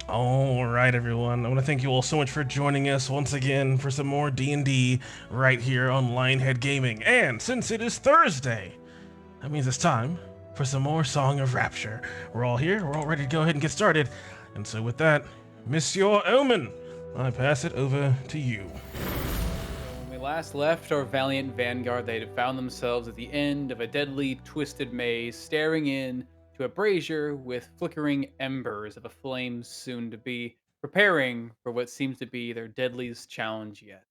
All right, everyone. I want to thank you all so much for joining us once again for some more D&D right here on Lionhead Gaming. And since it is Thursday, that means it's time for some more Song of Rapture. We're all here. We're all ready to go ahead and get started. And so with that, Monsieur Omen, I pass it over to you. When we last left our valiant vanguard, they had found themselves at the end of a deadly, twisted maze, staring in to a brazier with flickering embers of a flame soon to be, preparing for what seems to be their deadliest challenge yet.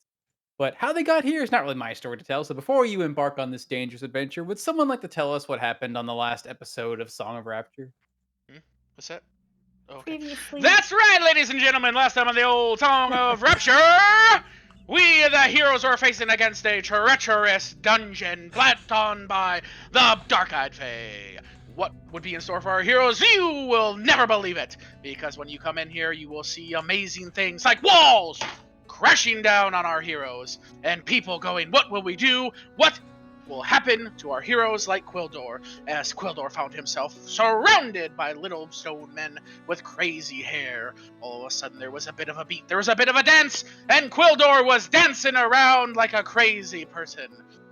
But how they got here is not really my story to tell, so before you embark on this dangerous adventure, would someone like to tell us what happened on the last episode of Song of Rapture? Hmm? What's that? Oh, okay. Previously. That's right, ladies and gentlemen. Last time on the old Song of Rapture, we, the heroes, were facing against a treacherous dungeon planked on by the Dark-Eyed Fae. What would be in store for our heroes? You will never believe it, because when you come in here, you will see amazing things like walls crashing down on our heroes, and people going, "What will we do? What will happen to our heroes like Quildor?" As Quildor found himself surrounded by little stone men with crazy hair. All of a sudden, there was a bit of a beat, there was a bit of a dance, and Quildor was dancing around like a crazy person.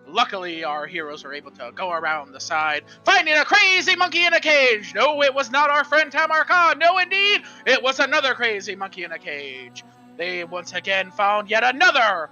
Luckily, our heroes were able to go around the side, finding a crazy monkey in a cage. No, it was not our friend Tamarka. No, indeed, it was another crazy monkey in a cage. They once again found yet another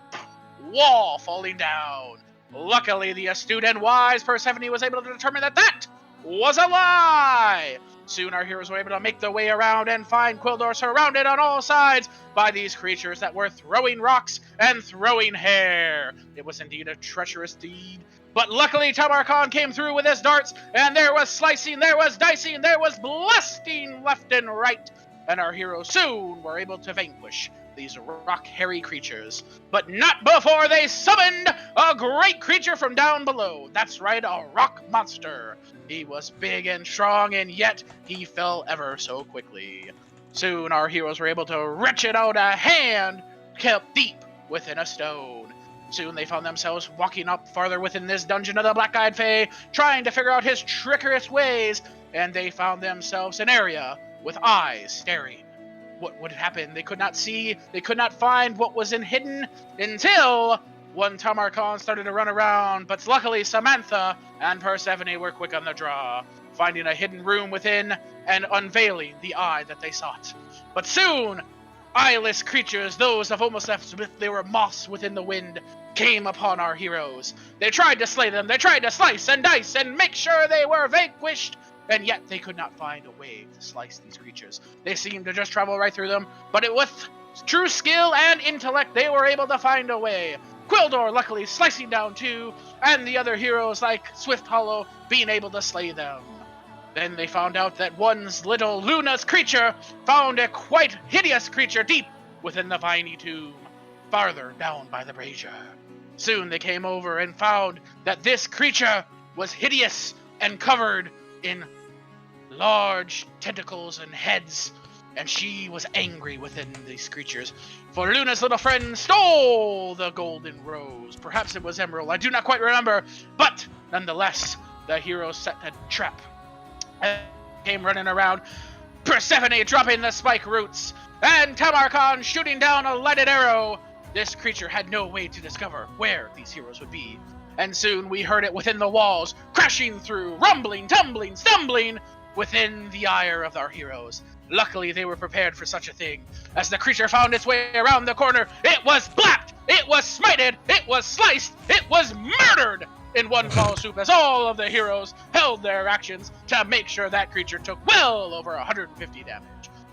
wall falling down. Luckily, the astute and wise Persephone was able to determine that that was a lie. Soon, our heroes were able to make their way around and find Quildor surrounded on all sides by these creatures that were throwing rocks and throwing hair. It was indeed a treacherous deed. But luckily, Tamar Khan came through with his darts, and there was slicing, there was dicing, there was blasting left and right. And our heroes soon were able to vanquish these rock hairy creatures, but not before they summoned a great creature from down below. That's right, a rock monster. He was big and strong, and yet he fell ever so quickly. Soon our heroes were able to wrench it out a hand kept deep within a stone. Soon they found themselves walking up farther within this dungeon of the Black-Eyed Fae, trying to figure out his trickerous ways, and they found themselves an area with eyes staring. What would happen? They could not see, they could not find what was hidden until one Tamar Khan started to run around, but luckily Samantha and Persephone were quick on the draw, finding a hidden room within and unveiling the eye that they sought. But soon, eyeless creatures, those of almost as if they were moths within the wind, came upon our heroes. They tried to slay them, they tried to slice and dice and make sure they were vanquished, and yet they could not find a way to slice these creatures. They seemed to just travel right through them, but with true skill and intellect, they were able to find a way. Quildor luckily slicing down too, and the other heroes like Swift Hollow being able to slay them. Then they found out that one's little Luna's creature found a quite hideous creature deep within the viney tomb, farther down by the brazier. Soon they came over and found that this creature was hideous and covered in large tentacles and heads, and she was angry within these creatures, for Luna's little friend stole the golden rose. Perhaps it was emerald, I do not quite remember, but nonetheless, the heroes set a trap and came running around, Persephone dropping the spike roots, and Tamar Khan shooting down a lighted arrow. This creature had no way to discover where these heroes would be, and soon we heard it within the walls, crashing through, rumbling, tumbling, stumbling within the ire of our heroes. Luckily, they were prepared for such a thing. As the creature found its way around the corner, it was blapped, it was smited, it was sliced, it was murdered in one foul swoop, as all of the heroes held their actions to make sure that creature took well over 150 damage.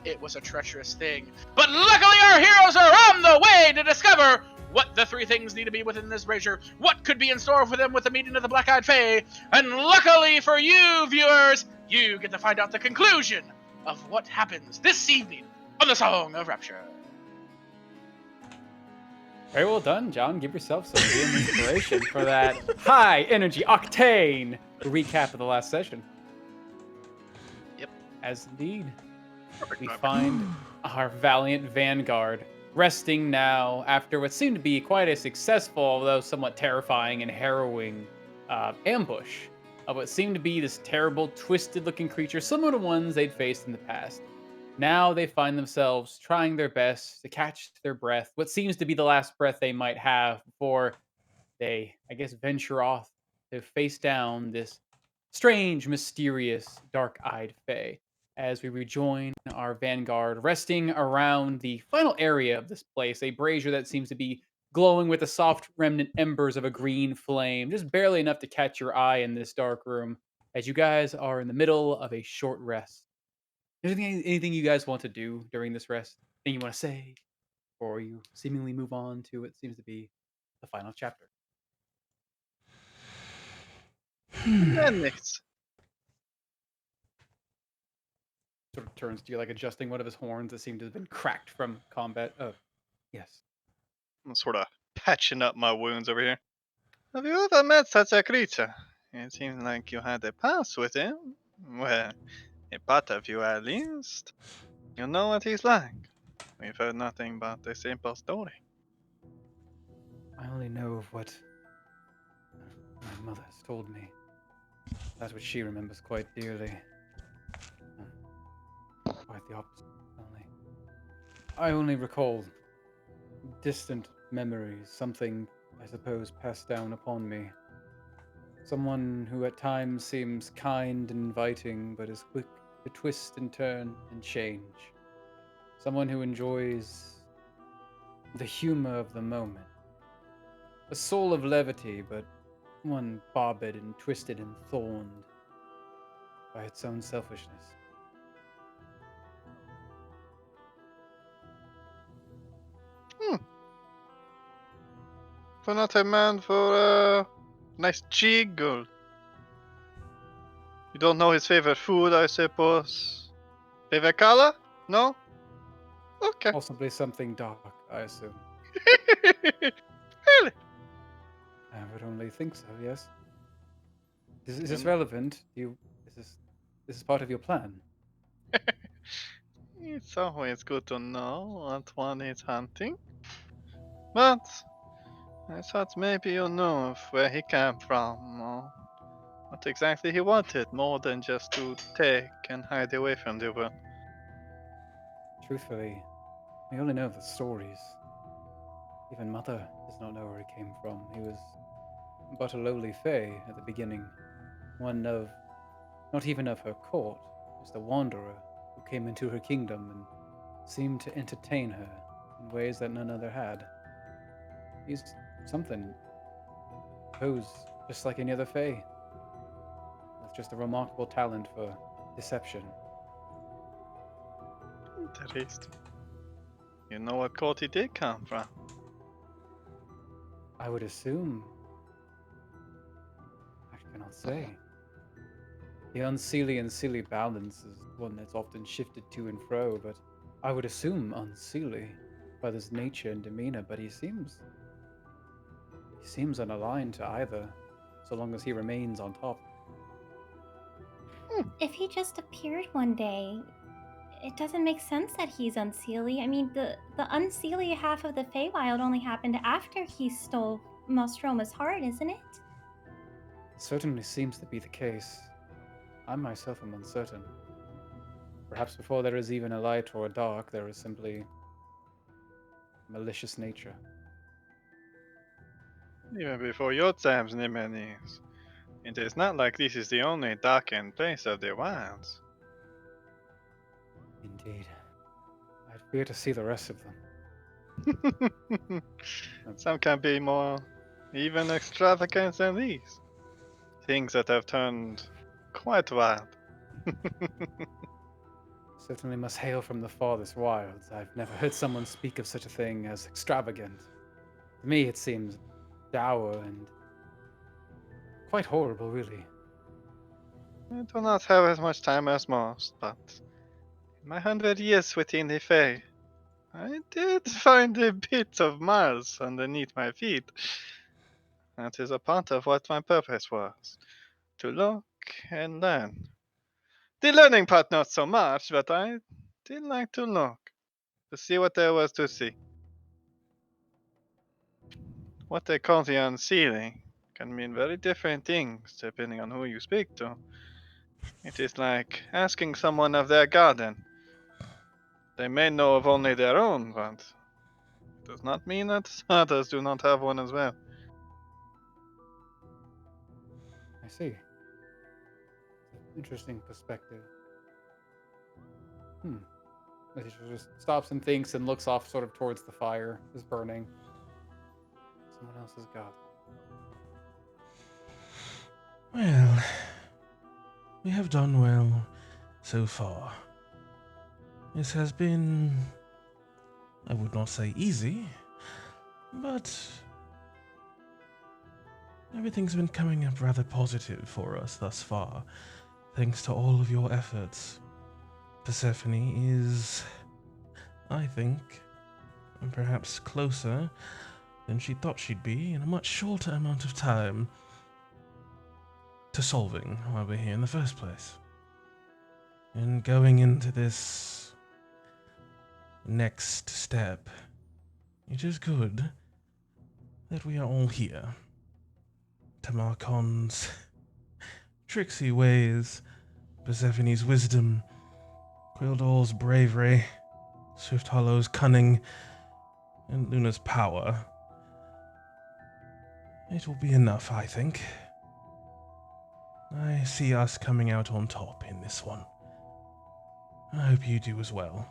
It was a treacherous thing, but luckily our heroes are on the way to discover what the three things need to be within this brazier, what could be in store for them with the meeting of the Black-Eyed Fae, and luckily for you, viewers, you get to find out the conclusion of what happens this evening on the Song of Rapture. Very well done, John. Give yourself some real inspiration for that high energy octane recap of the last session. Yep. As indeed, we find our valiant vanguard resting now after what seemed to be quite a successful, although somewhat terrifying and harrowing ambush of what seemed to be this terrible, twisted-looking creature, similar to ones they'd faced in the past. Now they find themselves trying their best to catch their breath, what seems to be the last breath they might have before they, I guess, venture off to face down this strange, mysterious, dark eyed Fae as we rejoin our vanguard, resting around the final area of this place, a brazier that seems to be glowing with the soft remnant embers of a green flame, just barely enough to catch your eye in this dark room as you guys are in the middle of a short rest. Is there anything you guys want to do during this rest? Anything you want to say? Or you seemingly move on to what seems to be the final chapter? Men nichts. Sort of turns to you, like adjusting one of his horns that seemed to have been cracked from combat. Oh, yes. I'm sort of patching up my wounds over here. Have you ever met such a creature? It seems like you had a past with him. Well, a part of you at least. You know what he's like. We've heard nothing but a simple story. I only know of what my mother has told me. That's what she remembers quite dearly. Quite the opposite, only. I only recall distant memories, something, I suppose, passed down upon me. Someone who at times seems kind and inviting, but is quick to twist and turn and change. Someone who enjoys the humor of the moment. A soul of levity, but one barbed and twisted and thorned by its own selfishness. For not a man for a nice jiggle. You don't know his favorite food, I suppose. Favorite color? No? Okay. Possibly something dark, I assume. Really? I would only think so, yes. Is this Mm. relevant? This is part of your plan? It's always good to know what one is hunting. But I thought maybe you knew of where he came from, or what exactly he wanted, more than just to take and hide away from the world. Truthfully, we only know the stories. Even Mother does not know where he came from. He was but a lowly fae at the beginning, one of not even of her court, just a wanderer who came into her kingdom and seemed to entertain her in ways that none other had. He's something, I suppose, just like any other fae, with just a remarkable talent for deception. Interesting. You know what court he did come from? I would assume. I cannot say. The unseelie and seelie balance is one that's often shifted to and fro, but I would assume unseelie by his nature and demeanor, but he seems unaligned to either, so long as he remains on top. If he just appeared one day, it doesn't make sense that he's unseelie. I mean, the unseelie half of the Feywild only happened after he stole Nostroma's heart, isn't it? It certainly seems to be the case. I myself am uncertain. Perhaps before there is even a light or a dark, there is simply malicious nature. Even before your times, Nimenes. It is not like this is the only darkened place of the wilds. Indeed. I'd fear to see the rest of them. Some can be more even extravagant than these. Things that have turned quite wild. Certainly must hail from the farthest wilds. I've never heard someone speak of such a thing as extravagant. To me, it seems dour and quite horrible, really. I do not have as much time as most, but in my 100 years within the Fae, I did find a bit of Mars underneath my feet. That is a part of what my purpose was. To look and learn. The learning part not so much, but I did like to look. To see what there was to see. What they call the unseeing can mean very different things depending on who you speak to. It is like asking someone of their garden. They may know of only their own, but it does not mean that others do not have one as well. I see. Interesting perspective. She just stops and thinks and looks off sort of towards the fire is burning. Someone else's god. Well, we have done well so far. This has been, I would not say easy, but everything's been coming up rather positive for us thus far, thanks to all of your efforts. Persephone is, I think, perhaps closer than she thought she'd be in a much shorter amount of time to solving why we're here in the first place. And going into this next step, it is good that we are all here. Tamarkon's tricksy ways, Persephone's wisdom, Quildor's bravery, Swift Hollow's cunning, and Luna's power. It will be enough, I think. I see us coming out on top in this one. I hope you do as well.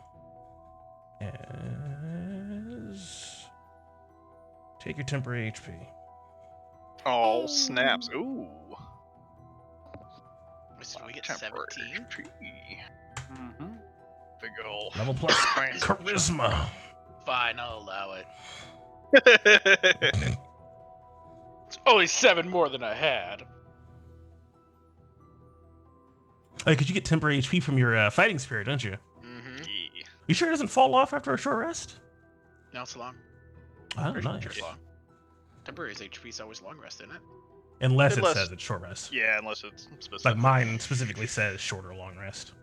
Take your temporary HP. Oh, snaps. Ooh. So we get Temporary 17? HP. Mm-hmm. Big ol'. Level plus charisma. Fine, I'll allow it. Yeah. It's only 7 more than I had. Oh, because you get temporary HP from your fighting spirit, don't you? Mm-hmm. You sure it doesn't fall off after a short rest? Now it's long. Oh, Pretty nice. sure it's long. Temporary HP is always long rest, isn't it? Unless it Unless- says it's short rest. Yeah, unless it's specific. Like mine specifically says short or long rest.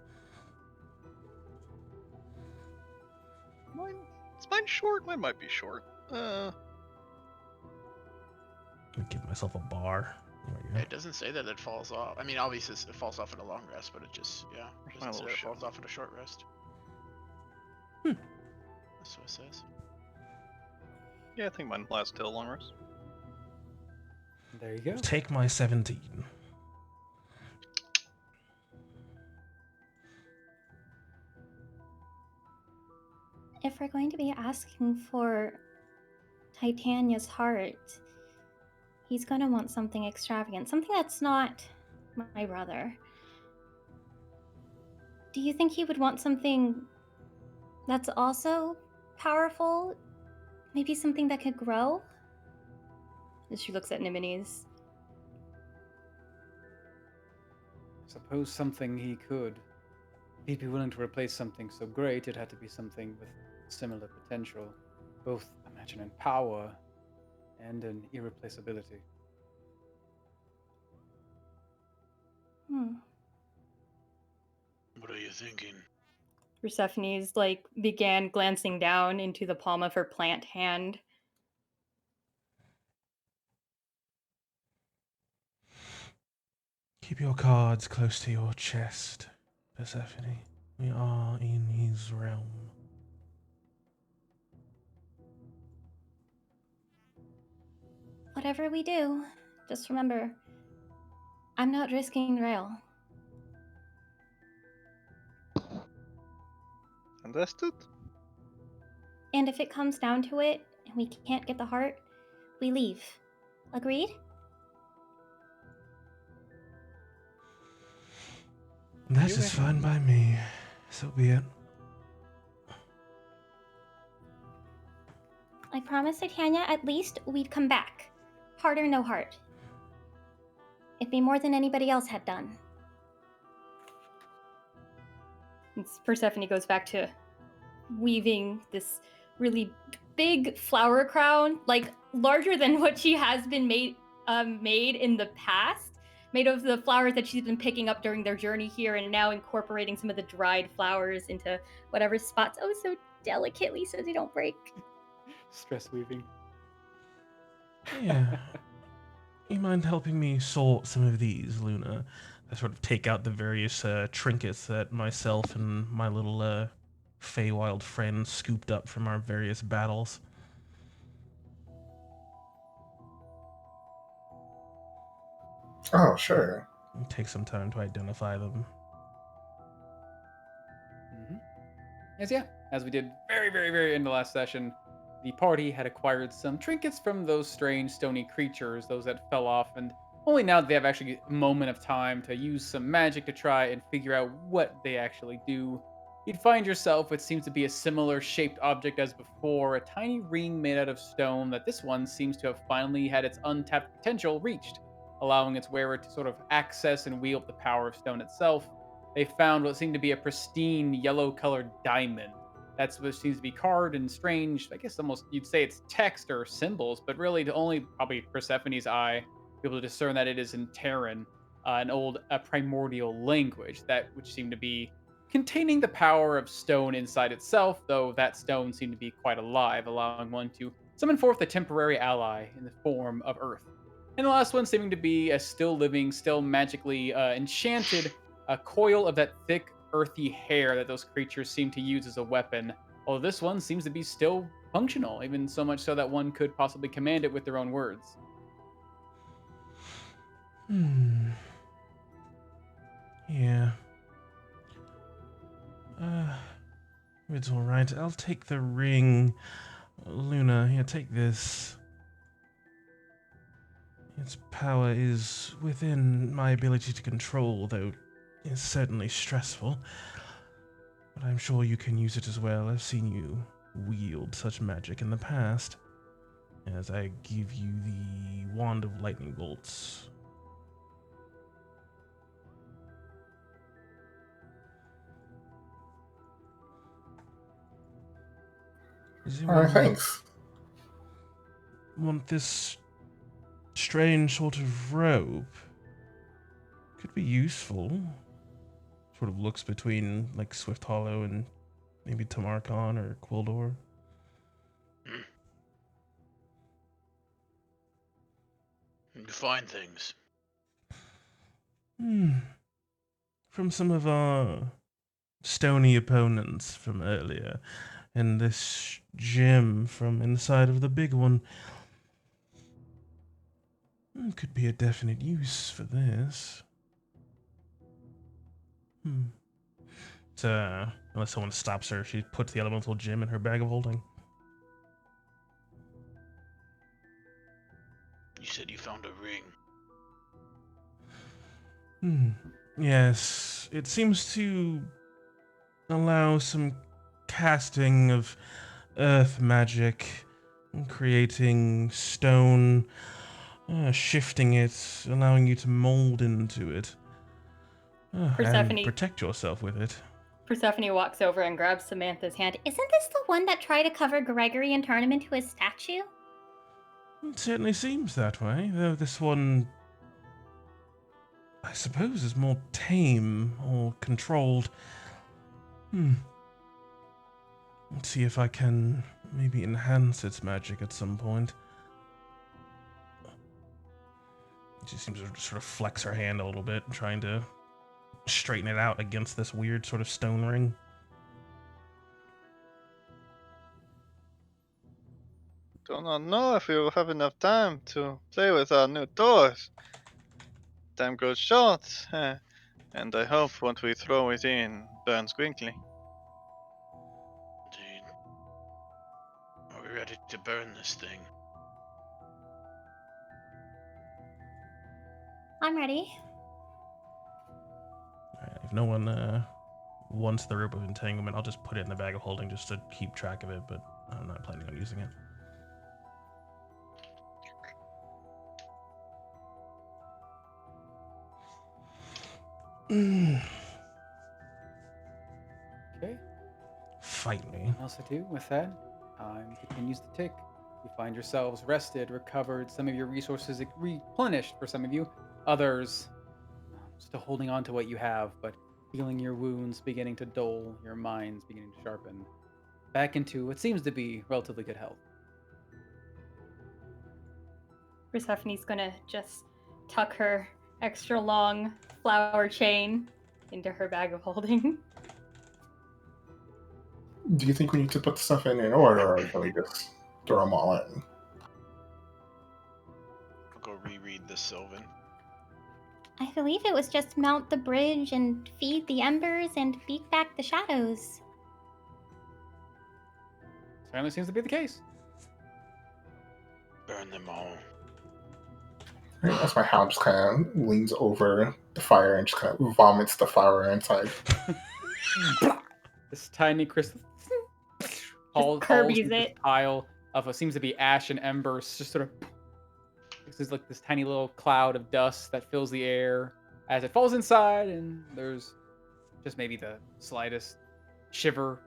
Is mine short? Mine might be short. Let me give myself a bar. There we go. It doesn't say that it falls off. I mean, obviously it falls off at a long rest, but it just, yeah. It My doesn't say little it falls shit. off at a short rest. Hmm. That's what it says. Yeah, I think mine lasts till long rest. There you go. Take my 17. If we're going to be asking for Titania's heart, he's going to want something extravagant, something that's not my brother. Do you think he would want something that's also powerful? Maybe something that could grow? As she looks at Nimides. Suppose something he could. If he'd be willing to replace something so great, it had to be something with similar potential, both imagine in power and in irreplaceability. What are you thinking? Persephone's began glancing down into the palm of her plant hand. Keep your cards close to your chest, Persephone. We are in his realm. Whatever we do, just remember, I'm not risking Rail. Understood? And if it comes down to it, and we can't get the heart, we leave. Agreed? That You is may- fine by me. So be it. I promised Titania at least we'd come back. Heart or no heart. It'd be more than anybody else had done. Persephone goes back to weaving this really big flower crown, larger than what she has been made in the past, made of the flowers that she's been picking up during their journey here, and now incorporating some of the dried flowers into whatever spots so delicately so they don't break. Stress weaving. Yeah. You mind helping me sort some of these, Luna? I sort of take out the various trinkets that myself and my little Feywild friends scooped up from our various battles. Oh, sure. Take some time to identify them. Yes, yeah. As we did very in the last session, the party had acquired some trinkets from those strange stony creatures, those that fell off, and only now that they have actually a moment of time to use some magic to try and figure out what they actually do. You'd find yourself what seems to be a similar shaped object as before, a tiny ring made out of stone that this one seems to have finally had its untapped potential reached, allowing its wearer to sort of access and wield the power of stone itself. They found what seemed to be a pristine yellow colored diamond. That's what seems to be carved in strange, I guess almost you'd say it's text or symbols, but really to only probably Persephone's eye be able to discern that it is in Terran, an old primordial language, that which seemed to be containing the power of stone inside itself, though that stone seemed to be quite alive, allowing one to summon forth a temporary ally in the form of Earth. And the last one seeming to be a still living, still magically enchanted a coil of that thick, earthy hair that those creatures seem to use as a weapon. Although this one seems to be still functional, even so much so that one could possibly command it with their own words. Yeah. It's alright. I'll take the ring. Luna, here, take this. Its power is within my ability to control, though it's certainly stressful. But I'm sure you can use it as well. I've seen you wield such magic in the past. As I give you the Wand of Lightning Bolts. Does anyone Thanks. want this strange sort of robe? Could be useful. Sort of looks between like Swift Hollow and maybe Tamarkon or Quildor. Define things. From some of our stony opponents from earlier, and this gem from inside of the big one. Could be a definite use for this. Unless someone stops her, she puts the elemental gem in her bag of holding. You said you found a ring. Yes, it seems to allow some casting of earth magic, creating stone, shifting it, allowing you to mold into it. Persephone. And protect yourself with it. Persephone walks over and grabs Samantha's hand. Isn't this the one that tried to cover Gregory and turn him into his statue? It certainly seems that way, though this one, I suppose, is more tame or controlled. Let's see if I can maybe enhance its magic at some point. She seems to sort of flex her hand a little bit, trying to straighten it out against this weird sort of stone ring. Do not know if we will have enough time to play with our new doors. Time grows short, and I hope what we throw it in burns quickly. Indeed. Are we ready to burn this thing? I'm ready. Alright, if no one wants the rope of entanglement, I'll just put it in the bag of holding just to keep track of it, but I'm not planning on using it. Okay. Fight me. What else to do with that? Time continues to tick. You find yourselves rested, recovered, some of your resources replenished for some of you. Others still holding on to what you have, but feeling your wounds beginning to dull, your minds beginning to sharpen. Back into what seems to be relatively good health. Persephone's gonna just tuck her extra long flower chain into her bag of holding. Do you think we need to put stuff in order, or can we just throw them all in? I'll go reread the Sylvan. I believe it was just mount the bridge and feed the embers and beat back the shadows. Certainly seems to be the case. Burn them all. Right, as my hound just kind of leans over the fire and just kind of vomits the flour inside. This tiny crystal falls Kirby's into this it. pile of what seems to be ash and embers. Just sort of, this is like this tiny little cloud of dust that fills the air as it falls inside, and there's just maybe the slightest shiver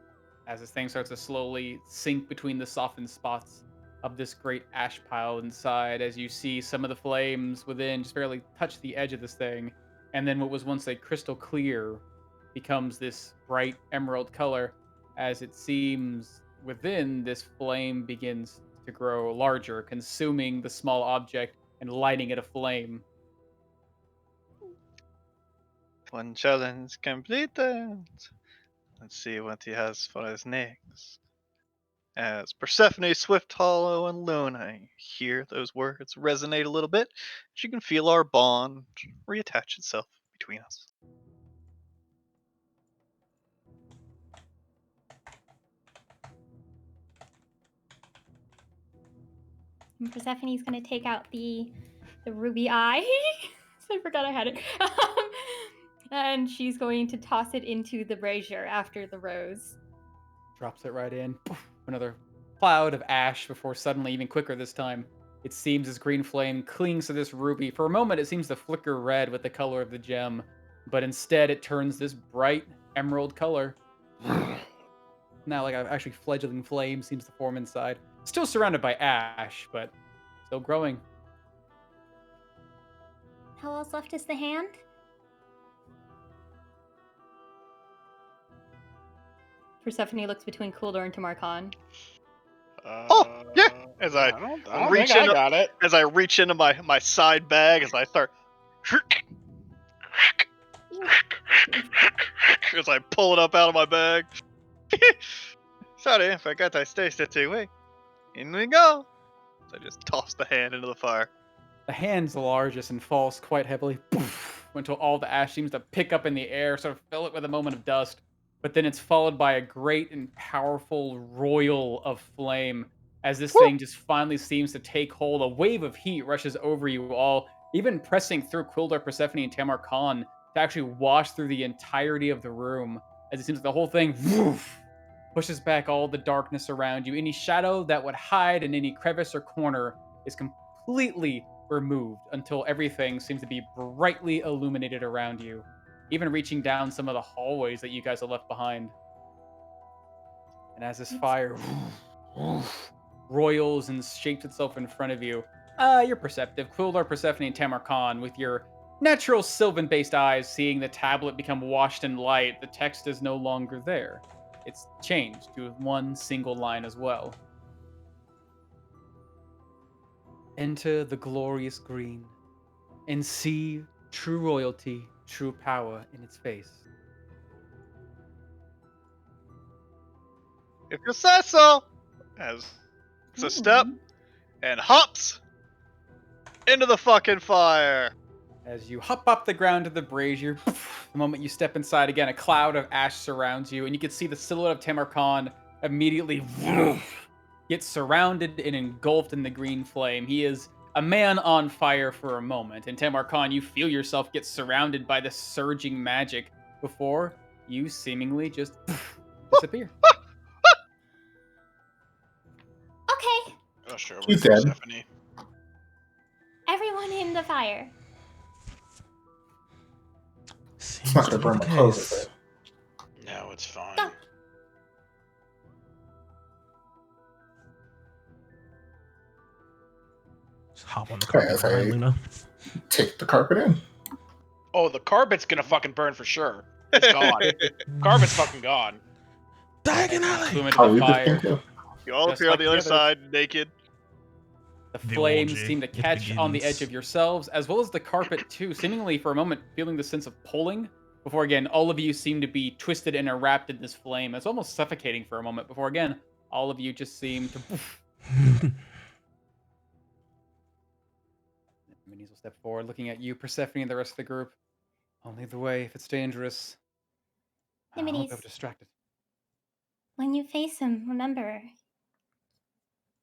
as this thing starts to slowly sink between the softened spots of this great ash pile inside, as you see some of the flames within just barely touch the edge of this thing, and then what was once a crystal clear becomes this bright emerald color, as it seems within this flame begins to grow larger, consuming the small object and lighting it aflame. One challenge completed. Let's see what he has for us next. As Persephone, Swift Hollow, and Luna hear those words resonate a little bit, she can feel our bond reattach itself between us. And Persephone's gonna take out the ruby eye. I forgot I had it. And she's going to toss it into the brazier after the rose. Drops it right in. Poof, another cloud of ash before suddenly, even quicker this time, it seems this green flame clings to this ruby. For a moment, it seems to flicker red with the color of the gem, but instead it turns this bright emerald color. Now, like an actually fledgling flame seems to form inside. Still surrounded by ash, but still growing. How else left is the hand? Persephone looks between Cooldoor and Tamarkan. Oh, yeah! As I don't think reach I in, got it. as I reach into my side bag, as I start, as I pull it up out of my bag. Sorry, I forgot I stashed it away. In we go. So I just toss the hand into the fire. The hand's the largest and falls quite heavily, poof, until all the ash seems to pick up in the air, sort of fill it with a moment of dust. But then it's followed by a great and powerful royal of flame, as this thing just finally seems to take hold. A wave of heat rushes over you all, even pressing through Quildar, Persephone, and Tamarkan to actually wash through the entirety of the room, as it seems like the whole thing woof, pushes back all the darkness around you. Any shadow that would hide in any crevice or corner is completely removed until everything seems to be brightly illuminated around you, even reaching down some of the hallways that you guys have left behind. And as this fire roils and shapes itself in front of you, you're perceptive. Quildar, Persephone, and Tamarkan, with your natural Sylvan-based eyes, seeing the tablet become washed in light, the text is no longer there. It's changed to one single line as well. Enter the glorious green, and see true royalty, true power in its face. If you say so, as it's a step and hops into the fucking fire. As you hop up the ground to the brazier, the moment you step inside again, a cloud of ash surrounds you, and you can see the silhouette of Tamarkan immediately get surrounded and engulfed in the green flame. He is a man on fire for a moment, and Tamarkan, you feel yourself get surrounded by the surging magic before you seemingly just disappear. Okay, Oh, sure. He's with dead. Persephone. everyone in the fire. Seems not to gonna be burn the my clothes, is case. it? No, it's fine. Go. Just hop on the Okay, carpet as behind I Luna. take the carpet in. Oh, the carpet's gonna fucking burn for sure. It's gone. Carpet's fucking gone. Flume Diagonally! into I'll the leave this fire. thing too. You all Just appear like on the the other others. side, naked. The The flames orgy, seem to it catch on the edge begins. of yourselves, as well as the carpet too, seemingly for a moment feeling the sense of pulling, before again, all of you seem to be twisted and wrapped in this flame. It's almost suffocating for a moment before again, all of you just seem to poof. Minis will step forward, looking at you, Persephone, and the rest of the group. Only the way if it's dangerous. I hope I'm Nimides, distracted. when you face him, remember,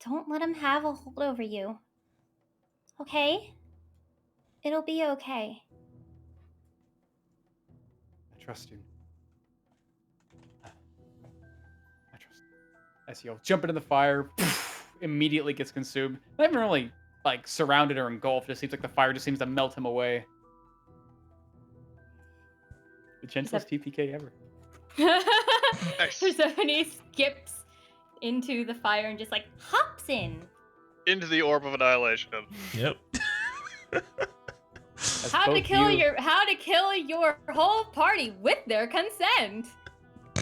don't let him have a hold over you. Okay? It'll be okay. I trust you. I trust you. As you'll jump into the fire, poof, immediately gets consumed. Not even really like surrounded or engulfed. It just seems like the fire just seems to melt him away. The gentlest TPK ever. Nice. Persephone skips into the fire and just like hops in. Into the orb of annihilation. Yep. As How to both kill you- your whole party with their consent.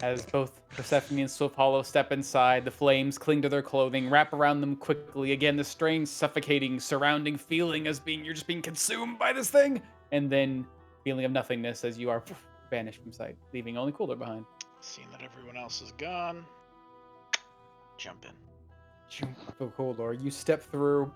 As both Persephone and Swift Hollow step inside, the flames cling to their clothing, wrap around them quickly. Again, the strange, suffocating, surrounding feeling as you're just being consumed by this thing, and then feeling of nothingness as you are vanished from sight, leaving only Cooler behind. Seeing that everyone else is gone, jump in. So Cooler, you step through.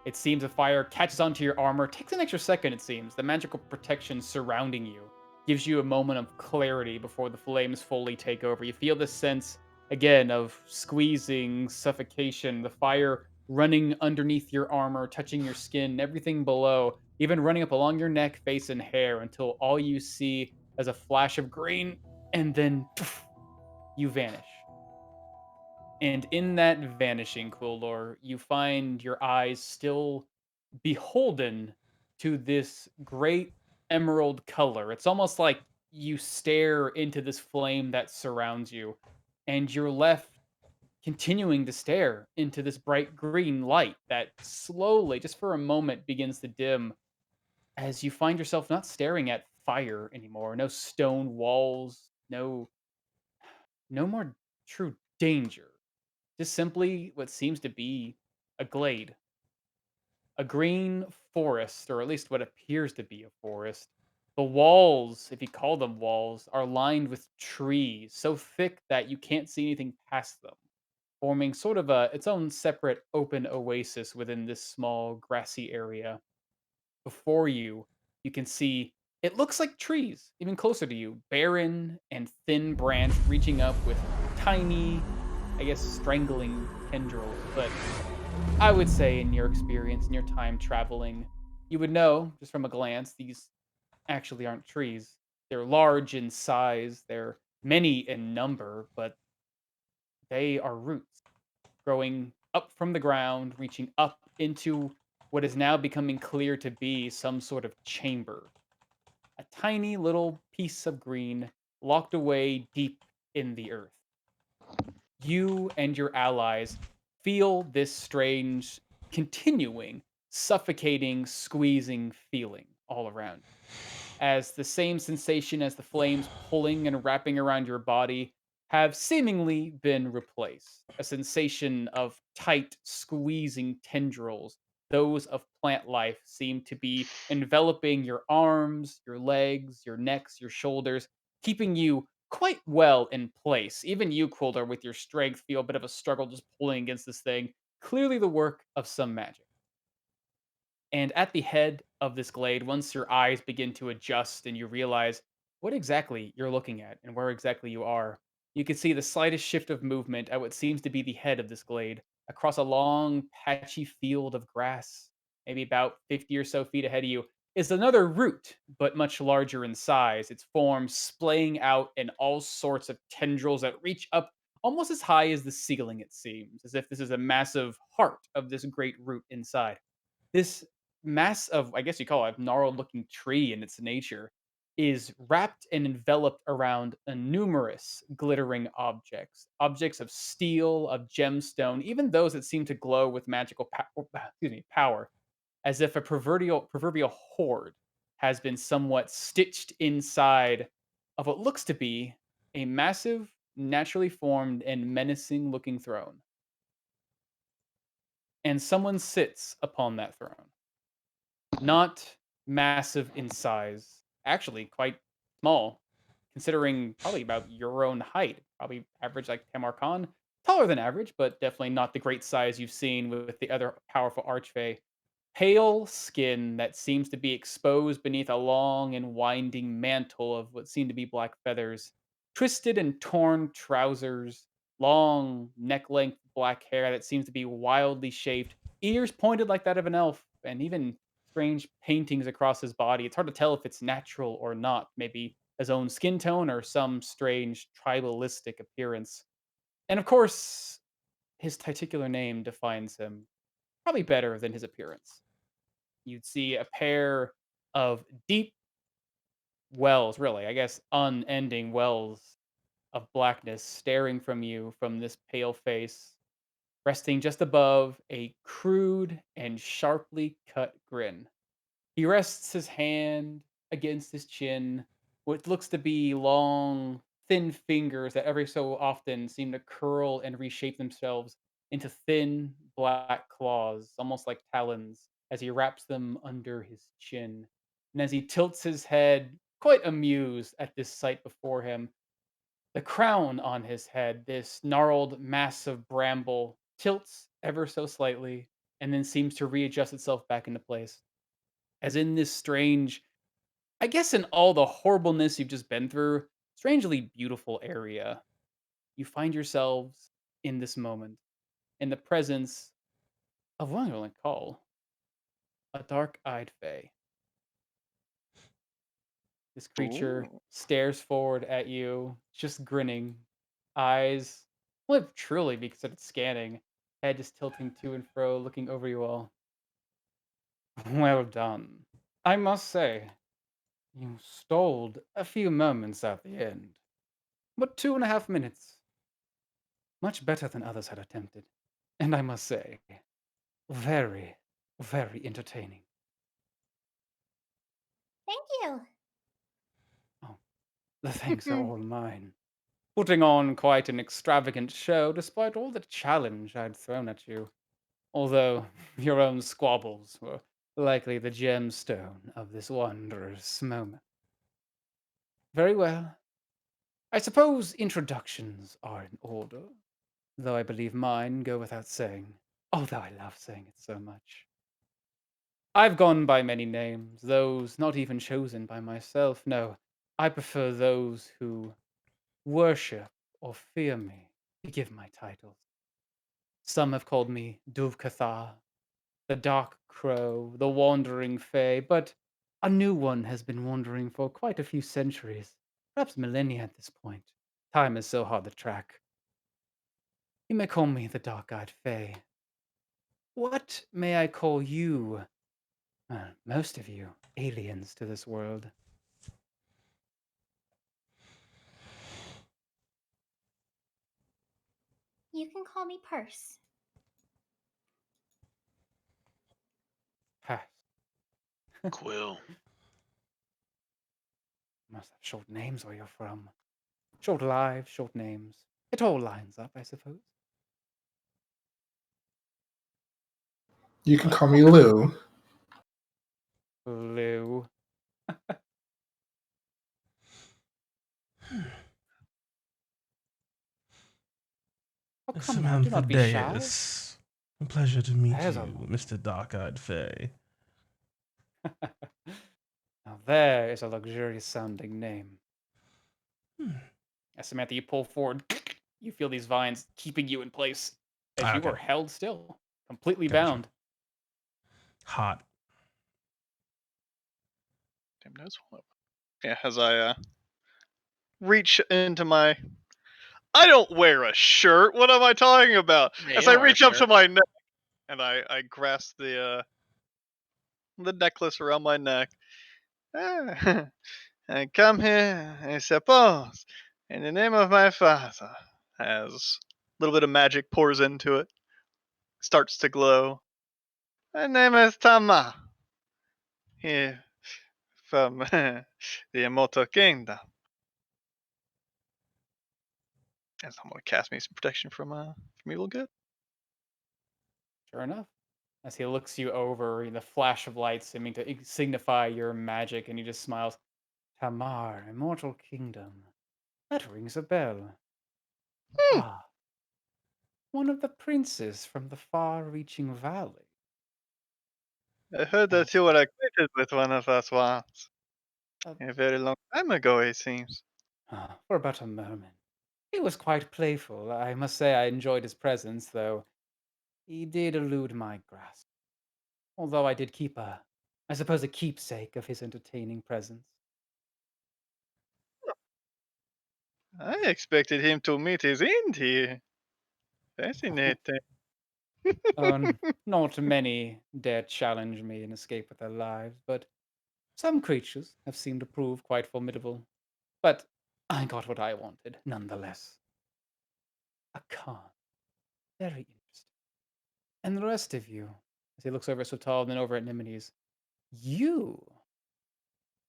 It seems the fire catches onto your armor. Takes an extra second, it seems. The magical protection surrounding you gives you a moment of clarity before the flames fully take over. You feel this sense, again, of squeezing, suffocation, the fire running underneath your armor, touching your skin, everything below, even running up along your neck, face, and hair until all you see is a flash of green, and then poof, you vanish. And in that vanishing, Coolor, you find your eyes still beholden to this great emerald color. It's almost like you stare into this flame that surrounds you, and you're left continuing to stare into this bright green light that slowly, just for a moment, begins to dim as you find yourself not staring at fire anymore. No stone walls, no more true danger. Just simply what seems to be a glade, a green forest, or at least what appears to be a forest. The walls, if you call them walls, are lined with trees so thick that you can't see anything past them, forming sort of its own separate open oasis within this small grassy area. Before you, you can see it looks like trees, even closer to you, barren and thin branched, reaching up with tiny, I guess, strangling tendrils. But I would say, in your experience, in your time traveling, you would know just from a glance these actually aren't trees. They're large in size, they're many in number, but they are roots growing up from the ground, reaching up into what is now becoming clear to be some sort of chamber. A tiny little piece of green locked away deep in the earth. You and your allies feel this strange, continuing, suffocating, squeezing feeling all around you, as the same sensation as the flames pulling and wrapping around your body have seemingly been replaced. A sensation of tight, squeezing tendrils, those of plant life, seem to be enveloping your arms, your legs, your necks, your shoulders, keeping you quite well in place. Even you, Quilder, with your strength, feel a bit of a struggle just pulling against this thing. Clearly the work of some magic. And at the head of this glade, once your eyes begin to adjust and you realize what exactly you're looking at and where exactly you are, you can see the slightest shift of movement at what seems to be the head of this glade across a long, patchy field of grass, maybe about 50 or so feet ahead of you. Is another root, but much larger in size, its form splaying out in all sorts of tendrils that reach up almost as high as the ceiling, it seems, as if this is a massive heart of this great root inside. This mass of, I guess you call it, a gnarled looking tree in its nature is wrapped and enveloped around a numerous glittering objects, objects of steel, of gemstone, even those that seem to glow with magical power, as if a proverbial hoard has been somewhat stitched inside of what looks to be a massive, naturally formed, and menacing looking throne. And someone sits upon that throne. Not massive in size, actually quite small, considering probably about your own height. Probably average like Tamarkan. Taller than average, but definitely not the great size you've seen with the other powerful Archfey. Pale skin that seems to be exposed beneath a long and winding mantle of what seem to be black feathers. Twisted and torn trousers, long neck length black hair that seems to be wildly shaped, ears pointed like that of an elf, and even strange paintings across his body. It's hard to tell if it's natural or not, maybe his own skin tone or some strange tribalistic appearance. And of course, his titular name defines him probably better than his appearance. You'd see a pair of deep wells, really, I guess, unending wells of blackness staring from you from this pale face, resting just above a crude and sharply cut grin. He rests his hand against his chin, what looks to be long, thin fingers that every so often seem to curl and reshape themselves into thin, black claws, almost like talons, as he wraps them under his chin. And as he tilts his head, quite amused at this sight before him, the crown on his head, this gnarled mass of bramble, tilts ever so slightly and then seems to readjust itself back into place as in this strange, I guess, in all the horribleness you've just been through, strangely beautiful area, you find yourselves in this moment, in the presence of what I'm going to call a dark eyed fae. This creature Ooh. stares forward at you, just grinning, eyes, well, truly because it's scanning, head just tilting to and fro, looking over you all. Well done. I must say, you stalled a few moments at the end. But 2.5 minutes. Much better than others had attempted. And I must say, very, very entertaining. Thank you. Oh, the thanks are all mine. Putting on quite an extravagant show despite all the challenge I'd thrown at you. Although your own squabbles were likely the gemstone of this wondrous moment. Very well. I suppose introductions are in order, though I believe mine go without saying, although I love saying it so much. I've gone by many names, those not even chosen by myself. No, I prefer those who worship or fear me to give my titles. Some have called me Duvkathar, the Dark Crow, the Wandering Fae, but a new one has been wandering for quite a few centuries, perhaps millennia at this point. Time is so hard to track. You may call me the Dark-Eyed Fae. What may I call you? Most of you, aliens to this world. You can call me Purse. Pass. Quill. Must have short names where you're from. Short lives, short names. It all lines up, I suppose. You can call me Lou. Lou. Oh, come now, do Samantha not be shy. Deus. A pleasure to meet There's you, a Mr. Dark-Eyed Fae. now there is a luxurious sounding name. Hmm. As Samantha, you pull forward, you feel these vines keeping you in place as you Okay, are held still, completely gotcha. bound. Hot. Damn, knows what. Yeah, as I reach into my. I don't wear a shirt. What am I talking about? Yeah, As you I don't wear a reach up to shirt. my neck and I grasp the necklace around my neck. Ah, I come here, I suppose, in the name of my father. As a little bit of magic pours into it, starts to glow. My name is Tama, here from the Immortal Kingdom. And I'm gonna cast me some protection from evil good. Sure enough. As he looks you over, the flash of light seeming to signify your magic, and he just smiles. Tamar, Immortal Kingdom. That rings a bell. Hmm, Ah, one of the princes from the far-reaching valley. I heard Uh, that you were acquainted with one of us once. uh, A very long time ago, it seems. for about a moment. He was quite playful. I must say I enjoyed his presence, though he did elude my grasp. Although I did keep I suppose, a keepsake of his entertaining presence. I expected him to meet his end here. Fascinating. Not many dare challenge me and escape with their lives, but some creatures have seemed to prove quite formidable. But I got what I wanted, nonetheless. A calm. Very interesting. And the rest of you, as he looks over at Sotal and then over at Nimides, you,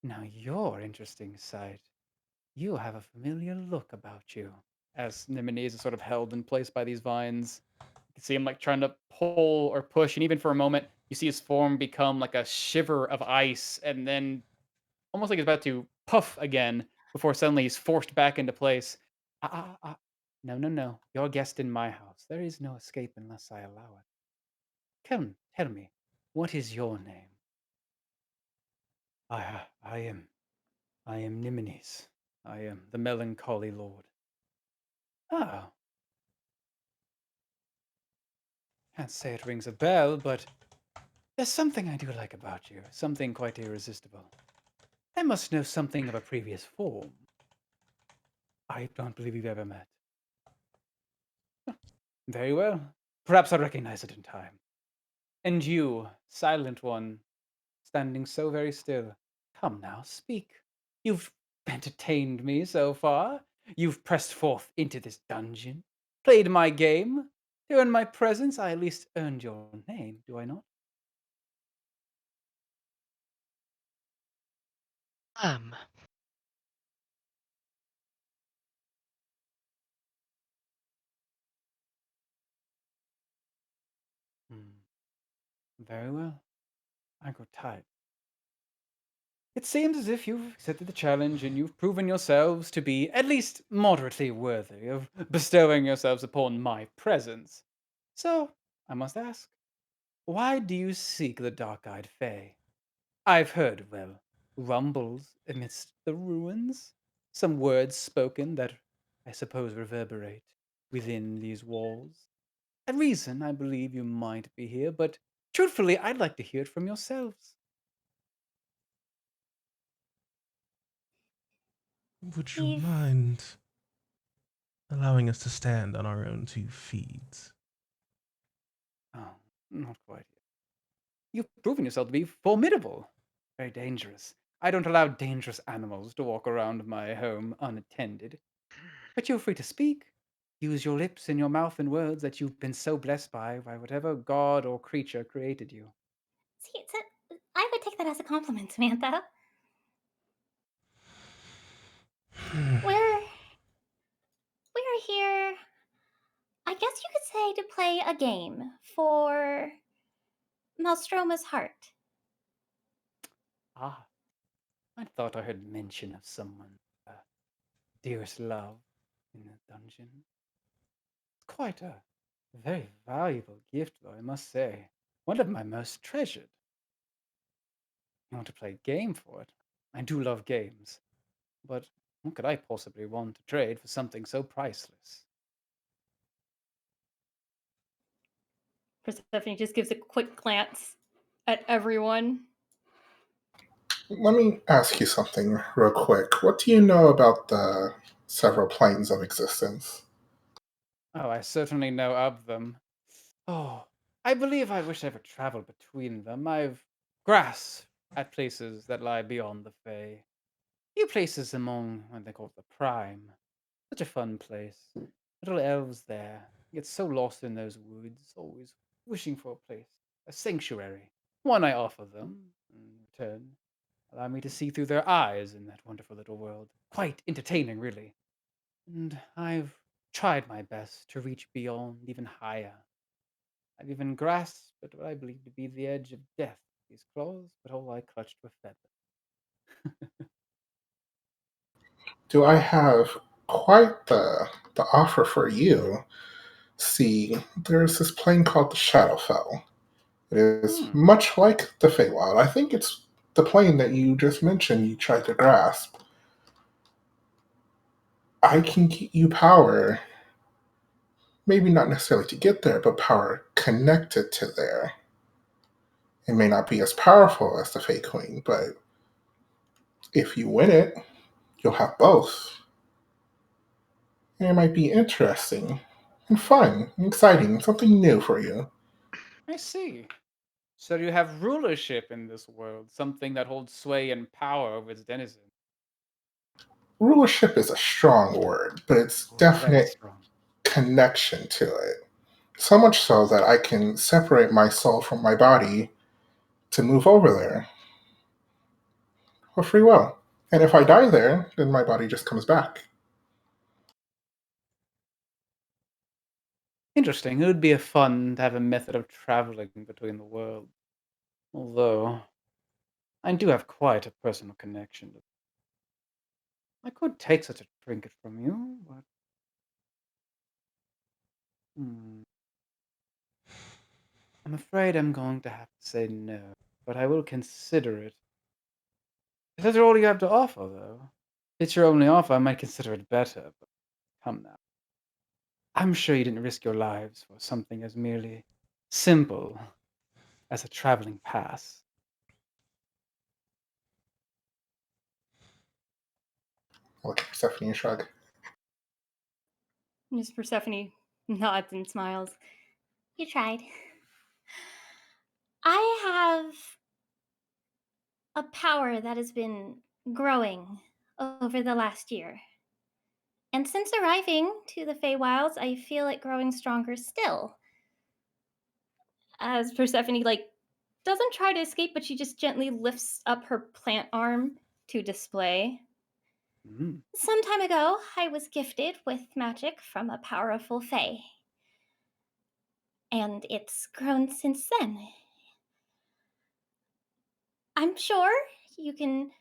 now you're interesting sight. You have a familiar look about you. As Nimides is sort of held in place by these vines, you can see him like trying to pull or push, and even for a moment, you see his form become like a shiver of ice, and then almost like he's about to puff again before suddenly he's forced back into place. No, no, no. You're a guest in my house. There is no escape unless I allow it. Tell me, what is your name? I am Nimines. I am the melancholy lord. Oh, can't say it rings a bell, but there's something I do like about you. Something quite irresistible. I must know something of a previous form. I don't believe we've ever met. Very well. Perhaps I'll recognize it in time. And you, silent one, standing so very still. Come now, speak. You've entertained me so far. You've pressed forth into this dungeon, played my game. To earn my presence, I at least earned your name, do I not? Um, Hmm. Very well. I grow tired. It seems as if you've accepted the challenge and you've proven yourselves to be at least moderately worthy of bestowing yourselves upon my presence. So, I must ask, why do you seek the dark-eyed Fae? I've heard, well, rumbles amidst the ruins, some words spoken that I suppose reverberate within these walls. A reason I believe you might be here, but truthfully, I'd like to hear it from yourselves. Would you We've mind allowing us to stand on our own 2 feet? Oh, not quite yet. You've proven yourself to be formidable. Very dangerous. I don't allow dangerous animals to walk around my home unattended. But you're free to speak. Use your lips and your mouth and words that you've been so blessed by whatever god or creature created you. see. I would take that as a compliment, Samantha. We're we're here. I guess you could say to play a game for Maelstroma's heart. Ah, I thought I heard mention of someone, dearest love, in the dungeon. It's quite a very valuable gift, though, I must say. One of my most treasured. You want to play a game for it? I do love games. But what could I possibly want to trade for something so priceless? Persephone just gives a quick glance at everyone. Let me ask you something real quick. What do you know about the several planes of existence? Oh, I certainly know of them. Oh, I believe I wish I ever traveled between them. I've grasped at places that lie beyond the Fae. Few places among what they call the Prime. Such a fun place. Little elves there. Get so lost in those woods, always wishing for a place, a sanctuary. One I offer them in return. Allow me to see through their eyes in that wonderful little world. Quite entertaining, really. And I've tried my best to reach beyond, even higher. I've even grasped at what I believe to be the edge of death. These claws, but all I clutched were feathers. do I have quite the offer for you. See, there's this plane called the Shadowfell. It is Hmm. much like the Feywild. I think it's the plane that you just mentioned you tried to grasp. I can get you power, maybe not necessarily to get there, but power connected to there. It may not be as powerful as the Fey Queen, but if you win it, you'll have both. And it might be interesting and fun and exciting, something new for you. I see. So you have rulership in this world, something that holds sway and power over its denizens. Rulership is a strong word, but it's Oh, very definite strong. connection to it. So much so that I can separate my soul from my body to move over there for free will. And if I die there, then my body just comes back. Interesting. It would be a fun to have a method of traveling between the worlds. Although, I do have quite a personal connection to. I could take such a trinket from you, but hmm, I'm afraid I'm going to have to say no. But I will consider it. If that's all you have to offer, though. If it's your only offer, I might consider it better. But come now. I'm sure you didn't risk your lives for something as merely simple as a traveling pass. I'll look at Persephone and shrug. Miss Persephone nods and smiles. You tried. I have a power that has been growing over the last year. And since arriving to the Feywilds, I feel it growing stronger still. As Persephone doesn't try to escape, but she just gently lifts up her plant arm to display. Mm. Some time ago, I was gifted with magic from a powerful Fey. And it's grown since then. I'm sure you can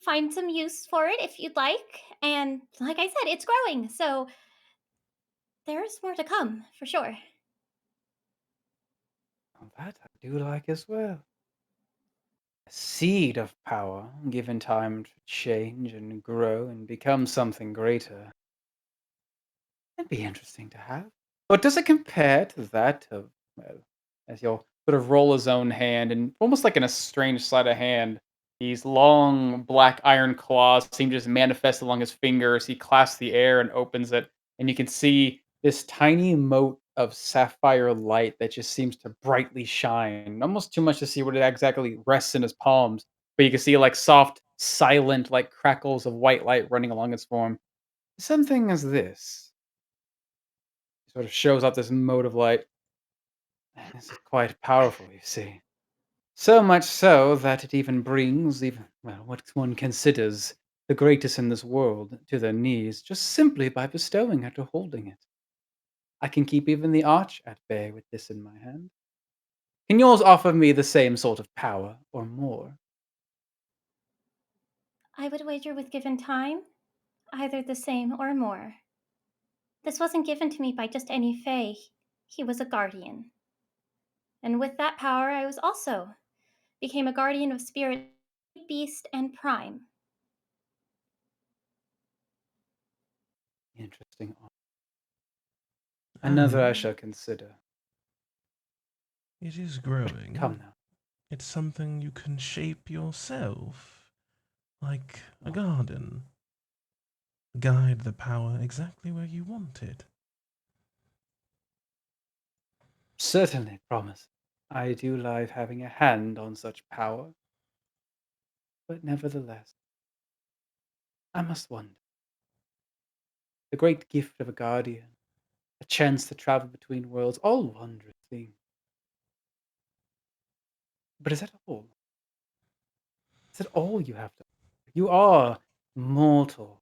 find some use for it if you'd like. And like I said, it's growing, so there's more to come for sure. Well, that I do like as well. A seed of power, given time to change and grow and become something greater. That'd be interesting to have. But does it compare to that of, well, as you'll sort of roll his own hand and almost like in a strange sleight of hand, these long black iron claws seem to just manifest along his fingers. He clasps the air and opens it, and you can see this tiny mote of sapphire light that just seems to brightly shine, almost too much to see what it exactly rests in his palms. But you can see like soft, silent, like crackles of white light running along its form. Something as this sort of shows up this mode of light. This is quite powerful, you see. So much so that it even brings even well, what one considers the greatest in this world to their knees just simply by bestowing it or holding it. I can keep even the arch at bay with this in my hand. Can yours offer me the same sort of power or more? I would wager with given time, either the same or more. This wasn't given to me by just any Fae. He was a guardian. And with that power, I was also became a guardian of spirit, beast, and prime. Interesting. I Another I mean, shall consider. it is But come growing. now. It's something you can shape yourself, like a garden. Guide the power exactly where you want it. Certainly, promise. I do like having a hand on such power, but nevertheless, I must wonder. The great gift of a guardian, a chance to travel between worlds, all wondrous things. But is that all? Is that all you have to offer? You are mortal.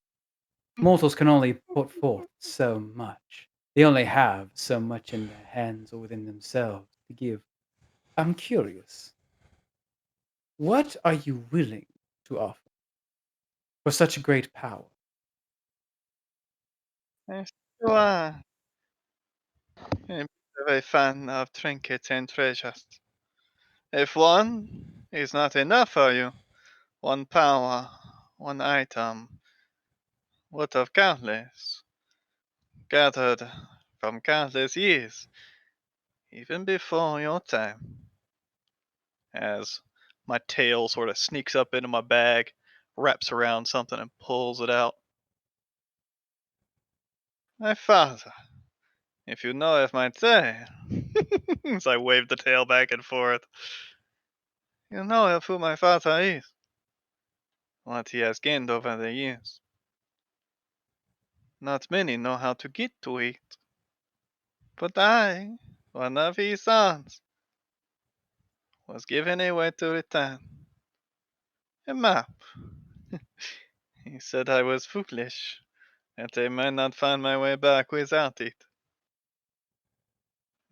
Mortals can only put forth so much. They only have so much in their hands or within themselves to give. I'm curious. What are you willing to offer for such great power? Yes, you are a bit of a fan of trinkets and treasures. If one is not enough for you, one power, one item, what of countless, gathered from countless years, even before your time. As my tail sort of sneaks up into my bag, wraps around something, and pulls it out. My father, if you know of my say, as I wave the tail back and forth, you know of who my father is, what he has gained over the years. Not many know how to get to it, but I, one of his sons, was given a way to return. A map. He said I was foolish, that I might not find my way back without it.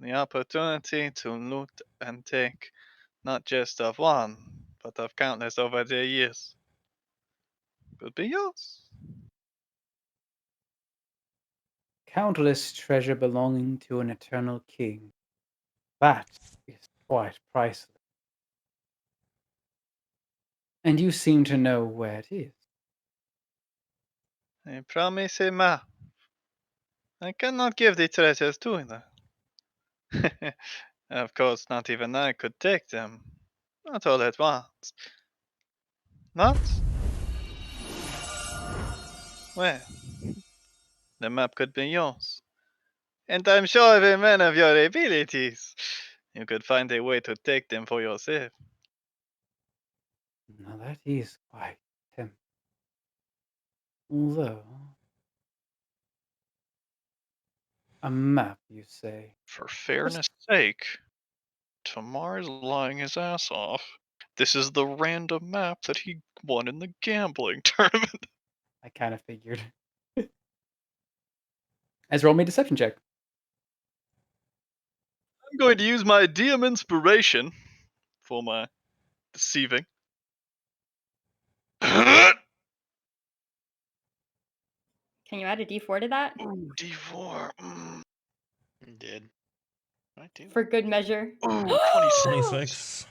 The opportunity to loot and take not just of one, but of countless over the years could be yours. Countless treasure belonging to an eternal king. That is quite priceless. And you seem to know where it is. I promise a map. I cannot give the treasures to them. Of course, not even I could take them. Not all at once. Not? Well, the map could be yours. And I'm sure every man of your abilities, you could find a way to take them for yourself. Now that is quite tempting. Although, a map, you say? For fairness sake, Tamar is lying his ass off. This is the random map that he won in the gambling tournament. I kind of figured. As roll me a deception check. I'm going to use my DM inspiration for my deceiving. Ooh, Can you add a d4 to that D4. Did. I do. for good measure? Ooh, 26. 26.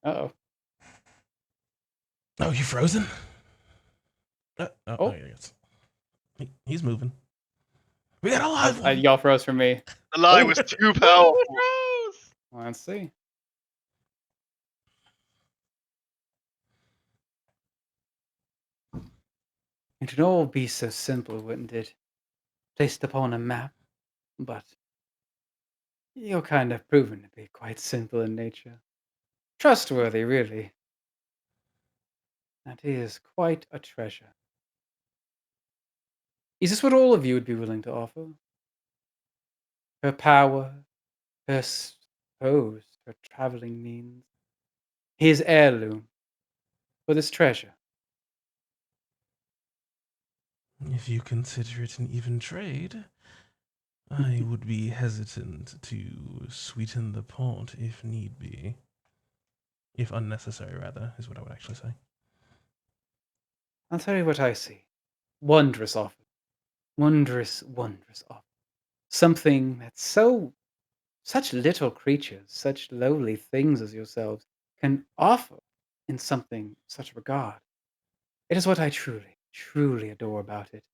Uh-oh. Oh, you frozen? Oh. Yes. He's moving. We got a live one. Y'all froze for me. The lie Oh. was too powerful. Let's see. It would all be so simple, wouldn't it? Placed upon a map, but you're kind of proven to be quite simple in nature. Trustworthy, really. That is quite a treasure. Is this what all of you would be willing to offer? Her power, her suppose, her traveling means, his heirloom, for this treasure. If you consider it an even trade, I would be hesitant to sweeten the pot if need be. If unnecessary, rather, is what I would actually say. I'll tell you what I see. Wondrous offer. Wondrous, wondrous offer. Something that's such little creatures, such lowly things as yourselves, can offer in something such regard. It is what I truly, truly adore about it.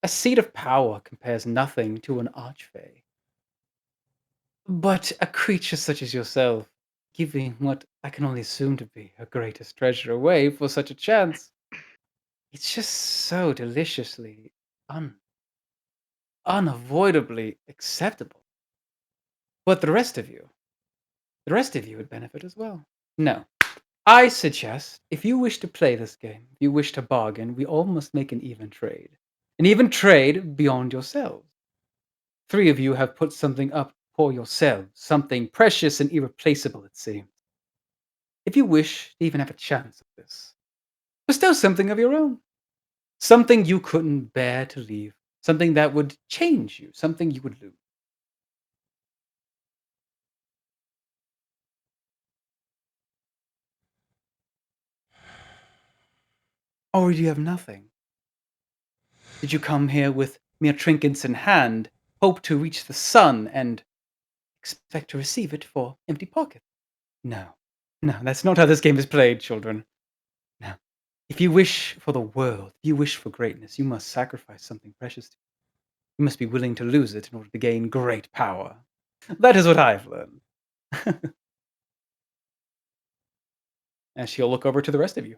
A seat of power compares nothing to an archfey. But a creature such as yourself, giving what I can only assume to be her greatest treasure away for such a chance, it's just so deliciously, unavoidably acceptable. But the rest of you would benefit as well. No. I suggest, if you wish to play this game, if you wish to bargain, we all must make an even trade. An even trade beyond yourselves. 3 of you have put something up for yourselves, something precious and irreplaceable, it seems. If you wish to even have a chance at this, bestow something of your own. Something you couldn't bear to leave. Something that would change you. Something you would lose. Or do you have nothing? Did you come here with mere trinkets in hand, hope to reach the sun, and expect to receive it for empty pockets? No. No, that's not how this game is played, children. No. If you wish for the world, if you wish for greatness, you must sacrifice something precious to you. You must be willing to lose it in order to gain great power. That is what I've learned. And she'll look over to the rest of you.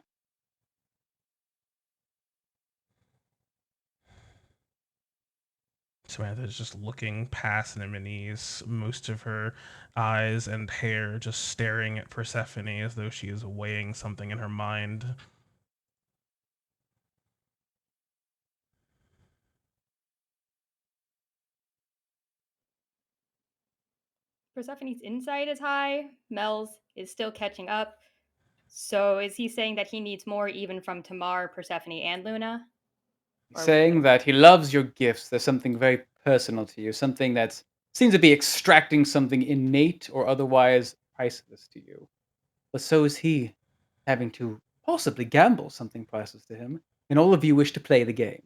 Samantha's just looking past Anemone's, most of her eyes and hair just staring at Persephone as though she is weighing something in her mind. Persephone's insight is high. Mel's is still catching up. So is he saying that he needs more even from Tamar, Persephone, and Luna? Or Saying that he loves your gifts. There's something very personal to you, something that seems to be extracting something innate or otherwise priceless to you. But so is he, having to possibly gamble something priceless to him, and all of you wish to play the game.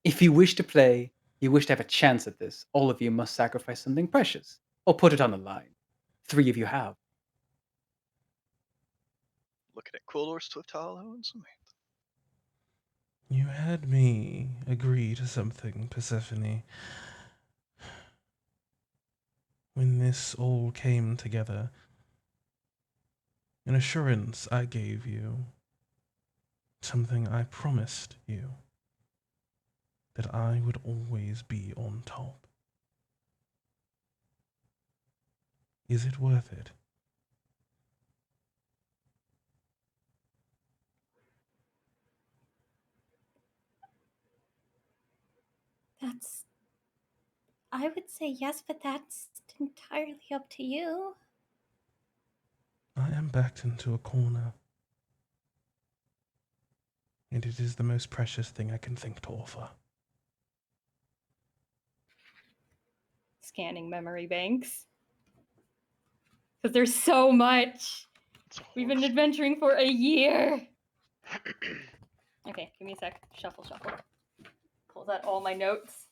If you wish to play, you wish to have a chance at this, all of you must sacrifice something precious, or put it on the line. 3 of you have. Looking at Coolor, Swift Hollow, and Samantha. You had me agree to something, Persephone. When this all came together, an assurance I gave you, something I promised you, that I would always be on top. Is it worth it? I would say yes, but that's entirely up to you. I am backed into a corner, and it is the most precious thing I can think to offer. scanning memory banks? Because there's so much. It's a We've been horse. adventuring for a year. Okay, give me a sec. Shuffle, shuffle. Pulls out all my notes.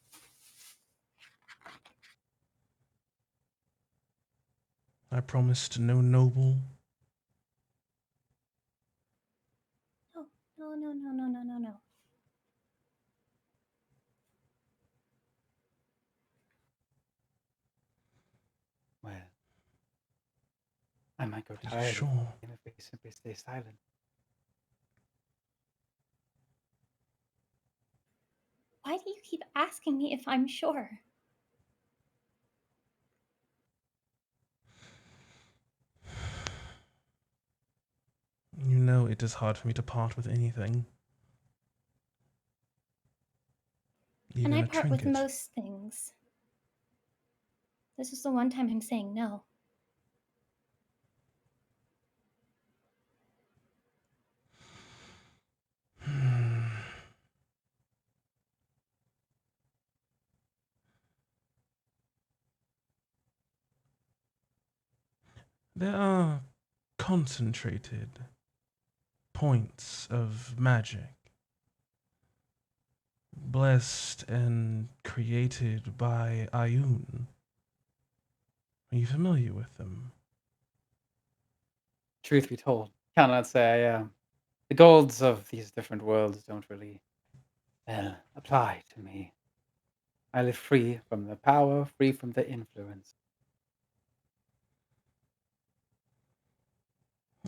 I promised no noble. No. Well, I might go Are you tired sure? if we simply stay silent. Why do you keep asking me if I'm sure? You know it is hard for me to part with anything. Even And I a part with trinket. most things. This is the one time I'm saying no. There are concentrated points of magic, blessed and created by Ayun. Are you familiar with them? Truth be told, cannot say I am. The gods of these different worlds don't really, well, apply to me. I live free from the power, free from the influence.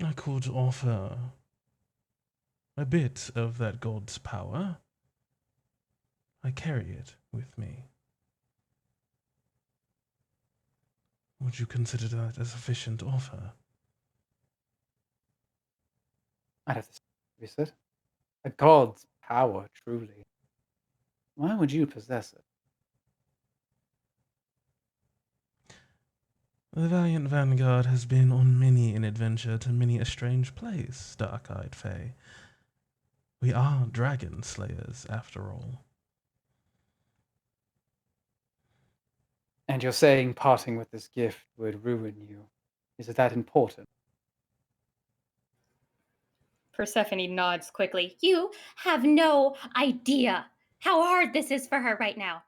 I could offer a bit of that god's power. I carry it with me. Would you consider that a sufficient offer? I'd have to be it. A god's power, truly. Why would you possess it? The valiant vanguard has been on many an adventure to many a strange place, dark-eyed Fae. We are dragon slayers, after all. And you're saying parting with this gift would ruin you. Is it that important? Persephone nods quickly. You have no idea. how hard this is for her right now.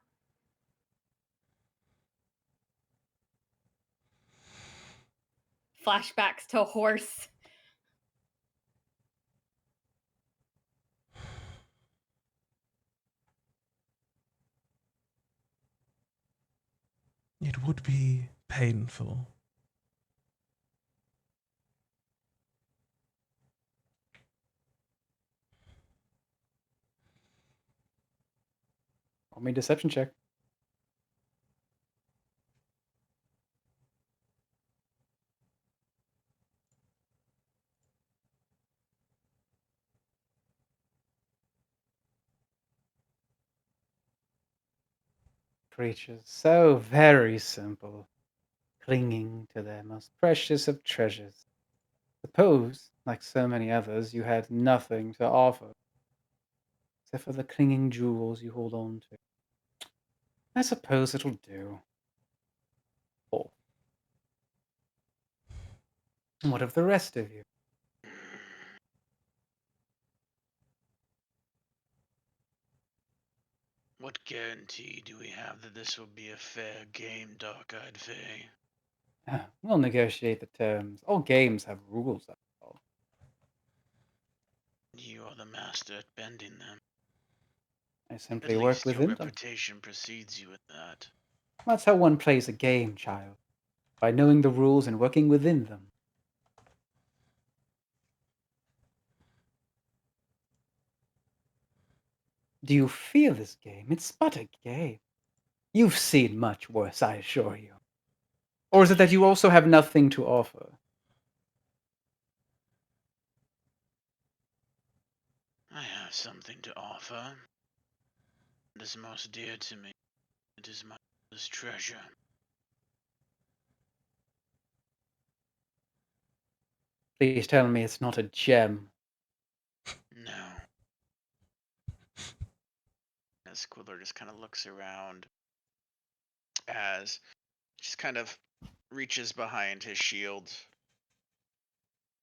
Flashbacks to horse. It would be painful. Roll me a deception check. Creatures so very simple, clinging to their most precious of treasures. Suppose, like so many others, you had nothing to offer, except for the clinging jewels you hold on to. I suppose it'll do. Oh. And what of the rest of you? What guarantee do we have that this will be a fair game, Dark-Eyed Fae? We'll negotiate the terms. All games have rules, after all. You are the master at bending them. I At simply work least your within them. reputation precedes you in that. That's how one plays a game, child. By knowing the rules and working within them. Do you fear this game? It's but a game. You've seen much worse, I assure you. Or is it that you also have nothing to offer? I have something to offer. It is most dear to me. It is my mother's treasure. Please tell me it's not a gem. No. As Quiller just kind of looks around as just kind of reaches behind his shield.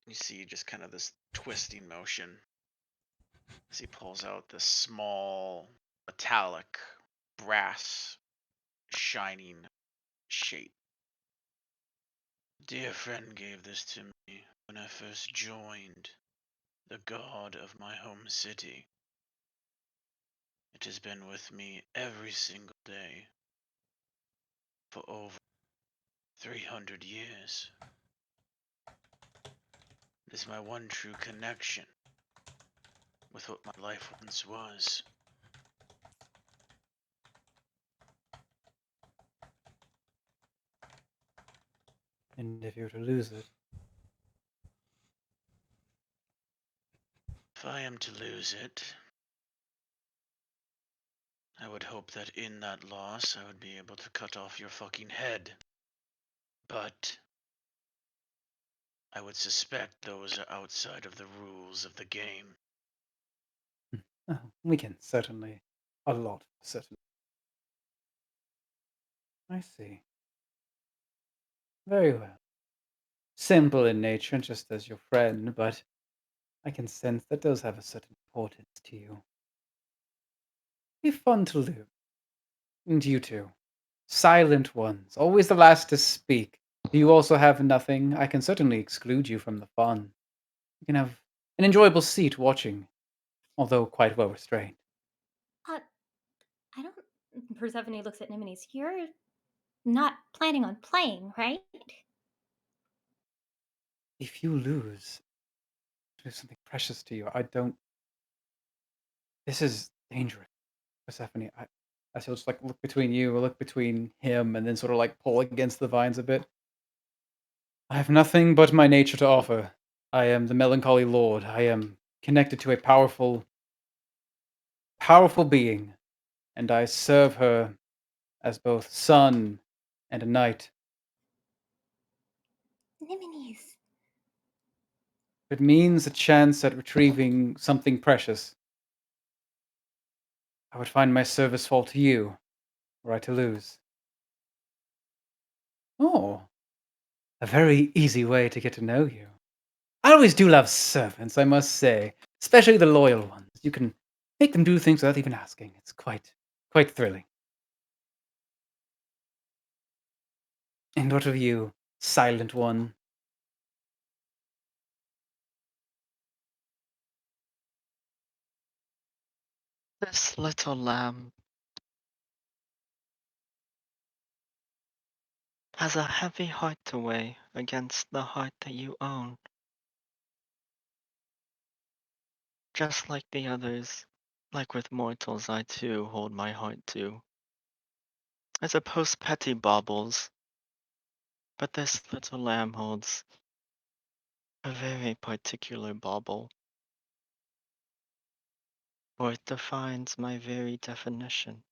You see just kind of this twisting motion as he pulls out this small metallic brass shining shape. Dear friend gave this to me when I first joined the god of my home city. It has been with me every single day for over 300 years. It is my one true connection with what my life once was. And if you were to lose it, If I am to lose it, I would hope that in that loss I would be able to cut off your fucking head. But I would suspect those are outside of the rules of the game. we can certainly. A lot, certainly. I see. Very well. Simple in nature, just as your friend, but I can sense that does have a certain importance to you. Be fun to live. And you too. Silent ones, always the last to speak. Do you also have nothing? I can certainly exclude you from the fun. You can have an enjoyable seat watching, although quite well restrained. I don't. Persephone looks at Nemesis. You're not planning on playing, right? If you lose, there's something precious to you. I don't. This is dangerous, Persephone. I shall just like look between you, or look between him, and then sort of like pull against the vines a bit. I have nothing but my nature to offer. I am the melancholy lord. I am connected to a powerful being, and I serve her as both son and a knight. Nemesis. If it means a chance at retrieving something precious, I would find my service fall to you, were I to lose. Oh, a very easy way to get to know you. I always do love servants, I must say, especially the loyal ones. You can make them do things without even asking. It's quite thrilling. And what of you, silent one? This little lamb has a heavy heart to weigh against the heart that you own. Just like the others, like with mortals, I too hold my heart too. I suppose petty baubles, but this little lamb holds a very particular bauble, for it defines my very definition.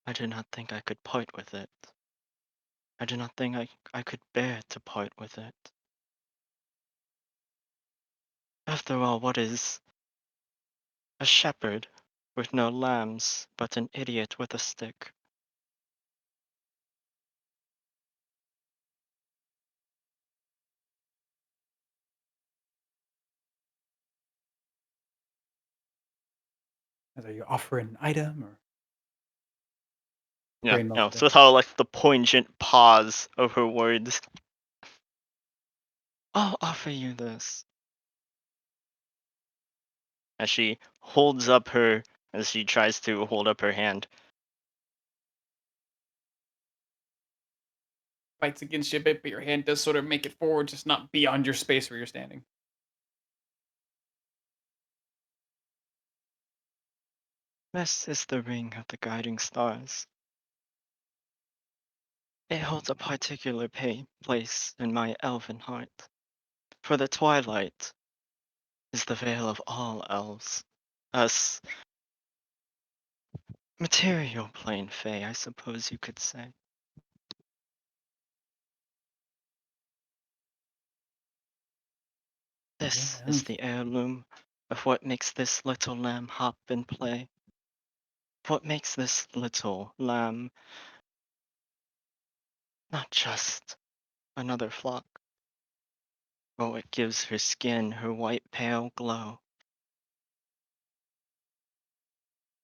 I do not think I could part with it. I do not think I could bear to part with it. After all, what is a shepherd with no lambs, but an idiot with a stick? Are you offering an item or Yeah, brain no, melted so how like the poignant pause of her words. I'll offer you this. As she holds up her, as she tries to hold up her hand. fights against you a bit, but your hand does sort of make it forward, just not beyond your space where you're standing. This is the ring of the guiding stars. It holds a particular place in my elven heart. For the twilight is the veil of all elves. Us material plane fae, I suppose you could say. This is the heirloom of what makes this little lamb hop and play. What makes this little lamb not just another flock, but what gives her skin her white pale glow.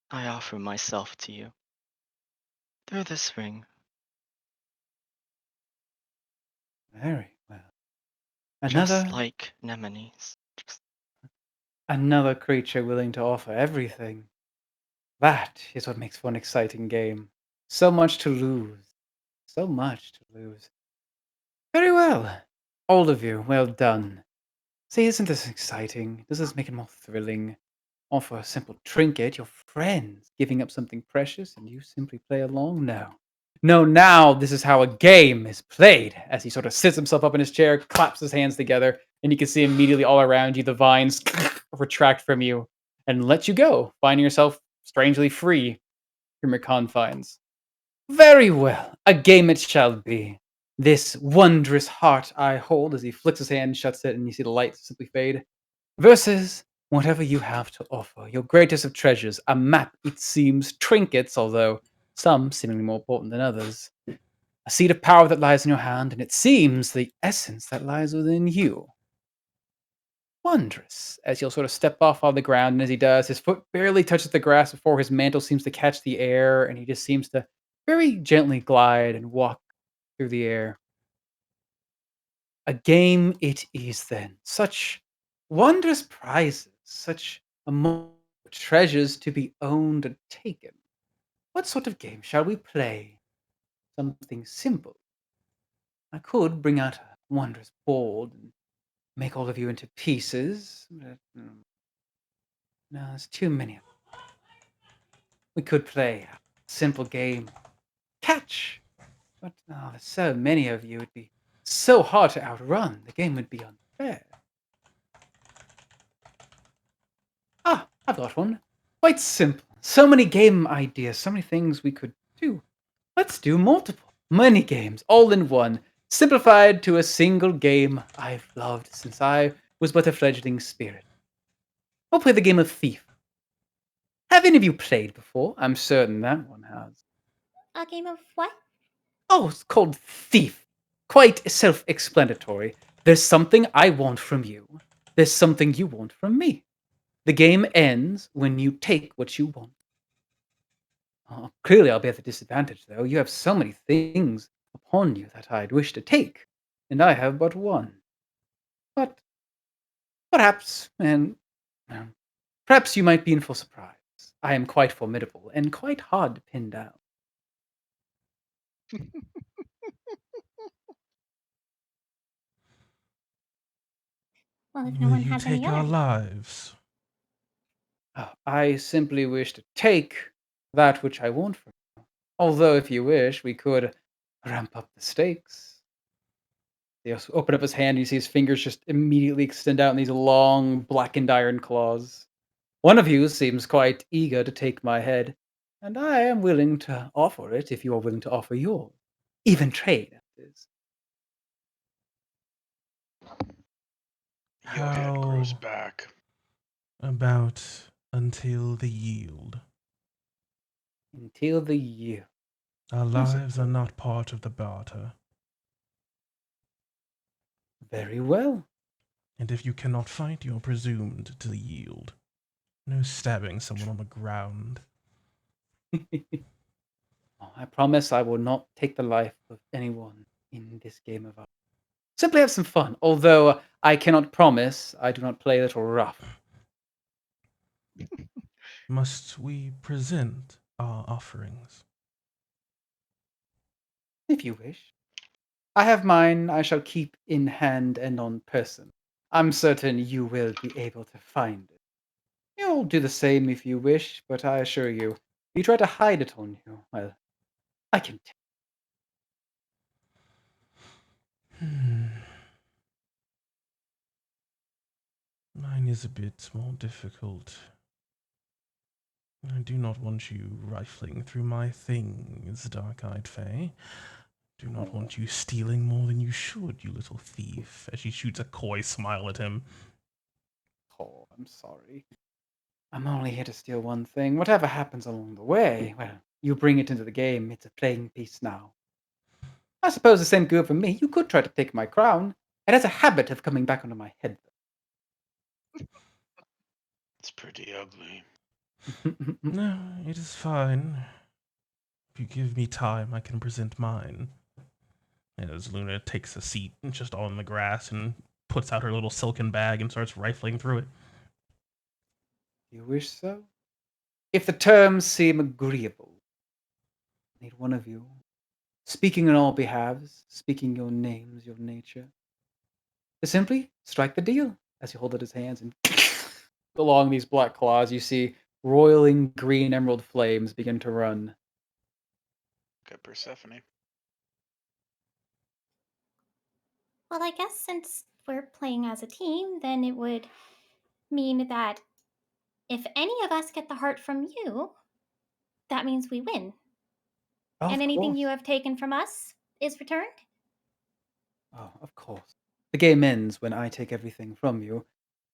I offer myself to you through this ring. Very well. Just Another like Nemesis. another creature willing to offer everything. That is what makes for an exciting game. So much to lose. So much to lose. Very well. All of you, well done. See, isn't this exciting? Does this make it more thrilling? Offer a simple trinket, your friends giving up something precious, and you simply play along? No. No, now this is how a game is played. As he sort of sits himself up in his chair, claps his hands together, and you can see immediately all around you the vines retract from you and let you go, finding yourself strangely free from your confines. Very well, a game it shall be. This wondrous heart I hold as he flicks his hand, shuts it, and you see the light simply fade. Versus whatever you have to offer, your greatest of treasures, a map, it seems, trinkets, although some seemingly more important than others, a seed of power that lies in your hand, and it seems the essence that lies within you. Wondrous, as he'll sort of step off on the ground, and as he does, his foot barely touches the grass before his mantle seems to catch the air, and he just seems to very gently glide and walk through the air. A game it is then. Such wondrous prizes, such treasures to be owned and taken. What sort of game shall we play? Something simple. I could bring out a wondrous board and make all of you into pieces, but no, there's too many of them. We could play a simple game, catch, but oh, there's so many of you, it'd be so hard to outrun. The game would be unfair. Ah, I've got one. Quite simple. So many game ideas, so many things we could do. Let's do multiple. Many games, all in one. Simplified to a single game I've loved since I was but a fledgling spirit. We'll play the game of Thief. Have any of you played before? I'm certain that one has. A game of what? Oh, it's called Thief. Quite self explanatory. There's something I want from you. There's something you want from me. The game ends when you take what you want. Clearly, I'll be at a disadvantage, though. You have so many things upon you that I'd wish to take, and I have but one. But perhaps, well, perhaps you might be in for surprise. I am quite formidable and quite hard to pin down. Well, if no Will one you has any take our other. lives? I simply wish to take that which I want from you. Although, if you wish, we could ramp up the stakes. He open up his hand, and you see his fingers just immediately extend out in these long, blackened iron claws. One of you seems quite eager to take my head, and I am willing to offer it if you are willing to offer yours. Even trade, that is. Your head grows How back. about until the yield? Until the year. Our I lives are suppose. not part of the barter, Very well. and if you cannot fight, you are presumed to yield. No stabbing someone on the ground. Oh, I promise I will not take the life of anyone in this game of ours. Simply have some fun, although I cannot promise I do not play a little rough. Must we present our offerings? If you wish. I have mine I shall keep in hand and on person. I'm certain you will be able to find it. You'll do the same if you wish, but I assure you, if you try to hide it on you, well, I can tell. Hmm. Mine is a bit more difficult. I do not want you rifling through my things, dark-eyed Fae. Do not want you stealing more than you should, you little thief, as she shoots a coy smile at him. Oh, I'm sorry. I'm only here to steal one thing. Whatever happens along the way, well, you bring it into the game. It's a playing piece now. I suppose the same good for me. You could try to take my crown. It has a habit of coming back onto my head. It's pretty ugly. No, it is fine. If you give me time, I can present mine. And as Luna takes a seat just on the grass and puts out her little silken bag and starts rifling through it. You wish so? If the terms seem agreeable, I need one of you, speaking on all behalves, speaking your names, your nature, to simply strike the deal. As you hold out his hands and along these black claws, you see roiling green emerald flames begin to run. Okay, Persephone. Well, I guess since we're playing as a team, then it would mean that if any of us get the heart from you, that means we win. And Of anything you course. have taken from us is returned? Oh, of course. The game ends when I take everything from you.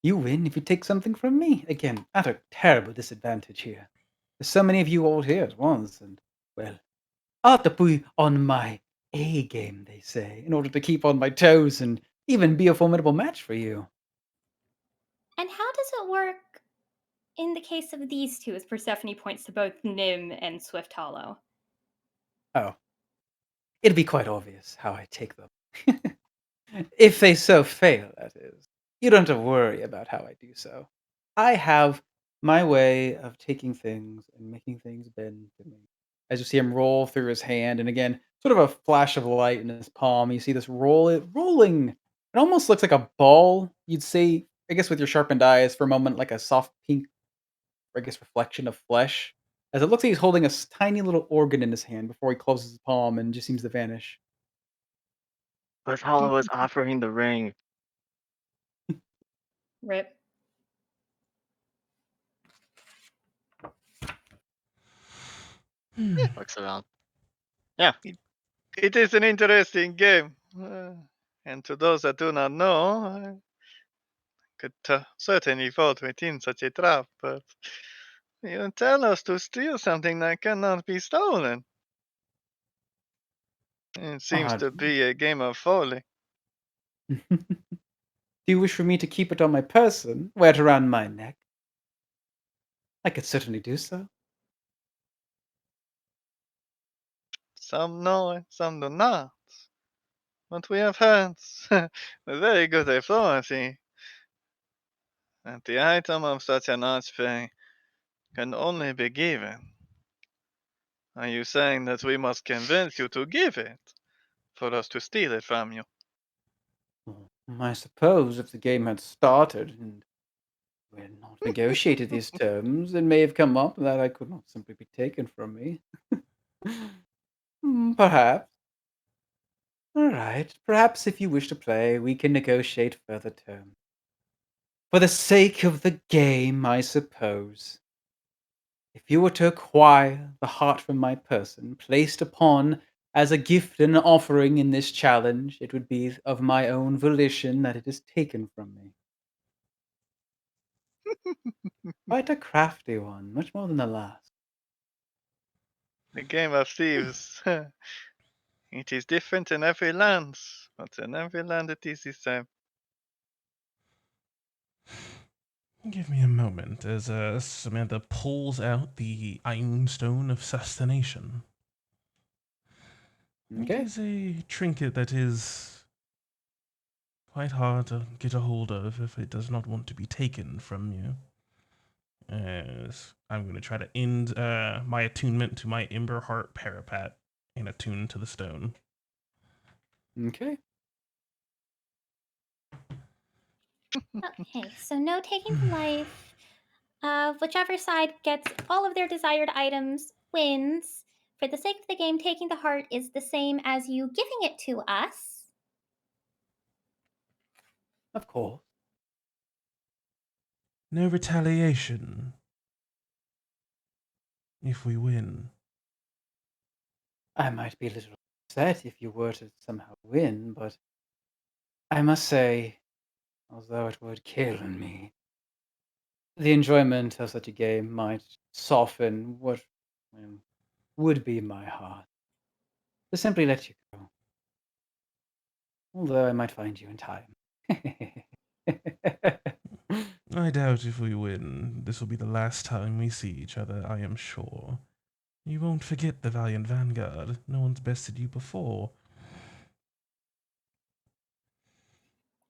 You win if you take something from me. Again, at a terrible disadvantage here. There's so many of you all here at once, and, well, I'll have to be on my A game, they say, in order to keep on my toes and even be a formidable match for you. And how does it work in the case of these two, as Persephone points to both Nim and Swift Hollow? Oh, it'd be quite obvious how I take them. If they so fail, that is. You don't have to worry about how I do so. I have my way of taking things and making things bend to me. As you see him roll through his hand, and again, sort of a flash of light in his palm, you see this rolling. It almost looks like a ball. You'd say, I guess, with your sharpened eyes for a moment, like a soft pink, I guess, reflection of flesh. As it looks like he's holding a tiny little organ in his hand before he closes his palm and just seems to vanish. But Hollow was offering the ring. Rip. Looks around. Yeah. It is an interesting game. And to those that do not know, I could certainly fall within such a trap, but you tell us to steal something that cannot be stolen. It seems Ah, to be a game of folly. do you wish for me to keep it on my person, wear it around my neck? I could certainly do so. Some know it, some do not. But we have heard with very good authority that the item of such an archfey can only be given. Are you saying that we must convince you to give it for us to steal it from you? Well, I suppose if the game had started and we had not negotiated these terms, it may have come up that I could not simply be taken from me. Perhaps. All right. Perhaps if you wish to play, we can negotiate further terms. For the sake of the game, I suppose. If you were to acquire the heart from my person, placed upon as a gift and an offering in this challenge, it would be of my own volition that it is taken from me. Quite a crafty one, much more than the last. The game of thieves. It is different in every land, but in every land it is the same. Give me a moment as Samantha pulls out the Iron Stone of Sustentation. It Okay. is a trinket that is quite hard to get a hold of if it does not want to be taken from you. As I'm going to try to end my attunement to my Ember Heart Parapet and attune to the stone. Okay. Okay, so no taking the life of whichever side gets all of their desired items wins. For the sake of the game, taking the heart is the same as you giving it to us. Of course. No retaliation if we win. I might be a little upset if you were to somehow win, but I must say, although it would kill me, the enjoyment of such a game might soften what would be my heart. To simply let you go. Although I might find you in time. I doubt if we win, this will be the last time we see each other, I am sure. You won't forget the valiant vanguard. No one's bested you before.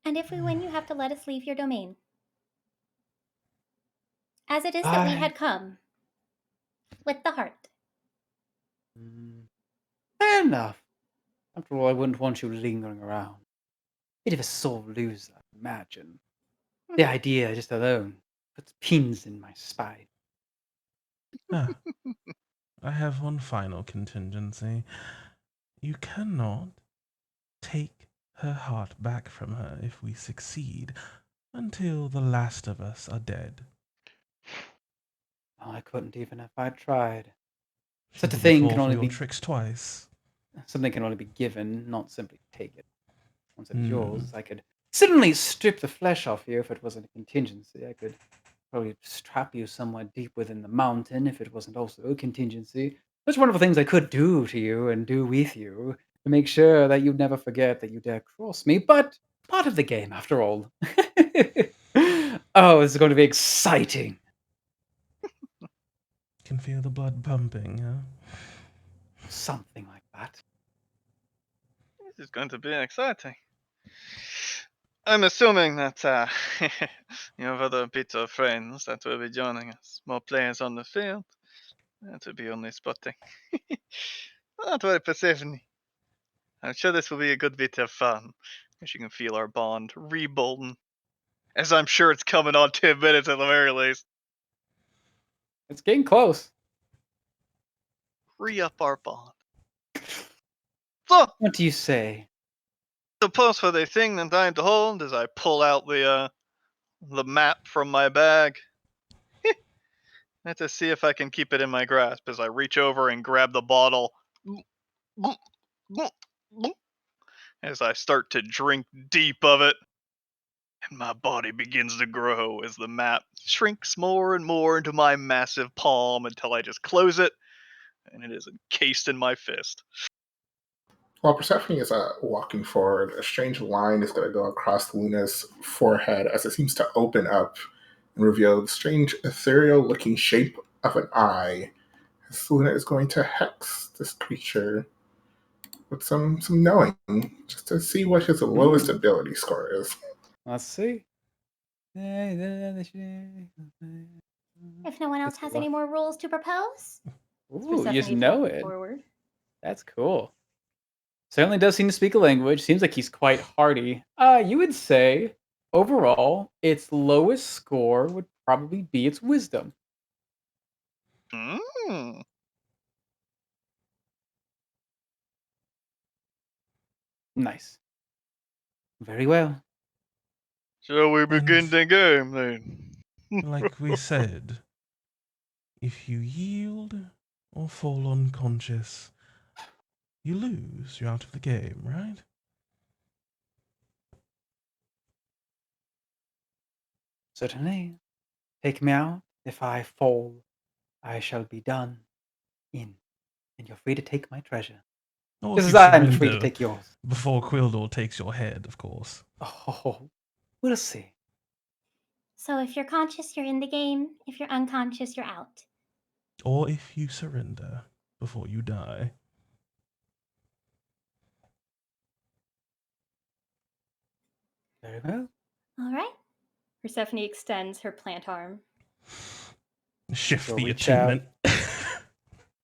And if we win, you have to let us leave your domain. As it is that we I had come with the heart. Fair enough. After all, I wouldn't want you lingering around. Bit of a sore loser, imagine. The idea just alone puts pins in my spine. Ah, I have one final contingency. You cannot take her heart back from her if we succeed until the last of us are dead. Well, I couldn't even if I tried. Such a Should you thing fall can for only your be tricks twice? something can only be given, not simply taken. Once it is Hmm. yours, I could certainly strip the flesh off you if it wasn't a contingency. I could probably trap you somewhere deep within the mountain if it wasn't also a contingency. Such wonderful things I could do to you and do with you to make sure that you'd never forget that you dare cross me. But part of the game, after all. Oh, it's going to be exciting. Can feel the blood pumping, huh? Something like that. This is going to be exciting. I'm assuming that you have other bits of friends that will be joining us. More players on the field. That will be only spotting. Not worry, Persephone. I'm sure this will be a good bit of fun. As you can feel our bond rebuilding. As I'm sure it's coming on 10 minutes at the very least. It's getting close. Re up our bond. So, What do you say? suppose for the thing that I'm to hold as I pull out the map from my bag. Let's just see if I can keep it in my grasp as I reach over and grab the bottle. As I start to drink deep of it. And my body begins to grow as the map shrinks more and more into my massive palm until I just close it and it is encased in my fist. While Persephone is walking forward, a strange line is going to go across Luna's forehead as it seems to open up and reveal the strange ethereal-looking shape of an eye. Luna is going to hex this creature with some knowing, just to see what his lowest ability score is. Let's see. If no one else has any more rules to propose, Ooh, you just Persephone's know walking it. forward. That's cool. Certainly does seem to speak a language. Seems like he's quite hardy. You would say overall, its lowest score would probably be its wisdom. Hmm. Nice. Very well. Shall we begin the game then? Like we said, if you yield or fall unconscious, you lose. You're out of the game, right? Certainly. Take me out. If I fall, I shall be done in, and you're free to take my treasure. Or Just if as you I'm free to surrender take yours. before Quildor takes your head, of course. Oh, we'll see. so if you're conscious, you're in the game. If you're unconscious, you're out. Or if you surrender before you die. Very well. All right. Persephone extends her plant arm. Shift Go the reach out. attunement.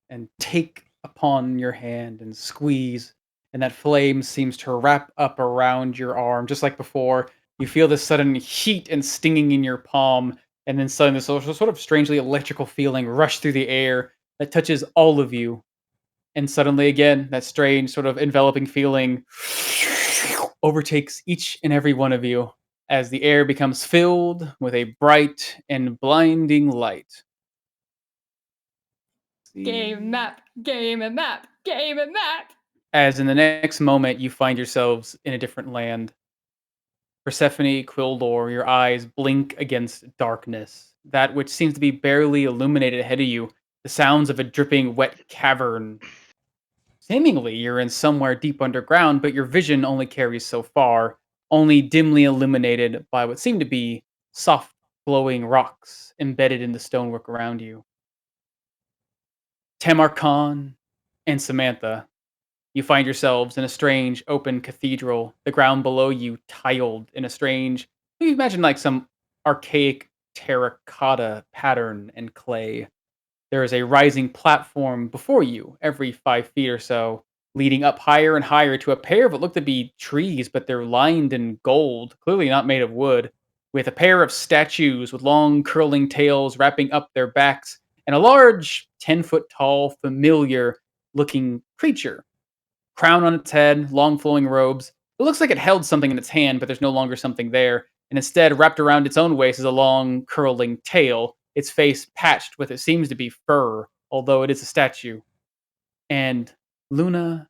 And take upon your hand and squeeze, and that flame seems to wrap up around your arm, just like before. You feel this sudden heat and stinging in your palm, and then suddenly this sort of strangely electrical feeling rush through the air that touches all of you. And suddenly, again, that strange sort of enveloping feeling overtakes each and every one of you as the air becomes filled with a bright and blinding light. Game map, game and map, game and map. As in the next moment, you find yourselves in a different land. Persephone, Quildor, your eyes blink against darkness, that which seems to be barely illuminated ahead of you, the sounds of a dripping wet cavern. Seemingly, you're in somewhere deep underground, but your vision only carries so far, only dimly illuminated by what seem to be soft, glowing rocks embedded in the stonework around you. Tamar Khan and Samantha, you find yourselves in a strange open cathedral, the ground below you tiled in a strange, you imagine like some archaic terracotta pattern and clay. There is a rising platform before you, every 5 feet or so, leading up higher and higher to a pair of what look to be trees, but they're lined in gold, clearly not made of wood, with a pair of statues with long curling tails wrapping up their backs, and a large 10-foot tall, familiar looking creature. Crown on its head, long flowing robes. It looks like it held something in its hand, but there's no longer something there. And instead, wrapped around its own waist is a long, curling tail, its face patched with it seems to be fur, although it is a statue. And Luna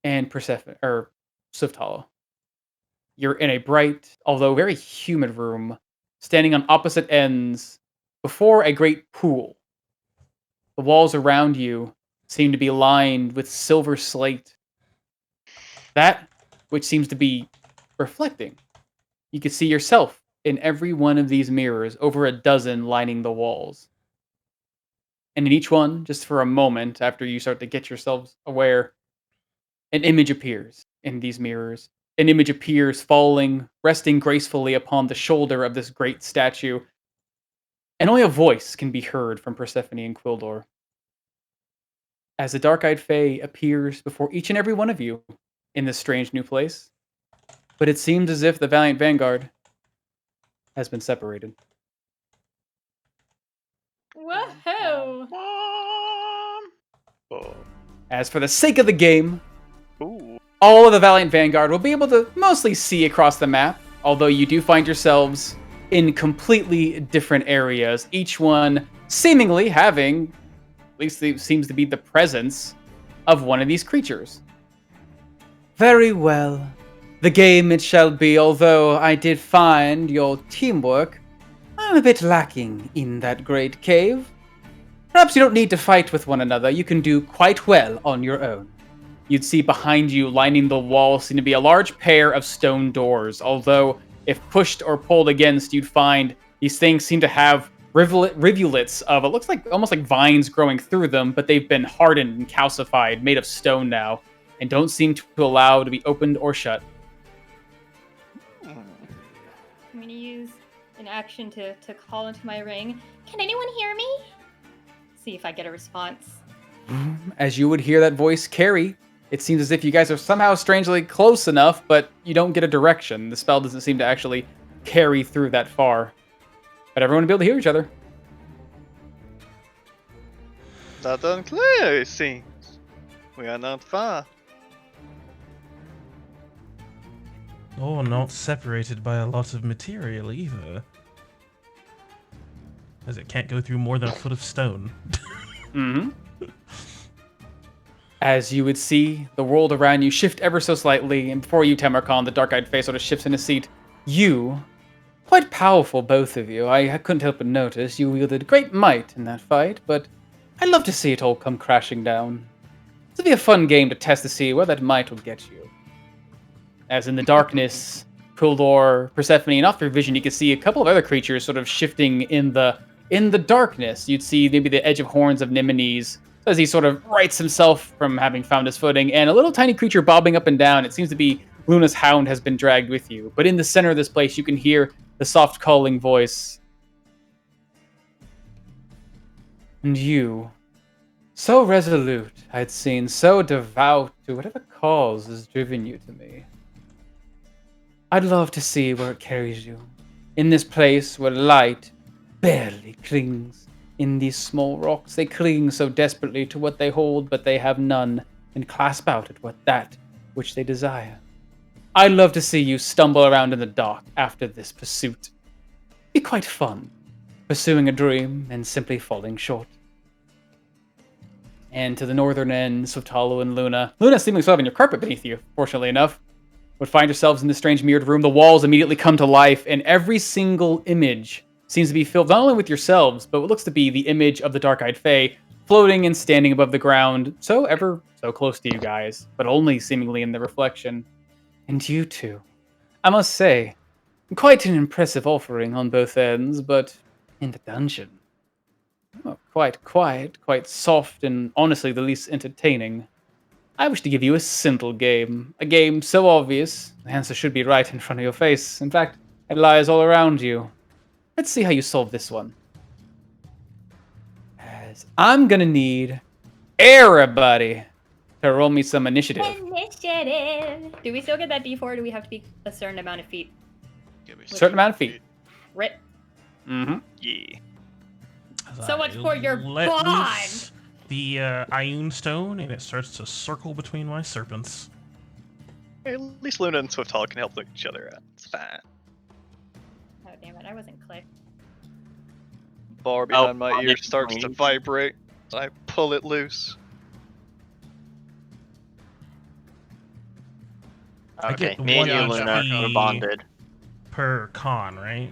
and Persephone, or Swifthollow, you're in a bright, although very humid room, standing on opposite ends before a great pool. The walls around you seem to be lined with silver slate, that which seems to be reflecting. You can see yourself in every one of these mirrors, over a dozen lining the walls. And in each one, just for a moment after you start to get yourselves aware, an image appears in these mirrors. An image appears falling, resting gracefully upon the shoulder of this great statue. And only a voice can be heard from Persephone and Quildor. As the dark-eyed fae appears before each and every one of you in this strange new place. But it seems as if the valiant vanguard has been separated. Woohoo! As for the sake of the game, Ooh. all of the valiant vanguard will be able to mostly see across the map, although you do find yourselves in completely different areas, each one seemingly having, at least it seems to be the presence of one of these creatures. Very well. The game it shall be, although I did find your teamwork a bit lacking in that great cave. Perhaps you don't need to fight with one another. You can do quite well on your own. You'd see behind you, lining the wall, seem to be a large pair of stone doors, although if pushed or pulled against, you'd find These things seem to have rivulets of, it looks like almost like vines growing through them, but they've been hardened and calcified, made of stone now, and don't seem to allow to be opened or shut. Hmm. I'm gonna use an action to call into my ring. Can anyone hear me? See if I get a response. As you would hear that voice carry, it seems as if you guys are somehow strangely close enough, but you don't get a direction. The spell doesn't seem to actually carry through that far. But everyone will be able to hear each other. That unclear, it seems. We are not far. Oh, not separated by a lot of material either. As it can't go through more than a foot of stone. Mm-hmm. As you would see the world around you shift ever so slightly, and before you, Tamarkan, the dark-eyed face sort of shifts in his seat. You, quite powerful, both of you. I couldn't help but notice you wielded great might in that fight, but I'd love to see it all come crashing down. This would be a fun game to test to see where that might will get you. As in the darkness, Kuldor, Persephone, and off your vision, you can see a couple of other creatures sort of shifting in the darkness. You'd see maybe the edge of horns of Nemenes as he sort of rights himself from having found his footing, and a little tiny creature bobbing up and down. It seems to be Luna's hound has been dragged with you. But in the center of this place, you can hear the soft calling voice. And you, so resolute, I'd seen, so devout to whatever cause has driven you to me. I'd love to see where it carries you. In this place where light barely clings. In these small rocks, they cling so desperately to what they hold, but they have none, and clasp out at that which they desire. I'd love to see you stumble around in the dark after this pursuit. Be quite fun, pursuing a dream and simply falling short. And to the northern end, Sotalo and Luna seemingly still having your carpet beneath you, fortunately enough, would find yourselves in this strange mirrored room. The walls immediately come to life, and every single image seems to be filled not only with yourselves, but what looks to be the image of the dark-eyed fae floating and standing above the ground, so ever so close to you guys, but only seemingly in the reflection. And you two, I must say, quite an impressive offering on both ends, but in the dungeon, quite quiet, quite soft, and honestly the least entertaining. I wish to give you a simple game. A game so obvious, the answer should be right in front of your face. In fact, it lies all around you. Let's see how you solve this one. As I'm gonna need everybody to roll me some initiative. Initiative. Do we still get that D4, or do we have to be a certain amount of feet? Give me Certain amount of feet. Rip. Mm-hmm. Yeah. So much for your Let bond. loose the Ioun stone, and it starts to circle between my serpents. At least Luna and Swifthall can help each other out. It's fine. Oh damn it! I wasn't clicked. Bar behind my on ear it, starts to please. vibrate. I pull it loose. I Okay, get me and you, one Luna, HP. are bonded. Per con, right?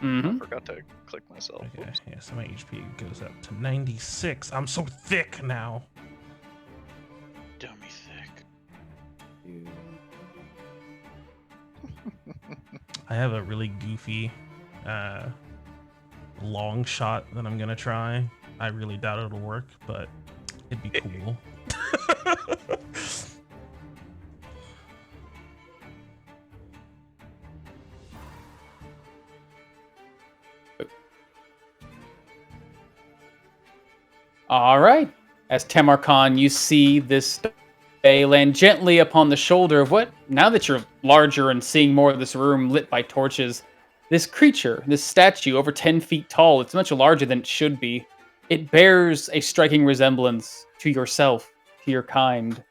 Mm-hmm. Forgot to click myself. Okay, Oops. yeah, so my HP goes up to 96. I'm so thick now. Dummy thick. I have a really goofy long shot that I'm gonna try. I really doubt it'll work, but it'd be cool. All right. As Tamarkan, you see this fae land gently upon the shoulder of what, now that you're larger and seeing more of this room lit by torches, this creature, this statue, over 10 feet tall, it's much larger than it should be. It bears a striking resemblance to yourself, to your kind. It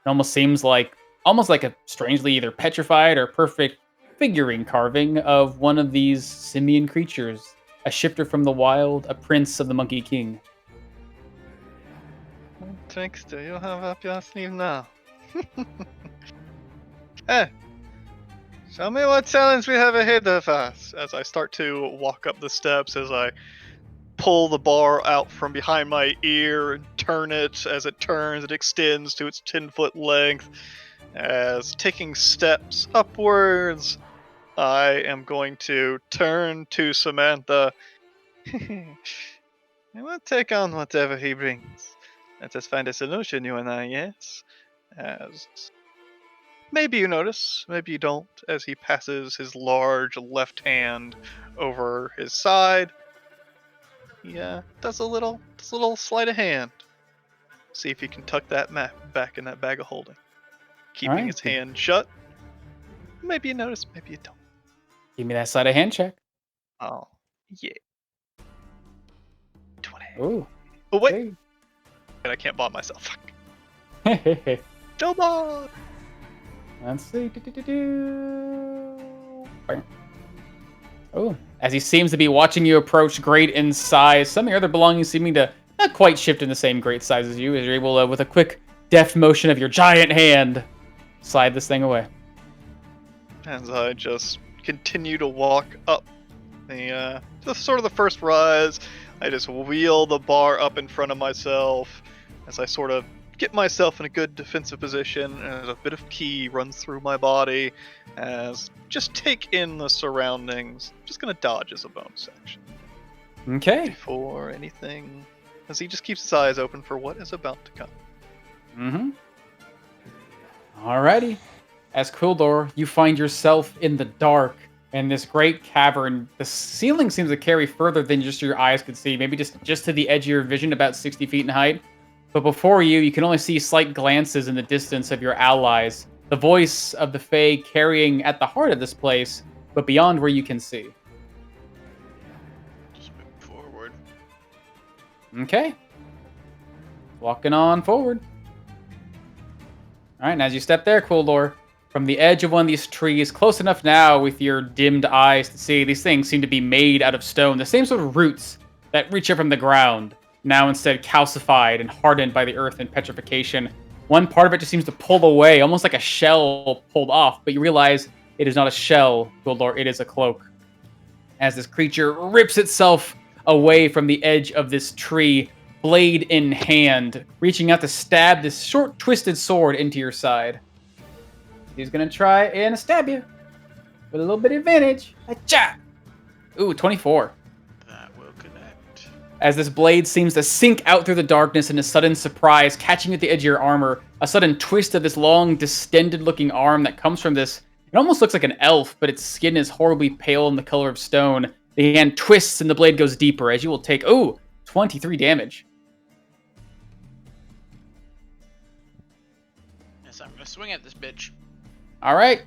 almost seems like, a strangely either petrified or perfect figurine carving of one of these simian creatures, a shifter from the wild, a prince of the Monkey King. Tricks, do you have up your sleeve now? Hey, show me what challenge we have ahead of us. As I start to walk up the steps, as I pull the bar out from behind my ear and turn it. As it turns, it extends to its 10-foot length. As taking steps upwards, I am going to turn to Samantha. I will take on whatever he brings. Let us find a solution, you and I, yes? As maybe you notice, maybe you don't, as he passes his large left hand over his side. He does a little sleight of hand. See if he can tuck that map back in that bag of holding. Keeping right. his hand shut. Maybe you notice, maybe you don't. Give me that sleight of hand check. Oh, yeah. 20. Ooh. Oh, wait. Okay. I can't bomb myself. Let's Don't bomb! see. Bam. Oh, as he seems to be watching you approach great in size, some of your other belongings seeming to not quite shift in the same great size as you, as you're able to, with a quick, deft motion of your giant hand, slide this thing away. As I just continue to walk up just sort of the first rise, I just wheel the bar up in front of myself as I sort of get myself in a good defensive position, and a bit of ki runs through my body as just take in the surroundings. Just gonna dodge as a bonus action. Okay. Before anything, as he just keeps his eyes open for what is about to come. Mm-hmm. Alrighty. As Quildor, you find yourself in the dark in this great cavern. The ceiling seems to carry further than just your eyes could see, maybe just to the edge of your vision, about 60 feet in height. But before you, you can only see slight glances in the distance of your allies. The voice of the Fae carrying at the heart of this place, but beyond where you can see. Just move forward. Okay. Walking on forward. Alright, and as you step there, Quildor, from the edge of one of these trees, close enough now with your dimmed eyes to see, these things seem to be made out of stone. The same sort of roots that reach up from the ground, now instead calcified and hardened by the earth and petrification. One part of it just seems to pull away, almost like a shell pulled off, but you realize it is not a shell, Quildor, it is a cloak. As this creature rips itself away from the edge of this tree, blade in hand, reaching out to stab this short, twisted sword into your side. He's gonna try and stab you with a little bit of advantage. Achha! Ooh, 24. That will connect. As this blade seems to sink out through the darkness in a sudden surprise, catching you at the edge of your armor, a sudden twist of this long, distended-looking arm that comes from this. It almost looks like an elf, but its skin is horribly pale in the color of stone. The hand twists and the blade goes deeper, as you will take, 23 damage. Yes, I'm gonna swing at this bitch. All right.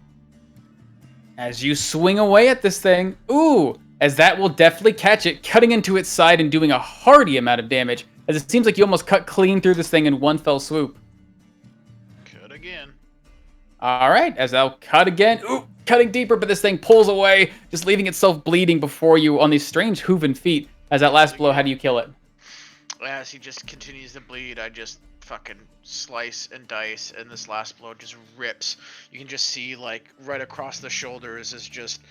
As you swing away at this thing, as that will definitely catch it, cutting into its side and doing a hearty amount of damage, as it seems like you almost cut clean through this thing in one fell swoop. Cut again. All right, as I'll cut again, cutting deeper, but this thing pulls away, just leaving itself bleeding before you on these strange hooven feet. As that last blow, how do you kill it? As he just continues to bleed, I just fucking slice and dice, and this last blow just rips. You can just see, like, right across the shoulders is just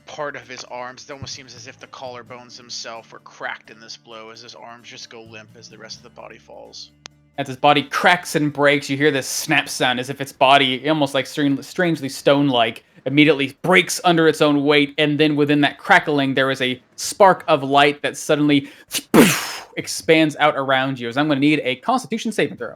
part of his arms. It almost seems as if the collarbones themselves were cracked in this blow, as his arms just go limp as the rest of the body falls. As his body cracks and breaks, you hear this snap sound as if its body, almost like strangely stone-like, immediately breaks under its own weight, and then within that crackling, there is a spark of light that suddenly expands out around you. As I'm going to need a Constitution saving throw.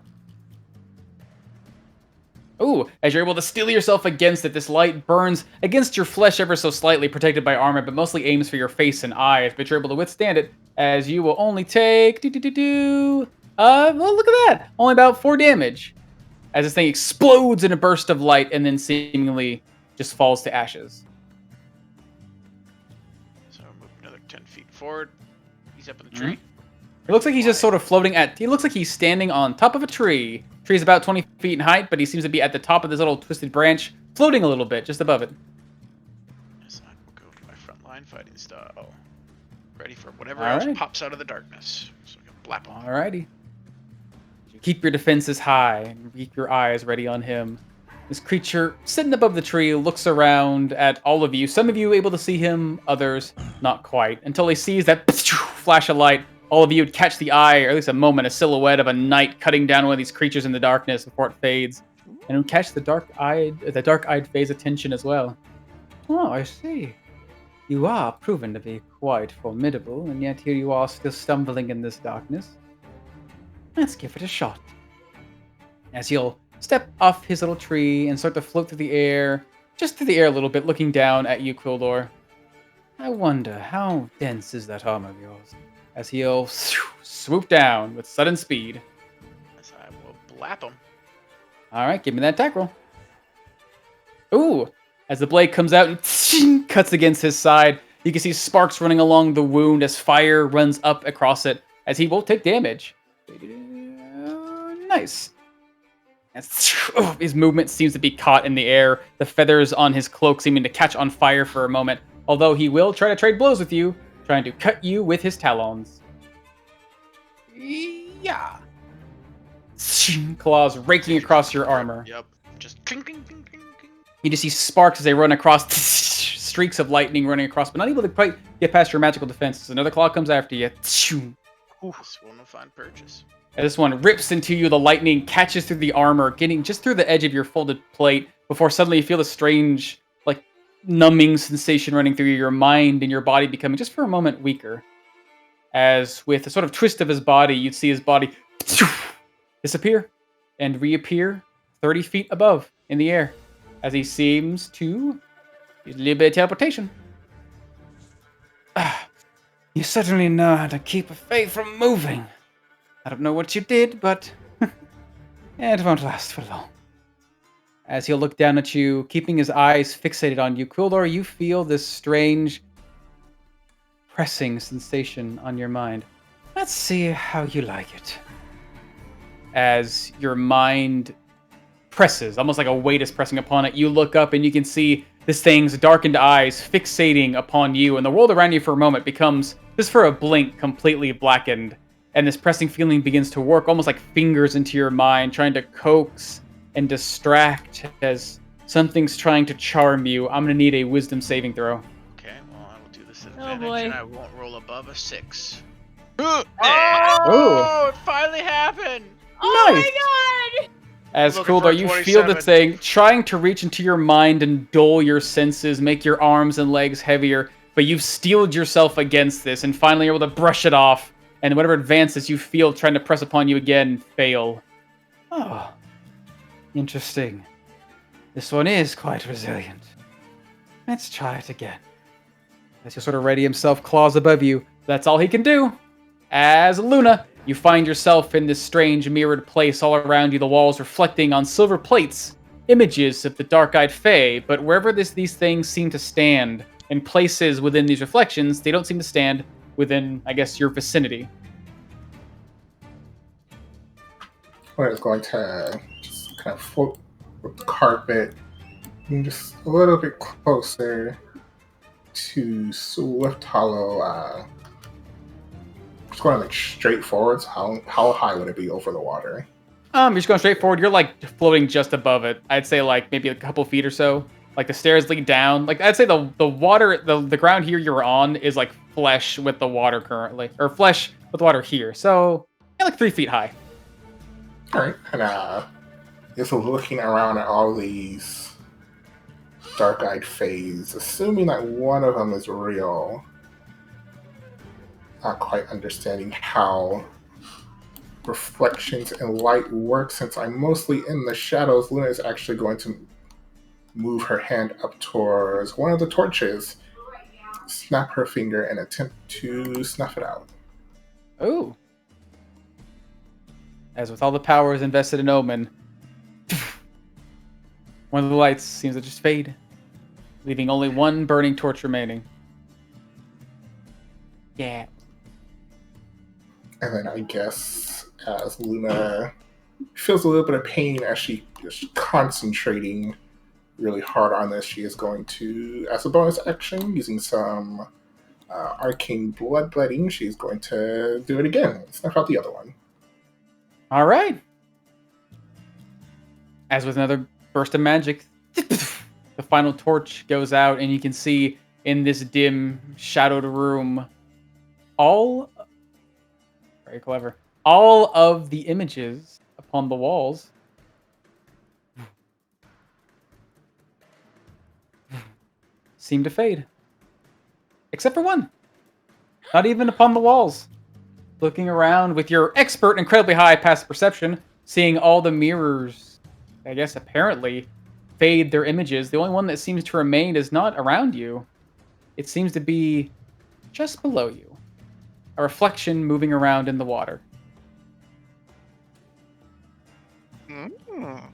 As you're able to steel yourself against it, this light burns against your flesh ever so slightly, protected by armor, but mostly aims for your face and eyes. But you're able to withstand it, as you will only take... well, look at that! Only about 4 damage. As this thing explodes in a burst of light, and then seemingly just falls to ashes. So I'll move another 10 feet forward. He's up in the tree. It looks like he's just sort of floating at... He looks like he's standing on top of a tree. The tree's about 20 feet in height, but he seems to be at the top of this little twisted branch, floating a little bit, just above it. Yes, I will go to my front line fighting style. Ready for whatever All else right. pops out of the darkness. So I can blap on. Alrighty. Keep your defenses high and keep your eyes ready on him. This creature, sitting above the tree, looks around at all of you. Some of you able to see him, others not quite. Until he sees that flash of light, all of you would catch the eye, or at least a moment, a silhouette of a knight cutting down one of these creatures in the darkness before it fades. And it would catch the dark-eyed Fae's attention as well. Oh, I see. You are proven to be quite formidable, and yet here you are still stumbling in this darkness. Let's give it a shot. As he'll step off his little tree and start to float through the air, just through the air a little bit, looking down at you, Quildor. I wonder, how dense is that armor of yours? As he'll swoop down with sudden speed. As I will blap him. All right, give me that attack roll. Ooh, as the blade comes out and cuts against his side, you can see sparks running along the wound as fire runs up across it, as he will take damage. Nice. As his movement seems to be caught in the air, the feathers on his cloak seeming to catch on fire for a moment, although he will try to trade blows with you, trying to cut you with his talons. Yeah. Claws raking across your armor. Yep. Just clink, clink, clink, clink, clink. You just see sparks as they run across, streaks of lightning running across, but not able to quite get past your magical defenses. Another claw comes after you. This one will find purchase. As this one rips into you, the lightning catches through the armor, getting just through the edge of your folded plate, before suddenly you feel a strange, like, numbing sensation running through your mind and your body becoming, just for a moment, weaker. As with a sort of twist of his body, you'd see his body disappear and reappear 30 feet above in the air, as he seems to use a little bit of teleportation. You certainly know how to keep a faith from moving. I don't know what you did, but it won't last for long. As he'll look down at you, keeping his eyes fixated on you, Quildor, you feel this strange pressing sensation on your mind. Let's see how you like it. As your mind presses, almost like a weight is pressing upon it, you look up and you can see this thing's darkened eyes fixating upon you, and the world around you for a moment becomes, just for a blink, completely blackened. And this pressing feeling begins to work almost like fingers into your mind, trying to coax and distract as something's trying to charm you. I'm going to need a wisdom saving throw. Okay, well, I will do this at Oh, advantage, boy. and I won't roll above a 6. Ooh. Oh, it finally happened! Oh Nice. my god! As Looking for Quildor, a you feel the 27. thing trying to reach into your mind and dull your senses, make your arms and legs heavier, but you've steeled yourself against this and finally are able to brush it off, and whatever advances you feel trying to press upon you again fail. Oh, interesting. This one is quite resilient. Let's try it again. As he'll sort of ready himself, claws above you. That's all he can do. As Luna, you find yourself in this strange mirrored place all around you, the walls reflecting on silver plates, images of the dark-eyed fae, but wherever these things seem to stand, in places within these reflections, they don't seem to stand within, I guess, your vicinity. We're just going to just kind of float with the carpet and just a little bit closer to Swift Hollow. Just going like straight forward. So how high would it be over the water? You're just going straight forward. You're like floating just above it. I'd say like maybe a couple feet or so. Like the stairs lead down. Like I'd say the water, the ground here you're on is like flesh with the water currently, or flesh with water here. So yeah, like 3 feet high. All right, and just looking around at all these dark-eyed fays, assuming that one of them is real. Not quite understanding how reflections and light work, since I'm mostly in the shadows. Luna is actually going to move her hand up towards one of the torches, snap her finger, and attempt to snuff it out. Ooh. As with all the powers invested in Omen, one of the lights seems to just fade, leaving only one burning torch remaining. Yeah. And then I guess as Luna feels a little bit of pain as she is concentrating really hard on this, she is going to, as a bonus action, using some arcane bloodletting, she's going to do it again. Snuff out the other one. All right. As with another burst of magic, the final torch goes out, and you can see in this dim, shadowed room very clever, all of the images upon the walls seem to fade. Except for one. Not even upon the walls. Looking around with your expert, incredibly high passive perception, seeing all the mirrors, I guess apparently, fade their images. The only one that seems to remain is not around you. It seems to be just below you. A reflection moving around in the water. Mm.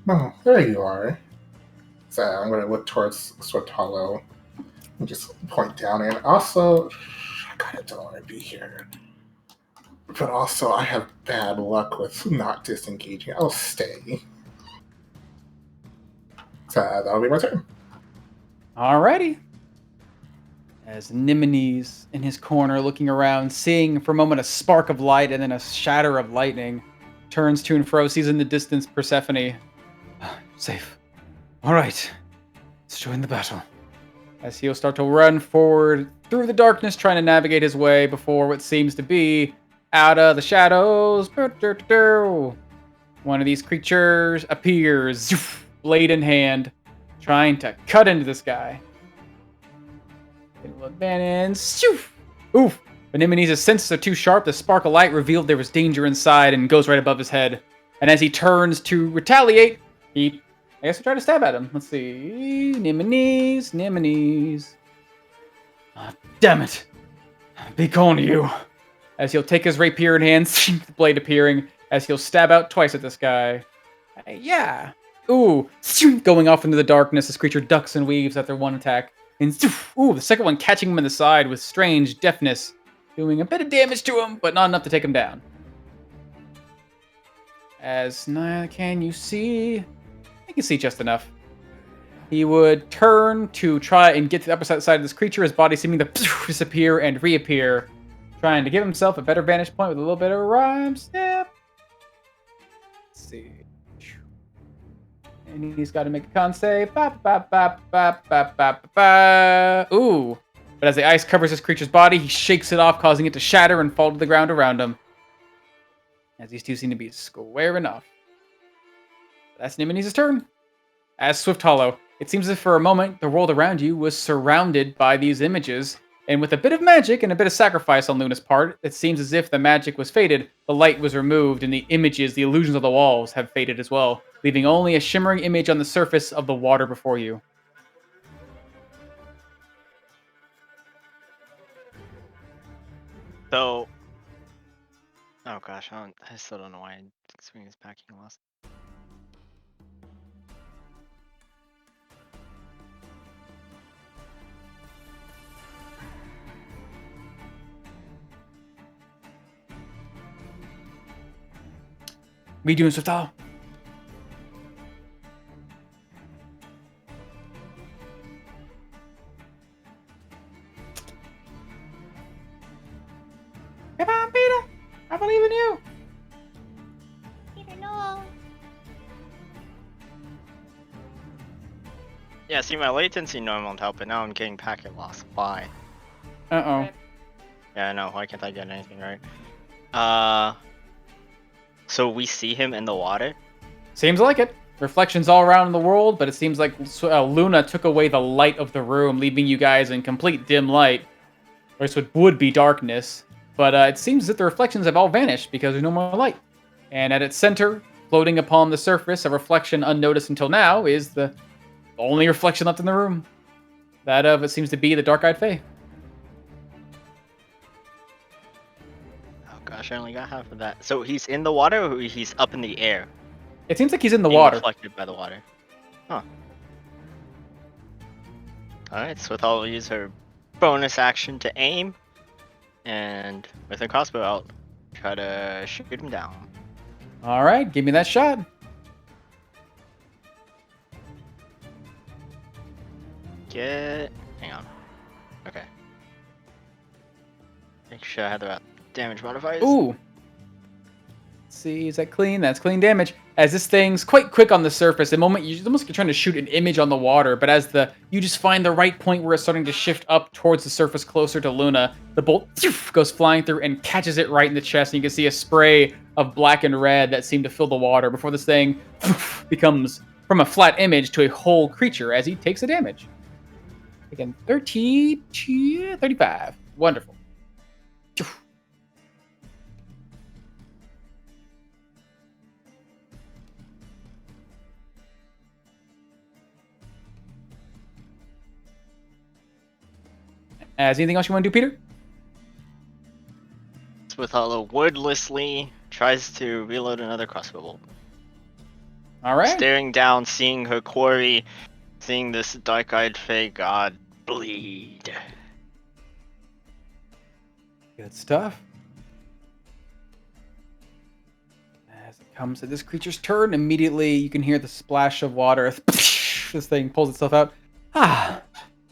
Oh, there you are. So I'm going to look towards Swift Hollow and just point down. And also, I kind of don't want to be here. But also, I have bad luck with not disengaging. I'll stay. So that'll be my turn. Alrighty. As Nimini's in his corner looking around, seeing for a moment a spark of light and then a shatter of lightning, turns to and fro, sees in the distance Persephone. Safe. Alright. Let's join the battle. As he'll start to run forward through the darkness, trying to navigate his way before what seems to be out of the shadows. One of these creatures appears, blade in hand, trying to cut into this guy. Advantage. Oof. But Nimini's senses are too sharp. The spark of light revealed there was danger inside and goes right above his head. And as he turns to retaliate, I guess we try to stab at him. Let's see. Nimini's. Oh, damn it. Be gone, you. As he'll take his rapier in hand, the blade appearing, as he'll stab out twice at this guy. Yeah. Ooh. Going off into the darkness, this creature ducks and weaves after one attack. And the second one catching him in the side with strange deafness, doing a bit of damage to him, but not enough to take him down. As can you see? I can see just enough. He would turn to try and get to the upper side of this creature, his body seeming to disappear and reappear, trying to give himself a better vantage point with a little bit of a rhyme step. Let's see. And he's got to make a con save. Ooh. But as the ice covers this creature's body, he shakes it off, causing it to shatter and fall to the ground around him. As these two seem to be square enough. That's Nimini's turn. As Swift Hollow, it seems as if for a moment, the world around you was surrounded by these images. And with a bit of magic and a bit of sacrifice on Luna's part, it seems as if the magic was faded, the light was removed, and the images, the illusions of the walls have faded as well, leaving only a shimmering image on the surface of the water before you. So, oh gosh, I still don't know why swing is packing lost. What are you doing, Swift Hollow? Come on, Peter! I believe in you! Peter, no. Yeah, see, my latency normal help, but now I'm getting packet loss. Why? Uh-oh. Yeah, I know. Why can't I get anything right? So we see him in the water? Seems like it. Reflections all around the world, but it seems like Luna took away the light of the room, leaving you guys in complete dim light. Or at least what would be darkness. But it seems that the reflections have all vanished because there's no more light. And at its center, floating upon the surface, a reflection unnoticed until now, is the only reflection left in the room. That of, it seems to be the dark-eyed fae. Oh gosh, I only got half of that. So he's in the water or he's up in the air? It seems like he's in the Being water. reflected by the water. Huh. Alright, so I'll use her bonus action to aim. And with a crossbow, I'll try to shoot him down. All right, give me that shot. Hang on. Okay. Make sure I have the right damage modifiers. Ooh. Let's see, is that clean? That's clean damage. As this thing's quite quick on the surface, the moment you're almost trying to shoot an image on the water, but as you just find the right point where it's starting to shift up towards the surface closer to Luna, the bolt goes flying through and catches it right in the chest, and you can see a spray of black and red that seem to fill the water before this thing becomes from a flat image to a whole creature as he takes the damage. Again, 35. Wonderful. As anything else you want to do, Peter? Swithalo wordlessly tries to reload another crossbow bolt. All right. Staring down, seeing her quarry, seeing this dark-eyed Fey god bleed. Good stuff. As it comes to this creature's turn, immediately you can hear the splash of water. This thing pulls itself out. Ah,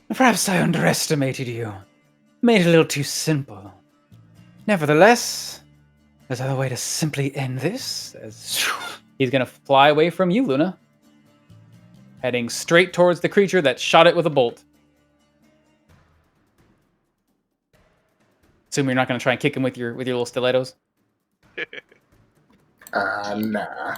perhaps I underestimated you. Made it a little too simple. Nevertheless, there's another way to simply end this. As he's gonna fly away from you, Luna. Heading straight towards the creature that shot it with a bolt. Assume you're not gonna try and kick him with your little stilettos. Nah.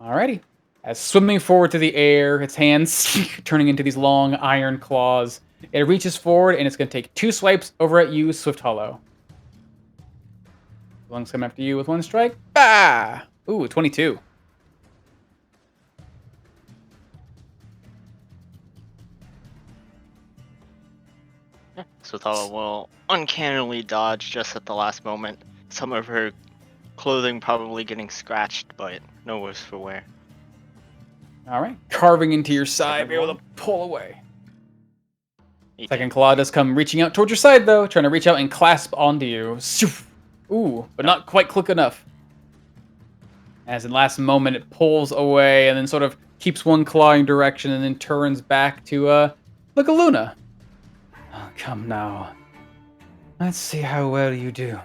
Alrighty. As swimming forward through the air, its hands turning into these long iron claws, it reaches forward and it's going to take 2 swipes over at you, Swift Hollow. Lung's coming after you with 1 strike. Bah! Ooh, 22. Swithalo will uncannily dodge just at the last moment. Some of her clothing probably getting scratched, but no worse for wear. Alright. Carving into your side, be able to pull away. Second claw does come reaching out towards your side, though, trying to reach out and clasp onto you. Ooh, but not quite quick enough. As in last moment, it pulls away and then sort of keeps one clawing direction and then turns back to, look at Luna. Oh, come now. Let's see how well you do.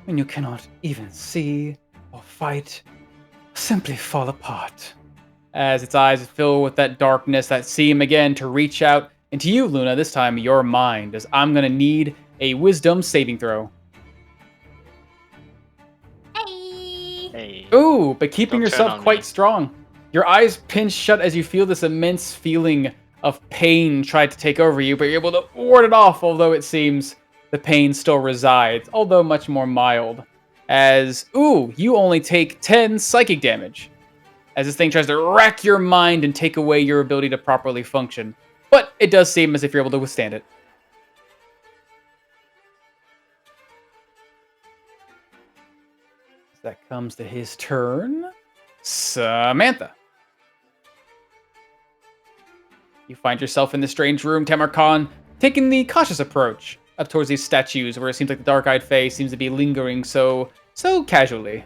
When you cannot even see or fight, simply fall apart. As its eyes fill with that darkness that seem again to reach out into you, Luna, this time your mind, as I'm going to need a wisdom saving throw. Hey. Ooh, but keeping Don't turn yourself on quite me. strong. Your eyes pinch shut as you feel this immense feeling of pain try to take over you, but you're able to ward it off, although it seems the pain still resides, although much more mild. As, ooh, you only take 10 psychic damage, as this thing tries to rack your mind and take away your ability to properly function. But it does seem as if you're able to withstand it. As that comes to his turn, Samantha. You find yourself in the strange room, Tamarkan, taking the cautious approach up towards these statues where it seems like the dark-eyed Fae seems to be lingering so casually.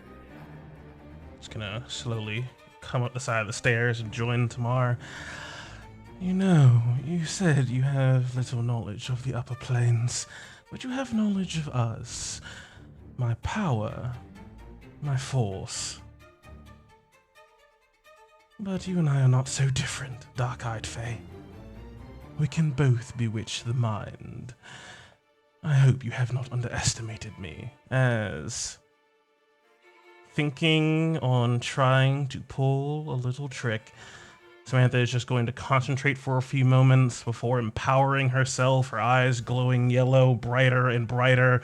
Just gonna slowly come up the side of the stairs and join Tamar. You know, you said you have little knowledge of the upper planes, but you have knowledge of us. My power, my force. But you and I are not so different, dark-eyed Fae. We can both bewitch the mind. I hope you have not underestimated me, as thinking on trying to pull a little trick, Samantha is just going to concentrate for a few moments before empowering herself, her eyes glowing yellow, brighter and brighter,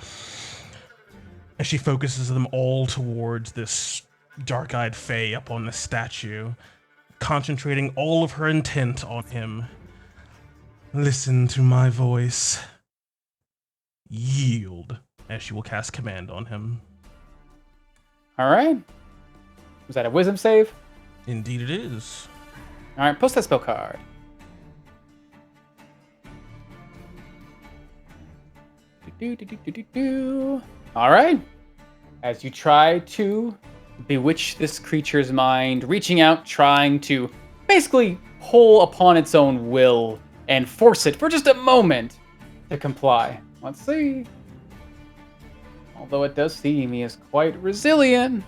as she focuses them all towards this dark-eyed Fae up on the statue, concentrating all of her intent on him. Listen to my voice. Yield, as she will cast command on him. All right. Was that a wisdom save? Indeed it is. All right, post that spell card. All right. As you try to bewitch this creature's mind, reaching out, trying to basically pull upon its own will and force it for just a moment to comply. Let's see. Although it does seem he is quite resilient.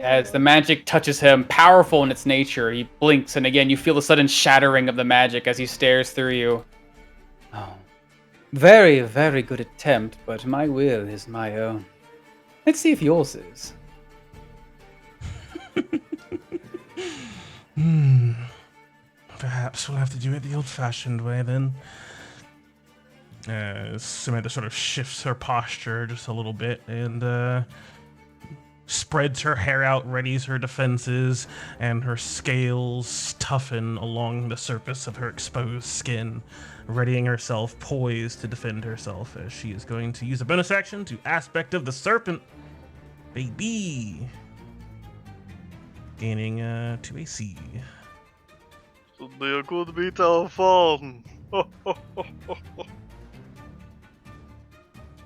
As the magic touches him, powerful in its nature, he blinks, and again, you feel the sudden shattering of the magic as he stares through you. Oh, very, very good attempt, but my will is my own. Let's see if yours is. Perhaps we'll have to do it the old-fashioned way then. Samantha sort of shifts her posture just a little bit and spreads her hair out, readies her defenses, and her scales toughen along the surface of her exposed skin, readying herself, poised to defend herself as she is going to use a bonus action to Aspect of the Serpent. Baby! Gaining 2 AC. Should be a good bit of fun.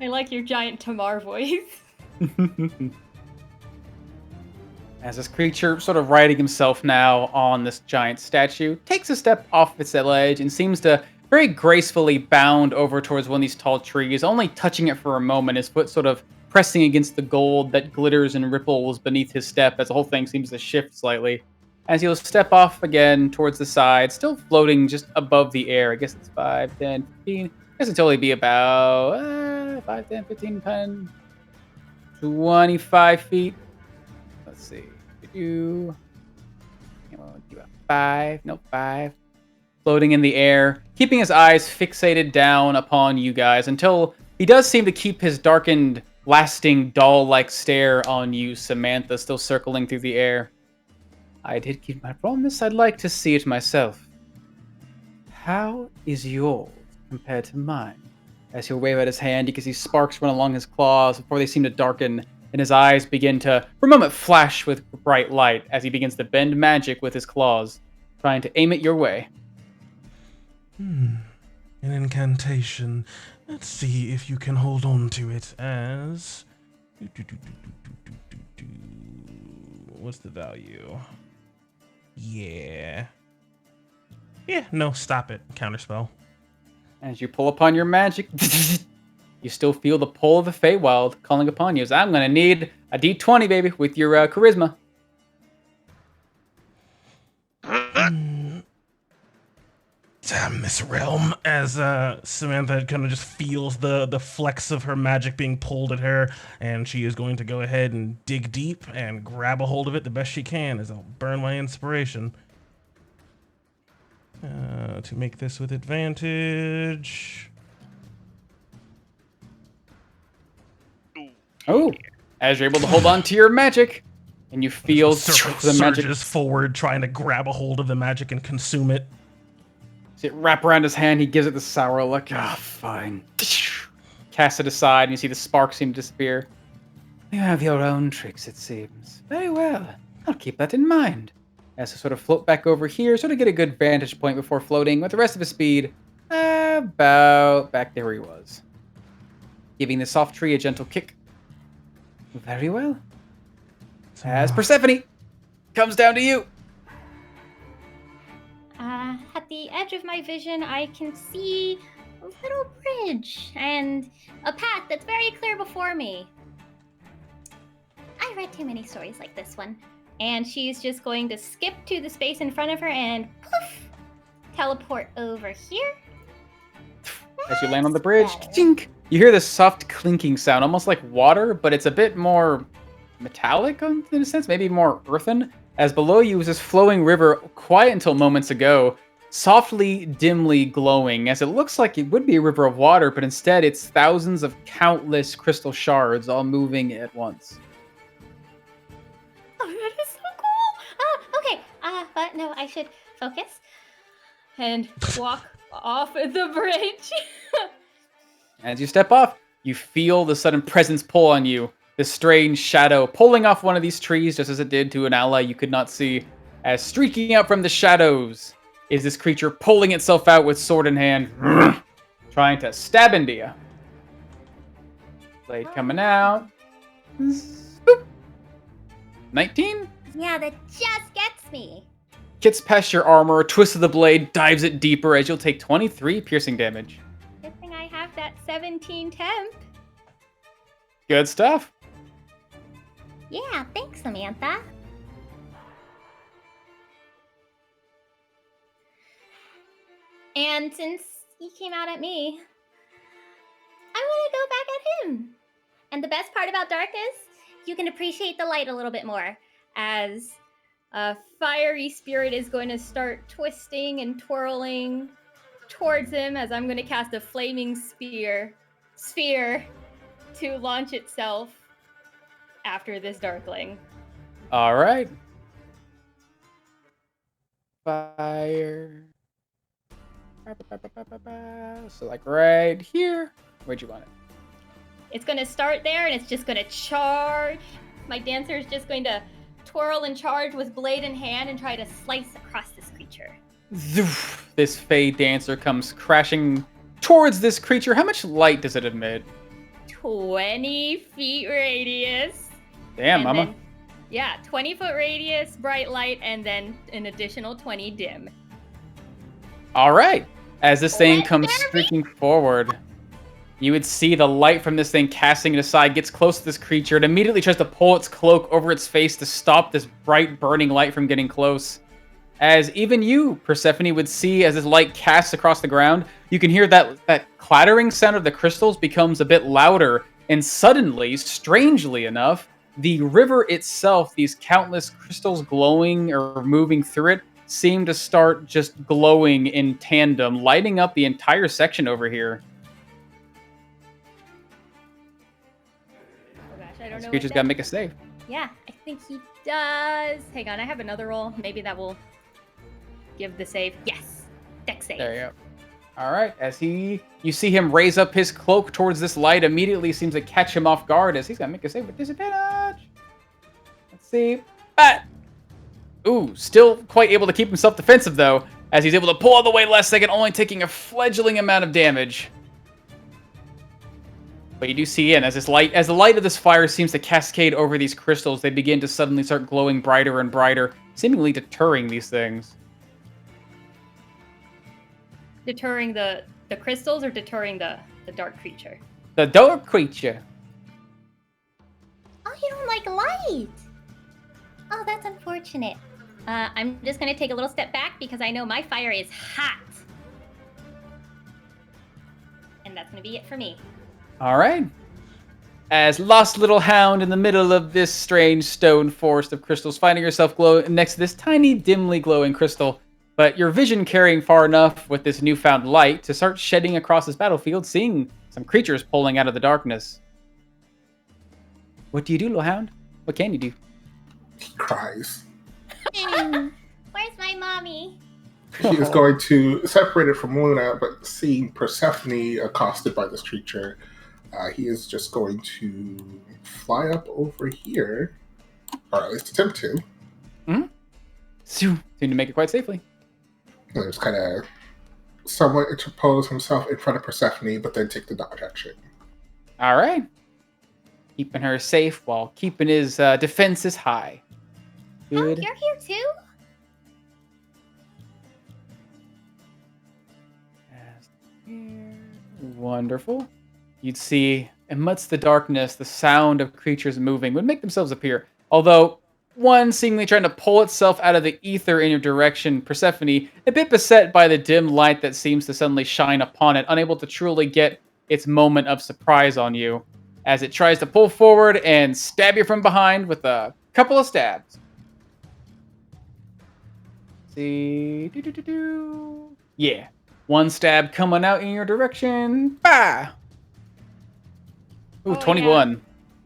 I like your giant Tamar voice. As this creature, sort of righting himself now on this giant statue, takes a step off its ledge and seems to very gracefully bound over towards one of these tall trees, only touching it for a moment, his foot sort of pressing against the gold that glitters and ripples beneath his step as the whole thing seems to shift slightly. As he'll step off again towards the side, still floating just above the air. I guess it's 5, 10, 15. I guess it'll totally be about 5, 10, 15, 10, 25 feet. Let's see. You do a 5. Nope, 5. Floating in the air, keeping his eyes fixated down upon you guys until he does seem to keep his darkened, lasting, doll-like stare on you, Samantha, still circling through the air. I did keep my promise. I'd like to see it myself. How is yours compared to mine? As he'll wave at his hand, you can see sparks run along his claws before they seem to darken, and his eyes begin to, for a moment, flash with bright light as he begins to bend magic with his claws, trying to aim it your way. An incantation. Let's see if you can hold on to it as... What's the value? Yeah. Yeah, no, stop it. Counterspell. As you pull upon your magic, you still feel the pull of the Feywild calling upon you. So I'm going to need a d20, baby, with your charisma. Damn this realm. As Samantha kind of just feels the flex of her magic being pulled at her, and she is going to go ahead and dig deep and grab a hold of it the best she can as I'll burn my inspiration. To make this with advantage. Oh, as you're able to hold on to your magic, and you feel the magic surges forward, trying to grab a hold of the magic and consume it. See it wrap around his hand. He gives it the sour look. Ah, fine. Cast it aside, and you see the sparks seem to disappear. You have your own tricks, it seems. Very well. I'll keep that in mind. As to sort of float back over here, sort of get a good vantage point before floating with the rest of his speed about back there where he was. Giving the soft tree a gentle kick. Very well. As Persephone comes down to you. At the edge of my vision, I can see a little bridge and a path that's very clear before me. I read too many stories like this one. And she's just going to skip to the space in front of her and poof, teleport over here. As you land on the bridge, chink, you hear this soft clinking sound, almost like water, but it's a bit more metallic in a sense, maybe more earthen. As below you is this flowing river, quiet until moments ago, softly, dimly glowing, as it looks like it would be a river of water, but instead it's thousands of countless crystal shards all moving at once. Oh, that is so cool. Okay. But no, I should focus. And walk off the bridge. As you step off, you feel the sudden presence pull on you. This strange shadow pulling off one of these trees just as it did to an ally you could not see. As streaking out from the shadows is this creature pulling itself out with sword in hand, trying to stab into you. Blade coming out. Boop. 19? Yeah, that just gets me. Gets past your armor, twists of the blade, dives it deeper as you'll take 23 piercing damage. Good thing I have that 17 temp. Good stuff. Yeah, thanks, Samantha. And since he came out at me, I want to go back at him. And the best part about darkness, you can appreciate the light a little bit more as A fiery spirit is going to start twisting and twirling towards him as I'm going to cast a flaming sphere to launch itself after this darkling. All right. Fire. So like right here. Where'd you want it? It's going to start there and it's just going to charge. My dancer is just going to twirl and charge with blade in hand and try to slice across this creature. This Fey dancer comes crashing towards this creature. How much light does it emit? 20 feet radius. Damn, And mama. then- yeah, 20-foot radius, bright light, and then an additional 20 dim. All right. As this thing Let's comes go, streaking forward, you would see the light from this thing casting it aside, gets close to this creature. It immediately tries to pull its cloak over its face to stop this bright, burning light from getting close. As even you, Persephone, would see as this light casts across the ground, you can hear that clattering sound of the crystals becomes a bit louder. And suddenly, strangely enough, the river itself, these countless crystals glowing or moving through it, seem to start just glowing in tandem, lighting up the entire section over here. Oh gosh, I don't This know. creature's what got to that- make a save. Yeah, I think he does. Hang on, I have another roll. Maybe that will give the save. Yes, dex save. There you go. All right, as you see him raise up his cloak towards this light, immediately seems to catch him off guard as he's got to make a save with disadvantage. Let's see. Ah! Ooh, still quite able to keep himself defensive, though, as he's able to pull all the way last second, only taking a fledgling amount of damage. But you do see in as the light of this fire seems to cascade over these crystals, they begin to suddenly start glowing brighter and brighter, seemingly deterring these things. Deterring the crystals or deterring the dark creature? The dark creature. Oh, you don't like light. Oh, that's unfortunate. I'm just going to take a little step back because I know my fire is hot. And that's going to be it for me. All right. As lost little hound in the middle of this strange stone forest of crystals, finding yourself next to this tiny, dimly glowing crystal, but your vision carrying far enough with this newfound light to start shedding across this battlefield, seeing some creatures pulling out of the darkness. What do you do, little hound? What can you do? He cries. Where's my mommy? He is going to separate it from Luna, but seeing Persephone accosted by this creature, he is just going to fly up over here, or at least attempt to. Seem to make it quite safely. And just kind of somewhat interpose himself in front of Persephone, but then take the dodge action. All right. Keeping her safe while keeping his defenses high. Good. Oh, you're here too? Wonderful. You'd see, amidst the darkness, the sound of creatures moving would make themselves appear. Although, one seemingly trying to pull itself out of the ether in your direction, Persephone, a bit beset by the dim light that seems to suddenly shine upon it, unable to truly get its moment of surprise on you, as it tries to pull forward and stab you from behind with a couple of stabs. See, yeah, one stab coming out in your direction. Bah! Ooh, Oh, 21. yeah.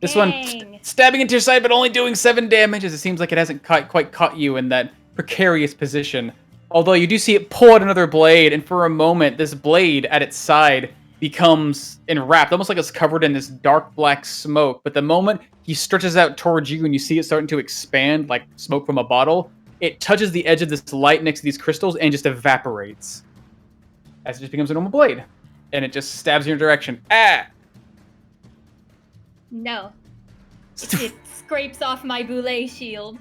This one Dang. stabbing into your side, but only doing 7 damage, as it seems like it hasn't quite caught you in that precarious position. Although you do see it pull out another blade, and for a moment, this blade at its side becomes enwrapped, almost like it's covered in this dark black smoke. But the moment he stretches out towards you and you see it starting to expand like smoke from a bottle, it touches the edge of this light next to these crystals and just evaporates. As it just becomes a normal blade. And it just stabs in your direction. Ah! No. It scrapes off my boulet shield.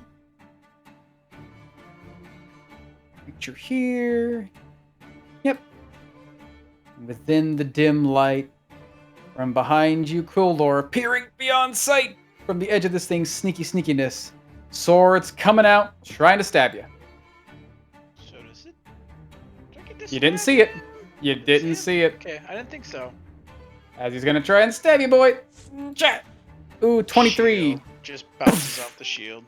Picture here. Yep. Within the dim light, from behind you, Quillor, appearing beyond sight from the edge of this thing's sneakiness. Swords coming out, trying to stab you. So does it? Do I get You didn't see it. You didn't see it. Okay, I didn't think so. As he's gonna try and stab you, boy. Chat. Ooh, 23. Shield just bounces off the shield.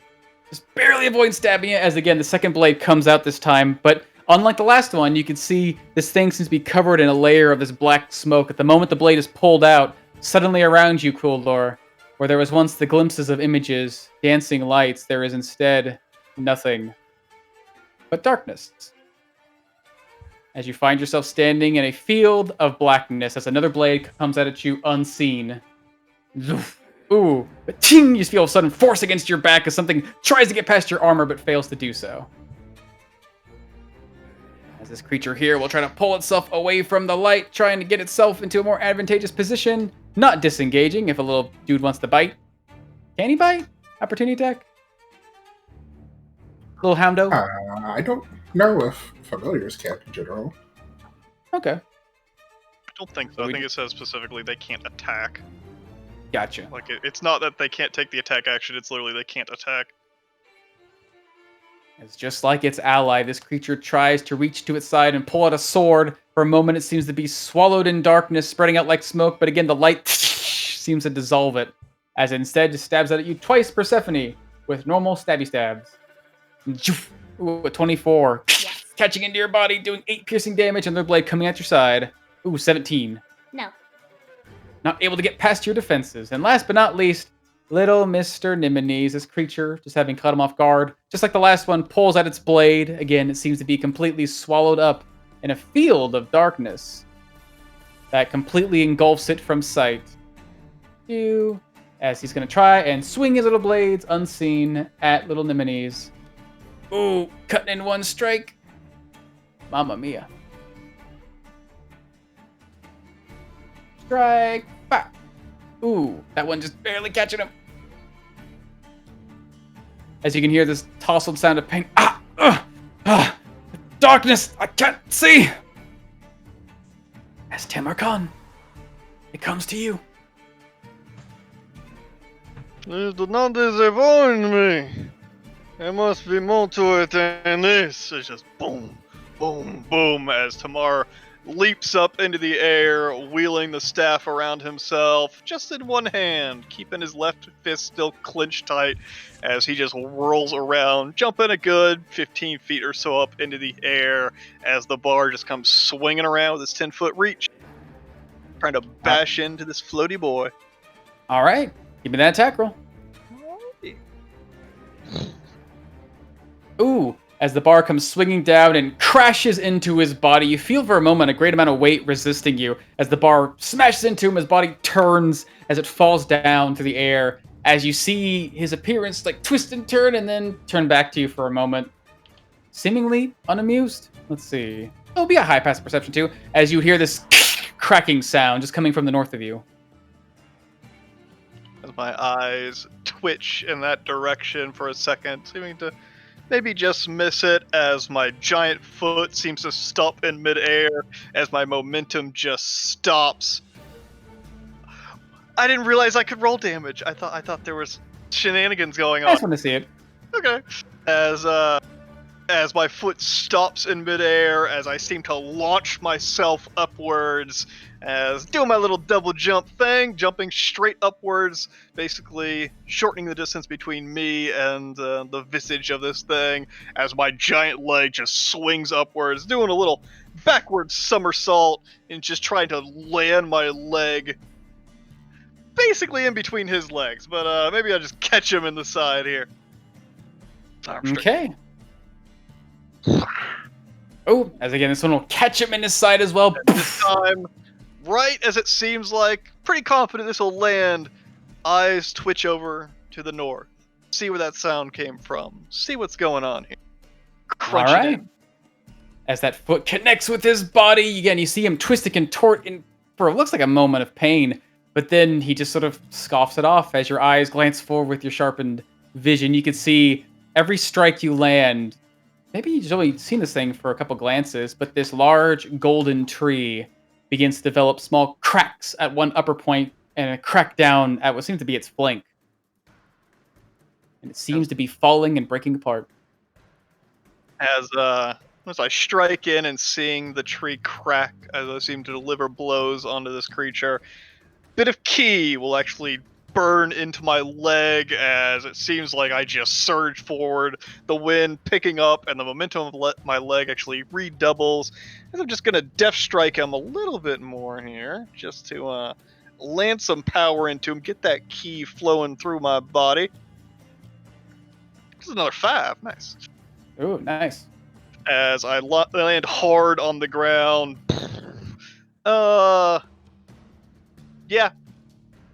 just barely avoid stabbing it as, again, the second blade comes out this time. But unlike the last one, you can see this thing seems to be covered in a layer of this black smoke. At the moment the blade is pulled out, suddenly around you, Kuldor, where there was once the glimpses of images, dancing lights, there is instead nothing but darkness. As you find yourself standing in a field of blackness as another blade comes out at you unseen. Zoof. Ooh, but ting, you just feel a sudden force against your back as something tries to get past your armor but fails to do so. As this creature here will try to pull itself away from the light, trying to get itself into a more advantageous position, not disengaging if a little dude wants to bite. Can he bite? Opportunity attack? Little houndo? I don't know if familiars can in general. Okay, I don't think so. I think it says specifically they can't attack. gotcha. Like, it's not that they can't take the attack action, it's literally they can't attack. As just like its ally, this creature tries to reach to its side and pull out a sword. For a moment, it seems to be swallowed in darkness, spreading out like smoke, but again, the light seems to dissolve it, as it instead just stabs out at you twice, Persephone, with normal stabby stabs. Ooh, a 24. Yes. Catching into your body, doing 8 piercing damage, and the blade coming at your side. Ooh, 17. No. Not able to get past your defenses. And last but not least, little Mr. Nimines, this creature, just having caught him off guard, just like the last one, pulls out its blade. Again, it seems to be completely swallowed up in a field of darkness that completely engulfs it from sight. As he's going to try and swing his little blades unseen at little Nimines. Ooh, cutting in one strike. Mamma mia. Strike back. Ooh, that one just barely catching him. As you can hear this tousled sound of pain. Darkness, I can't see. As Tamarkan, it comes to you. Please do not disappoint me. There must be more to it than this. It's just boom, boom, boom as Tamar leaps up into the air, wheeling the staff around himself, just in one hand, keeping his left fist still clenched tight as he just whirls around, jumping a good 15 feet or so up into the air as the bar just comes swinging around with his 10-foot reach, trying to bash into this floaty boy. All right, give me that attack roll. Ooh, as the bar comes swinging down and crashes into his body, you feel for a moment a great amount of weight resisting you. As the bar smashes into him, his body turns as it falls down through the air. As you see his appearance like twist and turn and then turn back to you for a moment. Seemingly unamused. Let's see. It'll be a high passive perception too, as you hear this cracking sound just coming from the north of you. As my eyes twitch in that direction for a second, seeming to maybe just miss it as my giant foot seems to stop in midair as my momentum just stops. I didn't realize I could roll damage. I thought there was shenanigans going on. I just want to see it. Okay. As my foot stops in midair, as I seem to launch myself upwards, as doing my little double jump thing, jumping straight upwards, basically shortening the distance between me and the visage of this thing, as my giant leg just swings upwards, doing a little backward somersault and just trying to land my leg basically in between his legs, but maybe I'll just catch him in the side here. Okay. Oh, as again, this one will catch him in his side as well. This time, right as it seems like, pretty confident this will land, eyes twitch over to the north. See where that sound came from. See what's going on here. Crunch All it right. in. As that foot connects with his body, again, you see him twist and contort for what looks like a moment of pain, but then he just sort of scoffs it off as your eyes glance forward with your sharpened vision. You can see every strike you land. Maybe you've only seen this thing for a couple glances, but this large golden tree begins to develop small cracks at one upper point and a crack down at what seems to be its flank. And it seems to be falling and breaking apart. As I strike in and seeing the tree crack as I seem to deliver blows onto this creature, bit of ki will actually burn into my leg as it seems like I just surge forward, the wind picking up, and the momentum of my leg actually redoubles. And I'm just gonna death strike him a little bit more here, just to land some power into him, get that ki flowing through my body. This is another 5, nice. Ooh, nice. As I land hard on the ground. Yeah.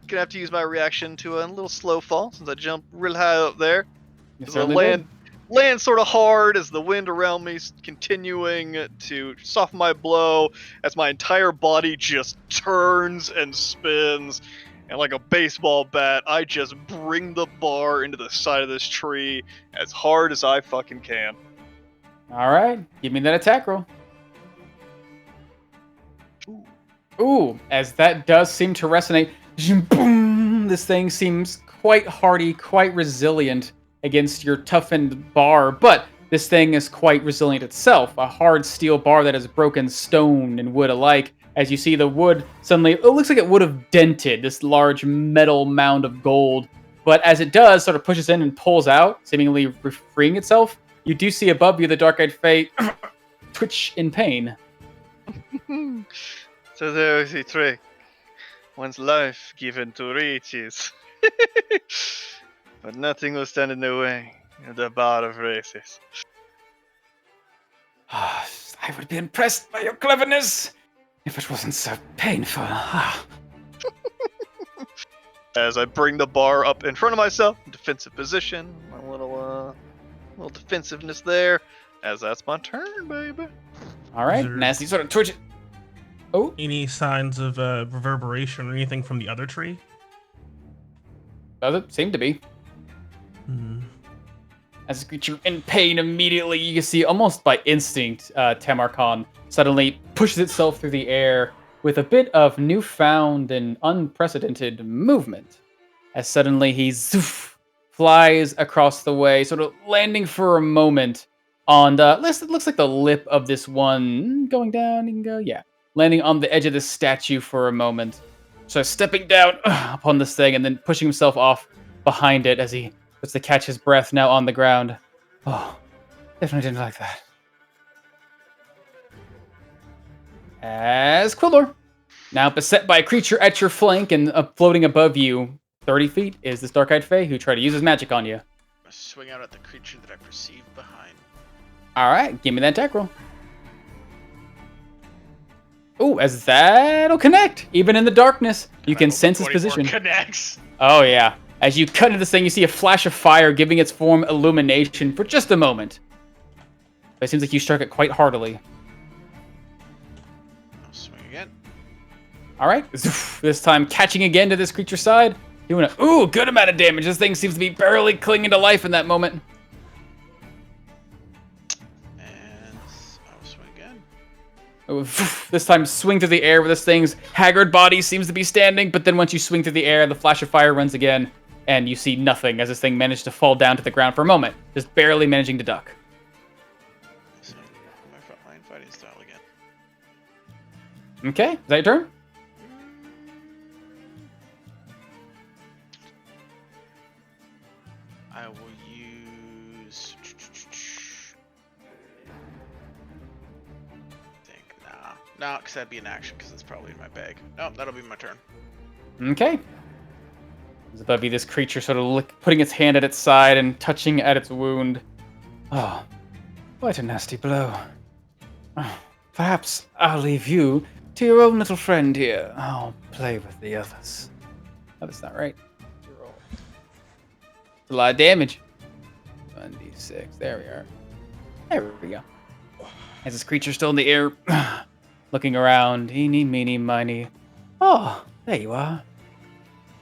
Gonna have to use my reaction to a little slow fall since I jumped real high up there. You As I certainly land sort of hard as the wind around me is continuing to soften my blow as my entire body just turns and spins. And like a baseball bat, I just bring the bar into the side of this tree as hard as I fucking can. did. All right, give me that attack roll. Ooh, as that does seem to resonate. Boom! This thing seems quite hardy, quite resilient against your toughened bar, but this thing is quite resilient itself. A hard steel bar that has broken stone and wood alike. As you see the wood suddenly, it looks like it would have dented this large metal mound of gold. But as it does, sort of pushes in and pulls out, seemingly freeing itself, you do see above you the dark-eyed Fae twitch in pain. So there is the trick. One's life given to riches. But nothing will stand in the way of the bar of races. I would be impressed by your cleverness if it wasn't so painful. As I bring the bar up in front of myself, defensive position, a little defensiveness there. As that's my turn, baby. All right, there- Nasty sort of twitch it. Oh, Any signs of reverberation or anything from the other tree? does it seem to be? Hmm. As a creature in pain, immediately you can see, almost by instinct, Tamarkan suddenly pushes itself through the air with a bit of newfound and unprecedented movement. As suddenly he flies across the way, sort of landing for a moment on the, it looks like the lip of this one, going down, you can go, yeah. Landing on the edge of this statue for a moment. So stepping down upon this thing and then pushing himself off behind it as he puts to catch his breath now on the ground. Oh, definitely didn't like that. As Quillor, now beset by a creature at your flank and floating above you, 30 feet, is this Dark-Eyed Fae who tried to use his magic on you. I swing out at the creature that I perceive behind. All right, give me that attack roll. Ooh, as that'll connect. Even in the darkness, you can sense his 24 position. Connects. Oh, yeah. As you cut into this thing, you see a flash of fire giving its form illumination for just a moment. But it seems like you struck it quite heartily. I'll swing again. All right. This time catching again to this creature's side. Doing a good amount of damage. This thing seems to be barely clinging to life in that moment. And I'll swing again. This time swing through the air where this thing's haggard body seems to be standing, but then once you swing through the air, the flash of fire runs again, and you see nothing as this thing managed to fall down to the ground for a moment, just barely managing to duck. So, my frontline fighting style again. Okay, is that your turn? I will use. Nah, because that'd be an action, because it's probably in my bag. No, that'll be my turn. Okay. As above you, this creature sort of putting its hand at its side and touching at its wound. Oh, quite a nasty blow. Oh, perhaps I'll leave you to your own little friend here. I'll play with the others. Oh, that's not right. It's a lot of damage. 1d6. There we are. There we go. As this creature still in the air, looking around, eeny, meeny, miny. Oh, there you are.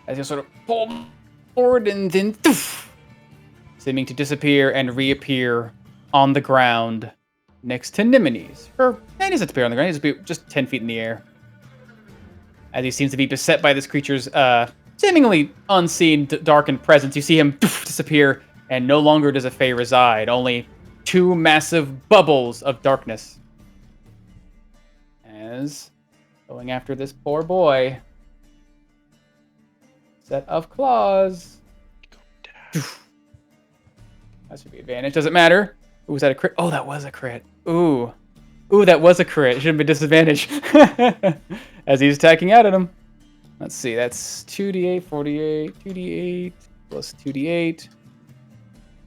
As you sort of pull forward and then seeming to disappear and reappear on the ground next to Niminis. Or, he doesn't appear on the ground, he's just 10 feet in the air. As he seems to be beset by this creature's seemingly unseen, darkened presence, you see him disappear, and no longer does a Fae reside, only two massive bubbles of darkness. As going after this poor boy. set of claws. That should be advantage. Doesn't matter. Ooh, was that a crit? Oh, that was a crit. Ooh, that was a crit. Shouldn't be disadvantage. As he's attacking out at him. Let's see. That's 2d8, 48, 2d8 plus 2d8.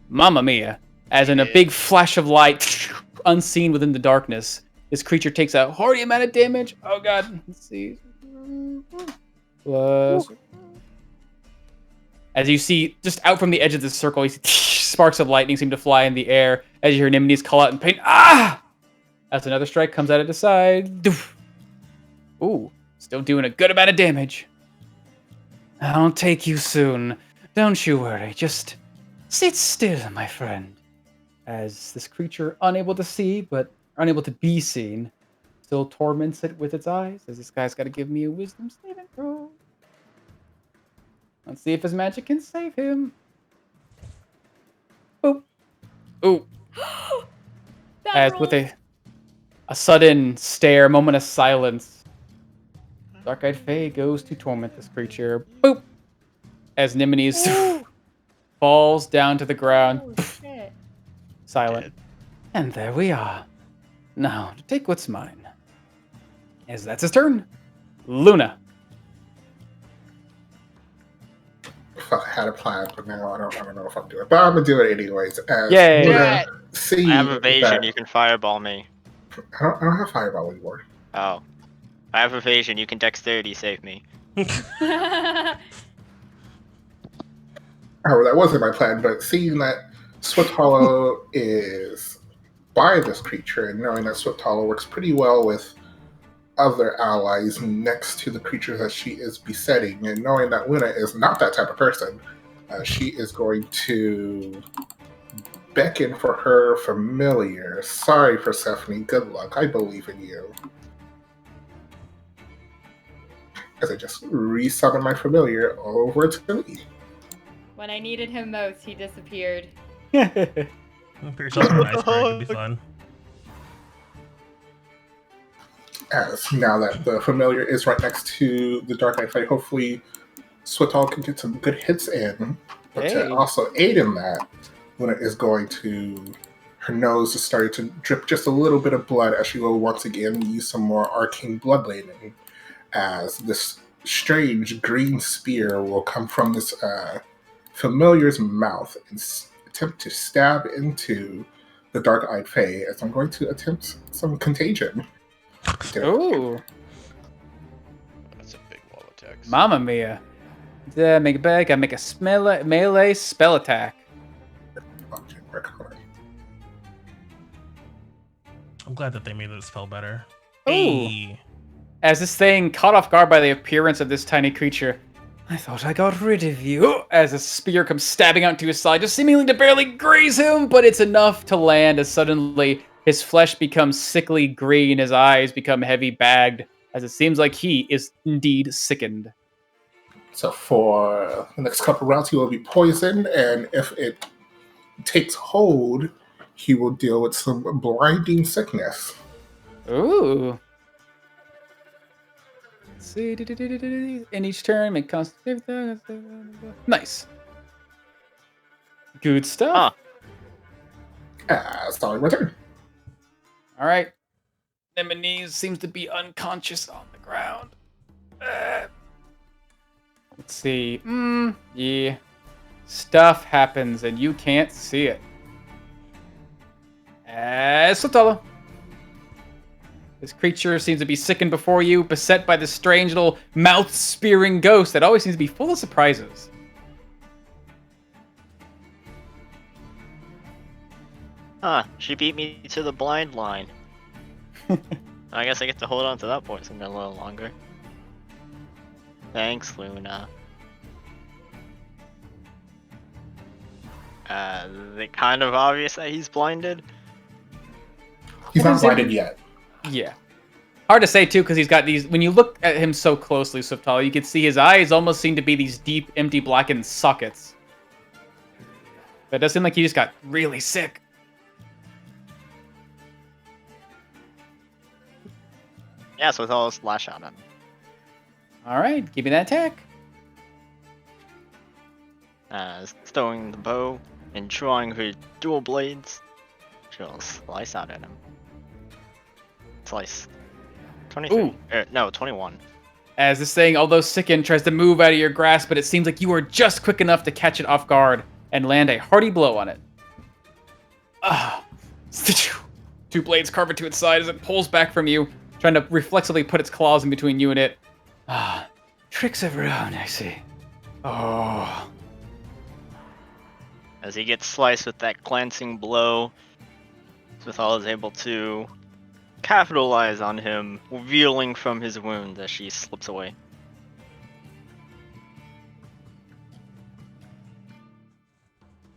Mamma mia! As in a big flash of light, unseen within the darkness, this creature takes a hearty amount of damage. Oh god. Let's see. Plus. As you see, just out from the edge of this circle, you see sparks of lightning seem to fly in the air as you hear Nimini's call out in pain. Ah! As another strike comes out of the side. Ooh, still doing a good amount of damage. I'll take you soon. Don't you worry. Just sit still, my friend. As this creature, unable to see, but unable to be seen, still torments it with its eyes. As this guy's got to give me a wisdom saving throw. Let's see if his magic can save him. Boop. Ooh. As with a sudden stare, moment of silence, Dark-Eyed Fae goes to torment this creature. Boop. As Nimini's falls down to the ground. Oh, shit. Silent. And there we are. Now, to take what's mine. As that's his turn. Luna. Fuck, I had a plan, but now I don't know if I'm doing it. But I'm gonna do it anyways. As Yay. Luna sees I have evasion. that- You can fireball me. I don't have fireball anymore. Oh. I have evasion. You can dexterity save me. Oh, that wasn't my plan, but seeing that Swift Hollow is by this creature and knowing that Swift Hollow works pretty well with other allies next to the creature that she is besetting, and knowing that Luna is not that type of person, she is going to beckon for her familiar. Sorry, Persephone. Good luck. I believe in you. As I just resummon my familiar over to me. When I needed him most, he disappeared. Put yourself in an iceberg, it'd be fun. As now that the familiar is right next to the Dark Knight fight, hopefully Swiftall can get some good hits in. But Hey. to also aid in that, Luna is going to, her nose is starting to drip just a little bit of blood as she will once again use some more arcane bloodletting. As this strange green spear will come from this familiar's mouth and attempt to stab into the Dark-Eyed Fae, as I'm going to attempt some contagion. Ooh. That's a big wall of text. Mamma mia. Make it back. I make a melee spell attack. I'm glad that they made the spell better. Ooh. Hey. As this thing, caught off guard by the appearance of this tiny creature, I thought I got rid of you. As a spear comes stabbing out to his side, just seemingly to barely graze him, but it's enough to land as suddenly his flesh becomes sickly green, his eyes become heavy bagged, as it seems like he is indeed sickened. So for the next couple rounds, he will be poisoned, and if it takes hold, he will deal with some blinding sickness. Ooh. Let's see. In each turn, make constant save. Nice. Good stuff. That's all my turn. All right. Nemesis seems to be unconscious on the ground. Let's see. Yeah. Stuff happens and you can't see it. Sotolo. This creature seems to be sickened before you, beset by this strange little mouth-spearing ghost that always seems to be full of surprises. She beat me to the blind line. I guess I get to hold on to that poison a little longer. Thanks, Luna. Is it kind of obvious that he's blinded? He's not blinded yet. Yeah. Hard to say, too, because he's got these... When you look at him so closely, Swiftall, you can see his eyes almost seem to be these deep, empty, blackened sockets. But it does seem like he just got really sick. Yeah, so with all slash out on him. All right, give me that attack. Stowing the bow and drawing her dual blades, she'll slice out at him. Slice. 23. Ooh. No, 21. As this thing, although sickened, tries to move out of your grasp, but it seems like you are just quick enough to catch it off guard and land a hearty blow on it. Ah. 2 blades carve into its side as it pulls back from you, trying to reflexively put its claws in between you and it. Ah. Tricks of your own, I see. Oh. As he gets sliced with that glancing blow, Smithal is able to capitalize on him, reeling from his wound as she slips away.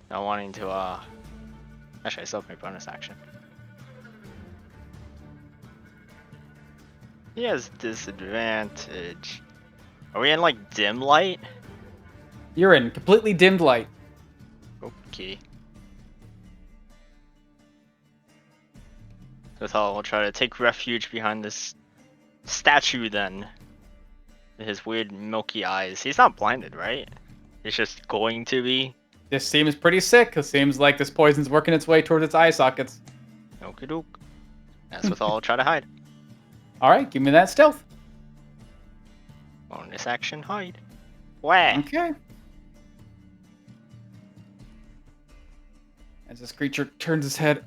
Not wanting to, actually, I still have my bonus action. He has disadvantage. Are we in, like, dim light? You're in completely dimmed light. Okay. Smithal will try to take refuge behind this statue then. His weird milky eyes. He's not blinded, right? He's just going to be. This seems pretty sick. It seems like this poison's working its way towards its eye sockets. Okie doke. As Smithal will try to hide. Alright, give me that stealth. Bonus action hide. Wah! Okay. As this creature turns its head,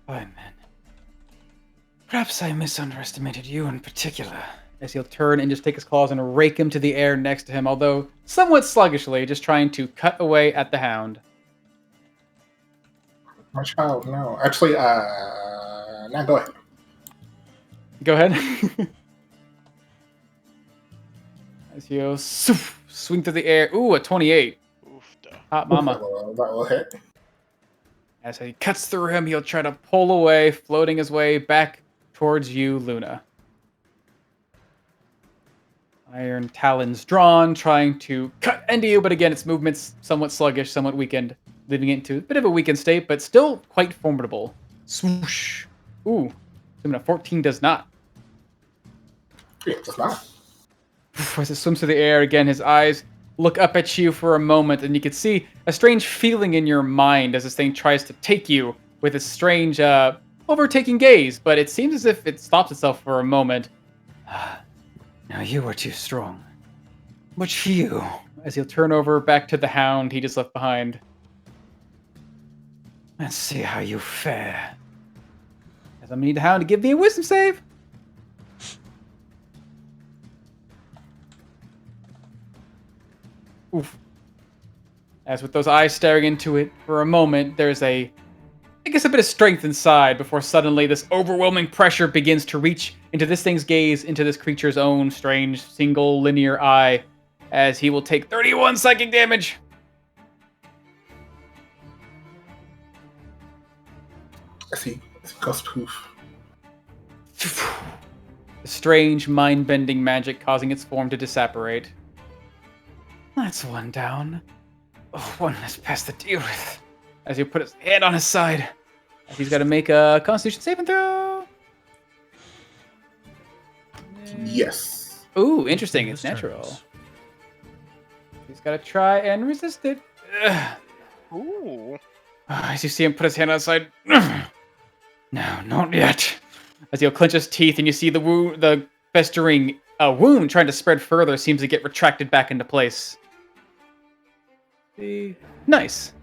fine then. Perhaps I misunderestimated you in particular. As he'll turn and just take his claws and rake him to the air next to him, although somewhat sluggishly, just trying to cut away at the hound. My child, no. Actually, now go ahead. Go ahead. As he'll swing through the air. Ooh, a 28. Oof, duh. Hot mama. That will hit. As he cuts through him, he'll try to pull away, floating his way back towards you, Luna. Iron talons drawn, trying to cut into you, but again, its movement's somewhat sluggish, somewhat weakened, leaving it into a bit of a weakened state, but still quite formidable. Swoosh. Ooh. Assuming a 14 does not. Yeah, it does not. As it swims through the air, again, his eyes look up at you for a moment, and you can see a strange feeling in your mind as this thing tries to take you with a strange, overtaking gaze, but it seems as if it stops itself for a moment. Now you are too strong. Much for you. As he'll turn over back to the hound he just left behind. Let's see how you fare. As I'm gonna need the hound to give me a wisdom save. Oof. As with those eyes staring into it for a moment, there's a bit of strength inside before suddenly this overwhelming pressure begins to reach into this thing's gaze, into this creature's own strange single linear eye, as he will take 31 psychic damage. I see. It goes poof. The strange, mind-bending magic causing its form to disapparate. That's one down. Oh, one less pest to deal with. As he put his hand on his side. He's got to make a Constitution saving throw. Yes. Ooh, interesting. It's natural. He's got to try and resist it. Ugh. Ooh. As you see him put his hand on his side. No, not yet. As he'll clench his teeth and you see the festering wound trying to spread further seems to get retracted back into place. Nice.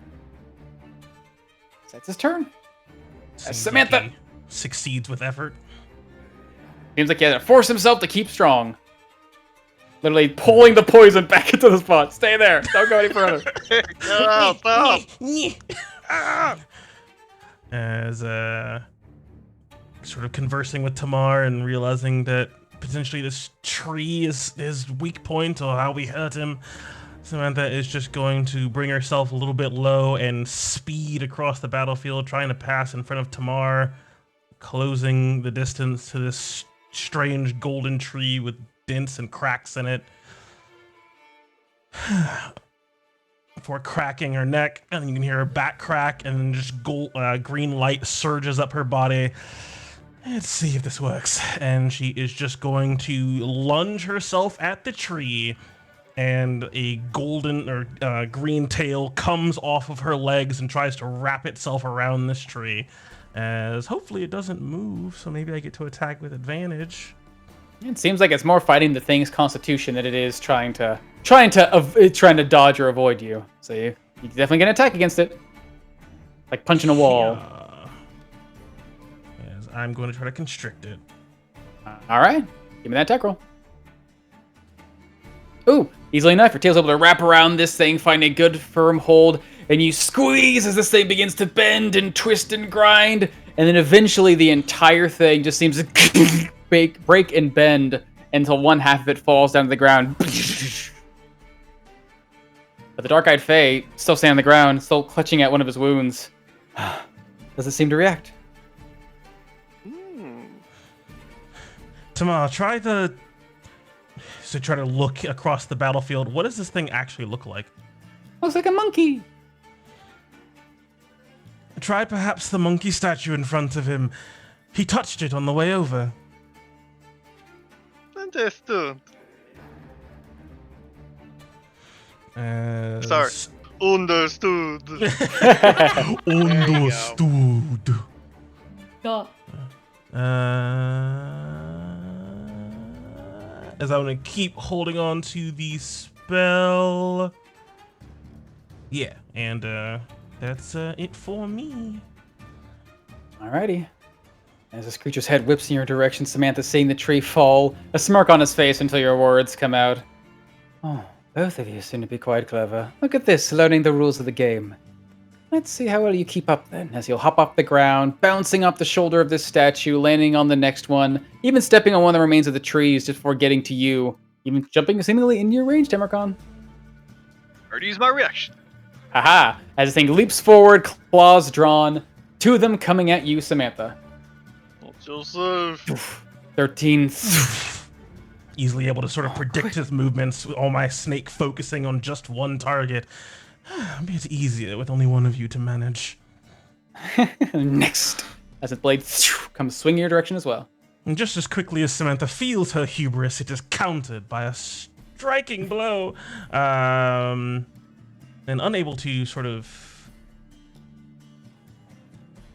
That's his turn. Seems Samantha like he succeeds with effort. seems like he has to force himself to keep strong. Literally pulling the poison back into the spot. Stay there. Don't go any further. As sort of conversing with Tamar and realizing that potentially this tree is his weak point or how we hurt him, Samantha is just going to bring herself a little bit low and speed across the battlefield, trying to pass in front of Tamar, closing the distance to this strange golden tree with dents and cracks in it. Before cracking her neck, and you can hear her back crack, and then just green light surges up her body. Let's see if this works. And she is just going to lunge herself at the tree and a golden or green tail comes off of her legs and tries to wrap itself around this tree. As hopefully it doesn't move, so maybe I get to attack with advantage. It seems like it's more fighting the thing's constitution than it is trying to dodge or avoid you. So you definitely get an attack against it, like punching a wall. As I'm going to try to constrict it. All right, give me that attack roll. Ooh, easily enough. Your tail's able to wrap around this thing, find a good firm hold, and you squeeze as this thing begins to bend and twist and grind, and then eventually the entire thing just seems to break and bend until one half of it falls down to the ground. But the dark-eyed Fae, still standing on the ground, still clutching at one of his wounds, doesn't seem to react. Tama, try to look across the battlefield. What does this thing actually look like? Looks like a monkey. Try perhaps the monkey statue in front of him. He touched it on the way over. Understood. As... Sorry. Understood. Understood. Go. As I'm gonna keep holding on to the spell. Yeah, and that's it for me. Alrighty. As this creature's head whips in your direction, Samantha, seeing the tree fall, a smirk on his face until your words come out. Oh, both of you seem to be quite clever. Look at this, learning the rules of the game. Let's see how well you keep up then, as you'll hop off the ground, bouncing off the shoulder of this statue, landing on the next one, even stepping on one of the remains of the trees just before getting to you, even jumping seemingly into your range, Temercon. Already used my reaction. Haha! As the thing leaps forward, claws drawn, two of them coming at you, Samantha. Not yourself. 13. Easily able to sort of predict his movements, with all my snake focusing on just one target. A bit easier with only one of you to manage. Next, as the blade comes swinging your direction as well. And just as quickly as Samantha feels her hubris, it is countered by a striking blow. And unable to sort of...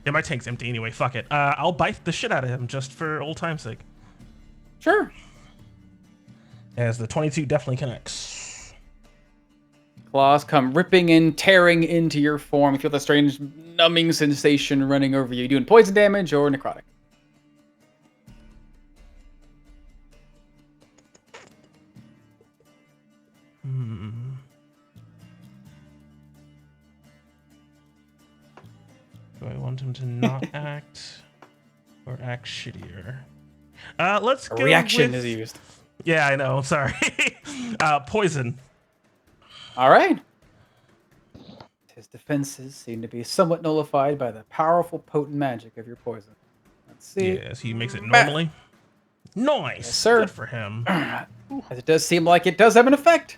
Yeah, my tank's empty anyway, fuck it. I'll bite the shit out of him just for old time's sake. Sure. As the 22 definitely connects. Claws come ripping in, tearing into your form. You feel the strange numbing sensation running over you. Doing poison damage or necrotic. Do I want him to not act or act shittier? Let's go Reaction with... is used. Yeah, I know. Sorry. Poison. All right. His defenses seem to be somewhat nullified by the powerful, potent magic of your poison. Let's see. Yes, he makes it normally. Nice. Yes, sir. Good for him. As it does seem like it does have an effect.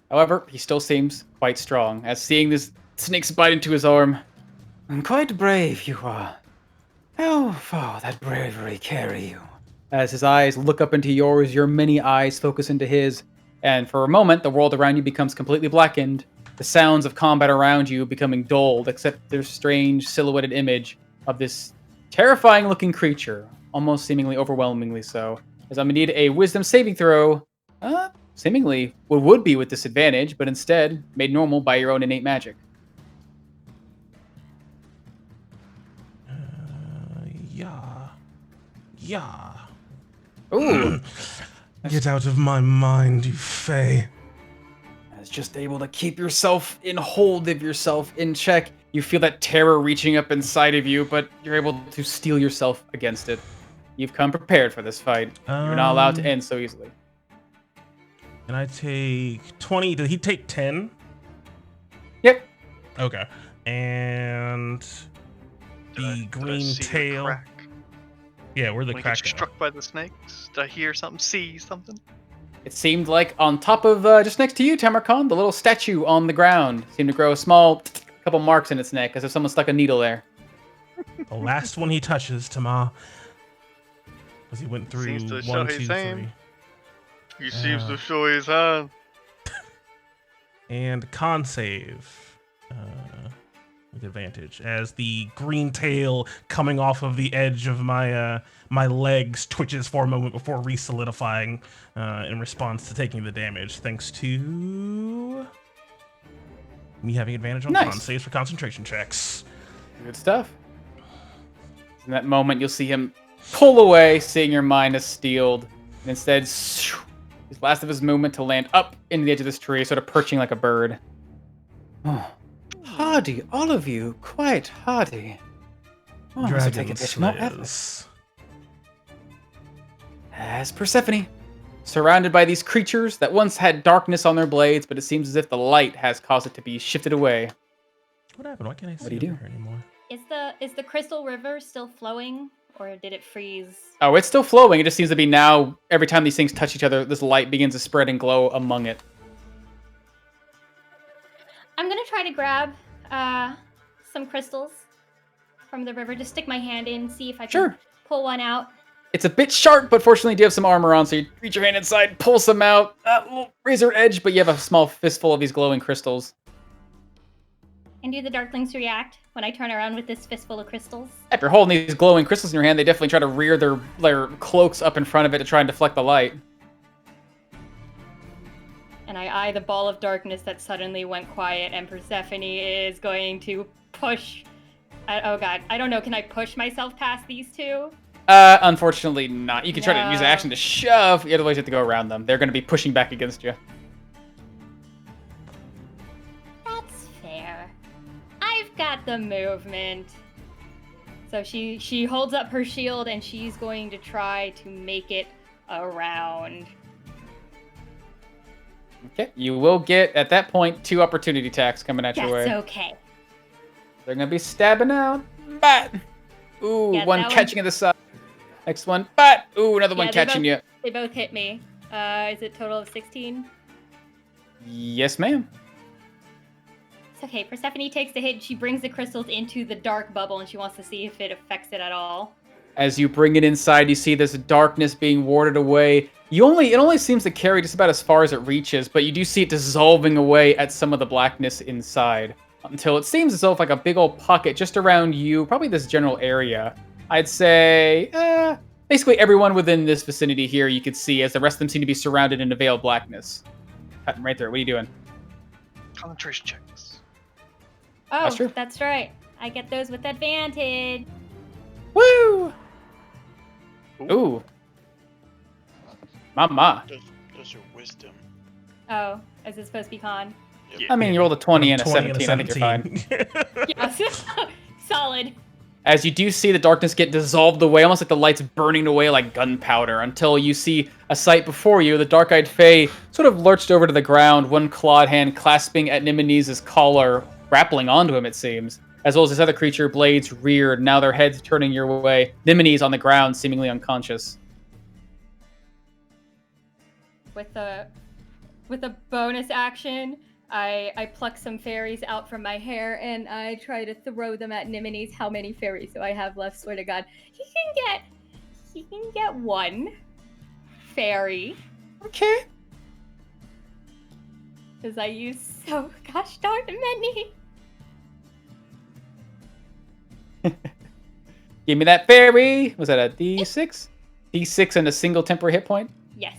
However, he still seems quite strong, as seeing this snake's bite into his arm. Quite brave you are. How far that bravery carry you? As his eyes look up into yours, your many eyes focus into his, and for a moment, the world around you becomes completely blackened, the sounds of combat around you becoming dulled, except their strange silhouetted image of this terrifying-looking creature, almost seemingly overwhelmingly so. As I'm gonna need a wisdom saving throw, seemingly what would be with disadvantage, but instead made normal by your own innate magic. Yeah. Ooh. Get out of my mind, you Fae. As just able to keep yourself in hold of yourself in check, you feel that terror reaching up inside of you, but you're able to steel yourself against it. You've come prepared for this fight. You're not allowed to end so easily. And I take 20. Did he take 10? Yep. Okay. And the green tail. Crack? Yeah, where'd the When I crack get go? struck by the snakes? Did I hear something? See something? It seemed like on top of, just next to you, Temercon, the little statue on the ground seemed to grow a small couple marks in its neck, as if someone stuck a needle there. The last one he touches, Tama. As he went through Seems to show 1, his 2, aim. 3. He seems to show his hand. and con save with advantage as the green tail coming off of the edge of my my legs twitches for a moment before re-solidifying in response to taking the damage, thanks to me having advantage on con saves for concentration checks. Good stuff. In that moment, you'll see him pull away, seeing your mind is steeled, and instead, his last of his movement to land up in the edge of this tree, sort of perching like a bird. Oh, hardy, all of you, quite hardy. Oh, this will take a bit more effort. As Persephone, surrounded by these creatures that once had darkness on their blades, but it seems as if the light has caused it to be shifted away. What happened? Why can't I see What do you do? her anymore? Is the crystal river still flowing, or did it freeze? Oh, it's still flowing. It just seems to be now, every time these things touch each other, this light begins to spread and glow among it. I'm gonna try to grab some crystals from the river. Just stick my hand in, see if I can pull one out. It's a bit sharp, but fortunately you do have some armor on, so you reach your hand inside, pull some out, a little razor edge, but you have a small fistful of these glowing crystals. And do the darklings react when I turn around with this fistful of crystals? If you're holding these glowing crystals in your hand, they definitely try to rear their cloaks up in front of it to try and deflect the light. And I eye the ball of darkness that suddenly went quiet, and Persephone is going to push. Oh god, I don't know. Can I push myself past these two? Unfortunately not. You can try to use action to shove, otherwise you have to go around them. They're going to be pushing back against you. That's fair. I've got the movement. So she holds up her shield, and she's going to try to make it around. Okay, you will get, at that point, 2 opportunity attacks coming at your way. That's okay. They're going to be stabbing out. Bat! Ooh, Yeah, one catching at the side. Next one. Bat! Ooh, another one catching you. They both hit me. Is it total of 16? Yes, ma'am. It's okay. Persephone takes the hit, and she brings the crystals into the dark bubble, and she wants to see if it affects it at all. As you bring it inside, you see this darkness being warded away. It only seems to carry just about as far as it reaches, but you do see it dissolving away at some of the blackness inside. Until it seems as though like a big old pocket just around you, probably this general area. I'd say, basically everyone within this vicinity here you could see, as the rest of them seem to be surrounded in a veil of blackness. Cutting right there. What are you doing? Concentration checks. Oh, That's true. That's right. I get those with advantage. Woo! Ooh. Mama. Those are wisdom. Oh, is it supposed to be con? I mean, you rolled a 20 and a 20 17. I think you're fine. Yes. Solid. As you do see the darkness get dissolved away, almost like the light's burning away like gunpowder, until you see a sight before you. The dark-eyed Fae sort of lurched over to the ground, one clawed hand clasping at Nemesis' collar, grappling onto him, it seems. As well as this other creature, blades reared, now their heads turning your way. Nemesis on the ground, seemingly unconscious. With a bonus action, I pluck some fairies out from my hair, and I try to throw them at Nemesis. How many fairies do I have left? Swear to God, he can get one fairy. Okay. Because I use so gosh darn many. Give me that fairy. Was that a D6? D6 and a single temporary hit point? Yes.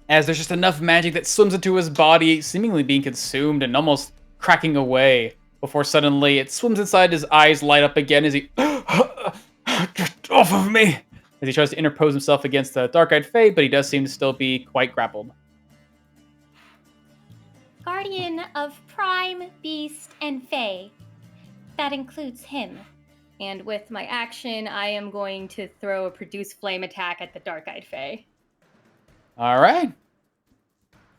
As there's just enough magic that swims into his body, seemingly being consumed and almost cracking away, before suddenly it swims inside, his eyes light up again as he... Get off of me! As he tries to interpose himself against the dark-eyed Fae, but he does seem to still be quite grappled. Guardian of Prime, Beast, and Fae. That includes him. And with my action, I am going to throw a produce flame attack at the dark-eyed Fae. All right.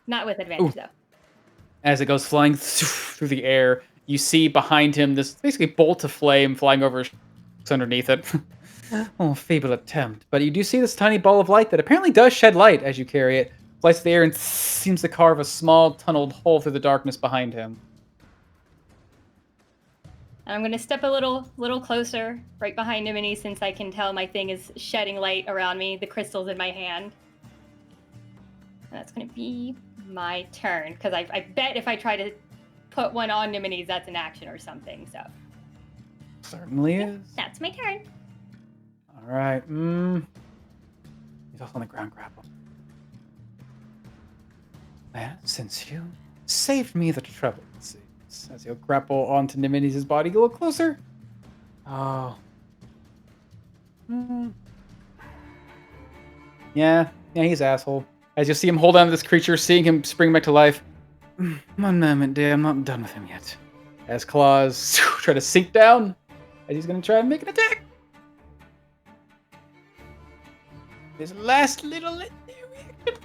Not with advantage, though. As it goes flying through the air, you see behind him this basically bolt of flame flying over underneath it. Oh, feeble attempt. But you do see this tiny ball of light that apparently does shed light as you carry it. Flies to the air and seems to carve a small tunneled hole through the darkness behind him. I'm going to step a little closer, right behind Nimini, since I can tell my thing is shedding light around me, the crystals in my hand. And that's going to be my turn, because I bet if I try to put one on Nimini's, that's an action or something, so. Certainly is. That's my turn. All right. He's also on the ground grapple. Well, since you saved me the trouble, it seems, as he'll grapple onto Nimini's body a little closer. Oh. Yeah, he's an asshole. As you see him hold on to this creature, seeing him spring back to life. One moment, dear, I'm not done with him yet. As claws try to sink down, as he's going to try and make an attack. This last little reaction.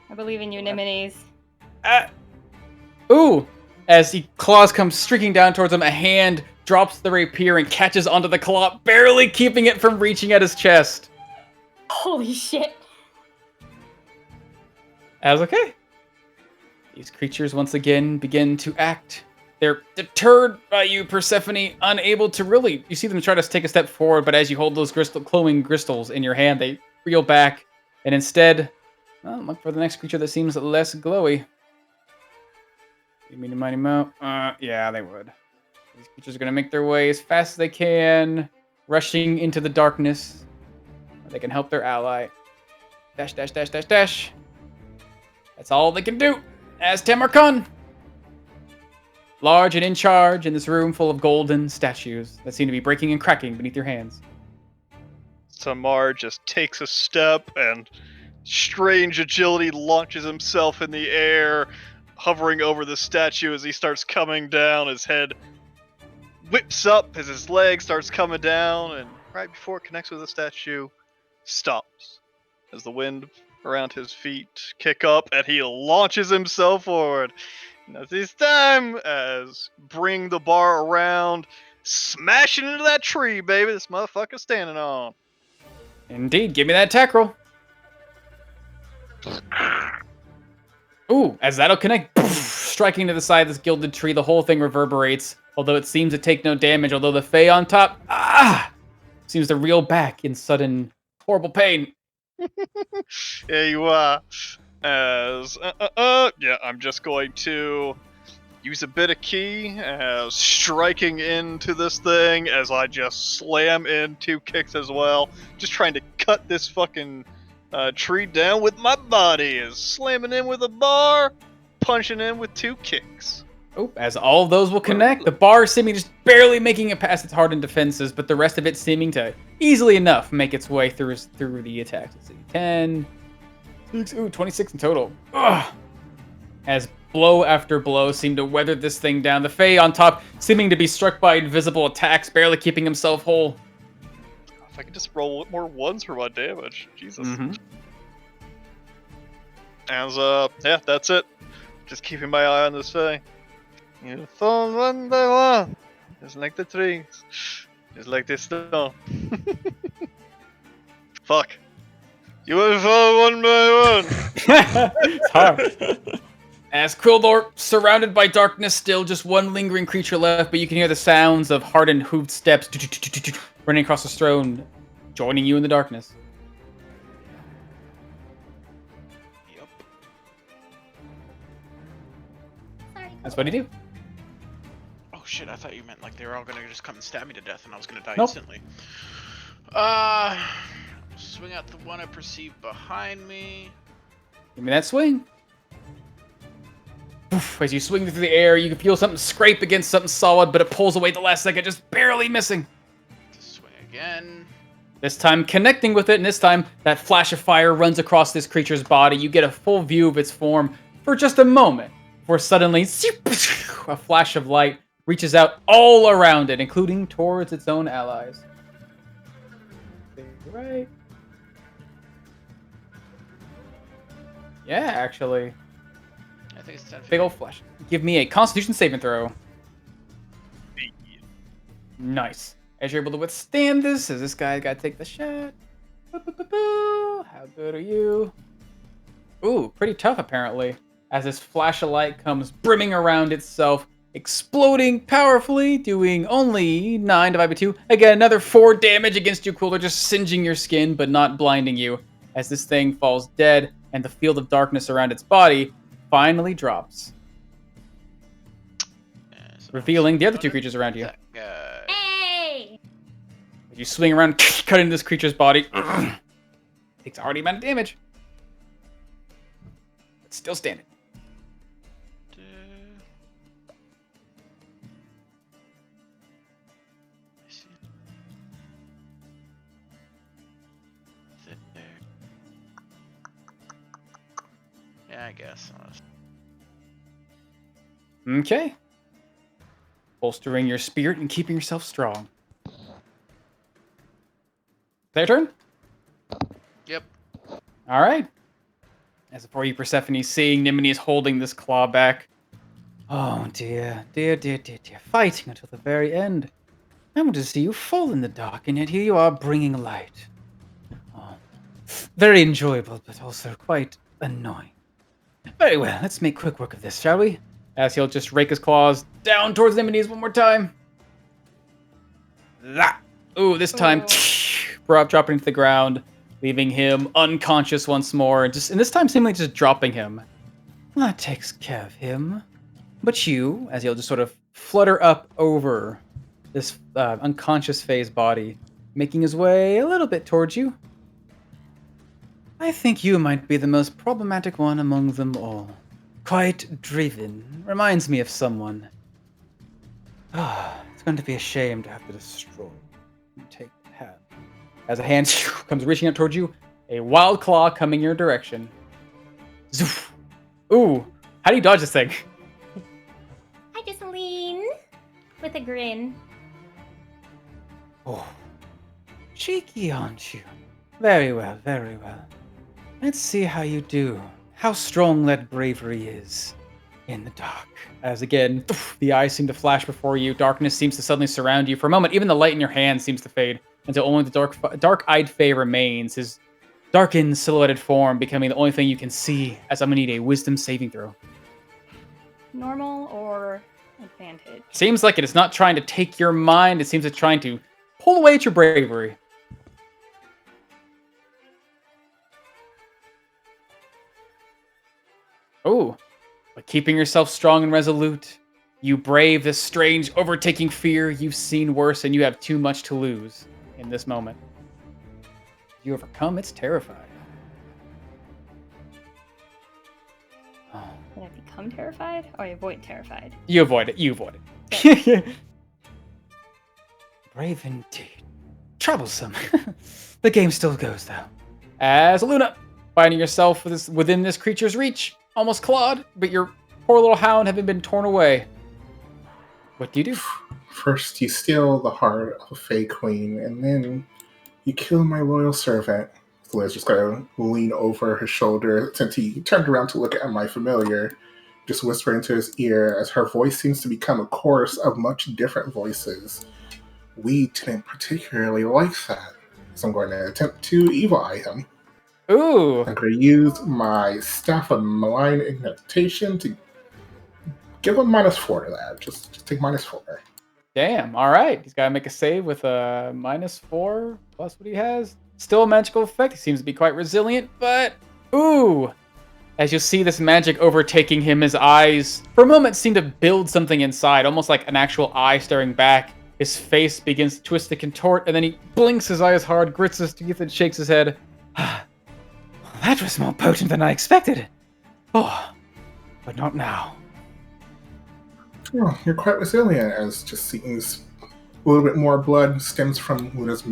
I believe in you, Nimini's. Ooh! As the claws come streaking down towards him, a hand drops the rapier and catches onto the claw, barely keeping it from reaching at his chest. Holy shit. As okay. These creatures once again begin to act. They're deterred by you, Persephone, unable to really... You see them try to take a step forward, but as you hold those glowing crystals in your hand, they reel back, and instead, well, look for the next creature that seems less glowy. You mean mighty mo? Yeah, they would. These creatures are going to make their way as fast as they can, rushing into the darkness. They can help their ally. Dash, dash, dash, dash, dash. That's all they can do. As Tamarkand. Large and in charge in this room full of golden statues that seem to be breaking and cracking beneath your hands. Tamar just takes a step and strange agility launches himself in the air, hovering over the statue as he starts coming down. His head whips up as his leg starts coming down, and right before it connects with the statue, stops as the wind around his feet kick up and he launches himself forward. Now this time, as bring the bar around, smashing into that tree, baby. This motherfucker's standing on. Indeed, give me that attack roll. Ooh, as that'll connect, striking to the side of this gilded tree, the whole thing reverberates, although it seems to take no damage, although the Fae on top, seems to reel back in sudden, horrible pain. There you are. As, yeah, I'm just going to use a bit of key as striking into this thing as I just slam in 2 kicks as well. Just trying to cut this fucking tree down with my body. As slamming in with a bar, punching in with 2 kicks. Oh, as all of those will connect, the bar seeming just barely making it past its hardened defenses, but the rest of it seeming to easily enough make its way through the attacks. Let's see, 10, 26 in total. Ugh. As blow after blow seem to weather this thing down, the Fae on top seeming to be struck by invisible attacks, barely keeping himself whole. If I could just roll more ones for my damage. Jesus. Mm-hmm. As, yeah, that's it. Just keeping my eye on this Fae. You fall one by one, just like the trees, just like the snow. Fuck. You will fall one by one. It's hard. As Quildor, surrounded by darkness, still just one lingering creature left, but you can hear the sounds of hardened hooved steps running across the stone, joining you in the darkness. Yep. Sorry. That's what you do. Oh shit, I thought you meant like they were all gonna just come and stab me to death and I was gonna die Nope. instantly. Swing at the one I perceive behind me. Give me that swing. Oof, as you swing through the air, you can feel something scrape against something solid, but it pulls away at the last second, just barely missing. Swing again. This time connecting with it, and this time that flash of fire runs across this creature's body. You get a full view of its form for just a moment, before suddenly a flash of light reaches out all around it, including towards its own allies. Right. Yeah, actually. I think it's 10 feet. Big old flash. Give me a Constitution saving throw. Nice. As you're able to withstand this, as this guy got to take the shot. How good are you? Ooh, pretty tough apparently. As this flash of light comes brimming around itself, exploding powerfully, doing only 9 divided by 2. Again, another 4 damage against you, Cooler, just singeing your skin, but not blinding you. As this thing falls dead, and the field of darkness around its body finally drops, revealing the other two creatures around you. That guy. Hey! You swing around, cut into this creature's body. Takes already amount of damage. But still standing. Yeah, I guess. Okay. Bolstering your spirit and keeping yourself strong. Their turn? Yep. Alright. As for you, Persephone, seeing Nimini is holding this claw back. Oh dear, dear, dear, dear, dear. Fighting until the very end. I want to see you fall in the dark, and yet here you are bringing light. Oh, very enjoyable, but also quite annoying. Very well, let's make quick work of this, shall we? As he'll just rake his claws down towards Nimini's one more time. That. Ooh, this time, dropping to the ground, leaving him unconscious once more, and this time seemingly just dropping him. Well, that takes care of him. But you, as he'll just sort of flutter up over this unconscious phase body, making his way a little bit towards you. I think you might be the most problematic one among them all. Quite driven. Reminds me of someone. It's going to be a shame to have to destroy and take the hand. As a hand comes reaching out towards you, a wild claw coming your direction. Zoof. Ooh, how do you dodge this thing? I just lean with a grin. Oh, cheeky, aren't you? Very well, very well. Let's see how you do. How strong that bravery is in the dark. As again, the eyes seem to flash before you. Darkness seems to suddenly surround you. For a moment, even the light in your hand seems to fade until only the dark-eyed Fae remains. His darkened, silhouetted form becoming the only thing you can see. As I'm gonna need a wisdom saving throw. Normal or advantage? Seems like it is not trying to take your mind. It seems it's trying to pull away at your bravery. Oh, but keeping yourself strong and resolute, you brave this strange, overtaking fear. You've seen worse, and you have too much to lose in this moment. You overcome, it's terrifying. Oh. Did I become terrified? Or I avoid terrified? You avoid it. You avoid it. Brave indeed. Troublesome. The game still goes, though. As Luna, finding yourself within this creature's reach, almost clawed, but your poor little hound having been torn away. What do you do? First, you steal the heart of a Fey Queen, and then you kill my loyal servant. Liz just gotta lean over his shoulder since he turned around to look at my familiar, just whisper into his ear as her voice seems to become a chorus of much different voices. We didn't particularly like that, so I'm going to attempt to evil eye him. Ooh. I'm going to use my Staff of Malign Ignitation to give him -4 to that. Just take -4. Damn, alright. He's got to make a save with a -4 plus what he has. Still a magical effect. He seems to be quite resilient, but... Ooh! As you see this magic overtaking him, his eyes, for a moment, seem to build something inside, almost like an actual eye staring back. His face begins to twist and contort, and then he blinks his eyes hard, grits his teeth, and shakes his head. That was more potent than I expected. Oh, but not now. Oh, you're quite resilient, as just seems a little bit more blood stems from Luna's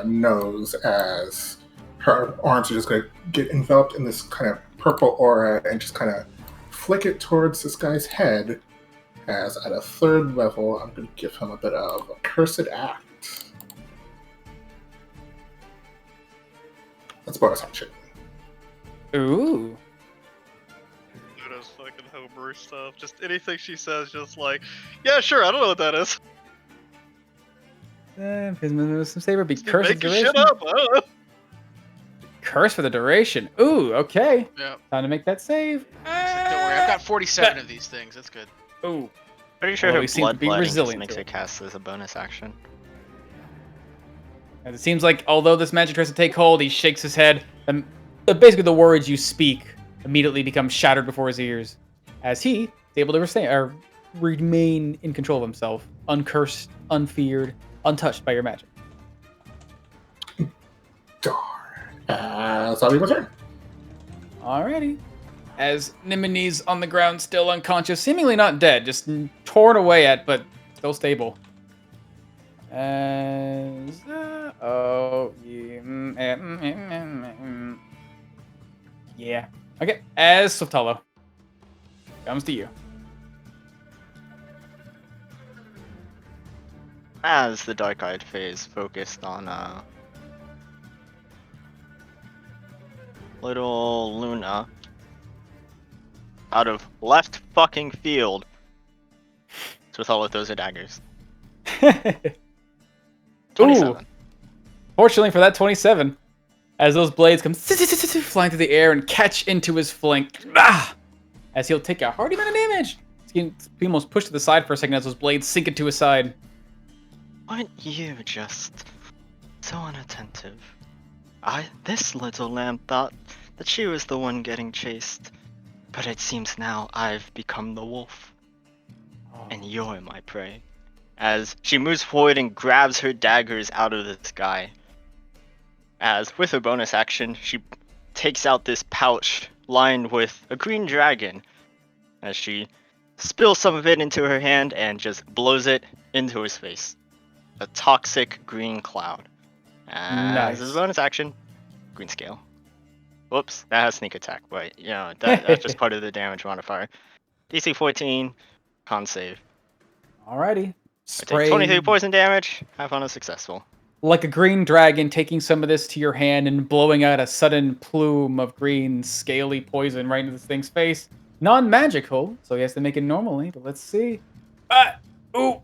nose as her arms are just going to get enveloped in this kind of purple aura and just kind of flick it towards this guy's head. As at a 3rd level, I'm going to give him a bit of a Cursed Act. That's bonus action. Ooh. Luna's fucking homebrew stuff. Just anything she says, just like, yeah, sure, I don't know what that is. Some saber be Just cursed for the making duration. shit up. I don't know. Curse for the duration. Ooh, okay. Yeah. Time to make that save. Don't worry, I've got 47 of these things. That's good. Ooh. Pretty sure Although her he seemed to blood be blooding just resilient makes to it it. cast as a bonus action. And it seems like although this magic tries to take hold, he shakes his head. basically the words you speak immediately become shattered before his ears, as he is able to remain in control of himself, uncursed, unfeared, untouched by your magic. Darn. Zombie return. Alrighty. As Nimini's on the ground, still unconscious, seemingly not dead, just torn away at, but still stable. As yeah. Okay. As Softalo comes to you. As the Dark-Eyed Phase focused on little Luna out of left fucking field. So with all of those are daggers. 27. Ooh. Fortunately for that 27, as those blades come flying through the air and catch into his flank, as he'll take a hearty amount of damage. He almost pushed to the side for a second as those blades sink into his side. Aren't you just so unattentive? This little lamb thought that she was the one getting chased, but it seems now I've become the wolf, and you're my prey. As she moves forward and grabs her daggers out of the sky. As with her bonus action, she takes out this pouch lined with a green dragon. As she spills some of it into her hand and just blows it into his face. A toxic green cloud. Nice. As a bonus action, green scale. Whoops, that has sneak attack, but that's just part of the damage modifier. DC 14, con save. Alrighty. I take 23 poison damage, have fun successful. Like a green dragon, taking some of this to your hand and blowing out a sudden plume of green, scaly poison right into this thing's face. Non-magical, so he has to make it normally, but let's see. Ooh!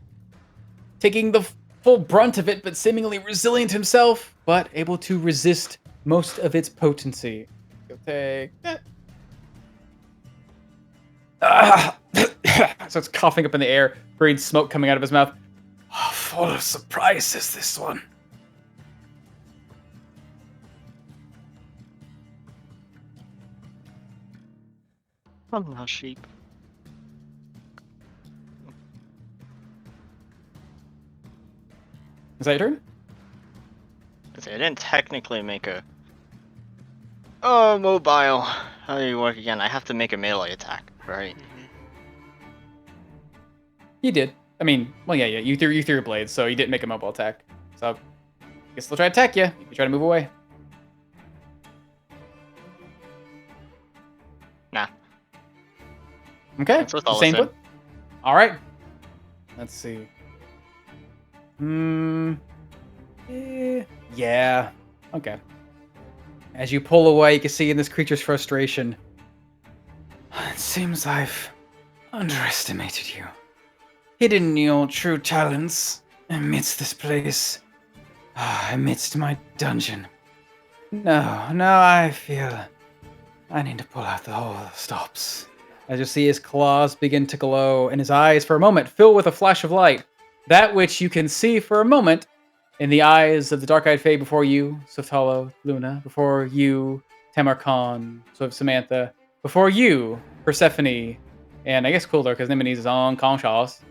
Taking the full brunt of it, but seemingly resilient himself, but able to resist most of its potency. He'll take that. Starts coughing up in the air, green smoke coming out of his mouth. Oh, full of surprises, this one. Come now, sheep. Is that your turn? I didn't technically make a... Oh, mobile. How do you work again? I have to make a melee attack, right? You did. I mean, well, yeah. You threw your blades, so you didn't make a mobile attack. So, I guess they'll try to attack you. You try to move away. Nah. Okay. That's what Same said. foot. All right. Let's see. Yeah. Okay. As you pull away, you can see in this creature's frustration. It seems I've underestimated you. Hidden your true talents amidst this place. Amidst my dungeon. No, I feel I need to pull out the whole stops. As you see his claws begin to glow, and his eyes for a moment fill with a flash of light. That which you can see for a moment in the eyes of the Dark-Eyed Fae before you, Softalo, Luna, before you, Tamarcon, Samantha, before you, Persephone, and I guess Quilder, because Nimini's is unconscious.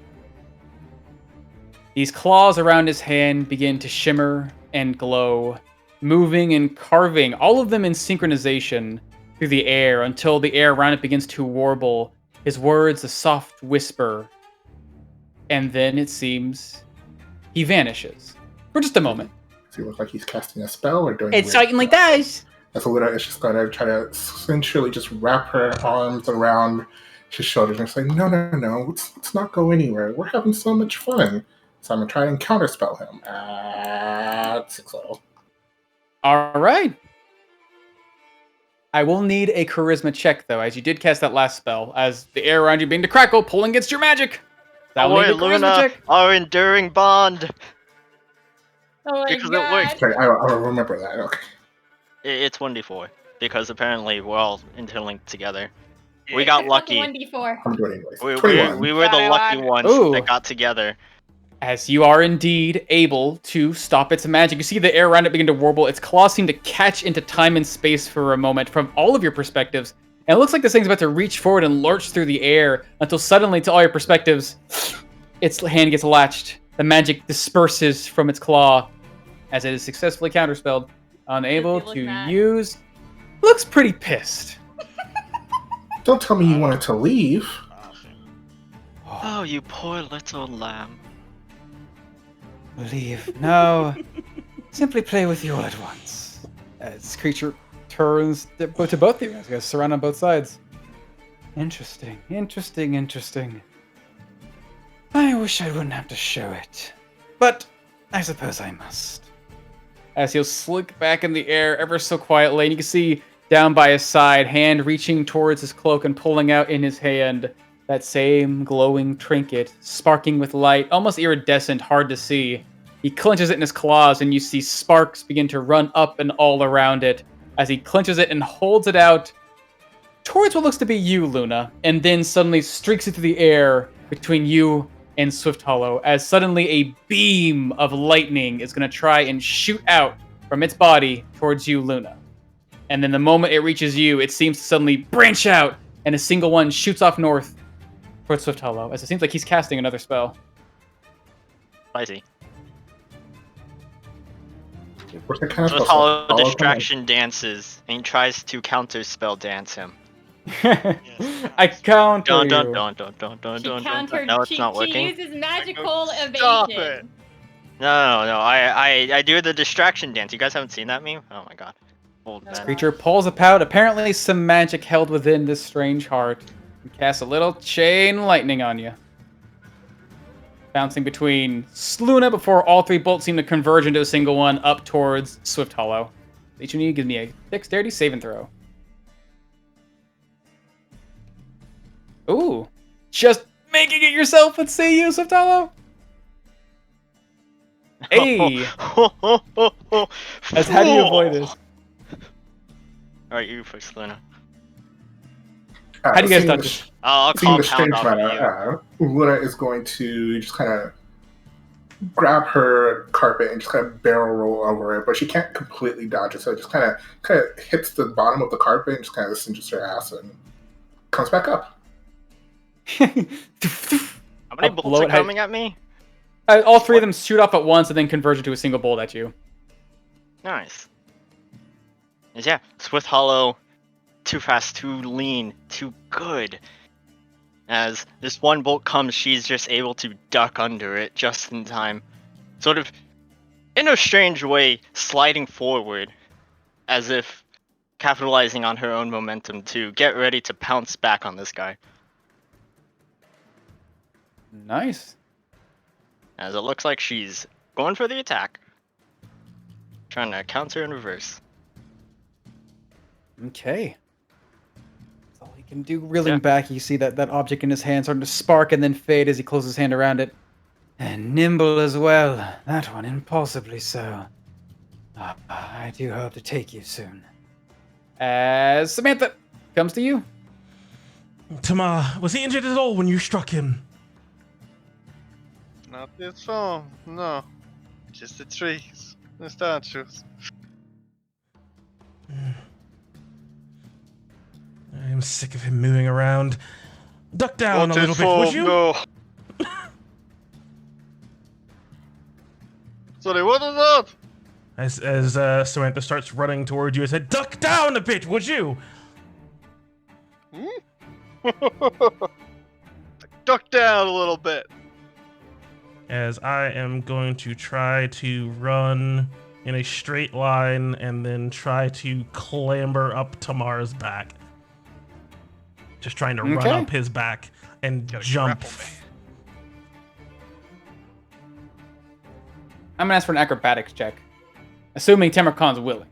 These claws around his hand begin to shimmer and glow, moving and carving, all of them in synchronization through the air until the air around it begins to warble, his words a soft whisper. And then it seems he vanishes for just a moment. Does he look like he's casting a spell or doing? It certainly does. As Luna is just going to try to sensually just wrap her arms around his shoulders and say, "No, let's not go anywhere. We're having so much fun." So I'm going to try and counterspell him at 6-0. All right. I will need a charisma check, though, as you did cast that last spell, as the air around you began to crackle, pulling against your magic. That will need a charisma Luna, check. our enduring bond. Oh my Because it god. works. Okay, I'll remember that. Okay. It's 1d4 because apparently we're all interlinked together. We got lucky. 1d4. I'm doing it anyways. We 21. were the lucky 21. ones Ooh. that got together, as you are indeed able to stop its magic. You see the air around it begin to warble. Its claws seem to catch into time and space for a moment from all of your perspectives. And it looks like this thing's about to reach forward and lurch through the air until suddenly, to all your perspectives, its hand gets latched. The magic disperses from its claw as it is successfully counterspelled. Unable look to mad? use. Looks pretty pissed. Don't tell me you wanted to leave. Oh, you poor little lamb. Leave. No. Simply play with your loved ones. As this creature turns to both of you. It's going to surround on both sides. Interesting. I wish I wouldn't have to show it. But I suppose I must. As he'll slink back in the air ever so quietly, and you can see down by his side, hand reaching towards his cloak and pulling out in his hand that same glowing trinket, sparking with light, almost iridescent, hard to see. He clenches it in his claws, and you see sparks begin to run up and all around it as he clenches it and holds it out towards what looks to be you, Luna, and then suddenly streaks it through the air between you and Swift Hollow, as suddenly a beam of lightning is going to try and shoot out from its body towards you, Luna. And then the moment it reaches you, it seems to suddenly branch out, and a single one shoots off north towards Swift Hollow, as it seems like he's casting another spell. Spicy. What's that kind of So spell? Hollow Follow distraction dances and tries to counter spell dance him. I counter Dun you. dun dun dun dun dun She dun dun. countered. No, it's She not working. uses magical Stop evasion. it. No. I do the distraction dance. You guys haven't seen that meme? Oh my god. Old No. man. Creature pulls a pout, apparently some magic held within this strange heart, and casts a little chain lightning on you. Bouncing between Luna before all three bolts seem to converge into a single one up towards Swift Hollow. Each of you give me a dexterity saving throw. Ooh. Just making it yourself, let's see you, Swift Hollow. Hey! As how do you avoid this? Alright, you first, Luna. How do you guys seeing touch? the- I'll Seeing the compound strange off of you. matter, Luna is going to just kind of grab her carpet and just kind of barrel roll over it, but she can't completely dodge it, so it just kind of hits the bottom of the carpet and just kind of cinches her ass and comes back up. How many Up bolts below are it has- coming at me? All three of them shoot off at once and then converge into a single bolt at you. Nice. Yeah, Swift Hollow, too fast, too lean, too good. As this one bolt comes, she's just able to duck under it just in time. Sort of, in a strange way, sliding forward, as if capitalizing on her own momentum to get ready to pounce back on this guy. Nice. As it looks like she's going for the attack. Trying to counter in reverse. Okay. That's all he can do. Reeling Yeah. back, you see that object in his hand starting to spark and then fade as he closes his hand around it. And nimble as well. That one impossibly so. I do hope to take you soon. As Samantha comes to you. Tama, was he injured at all when you struck him? Not this phone, no. Just the trees, the statues. I am sick of him moving around. Duck down Not a little this bit, would phone, you? no. Sorry, what was that? As Samantha starts running towards you, I said, "Duck down a bit, would you?" Duck down a little bit. As I am going to try to run in a straight line and then try to clamber up Tamar's back. Just trying to run Okay. up his back and jump. grapple me. I'm gonna ask for an acrobatics check. Assuming Tamarkon's willing.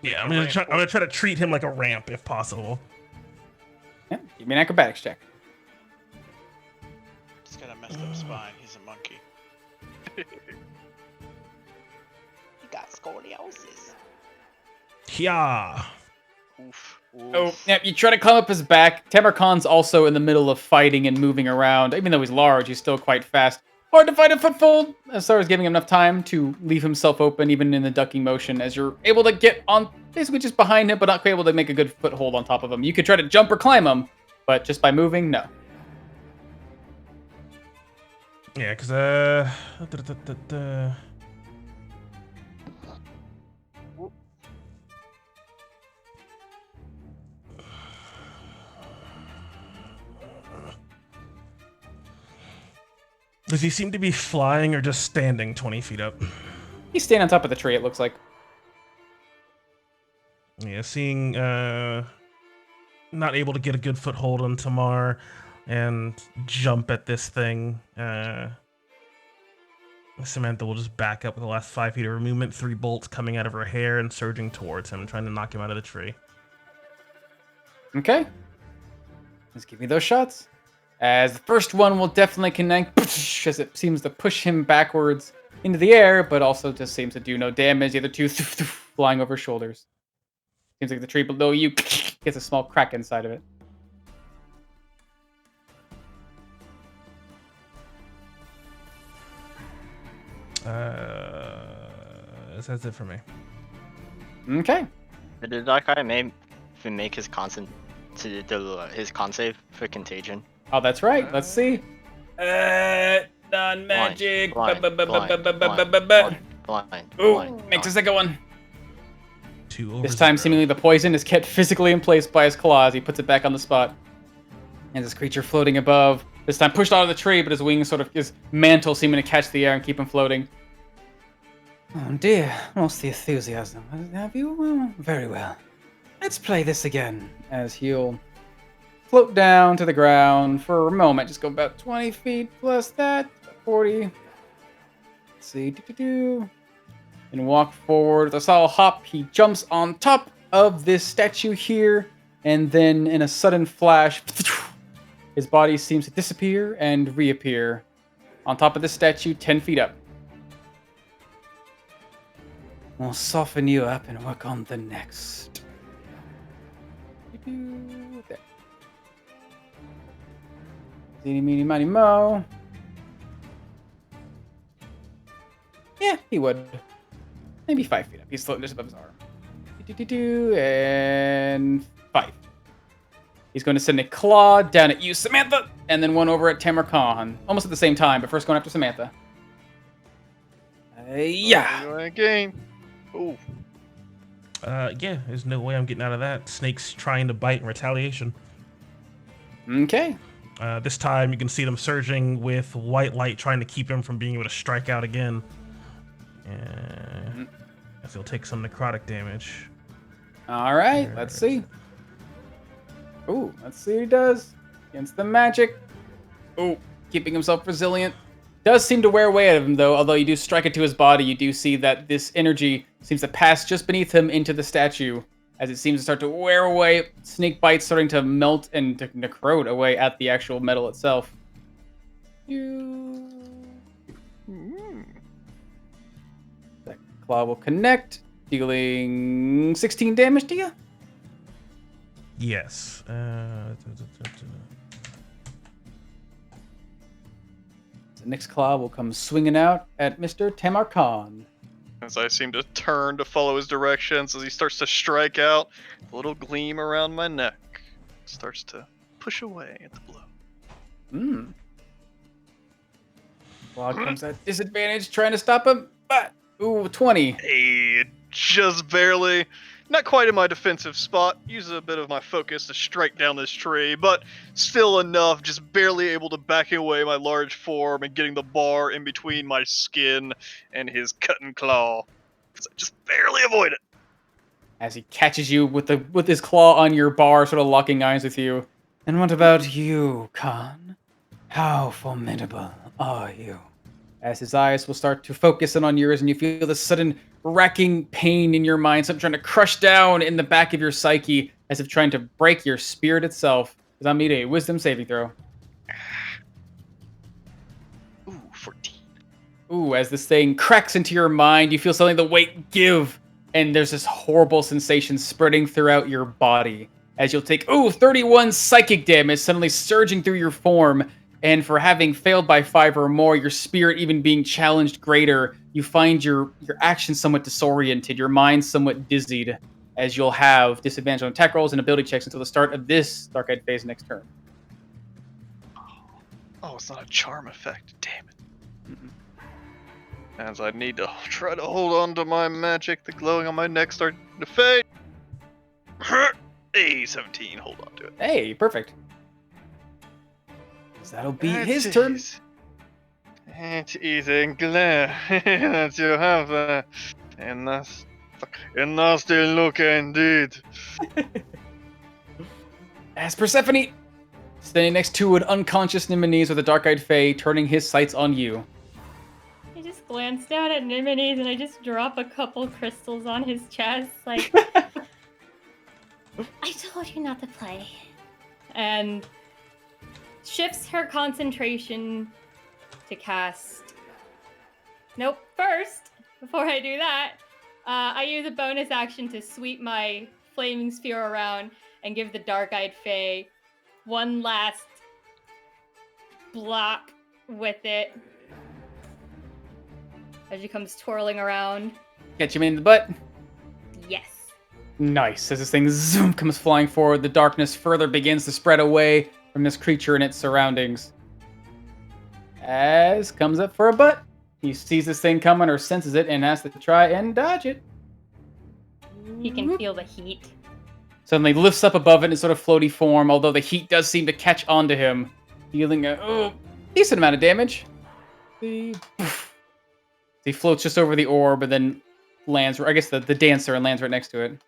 Yeah, I'm gonna try to treat him like a ramp if possible. Yeah, give me an acrobatics check. He's got a messed up spine. He's a monkey. He got scoliosis. Yeah. Oof. Oh, Oof. yeah, you try to climb up his back. Tamarkan's also in the middle of fighting and moving around. Even though he's large, he's still quite fast. Hard to find a foothold, as far as giving him enough time to leave himself open, even in the ducking motion, as you're able to get on basically just behind him, but not quite able to make a good foothold on top of him. You could try to jump or climb him, but just by moving, no. Yeah, because does he seem to be flying or just standing 20 feet up? He's standing on top of the tree, it looks like. Yeah, seeing not able to get a good foothold on Tamar and jump at this thing. Samantha will just back up with the last 5 feet of her movement, 3 bolts coming out of her hair and surging towards him, trying to knock him out of the tree. Okay. Let's give me those shots. As the first one will definitely connect, as it seems to push him backwards into the air, but also just seems to do no damage. The other two flying over shoulders. Seems like the tree below you gets a small crack inside of it. That's it for me. Okay. Did that guy make his his con save for contagion? Oh, that's right. Let's see. Non-magic. Blind. Ooh, makes a second one. 2 over This time, 0. seemingly the poison is kept physically in place by his claws. He puts it back on the spot. And this creature floating above. This time pushed out of the tree, but his wings his mantle seeming to catch the air and keep him floating. Oh dear, what's the enthusiasm? Have you? Well, very well. Let's play this again. As he'll float down to the ground for a moment. Just go about 20 feet plus that. 40. Let's see. And walk forward with a solid hop. He jumps on top of this statue here. And then in a sudden flash, his body seems to disappear and reappear on top of the statue 10 feet up. We'll soften you up and work on the next. There. Eeny, meeny, miny, mo. Yeah, he would. Maybe 5 feet up. He's floating just above his arm. And 5. He's going to send a claw down at you, Samantha, and then one over at Tamarkan. Almost at the same time, but first going after Samantha. Yeah. Going again. Ooh. Yeah, there's no way I'm getting out of that. Snake's trying to bite in retaliation. Okay. This time you can see them surging with white light trying to keep him from being able to strike out again. Guess he'll take some necrotic damage. All right, let's see. Ooh, let's see what he does against the magic. Ooh, keeping himself resilient. Does seem to wear away at him, though. Although you do strike it to his body, you do see that this energy seems to pass just beneath him into the statue, as it seems to start to wear away. Snake bites starting to melt and to necrode away at the actual metal itself. That claw will connect, dealing 16 damage to you. Yes. The next claw will come swinging out at Mr. Tamarkan. As I seem to turn to follow his directions as he starts to strike out, a little gleam around my neck starts to push away at the blow. Claw comes at disadvantage, trying to stop him, but ooh, 20. Hey, just barely. Not quite in my defensive spot. Use a bit of my focus to strike down this tree, but still enough, just barely able to back away my large form and getting the bar in between my skin and his cutting claw. Because I just barely avoid it. As he catches you with his claw on your bar, sort of locking eyes with you. And what about you, Khan? How formidable are you? As his eyes will start to focus in on yours, and you feel this sudden racking pain in your mind, something trying to crush down in the back of your psyche, as if trying to break your spirit itself. Does that mean a wisdom saving throw? Ooh, 14. Ooh, as this thing cracks into your mind, you feel something the weight give and there's this horrible sensation spreading throughout your body as you'll take 31 psychic damage suddenly surging through your form. And for having failed by 5 or more, your spirit even being challenged greater, you find your actions somewhat disoriented, your mind somewhat dizzied, as you'll have disadvantage on attack rolls and ability checks until the start of this Dark-Eyed phase next turn. Oh, it's not a charm effect. Damn it. As I need to try to hold on to my magic, the glowing on my neck starting to fade. Hey, 17. Hold on to it. Hey, perfect. So that'll be It his turn. It is a glare that you have there. A nasty look indeed. As Persephone, standing next to an unconscious Nemesis with a dark-eyed Fae, turning his sights on you. I just glance down at Nemesis and I just drop a couple crystals on his chest, like, I told you not to play. and shifts her concentration to cast. Nope. First, before I do that, I use a bonus action to sweep my flaming sphere around and give the dark-eyed Fae one last blop with it as she comes twirling around. Catch him in the butt. Yes. Nice. As this thing zoom comes flying forward, the darkness further begins to spread away from this creature and its surroundings. As comes up for a butt. He sees this thing coming or senses it and has to try and dodge it. He can feel the heat. Suddenly lifts up above it in sort of floaty form, although the heat does seem to catch onto him, dealing a decent amount of damage. He floats just over the orb and then lands, I guess the dancer, and lands right next to it.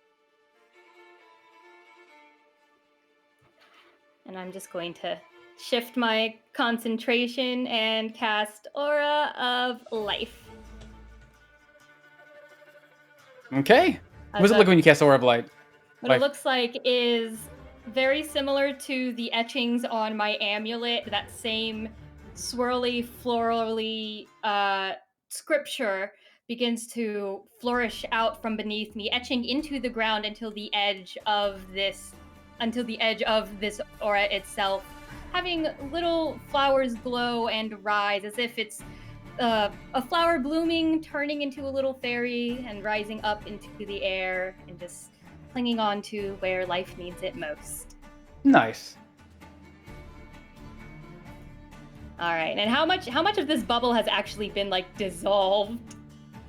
And I'm just going to shift my concentration and cast Aura of Life. Okay. What does it look like when you cast Aura of Light? What it looks like is very similar to the etchings on my amulet, that same swirly, florally scripture begins to flourish out from beneath me, etching into the ground until the edge of this aura itself, having little flowers glow and rise as if it's a flower blooming, turning into a little fairy and rising up into the air and just clinging on to where life needs it most. Nice. All right, and how much of this bubble has actually been like dissolved?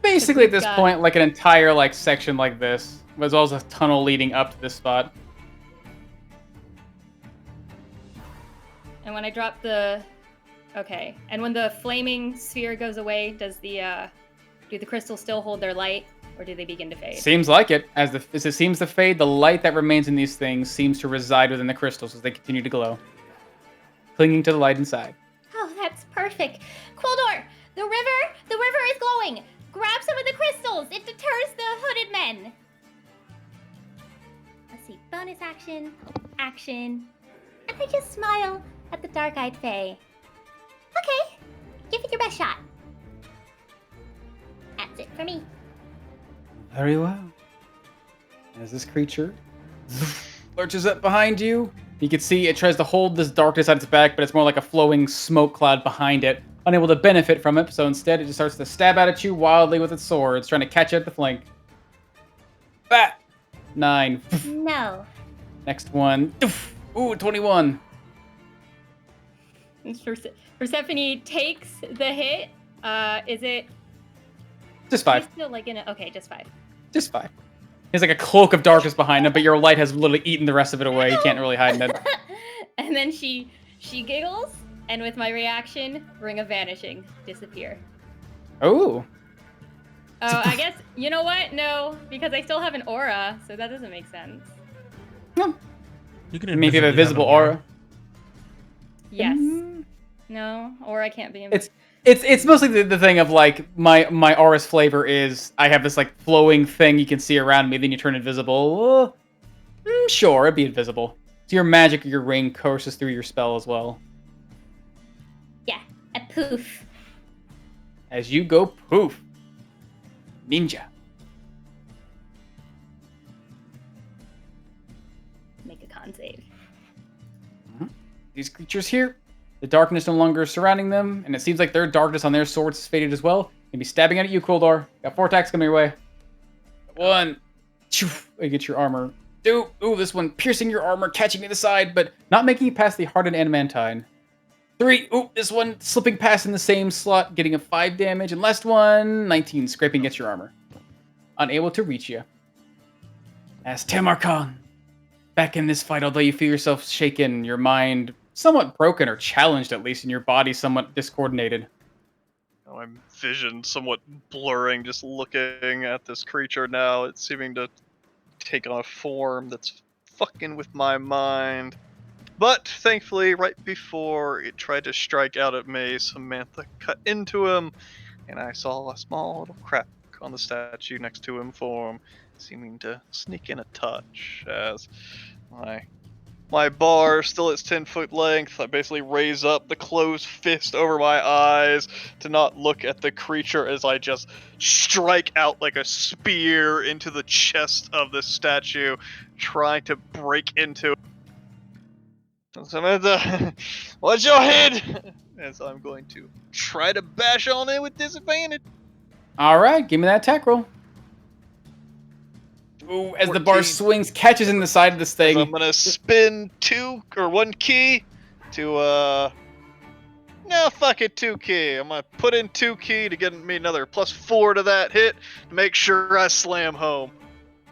Basically, at this point, like an entire like section like this, as well as a tunnel leading up to this spot. And when I drop the, okay, and when the flaming sphere goes away, does the do the crystals still hold their light, or do they begin to fade? Seems like it. As it seems to fade, the light that remains in these things seems to reside within the crystals as they continue to glow, clinging to the light inside. Oh, that's perfect. Quildor, the river is glowing. Grab some of the crystals. It deters the hooded men. Let's see. Bonus action. And I just smile at the dark-eyed Fae. Okay, give it your best shot. That's it for me. Very well. As this creature lurches up behind you, you can see it tries to hold this darkness on its back, but it's more like a flowing smoke cloud behind it, unable to benefit from it, so instead it just starts to stab out at you wildly with its swords, trying to catch you at the flank. Bat! 9. No. Next one. Ooh, 21. Persephone takes the hit. Is it? Just 5. She's still like in it. Okay, just 5. Just 5. There's like a cloak of darkness behind him, but your light has literally eaten the rest of it away. You can't really hide in it. And then she giggles, and with my reaction, Ring of Vanishing, disappear. Oh. Oh, I guess, you know what? No, because I still have an aura, so that doesn't make sense. No. You can Maybe have a invisibly visible an aura. Yes. No, aura can't be invisible. It's mostly the thing of like my aura's flavor is I have this like flowing thing you can see around me, then you turn invisible. Sure, it'd be invisible. So your magic or your ring courses through your spell as well. Yeah, a poof. As you go poof. Ninja. these creatures here. The darkness no longer surrounding them, and it seems like their darkness on their swords is faded as well. Gonna be stabbing at you, Quildor. Got 4 attacks coming your way. 1. You get your armor. 2. Ooh, this one piercing your armor, catching you in the side, but not making it past the hardened adamantine. 3. Ooh, this one slipping past in the same slot, getting a 5 damage. And last one, 19, scraping against your armor. Unable to reach you. As Tamarkan, back in this fight, although you feel yourself shaken, your mind somewhat broken or challenged at least, and your body somewhat discoordinated. My vision somewhat blurring, just looking at this creature now. It's seeming to take on a form that's fucking with my mind. But thankfully, right before it tried to strike out at me, Samantha cut into him, and I saw a small little crack on the statue next to him form, seeming to sneak in a touch as my bar, still its 10-foot length, I basically raise up the closed fist over my eyes to not look at the creature as I just strike out like a spear into the chest of the statue, trying to break into it. Samantha, watch your head! As I'm going to try to bash on it with disadvantage. Alright, give me that attack roll. Ooh, as the bar 14. swings, catches in the side of this thing. I'm gonna spin 1 key to no, fuck it, 2 key. I'm gonna put in 2 key to get me another +4 to that hit to make sure I slam home.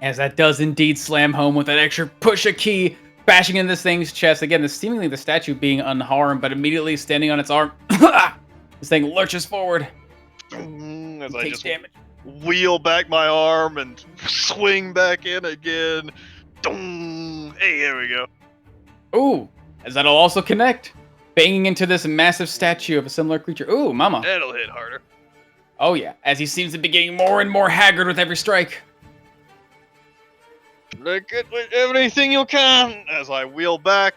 As that does indeed slam home with that extra push a key, bashing in this thing's chest. Again, seemingly the statue being unharmed, but immediately standing on its arm. This thing lurches forward. As I Takes just damage. wheel back my arm and swing back in again. Hey, there we go. Ooh, as that'll also connect. Banging into this massive statue of a similar creature. Ooh, mama. That'll hit harder. Oh yeah, as he seems to be getting more and more haggard with every strike. Look at with everything you can. As I wheel back,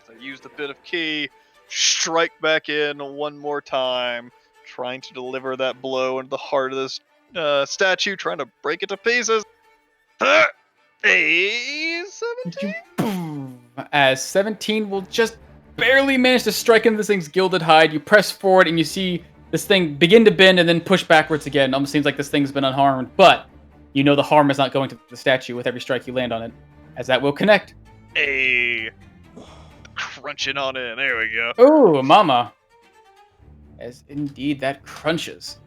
I used a bit of key, strike back in 1 more time, trying to deliver that blow into the heart of this statue, trying to break it to pieces. Hey, 17. Boom. As 17 will just barely manage to strike into this thing's gilded hide. You press forward and you see this thing begin to bend and then push backwards again. Almost seems like this thing's been unharmed, but you know the harm is not going to the statue with every strike you land on it, as that will connect. Hey, crunching on in. There we go. Ooh, mama. As indeed that crunches.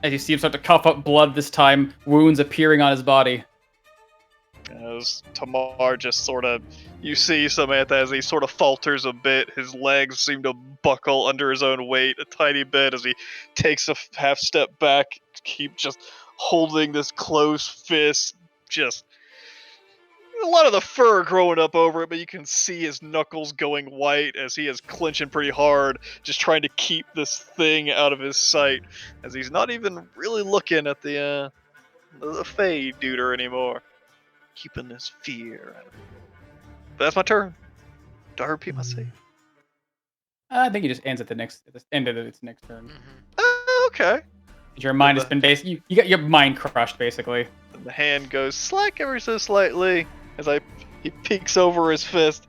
As you see him start to cough up blood this time, wounds appearing on his body. As Tamar just sort of, you see Samantha as he sort of falters a bit. His legs seem to buckle under his own weight a tiny bit as he takes a half step back, keep just holding this closed fist. Just a lot of the fur growing up over it, but you can see his knuckles going white as he is clenching pretty hard, just trying to keep this thing out of his sight, as he's not even really looking at the Fey duder anymore. Keeping this fear out of him. But that's my turn. Do I repeat my save? I think it just ends at the end of its next turn. Okay. Your mind has been you got your mind crushed basically. And the hand goes slack ever so slightly as he peeks over his fist.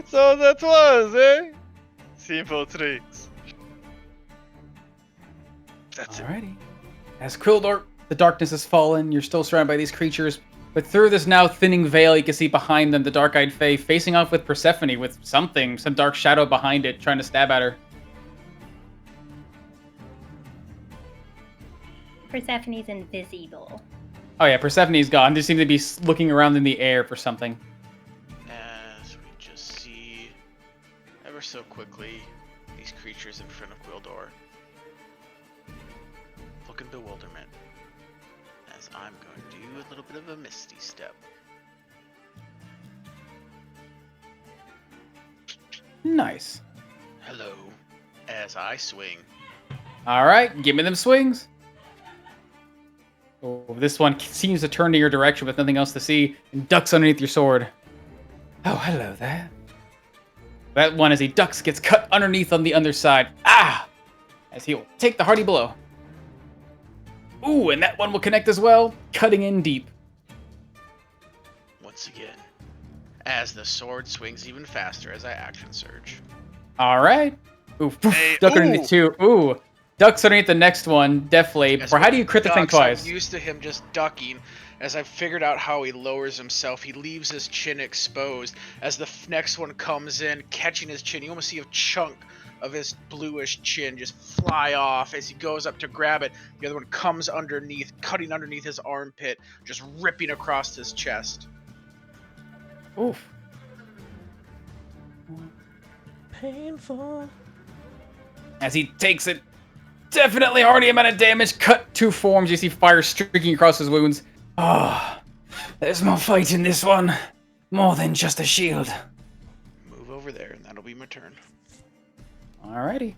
So that was, eh? Simple tricks. That's Alrighty. As Quildor, the darkness has fallen, you're still surrounded by these creatures, but through this now thinning veil, you can see behind them the dark-eyed Fae facing off with Persephone with some dark shadow behind it, trying to stab at her. Persephone's invisible. Oh yeah, Persephone's gone. They seem to be looking around in the air for something. As we just see, ever so quickly, these creatures in front of Quildor look in bewilderment. As I'm going to do a little bit of a misty step. Nice. Hello. As I swing. Alright, give me them swings. Oh, this one seems to turn to your direction with nothing else to see and ducks underneath your sword. Oh, hello there. That one, as he ducks, gets cut underneath on the underside. Ah! As he will take the hearty blow. Ooh, and that one will connect as well, cutting in deep. Once again, as the sword swings even faster as I action surge. All right. Ooh, poof, Hey, duck ooh. underneath two. Ooh, ducks underneath the next one. Definitely. As Or how with do you crit the thing ducks, twice? I'm used to him just ducking. As I've figured out how he lowers himself, he leaves his chin exposed. As the next one comes in, catching his chin, you almost see a chunk of his bluish chin just fly off. As he goes up to grab it, the other one comes underneath, cutting underneath his armpit, just ripping across his chest. Oof. Painful. As he takes it, definitely already amount of damage. Cut two forms. You see fire streaking across his wounds. Ah, there's more fight in this one. More than just a shield. Move over there, and that'll be my turn. Alrighty.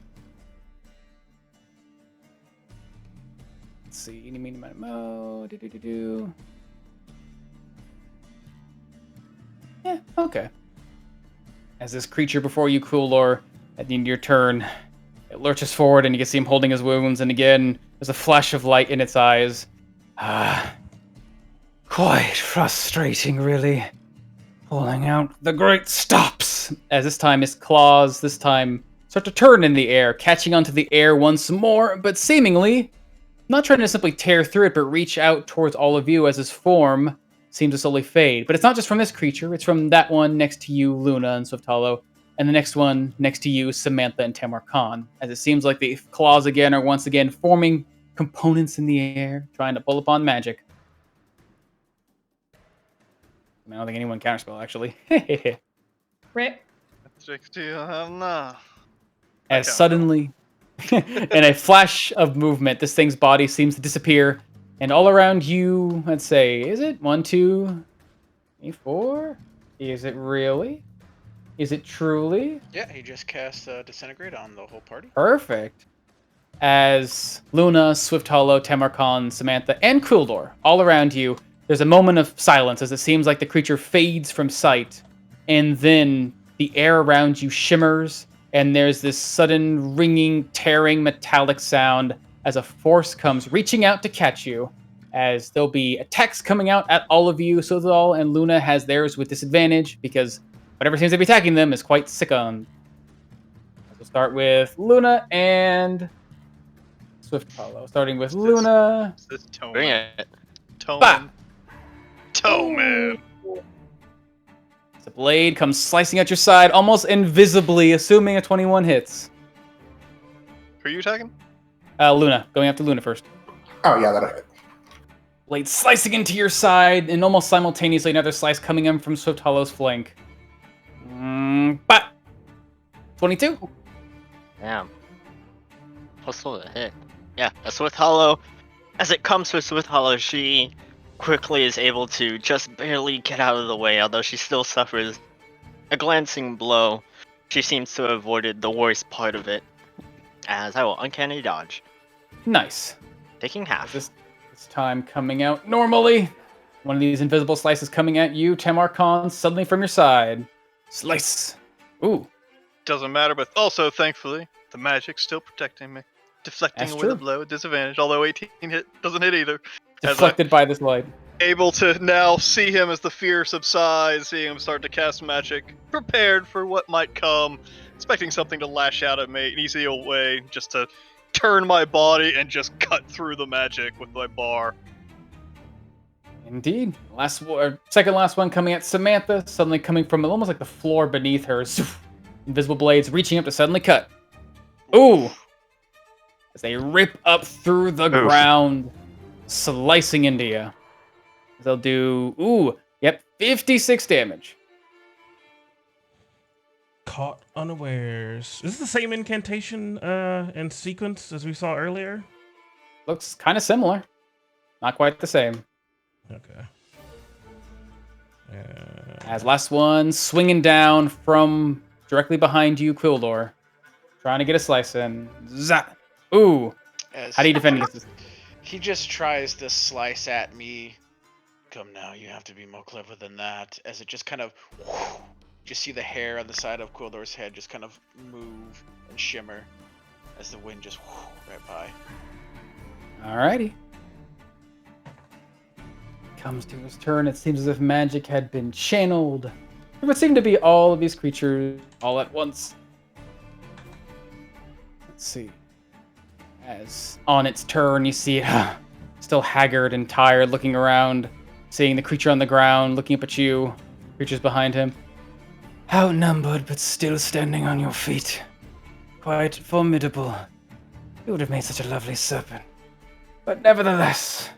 Let's see. Any mean amount of mo. Do. Yeah, okay. As this creature before you, Coolor, at the end of your turn, it lurches forward and you can see him holding his wounds, and again, there's a flash of light in its eyes. Quite frustrating, really. Pulling out the great stops. As this time his claws, this time, start to turn in the air, catching onto the air once more, but seemingly not trying to simply tear through it, but reach out towards all of you as his form seems to slowly fade. But it's not just from this creature, it's from that one next to you, Luna and Swift Hollow, and the next one next to you, Samantha and Tamar Khan, as it seems like the claws again are once again forming components in the air, trying to pull upon magic. I don't think anyone counterspell, actually. Rip. Do you have now? As suddenly, in a flash of movement, this thing's body seems to disappear, and all around you, let's say, is it 1, 2, 3, 4? Is it really? Is it truly? Yeah, he just cast Disintegrate on the whole party. Perfect. As Luna, Swift Hollow, Tamarkon, Samantha, and Kuldor all around you, there's a moment of silence as it seems like the creature fades from sight, and then the air around you shimmers, and there's this sudden ringing, tearing, metallic sound as a force comes reaching out to catch you, as there'll be attacks coming out at all of you. Sozal and Luna has theirs with disadvantage because whatever seems to be attacking them is quite sick on. We'll start with Luna and Swift Hollow. Starting with Luna. This Toman. Bring it. Toman. Toman. The blade comes slicing at your side, almost invisibly, assuming a 21 hits. Who are you attacking? Luna. Going after Luna first. Oh, yeah, that'll hit. Blade slicing into your side, and almost simultaneously another slice coming in from Swift Hollow's flank. But 22. Damn. Hustle to hit. Yeah, a Swift Hollow. As it comes with Swift Hollow, she quickly is able to just barely get out of the way, although she still suffers a glancing blow. She seems to have avoided the worst part of it, as I will uncanny dodge, Nice. taking half. This time coming out normally. One of these invisible slices coming at you, Tamarkon, suddenly from your side. Slice. Ooh. Doesn't matter, but also, thankfully, the magic's still protecting me. Deflecting That's with a true. blow at disadvantage, although 18 doesn't hit either. As Deflected by this light. able to now see him as the fear subsides, seeing him start to cast magic, prepared for what might come, expecting something to lash out at me, an easy way just to turn my body and just cut through the magic with my bar. Indeed. Second last one coming at Samantha, suddenly coming from almost like the floor beneath her. Invisible blades reaching up to suddenly cut. Ooh! As they rip up through the ground, slicing into you. They'll do, 56 damage. Caught unawares. Is this the same incantation and sequence as we saw earlier? Looks kind of similar. Not quite the same. Okay. As last one, swinging down from directly behind you, Quildor. Trying to get a slice in. Zap! Ooh! How do you defend against this? He just tries to slice at me. Come now, you have to be more clever than that. As it just kind of, just see the hair on the side of Quildor's head just kind of move and shimmer as the wind just right by. Alrighty. Comes to his turn. It seems as if magic had been channeled It would seem to be all of these creatures all at once. Let's see. As on its turn, you see it still haggard and tired, looking around, seeing the creature on the ground, looking up at you. Creatures behind him. Outnumbered, but still standing on your feet. Quite formidable. You would have made such a lovely serpent. But nevertheless,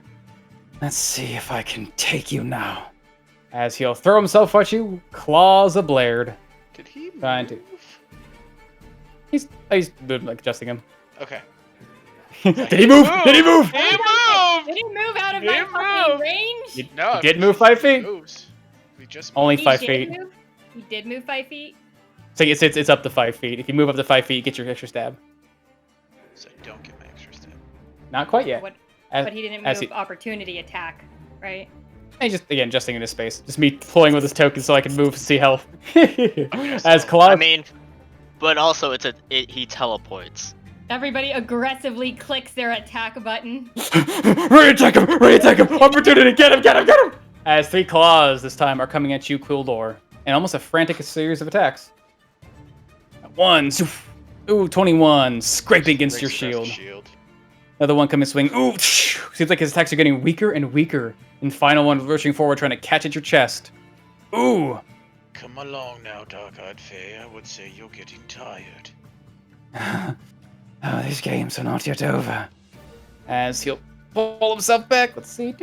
let's see if I can take you now. As he'll throw himself at you, claws a-blared. Did he move? Trying to. He's like adjusting him. Okay. Did he move? Did he move? He moved! Did he move out of He my fucking moved! range? No, He did move 5 feet. Moves. We just Only He 5 did feet. move? He did move 5 feet? So it's up to 5 feet. If you move up to 5 feet, you get your extra stab. So I don't get my extra step. Not quite yet. What? As- But he didn't as move opportunity attack, right? He's just again adjusting in his space. Just me pulling with his token so I can move to see health. Okay, As so- Claw. I mean, but also he teleports. Everybody aggressively clicks their attack button. Re-attack him! Re-attack him! Opportunity! Get him! Get him! Get him! As 3 claws this time are coming at you, Quildor, and almost a frantic series of attacks. 1, ooh, 21, scraping against your Breaks across shield. the Another one coming swing. Ooh, seems like his attacks are getting weaker and weaker. And final one rushing forward, trying to catch at your chest. Ooh. Come along now, Dark-Eyed Fae. I would say you're getting tired. Oh, these games are not yet over. As he'll pull himself back. Let's see.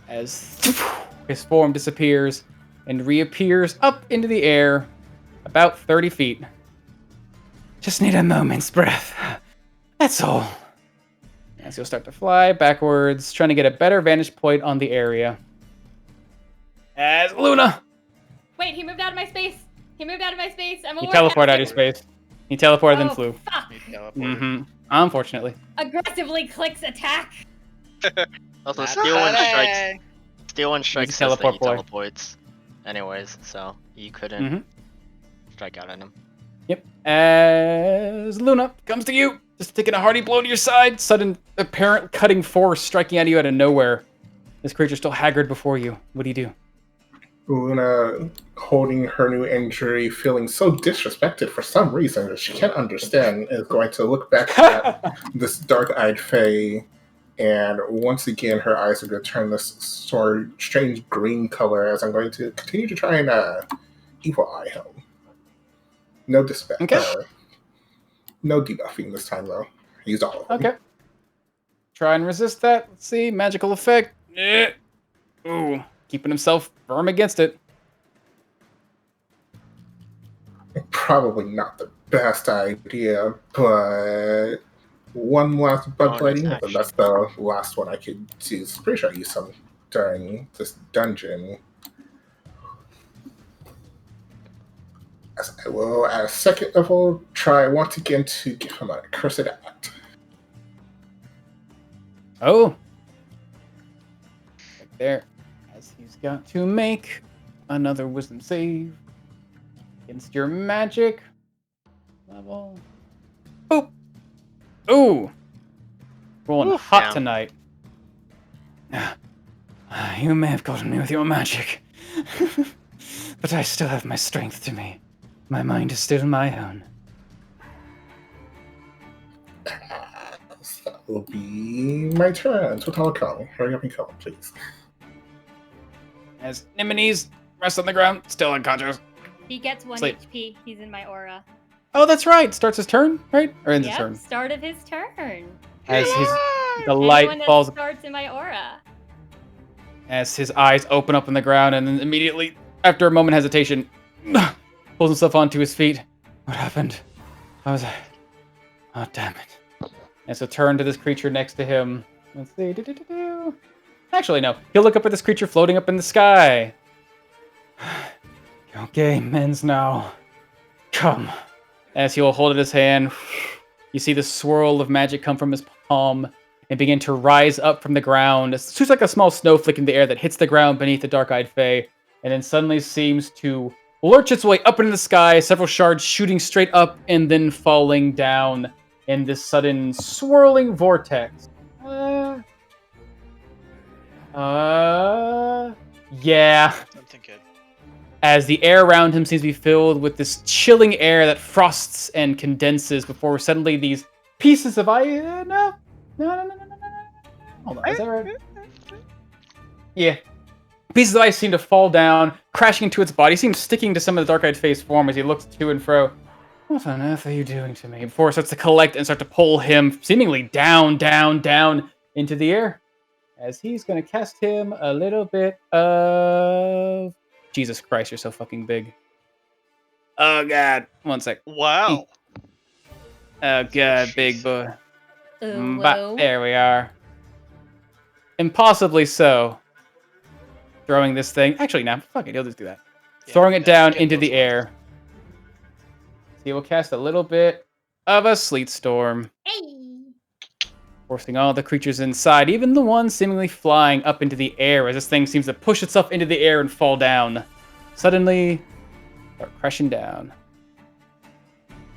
As his form disappears and reappears up into the air about 30 feet. Just need a moment's breath. That's all. As he'll start to fly backwards, trying to get a better vantage point on the area. As Luna! Wait, he moved out of my space. He moved out of my space. I'm He aware teleported out of your space. He teleported and Oh, flew. fuck. He teleported. Mm-hmm. Unfortunately. Aggressively clicks attack. Also, That's Steel One funny. strikes. Steel One strikes He's a says that teleport he boy. teleports. Anyways, so you couldn't Mhm. strike out at him. Yep. As Luna comes to you, just taking a hearty blow to your side, sudden apparent cutting force striking at you out of nowhere. This creature's still haggard before you. What do you do? Luna, holding her new injury, feeling so disrespected for some reason that she can't understand, is going to look back at this dark-eyed fae, and once again, her eyes are going to turn this sort of strange green color as I'm going to continue to try and evil eye him. No disrespect. Okay. No debuffing this time, though. I used all of them. Okay. Try and resist that. Let's see. Magical effect. Ooh. Keeping himself firm against it. Probably not the best idea, but one last bug Bonus biting, action. and that's the last one I could use. Pretty sure I used some during this dungeon. As I will, at a second level, try once again to give him a cursed act. Oh. Right there. As he's got to make another wisdom save against your magic level. Boop. Ooh. Rolling Oof, hot down. tonight. You may have gotten me with your magic, but I still have my strength to me. My mind is still my own. That will be my turn. Total kill. Hurry up and kill him, please. As Nimini's rests on the ground, still unconscious. He gets 1 Sleep. HP. He's in my aura. Oh, that's right. Starts his turn, right? Or ends his Yep, turn. start of his turn. As his the Anyone light that falls, starts in my aura. as his eyes open up on the ground, and then immediately, after a moment of hesitation, pulls himself onto his feet. What happened? How was I? Oh, damn it. And so turn to this creature next to him. Let's see. Do-do-do-do. Actually, no. He'll look up at this creature floating up in the sky. Your game ends now. Come. As he'll hold it in his hand, you see the swirl of magic come from his palm and begin to rise up from the ground. It's just like a small snowflake in the air that hits the ground beneath the dark-eyed fae, and then suddenly seems to lurch its way up into the sky, several shards shooting straight up and then falling down in this sudden swirling vortex. Yeah. Something good. As the air around him seems to be filled with this chilling air that frosts and condenses before suddenly these pieces of ice. No. Hold on. Is that right? Yeah. Pieces of ice seem to fall down, crashing into its body. It seems sticking to some of the dark-eyed face form as he looks to and fro. What on earth are you doing to me? Before it starts to collect and start to pull him seemingly down into the air. As he's going to cast him a little bit of... Jesus Christ, you're so fucking big. Oh, God. One sec. Wow. Oh, God, big Jeez. boy. Oh, But whoa. there we are. Impossibly so. Throwing this thing... Actually, no. Fuck it. He'll just do that. Yeah, Throwing it down get into those the left. air. So he will cast a little bit of a sleet storm. Hey! Forcing all the creatures inside, even the ones seemingly flying up into the air as this thing seems to push itself into the air and fall down. Suddenly, start crashing down.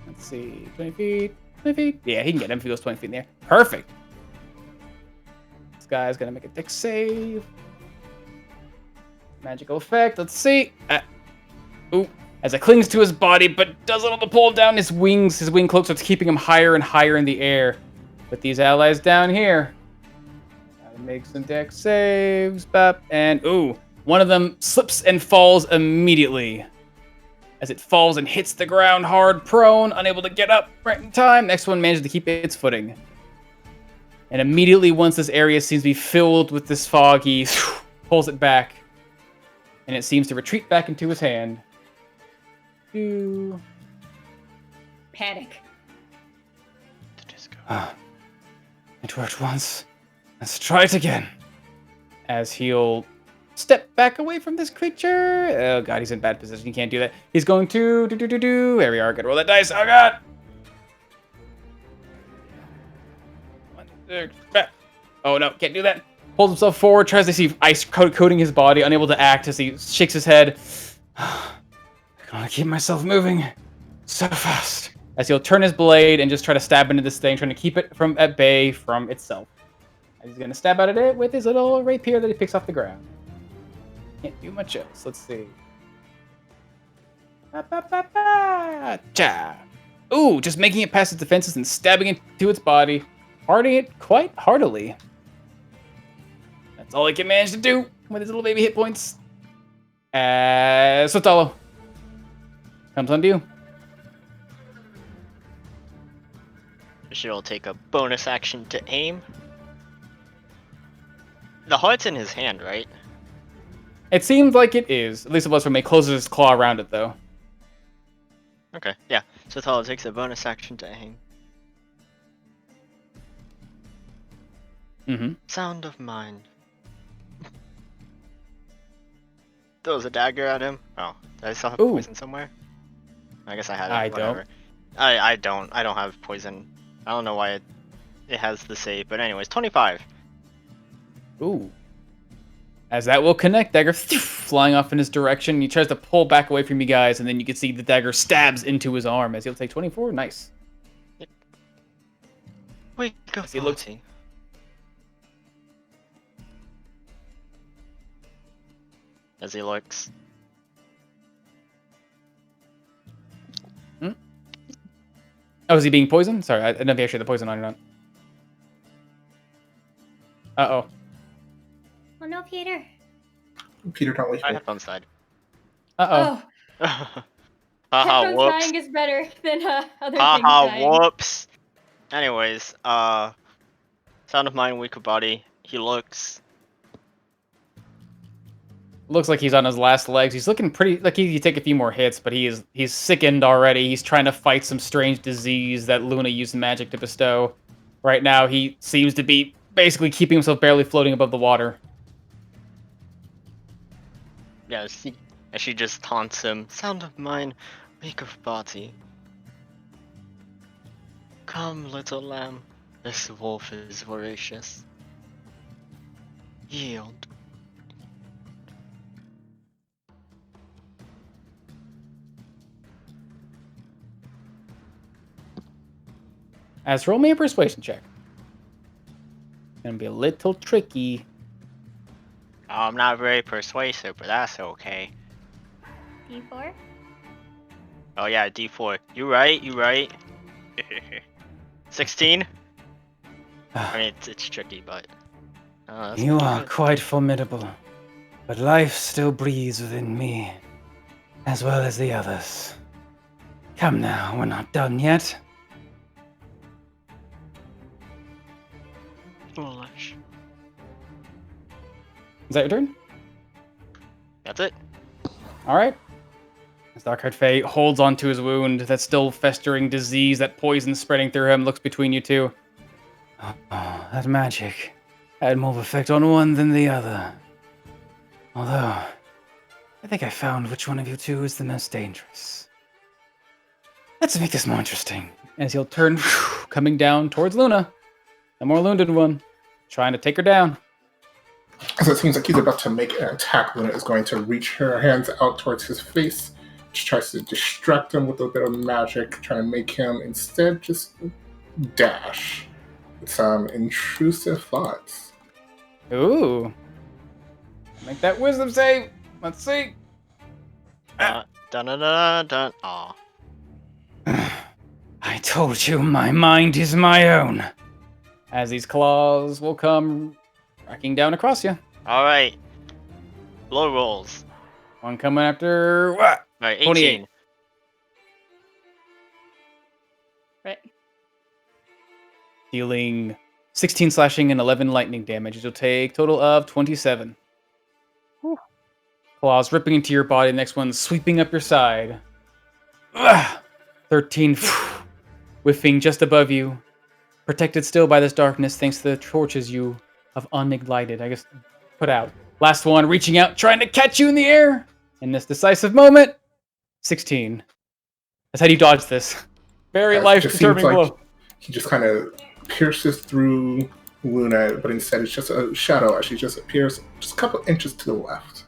Let's see, 20 feet, 20 feet. Yeah, he can get him if he goes 20 feet in the air. Perfect. This guy's gonna make a dex save. Magical effect, let's see. Ooh, as it clings to his body, but doesn't want to pull down his wings. His wing cloak starts keeping him higher and higher in the air. With these allies down here. Gotta make some dex saves. Bop, and ooh, one of them slips and falls immediately. As it falls and hits the ground hard, prone, unable to get up right in time. Next one manages to keep its footing. And immediately, once this area seems to be filled with this fog, he pulls it back. And it seems to retreat back into his hand. Panic. The disco. It worked once. Let's try it again. As he'll step back away from this creature. Oh god, he's in bad position. He can't do that. He's going to do. There we are. Gotta roll that dice. Oh god. 1, 6, back. Oh no, can't do that. Pulls himself forward, tries to see ice coating his body, unable to act as he shakes his head. I gotta keep myself moving so fast. As he'll turn his blade and just try to stab into this thing, trying to keep it at bay from itself. And he's gonna stab out at it with his little rapier that he picks off the ground. Can't do much else. Let's see. Cha. Ooh, just making it past its defenses and stabbing into its body, harding it quite heartily. That's all he can manage to do with his little baby hit points. Sotalo. Comes on to you. She'll take a bonus action to aim. The heart's in his hand, right? It seems like it is. At least it was when he closes his claw around it, though. Okay, yeah. So Thala takes a bonus action to aim. Mm-hmm. Sound of mind. Throws a dagger at him. Oh, did I still have Ooh. poison somewhere? I guess I had it. I Whatever. I don't. I don't have poison. I don't know why it has the save, but anyways, 25. Ooh. As that will connect, dagger flying off in his direction. He tries to pull back away from you guys, and then you can see the dagger stabs into his arm as he'll take 24. Nice. Wait, go As he looks- party. As he looks. Oh, is he being poisoned? Sorry, I didn't know if he actually had the poison on or not. Uh-oh. Oh no, Peter. Peter, don't leave I me. have fun side. Uh-oh. Oh, Haha, headphones whoops. dying is better than other things Haha, dying. whoops. Anyways, Sound of Mind, Weaker Body. He looks. Looks like he's on his last legs. He's looking pretty like he take a few more hits, but he's sickened already. He's trying to fight some strange disease that Luna used magic to bestow. Right now, he seems to be basically keeping himself barely floating above the water. Yeah, she just taunts him. Sound of Mind, Weaker Body. Come, little lamb. This wolf is voracious. Yield. As roll me a persuasion check. Gonna be a little tricky. I'm not very persuasive, but that's okay. D4? Oh yeah, D4. You right. 16? I mean, it's tricky, but... that's You pretty are good. quite formidable, but life still breathes within me, as well as the others. Come now, we're not done yet. Foolish. Is that your turn? That's it. All right. As Darkhaired Fae holds onto his wound, that still festering disease, that poison spreading through him, looks between you two. Oh, that magic had more effect on one than the other. Although, I think I found which one of you two is the most dangerous. Let's make this more interesting. As he'll turn, coming down towards Luna, the more wounded one, trying to take her down. As it seems like he's about to make an attack, Luna is going to reach her hands out towards his face. She tries to distract him with a bit of magic, trying to make him instead just dash with some intrusive thoughts. Ooh. Make that wisdom save. Let's see. Dun dun dun dun. Aw. I told you my mind is my own. As these claws will come racking down across you. Alright. Low rolls. One coming after what? Alright, 28. 18. Right. Dealing 16 slashing and 11 lightning damage. You'll take total of 27. Whew. Claws ripping into your body. The next one sweeping up your side. 13. Whiffing just above you. Protected still by this darkness thanks to the torches you have unignited. I guess put out. Last one reaching out, trying to catch you in the air. In this decisive moment, 16. That's how you dodge this. Very It just life-determining seems like blow. he just kind of pierces through Luna, but instead it's just a shadow as she just appears just a couple inches to the left.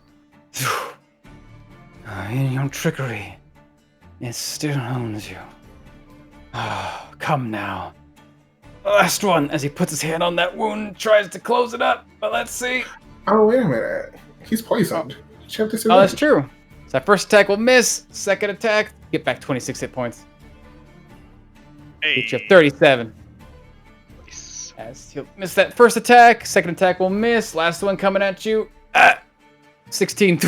In your trickery, it still owns you. Come now. Last one, as he puts his hand on that wound, tries to close it up. But let's see. Oh, wait a minute. He's poisoned. You should have Oh, disadvantage. that's true. So that first attack will miss. Second attack, get back 26 hit points. Get you up 37. Nice. As he'll miss that first attack. Second attack will miss. Last one coming at you. 16.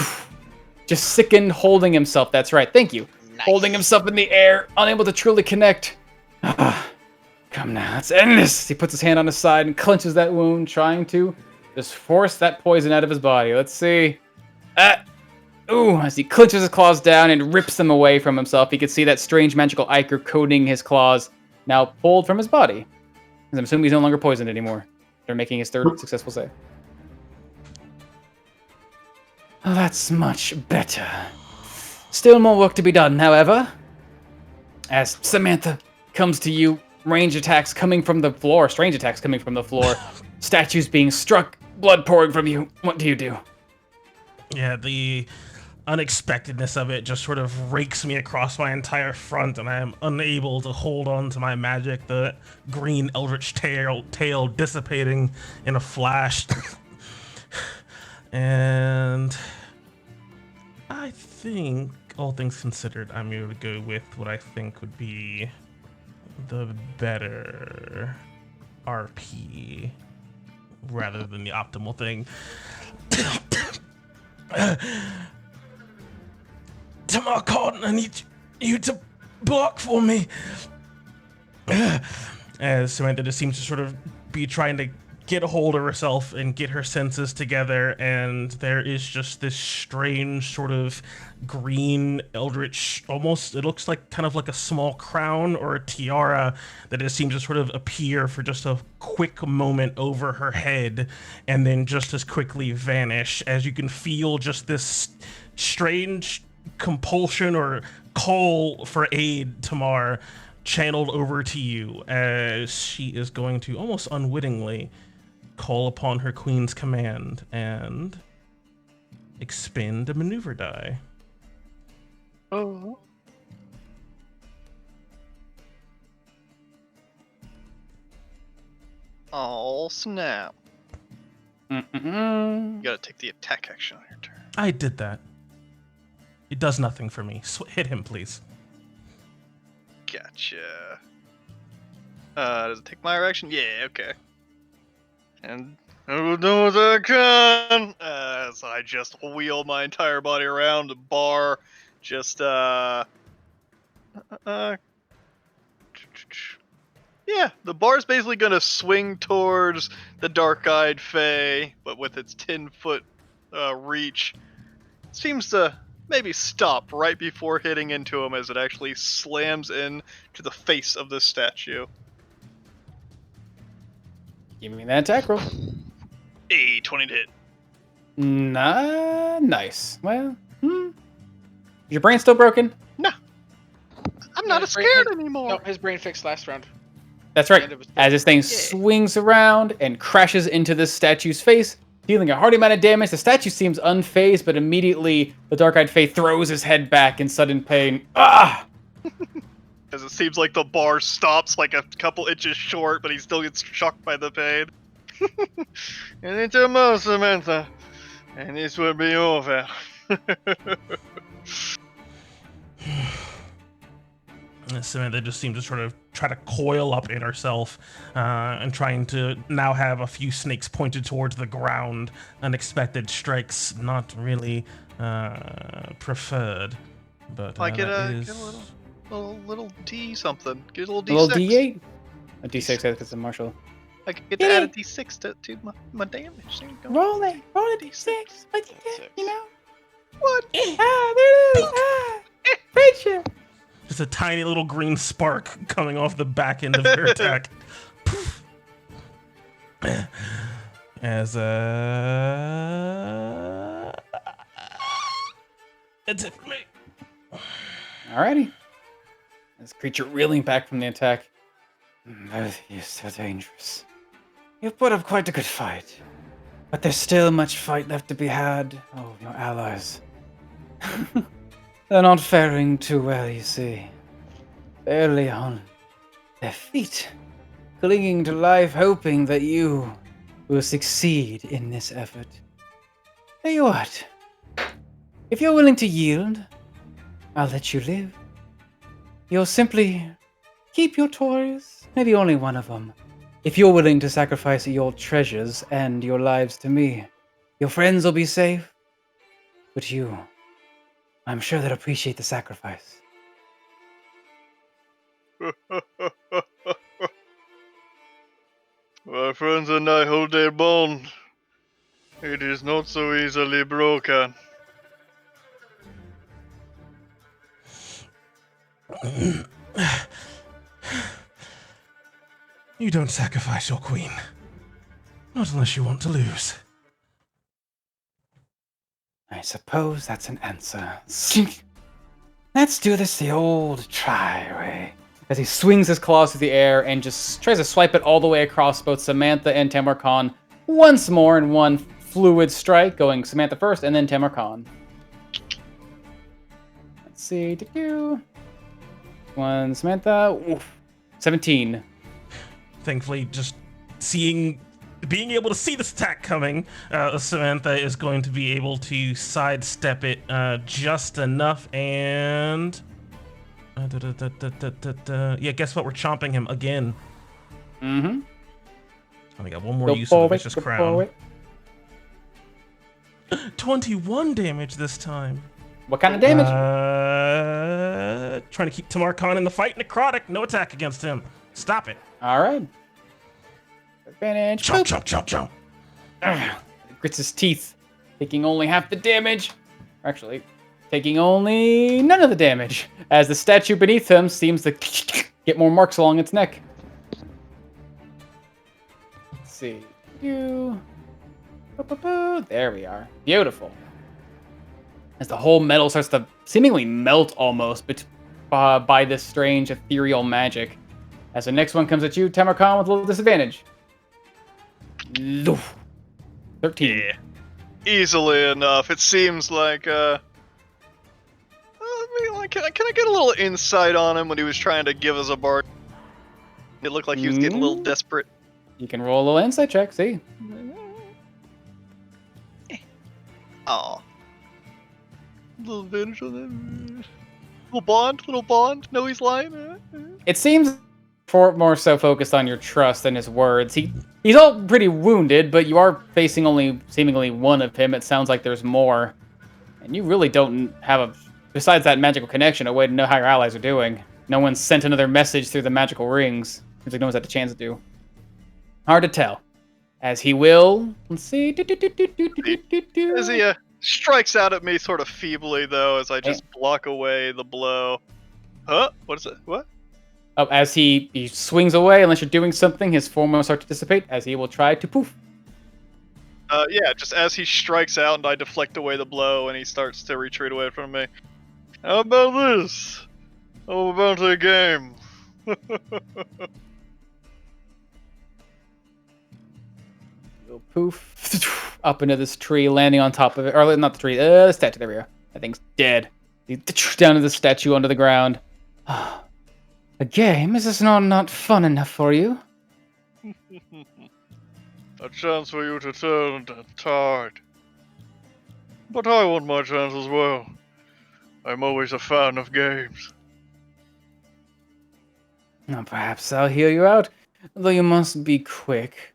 Just sickened, holding himself. That's right. Thank you. Nice. Holding himself in the air, unable to truly connect. Come now, Let's end this. He puts his hand on his side and clenches that wound, trying to just force that poison out of his body. Let's see. As he clenches his claws down and rips them away from himself, he can see that strange magical ichor coating his claws, now pulled from his body. Because I'm assuming he's no longer poisoned anymore. They're making his third successful save. That's much better. Still more work to be done, however. As Samantha comes to you, range attacks coming from the floor, strange attacks coming from the floor, statues being struck, blood pouring from you. What do you do? Yeah, the unexpectedness of it just sort of rakes me across my entire front, and I am unable to hold on to my magic. The green eldritch tail dissipating in a flash. And I think, all things considered, I'm going to go with what I think would be the better RP rather than the optimal thing. Tamar Cotton, I need you to block for me. As Samantha just seems to sort of be trying to get a hold of herself and get her senses together, and there is just this strange sort of green eldritch, almost, it looks like kind of like a small crown or a tiara that just seems to sort of appear for just a quick moment over her head and then just as quickly vanish, as you can feel just this strange compulsion or call for aid, Tamar, channeled over to you, as she is going to almost unwittingly call upon her queen's command and expend a maneuver die. Oh. Oh, snap. Mm-mm-mm. You gotta take the attack action on your turn. I did that. It does nothing for me. Hit him, please. Gotcha. Does it take my action? Yeah, okay. And I will do what I can as I just wheel my entire body around the bar. Just yeah, the bar's basically gonna swing towards the dark-eyed Fae, but with its 10-foot reach, it seems to maybe stop right before hitting into him as it actually slams in to the face of the statue. Give me that attack roll. 20 to hit. Nice. Well, your brain still broken? I'm not his brain- scared his- anymore. No, his brain fixed last round. That's right. And it was- As this thing swings around and crashes into the statue's face, dealing a hearty amount of damage, the statue seems unfazed, but immediately the dark-eyed Fae throws his head back in sudden pain. Ah! As it seems like the bar stops like a couple inches short, but he still gets shocked by the pain. And it's a mouse, Samantha. And this will be over. Samantha just seemed to sort of try to coil up in herself and trying to now have a few snakes pointed towards the ground. Unexpected strikes, not really preferred. But Like get that a is... little D something. Get a little D6. A little D8? A D6 because it's a martial. I could get to add a D6 to my damage. There you go. Roll it. Roll a D6. D6. What you get, you know? What? Ah, there it is. Ah, friendship. Just a tiny little green spark coming off the back end of their attack. Poof. As that's it for me. Alrighty. This creature reeling back from the attack. Both of you so dangerous. You've put up quite a good fight. But there's still much fight left to be had. Oh, your allies. They're not faring too well, you see. Barely on their feet. Clinging to life, hoping that you will succeed in this effort. Tell you what. If you're willing to yield, I'll let you live. You'll simply keep your toys, maybe only one of them. If you're willing to sacrifice your treasures and your lives to me, your friends will be safe. But you, I'm sure they'll appreciate the sacrifice. My friends and I hold their bond. It is not so easily broken. You don't sacrifice your queen. Not unless you want to lose. I suppose that's an answer. Let's do this the old try way. As he swings his claws through the air and just tries to swipe it all the way across both Samantha and Tamarkan once more in one fluid strike, going Samantha first and then Tamarkan. Let's see. One Samantha. Oof. 17. Thankfully, just being able to see this attack coming, Samantha is going to be able to sidestep it just enough, and yeah, guess what? We're chomping him again. Mm-hmm. We got one more use of the vicious crown. Forward. 21 damage this time. What kind of damage? Trying to keep Tamarkan in the fight. Necrotic, no attack against him. Stop it. All right. Advantage. Chomp, chomp, chomp, chomp. Grits his teeth, taking only half the damage. Actually, taking only none of the damage, as the statue beneath him seems to get more marks along its neck. Let's see. There we are. Beautiful. As the whole metal starts to seemingly melt almost by this strange ethereal magic. As the next one comes at you, Tamarkan with a little disadvantage. 13. Yeah. Easily enough. It seems like, can I get a little insight on him when he was trying to give us a bar? It looked like he was getting a little desperate. You can roll a little insight check, see? Oh. Little advantage on that. Little bond. No, he's lying. It seems more so focused on your trust than his words. He's all pretty wounded, but you are facing only seemingly one of him. It sounds like there's more. And you really don't have besides that magical connection, a way to know how your allies are doing. No one's sent another message through the magical rings. Seems like no one's had the chance to do. Hard to tell. As he will, let's see. As he strikes out at me sort of feebly, though, as I just block away the blow. Huh? What is it? What? Oh, as he swings away, unless you're doing something, his form will start to dissipate, as he will try to poof. Yeah, just as he strikes out and I deflect away the blow and he starts to retreat away from me. How about this? How about a game? Go poof up into this tree, landing on top of it, or not the tree, the statue. There we go. That thing's dead. Down to the statue onto the ground. A game? Is this not fun enough for you? A chance for you to turn the tide. But I want my chance as well. I'm always a fan of games. Now, perhaps I'll hear you out, though you must be quick.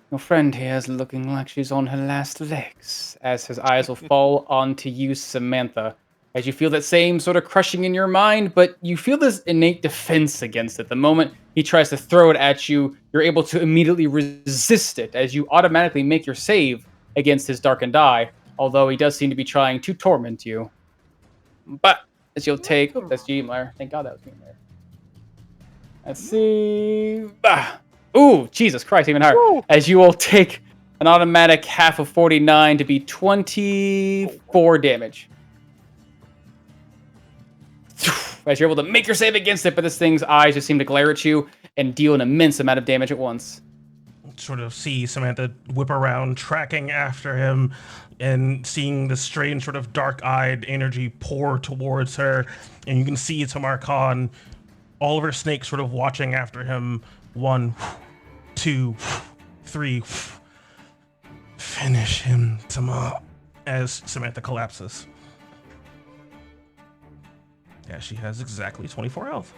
Your friend here is looking like she's on her last legs, as his eyes will fall onto you, Samantha, as you feel that same sort of crushing in your mind, but you feel this innate defense against it. The moment he tries to throw it at you, you're able to immediately resist it, as you automatically make your save against his darkened eye, although he does seem to be trying to torment you. But, as you'll take... Oh, that's Gmler. Thank God that was Gmler. Let's see... Ooh, Jesus Christ, even higher. Woo. As you will take an automatic half of 49 to be 24 damage. As you're able to make your save against it, but this thing's eyes just seem to glare at you and deal an immense amount of damage at once. Sort of see Samantha whip around, tracking after him, and seeing this strange sort of dark-eyed energy pour towards her. And you can see Tamar Khan, all of her snakes sort of watching after him. 1, 2, 3. Finish him, Tamar, as Samantha collapses. Yeah, she has exactly 24 health.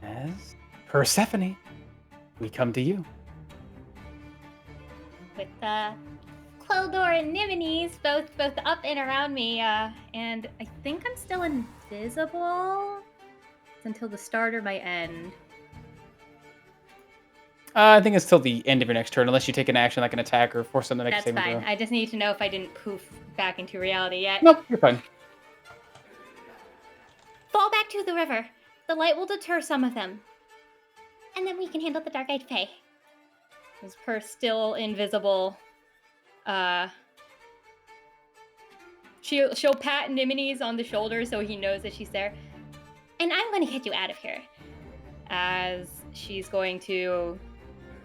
As Persephone, we come to you. With Queldor and Niminis both up and around me, and I think I'm still invisible until the start or my end. I think it's till the end of your next turn, unless you take an action like an attack or force something to make a That's saving fine. throw. I just need to know if I didn't poof back into reality yet. Nope, you're fine. Fall back to the river. The light will deter some of them. And then we can handle the dark-eyed fae. Is Purse still invisible? She'll pat Niminis on the shoulder so he knows that she's there. And I'm going to get you out of here. As she's going to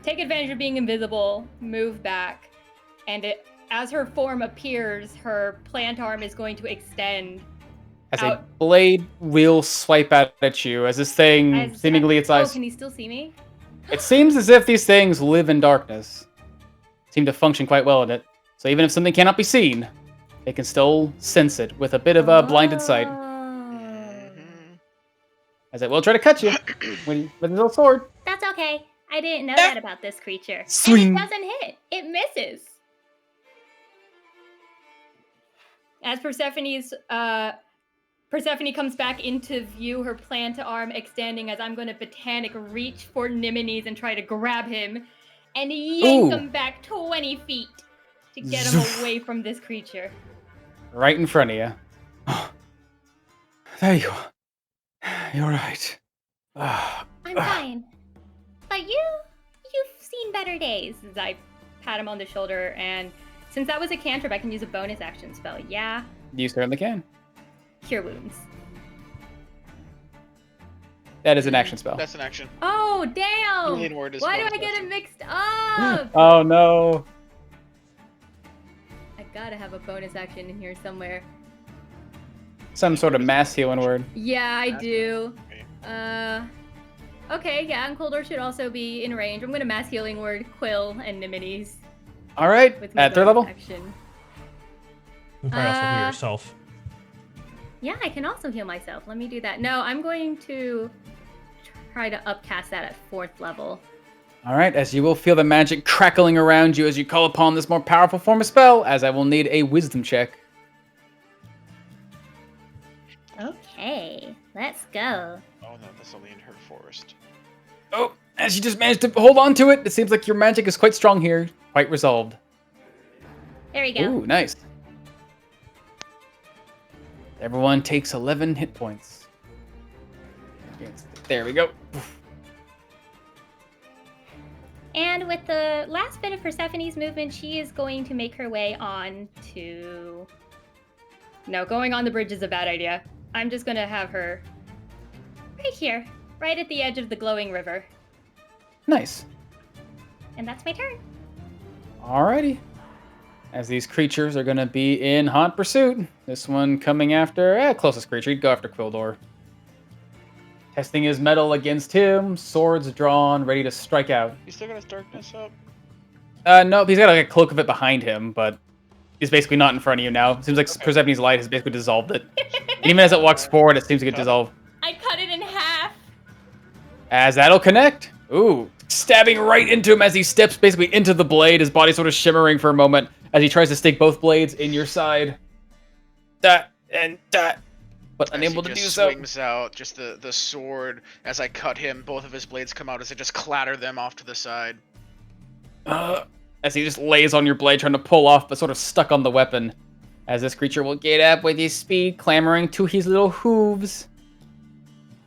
take advantage of being invisible, move back, and as her form appears, her plant arm is going to extend. As a blade will swipe out at you, as this thing, seemingly its eyes... Oh, can he still see me? It seems as if these things live in darkness. Seem to function quite well in it. So even if something cannot be seen, they can still sense it with a bit of a blinded sight. As it will try to cut you with a little sword. That's okay. I didn't know that about this creature. Swing. And it doesn't hit. It misses. As Persephone comes back into view, her plant arm extending, as I'm going to botanic reach for Niminis and try to grab him and yank him back 20 feet to get him away from this creature. Right in front of you. There you are. You're right. I'm fine. But you've seen better days. As I pat him on the shoulder, and since that was a cantrip, I can use a bonus action spell. Yeah. You certainly can. Cure wounds. That is an action spell. That's an action. Oh, damn! Why do I get it mixed up? Oh, no. I gotta have a bonus action in here somewhere. Some sort of mass healing word. Yeah, I do. Okay, yeah, and Coldor should also be in range. I'm gonna mass healing word Quill and Nimides All right, with my at third level. action. You can probably also heal yourself. Yeah, I can also heal myself. Let me do that. No, I'm going to try to upcast that at 4th level. All right, as you will feel the magic crackling around you as you call upon this more powerful form of spell, as I will need a wisdom check. Okay, let's go. Oh no, that's only in her forest. Oh, as you just managed to hold on to it, it seems like your magic is quite strong here, quite resolved. There we go. Ooh, nice. Everyone takes 11 hit points. There we go. And with the last bit of Persephone's movement, she is going to make her way on to... No, going on the bridge is a bad idea. I'm just going to have her right here, right at the edge of the glowing river. Nice. And that's my turn. Alrighty. As these creatures are going to be in hot pursuit. This one coming after, closest creature. He'd go after Quildor. Testing his mettle against him. Swords drawn, ready to strike out. You still got his darkness up? Nope, he's got like a cloak of it behind him, but he's basically not in front of you now. Seems like Persephone's light has basically dissolved it. And even as it walks forward, it seems to get dissolved. I cut it in half. As that'll connect. Ooh, stabbing right into him as he steps basically into the blade, his body sort of shimmering for a moment as he tries to stick both blades in your side. That and that, but unable to do so. Swings out, just the sword. As I cut him, both of his blades come out as I just clatter them off to the side. As he just lays on your blade trying to pull off, but sort of stuck on the weapon. As this creature will get up with his speed, clamoring to his little hooves.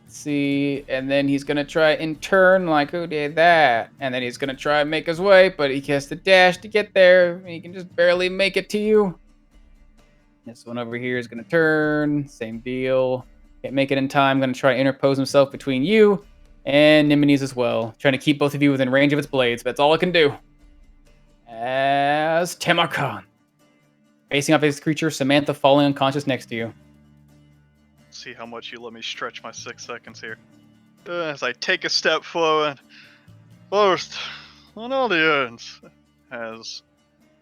Let's see, and then he's gonna try and turn like, who did that? And then he's gonna try and make his way, but he has to dash to get there. He can just barely make it to you. This one over here is gonna turn, same deal. Can't make it in time. Gonna try to interpose himself between you and Nimides as well. Trying to keep both of you within range of its blades, but that's all it can do. As Temarkhan. Facing off this creature, Samantha falling unconscious next to you. See how much you let me stretch my 6 seconds here. As I take a step forward, first on all the urns, as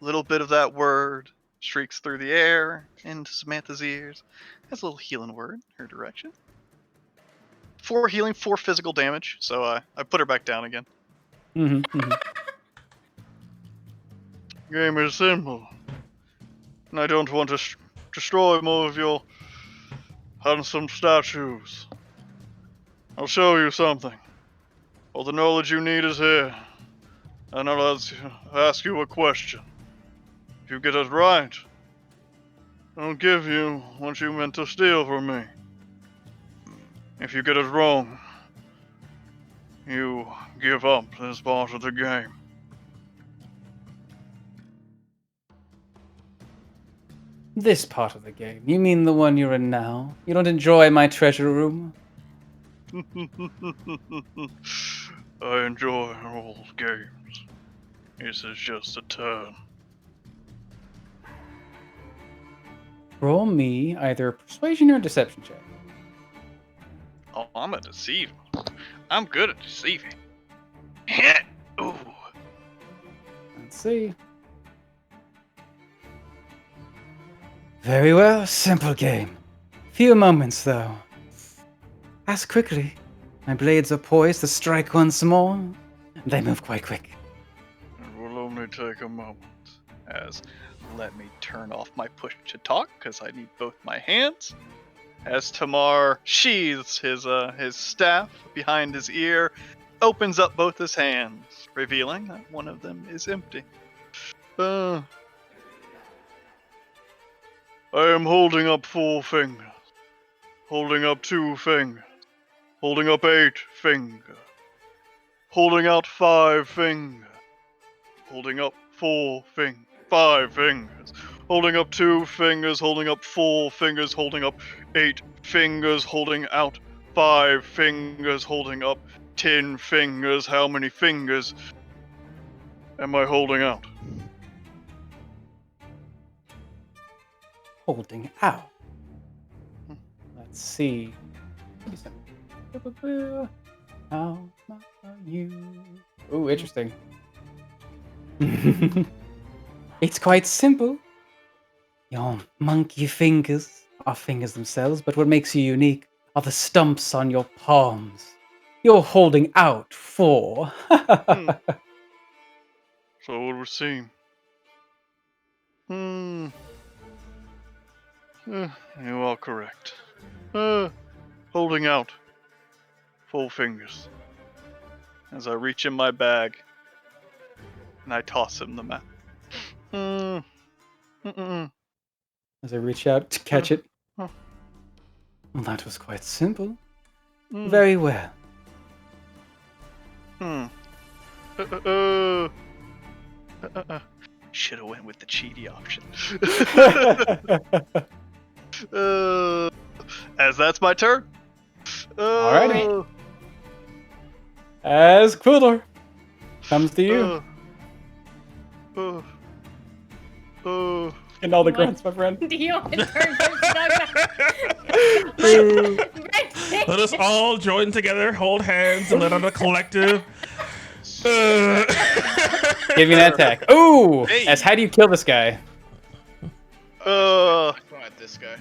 a little bit of that word streaks through the air into Samantha's ears. Has a little healing word in her direction. 4 healing, 4 physical damage. So I put her back down again. Game is simple, and I don't want to destroy more of your handsome statues. I'll show you something. All the knowledge you need is here, and I'll ask you a question. If you get it right, I'll give you what you meant to steal from me. If you get it wrong, you give up this part of the game. This part of the game? You mean the one you're in now? You don't enjoy my treasure room? I enjoy all games. This is just a turn. Roll me either a persuasion or a deception check. Oh, I'm a deceiver. I'm good at deceiving. Ooh. Let's see. Very well, simple game. Few moments, though. Ask quickly. My blades are poised to strike once more. They move quite quick. It will only take a moment. As let me turn off my push to talk, because I need both my hands. As Tamar sheathes his staff behind his ear, opens up both his hands, revealing that one of them is empty. I am holding up 4 fingers, holding up 2 fingers, holding up 8 fingers, holding out 5 fingers, holding up 4 fingers, 5 fingers, holding up 2 fingers, holding up 4 fingers, holding up 8 fingers, holding out 5 fingers, holding up 10 fingers. How many fingers am I holding out? Holding out. Let's see. How are you? Ooh, interesting. It's quite simple. Your monkey fingers are fingers themselves, but what makes you unique are the stumps on your palms. You're holding out for. So what we're seeing. You are correct. Holding out. Full fingers. As I reach in my bag. And I toss him the map. As I reach out to catch it. Oh. Well, that was quite simple. Very well. Should have went with the cheaty option. As that's my turn. Alrighty. As Quildor comes to you. And all the grunts, my friend. Do you want to turn Let us all join together, hold hands, and let out a collective. Give me an attack. Ooh! Hey. As how do you kill this guy? Go at this guy.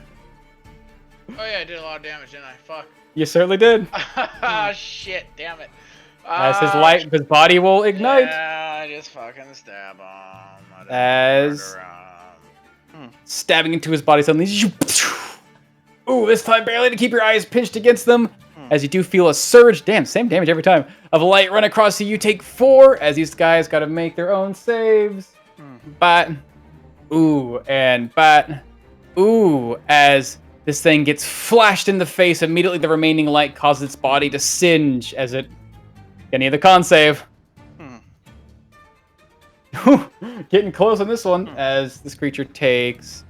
Oh yeah, I did a lot of damage, didn't I? Fuck. You certainly did. Shit, damn it. As his body will ignite. Yeah, I just fucking stab him. As stabbing into his body suddenly. Ooh, this time barely to keep your eyes pinched against them. As you do feel a surge, damn, same damage every time, of light run across you. You take 4 as these guys got to make their own saves. But, ooh, and but, ooh, as this thing gets flashed in the face, immediately the remaining light causes its body to singe as it get any of the con save. Getting close on this one as this creature takes.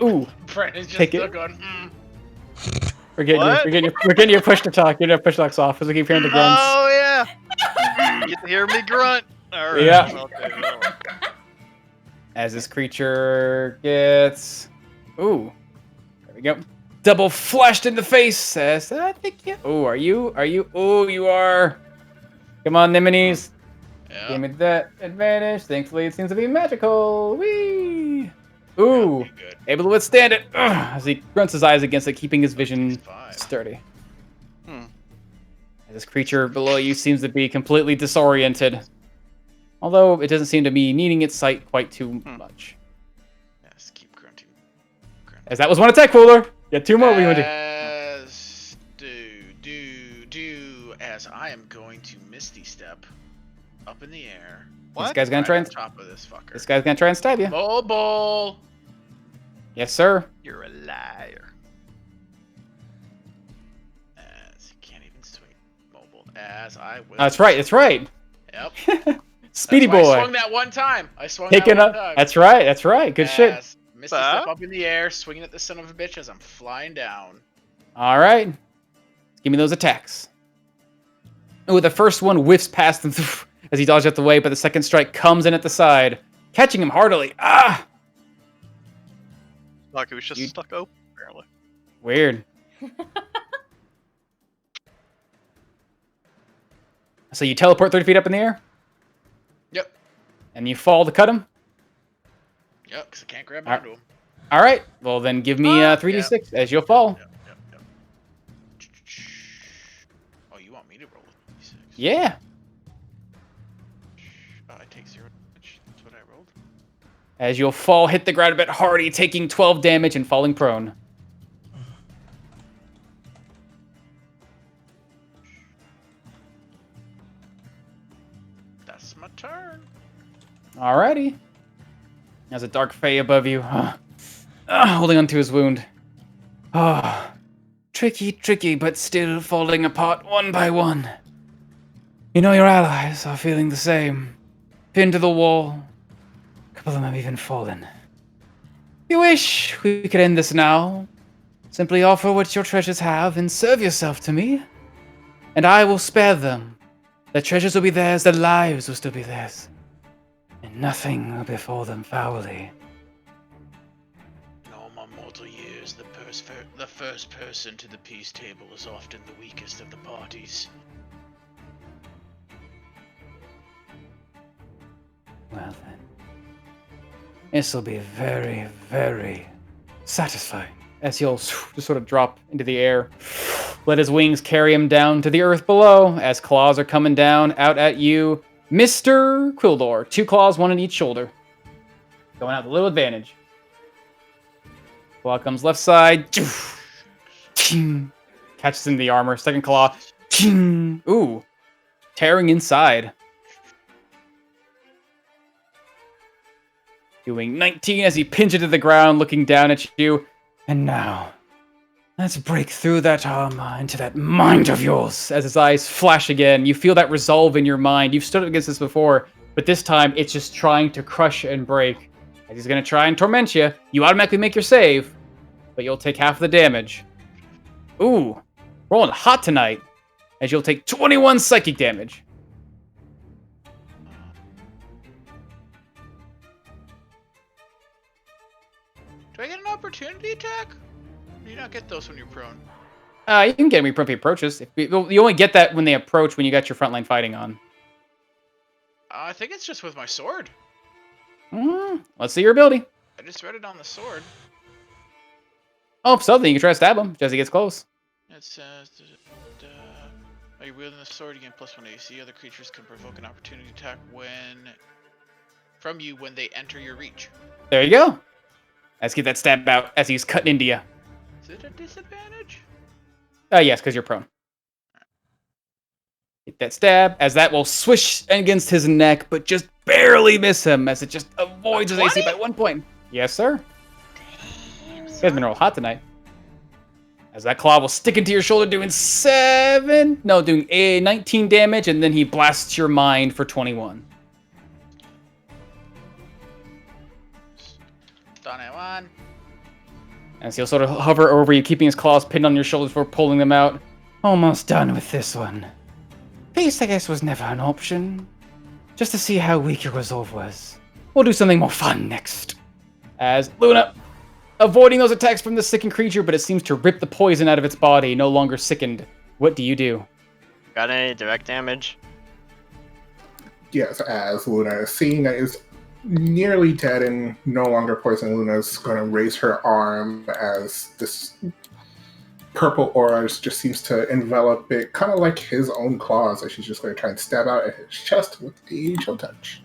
Ooh, Brandon's just take still it. going, We're getting your push to talk. You're gonna push talks off as we keep hearing the grunts. Oh yeah. You get to hear me grunt. All right. Yeah. Okay, well. As this creature gets, ooh, there we go. Double flashed in the face. Says, I think you. Oh, are you? Oh, you are. Come on, Nemenes. yeah. Give me that advantage. Thankfully, it seems to be magical. Whee! Ooh, Yeah, good. able to withstand it. Ugh, as he grunts his eyes against it, keeping his vision 5. sturdy. This creature below you seems to be completely disoriented. Although it doesn't seem to be needing its sight quite too much. Yes, keep grunting. As that was one attack, Cooler. Get 2 more. What do you want to do? As I am going to Misty Step up in the air. This guy's gonna try and on top of this fucker. this guy's gonna try and stab you. Mobile. Yes, sir. You're a liar. As he can't even swing mobile. As I will. That's right. That's right. Yep. Speedy That's why I boy. swung that one time. I swung Taking that up. one time. That's right. That's right. Good shit. As Misty Step up in the air, swinging at the son of a bitch as I'm flying down. All right. Give me those attacks. Oh, the first one whiffs past him as he dodges out the way, but the second strike comes in at the side, catching him heartily. Ah! Like it was just stuck open, apparently. Weird. So you teleport 30 feet up in the air? Yep. And you fall to cut him? Yep, because I can't grab onto him. All right. Well, then give me 3d6 as you'll fall. Yep. Oh, you want me to roll with 3d6? Yeah. Oh, I take 0 damage. That's what I rolled. As you'll fall, hit the ground a bit hardy, taking 12 damage and falling prone. That's my turn. Alrighty. There's a dark fey above you, holding onto his wound. Tricky, but still falling apart one by one. You know your allies are feeling the same. Pinned to the wall. A couple of them have even fallen. If you wish, we could end this now. Simply offer what your treasures have and serve yourself to me. And I will spare them. Their treasures will be theirs, their lives will still be theirs. And nothing will befall them foully. In all my mortal years, the The first person to the peace table is often the weakest of the parties. Well then, this will be very, very satisfying. As he'll just sort of drop into the air, let his wings carry him down to the earth below. As claws are coming down out at you, Mr. Quildor. 2 claws, 1 on each shoulder. Going out with a little advantage. Claw comes left side. Catches in the armor. Second claw. Ooh. Tearing inside. Doing 19 as he pinches to the ground, looking down at you. And now, let's break through that armor into that mind of yours. As his eyes flash again, you feel that resolve in your mind. You've stood up against this before, but this time it's just trying to crush and break. As he's going to try and torment you, you automatically make your save, but you'll take half the damage. Ooh, rolling hot tonight, as you'll take 21 psychic damage. Do I get an opportunity attack? Or do you not get those when you're prone? You can get them when he approaches. You only get that when they approach when you got your frontline fighting on. I think it's just with my sword. Let's see your ability. I just read it on the sword. Oh, so then you can try to stab him as he gets close. It says, are you wielding the sword, you gain +1 AC. Other creatures can provoke an opportunity attack from you when they enter your reach. There you go. Let's get that stab out as he's cutting into you. Is it a disadvantage? Yes, because you're prone. Get that stab, as that will swish against his neck, but just barely miss him, as it just avoids his AC by 1 point. Yes, sir. Damn, You guys been real hot tonight. As that claw will stick into your shoulder, doing 19 damage, and then he blasts your mind for 21. Done at 1. As he'll sort of hover over you, keeping his claws pinned on your shoulders before pulling them out. Almost done with this one. Peace, I guess, was never an option. Just to see how weak your resolve was. We'll do something more fun next. As Luna, avoiding those attacks from the sickened creature, but it seems to rip the poison out of its body, no longer sickened. What do you do? Got any direct damage? Yes, as Luna is seeing that is nearly dead and no longer poisoned, Luna's going to raise her arm as this purple aura just seems to envelop it, kind of like his own claws, as she's just going to try and stab out at his chest with a chill touch.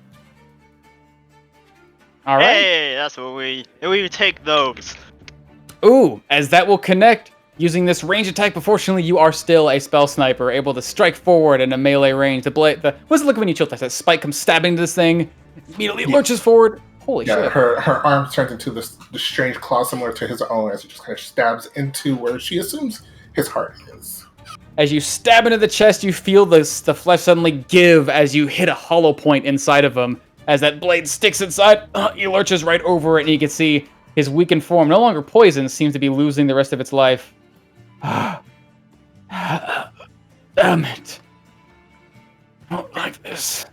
All right. Hey, that's what we take those. Ooh, as that will connect using this range attack, but fortunately you are still a spell sniper, able to strike forward in a melee range. What does it look when you chill touch? That spike comes stabbing to this thing, immediately lurches forward. Holy shit. Her arm turns into this strange claw similar to his own as he just kind of stabs into where she assumes his heart is. As you stab into the chest, you feel the flesh suddenly give as you hit a hollow point inside of him. As that blade sticks inside, he lurches right over it, and you can see his weakened form, no longer poisoned, seems to be losing the rest of its life. Damn it. I don't like this.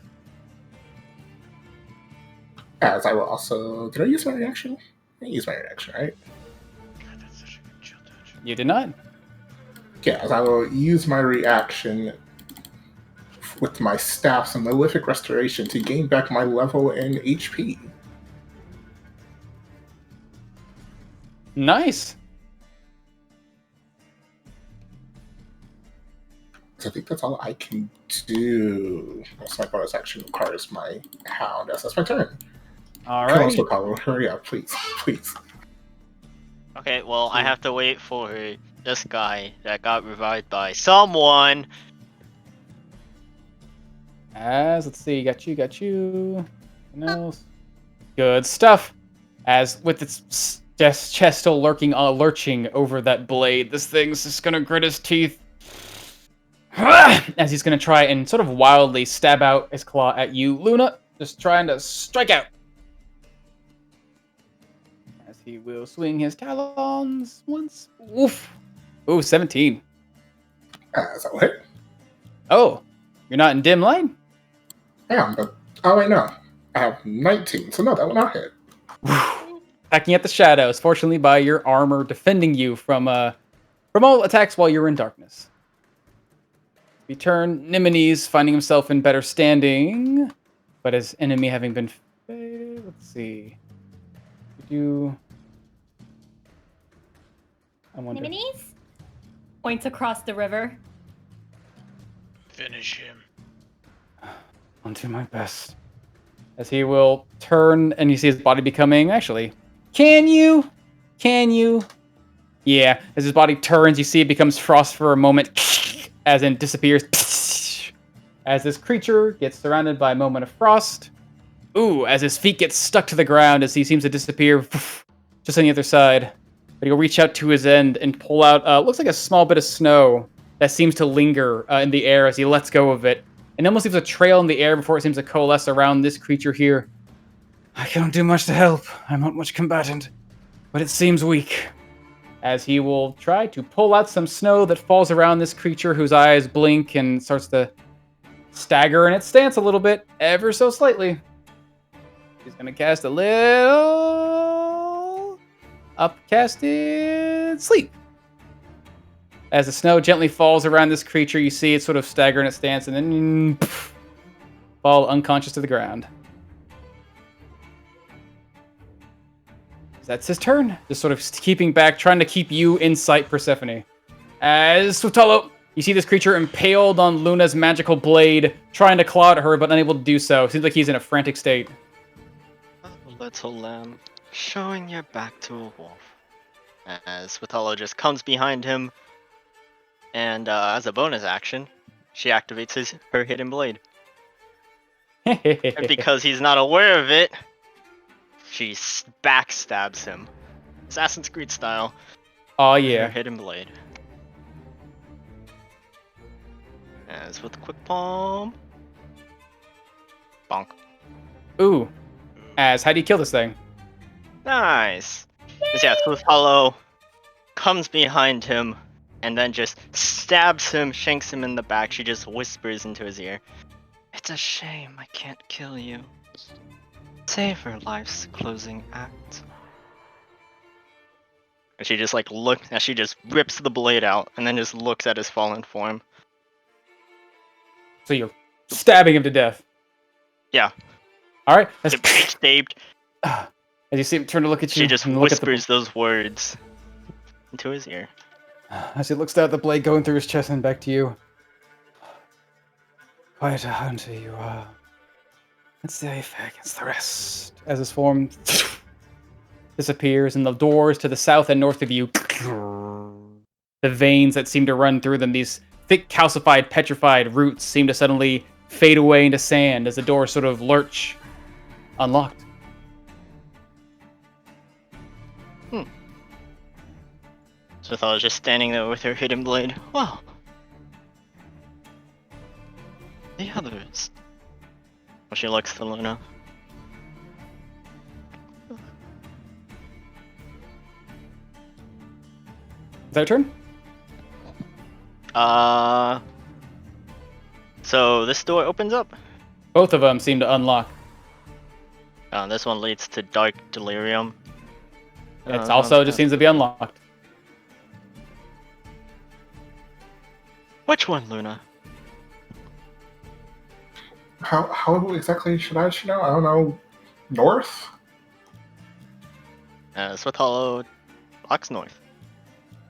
As I will also... Did I use my reaction? I used my reaction, right? God, that's such a good chill touch. You did not. Yeah, as I will use my reaction with my staff's malefic restoration to gain back my level in HP. Nice. So I think that's all I can do. That's my bonus action requires my hound. That's my turn. All Come on, right. Spokalo, hurry up, please, please. Okay, well, I have to wait for this guy that got revived by someone. Let's see, got you. Anything else? Good stuff. As with its chest still lurching over that blade, this thing's just gonna grit his teeth. As he's gonna try and sort of wildly stab out his claw at you, Luna, just trying to strike out. As he will swing his talons once. Oof. Ooh, 17. As I will hit. Oh, you're not in dim light? I am, but... Oh, wait, no. I have 19, so no, that will not hit. backing at the shadows, fortunately by your armor defending you from all attacks while you're in darkness. We turn Nimines, finding himself in better standing, but his enemy having been... Let's see. I wonder. Niminies? Points across the river. Finish him. I'll do my best. As he will turn and you see his body becoming... Actually, can you? Yeah, as his body turns, you see it becomes frost for a moment, as in disappears. As this creature gets surrounded by a moment of frost. Ooh, as his feet get stuck to the ground as he seems to disappear just on the other side. But he'll reach out to his end and pull out, looks like a small bit of snow that seems to linger in the air as he lets go of it. And almost leaves a trail in the air before it seems to coalesce around this creature here. I can't do much to help. I'm not much combatant, but it seems weak. As he will try to pull out some snow that falls around this creature whose eyes blink and starts to stagger in its stance a little bit, ever so slightly. He's going to cast a little upcasted sleep. As the snow gently falls around this creature, you see it sort of stagger in its stance and then fall unconscious to the ground. That's his turn. Just sort of keeping back, trying to keep you in sight, Persephone. As Swiftallo, you see this creature impaled on Luna's magical blade, trying to claw at her, but unable to do so. Seems like he's in a frantic state. Oh, little lamb, showing your back to a wolf. As Swiftallo just comes behind him, and as a bonus action, she activates her hidden blade. And because he's not aware of it, she backstabs him. Assassin's Creed style. Oh Her yeah. hidden blade. As with quick palm. Bonk. Ooh. As, how do you kill this thing? Nice. Yeah, Swiftallo comes behind him and then just stabs him, shanks him in the back. She just whispers into his ear, "It's a shame I can't kill you. Savor life's closing act." And she just she just rips the blade out and then just looks at his fallen form. So you're stabbing him to death. Yeah. All right. Stabbed. As you see him turn to look at you, She just and look at the- whispers those words into his ear. As he looks down at the blade going through his chest and back to you. Quite a hunter you are. Let's see how you fare against the rest. As his form disappears and the doors to the south and north of you, the veins that seem to run through them, these thick, calcified, petrified roots seem to suddenly fade away into sand as the doors sort of lurch, unlocked. Swiftallo was just standing there with her hidden blade. Well, the others. Well, she looks to Luna. Is that your turn? So this door opens up. Both of them seem to unlock. This one leads to Dark Delirium. It also just seems to be unlocked. Which one, Luna? How exactly should I know? I don't know. North? Swiftallo walks north.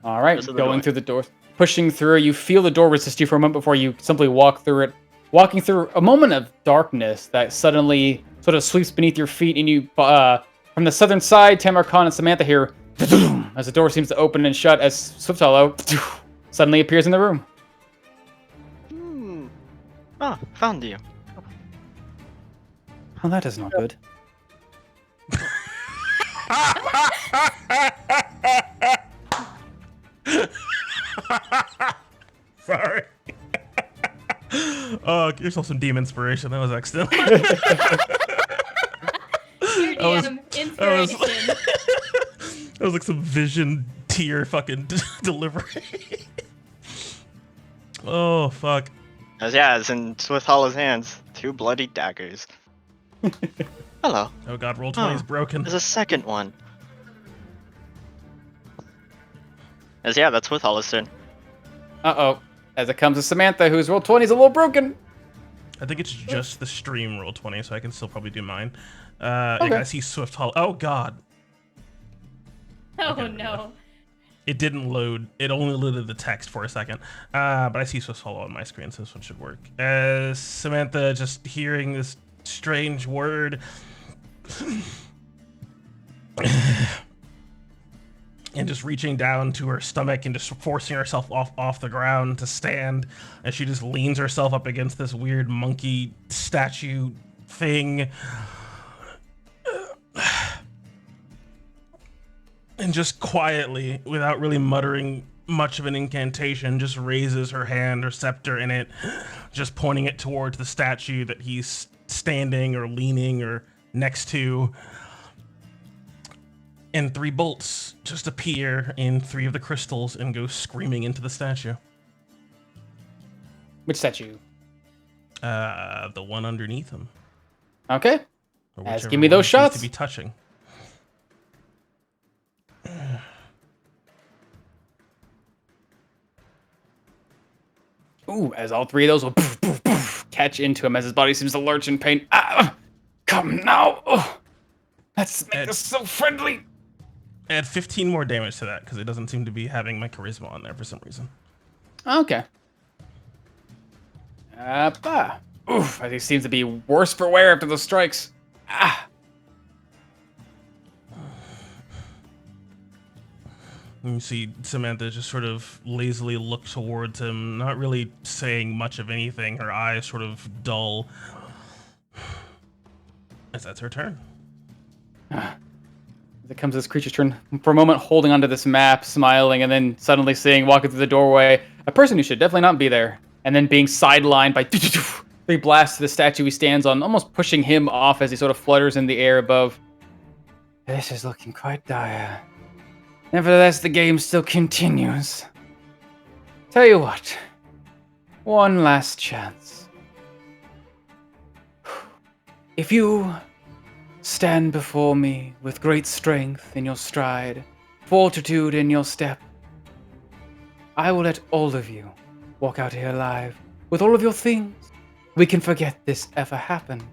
All right, Goes to the going door. through the door, pushing through. You feel the door resist you for a moment before you simply walk through it. Walking through a moment of darkness that suddenly sort of sweeps beneath your feet, and you, from the southern side, Tamarkan and Samantha hear, as the door seems to open and shut as Swiftallo suddenly appears in the room. Ah, found you. Well, that is not good. Sorry. Oh, give yourself some demon inspiration. That was excellent. Your DM inspiration. That was like some vision tier fucking delivery. Oh, fuck. It's in Swiftallo's hands. 2 bloody daggers. Hello. Oh god, roll 20 is broken. There's a second one. As yeah, that's with Hollister. Uh-oh. As it comes to Samantha, whose roll 20 is a little broken. I think it's just the stream roll 20, so I can still probably do mine. Okay. I see Swift Hall. Oh God, Oh Okay, no. it didn't load. It only loaded the text for a second. But I see Swift Hollow on my screen, so this one should work. As Samantha just hearing this strange word. And just reaching down to her stomach and just forcing herself off the ground to stand, and she just leans herself up against this weird monkey statue thing, and just quietly, without really muttering much of an incantation, just raises her hand, her scepter in it, just pointing it towards the statue that he's standing or leaning or next to. And 3 bolts just appear in 3 of the crystals and go screaming into the statue. Which statue? The one underneath him. Okay. Or As whichever give me one those he seems shots. to be touching. Ooh, as all 3 of those will poof, poof, poof, catch into him as his body seems to lurch in pain. Ah, come now. Oh, let's make this so friendly. Add 15 more damage to that, because it doesn't seem to be having my charisma on there for some reason. Okay. Oof, I think seems to be worse for wear after those strikes. Ah. You see Samantha just sort of lazily look towards him, not really saying much of anything, her eyes sort of dull. As that's her turn. As it comes to this creature's turn, for a moment holding onto this map, smiling, and then suddenly seeing, walking through the doorway, a person who should definitely not be there, and then being sidelined by 3 blasts to the statue he stands on, almost pushing him off as he sort of flutters in the air above. This is looking quite dire. Nevertheless, the game still continues. Tell you what, one last chance. If you stand before me with great strength in your stride, fortitude in your step, I will let all of you walk out here alive with all of your things. We can forget this ever happened.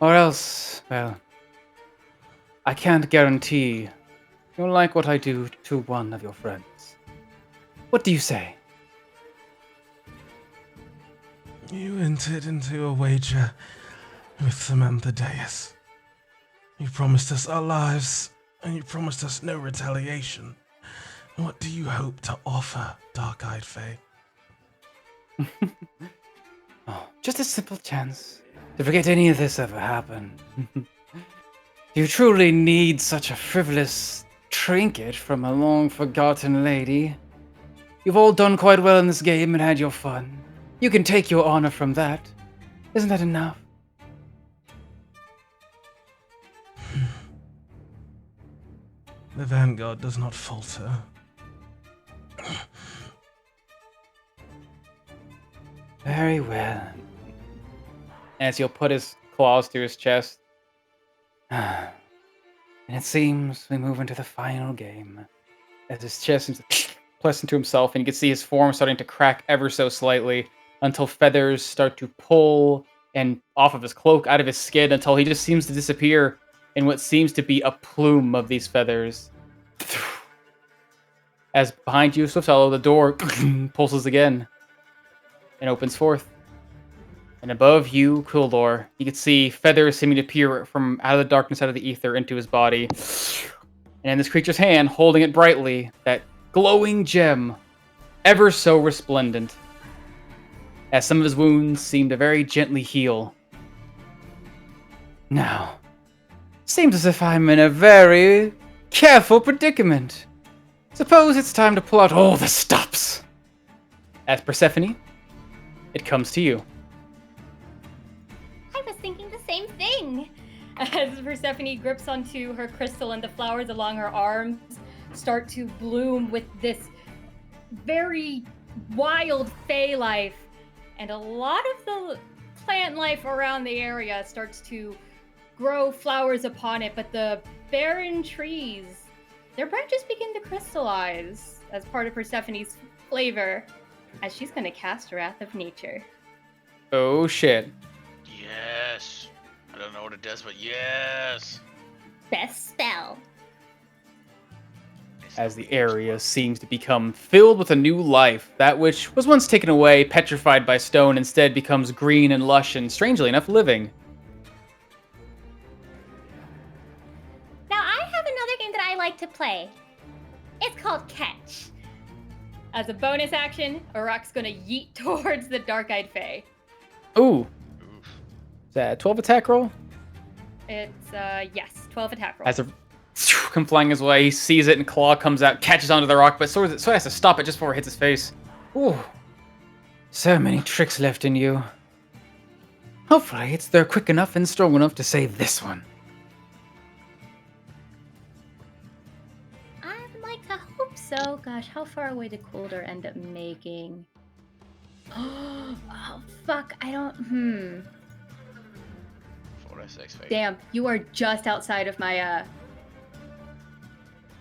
Or else, well, I can't guarantee you'll like what I do to one of your friends. What do you say? You entered into a wager with Samantha Deus. You promised us our lives, and you promised us no retaliation. What do you hope to offer, Dark-Eyed Fae? Oh, just a simple chance to forget any of this ever happened. You truly need such a frivolous trinket from a long-forgotten lady. You've all done quite well in this game and had your fun. You can take your honor from that. Isn't that enough? The Vanguard does not falter. Very well. As he'll put his claws to his chest. And it seems we move into the final game. As his chest seems to press into himself, and you can see his form starting to crack ever so slightly until feathers start to pull and off of his cloak, out of his skin, until he just seems to disappear in what seems to be a plume of these feathers. As behind you, Swiftfellow, the door pulses again and opens forth. And above you, Quildor, you can see feathers seeming to appear from out of the darkness, out of the ether, into his body. And in this creature's hand, holding it brightly, that glowing gem, ever so resplendent, as some of his wounds seem to very gently heal. Now, seems as if I'm in a very careful predicament. Suppose it's time to pull out all the stops. As Persephone, it comes to you. I was thinking the same thing. As Persephone grips onto her crystal and the flowers along her arms start to bloom with this very wild fey life. And a lot of the plant life around the area starts to grow flowers upon it, but the barren trees their branches begin to crystallize as part of Persephone's flavor, as she's going to cast Wrath of Nature. Oh shit. Yes. I don't know what it does, but yes. Best spell. As the area seems to become filled with a new life, that which was once taken away, petrified by stone, instead becomes green and lush and, strangely enough, living. Now I have another game that I like to play. It's called Catch. As a bonus action, Arak's going to yeet towards the Dark-Eyed Fae. Ooh. Oof. Is that a 12 attack roll? It's, yes, 12 attack roll. As a come flying his way, he sees it and claw comes out, catches onto the rock, but sort of has to stop it just before it hits his face. Ooh. So many tricks left in you. Hopefully it's there quick enough and strong enough to save this one. I'd like to hope so. Gosh, how far away did Coulter end up making? Oh, fuck. I don't... 4 to 6 feet. Damn, you are just outside of my,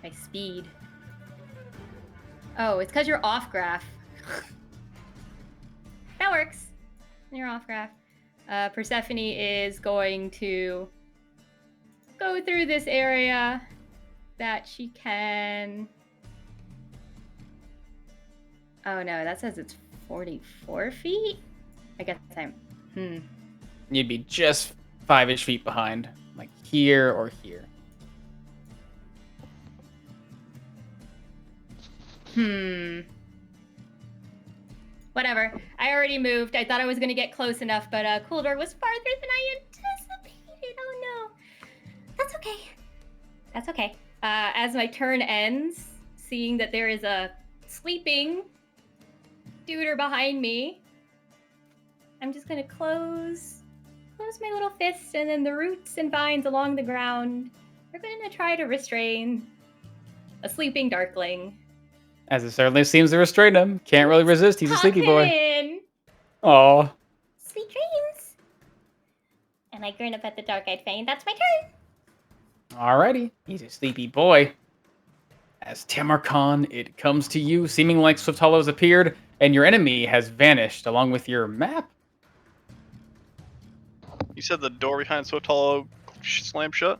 my speed. Oh, it's because you're off graph. That works. You're off graph. Persephone is going to go through this area that she can. Oh no, that says it's 44 feet? I guess I'm. You'd be just 5-ish feet behind, like here or here. Whatever. I already moved. I thought I was going to get close enough, but Coulter was farther than I anticipated. Oh no. That's okay. That's okay. As my turn ends, seeing that there is a sleeping duder behind me, I'm just going to close my little fist, and then the roots and vines along the ground are going to try to restrain a sleeping darkling. As it certainly seems to restrain him. Can't really resist. He's a sleepy boy. In. Aw. Sweet dreams. And I grin up at the dark-eyed Fae, and that's my turn. Alrighty. He's a sleepy boy. As Tamarkan, it comes to you, seeming like Swift Hollow has appeared, and your enemy has vanished, along with your map. You said the door behind Swift Hollow slammed shut?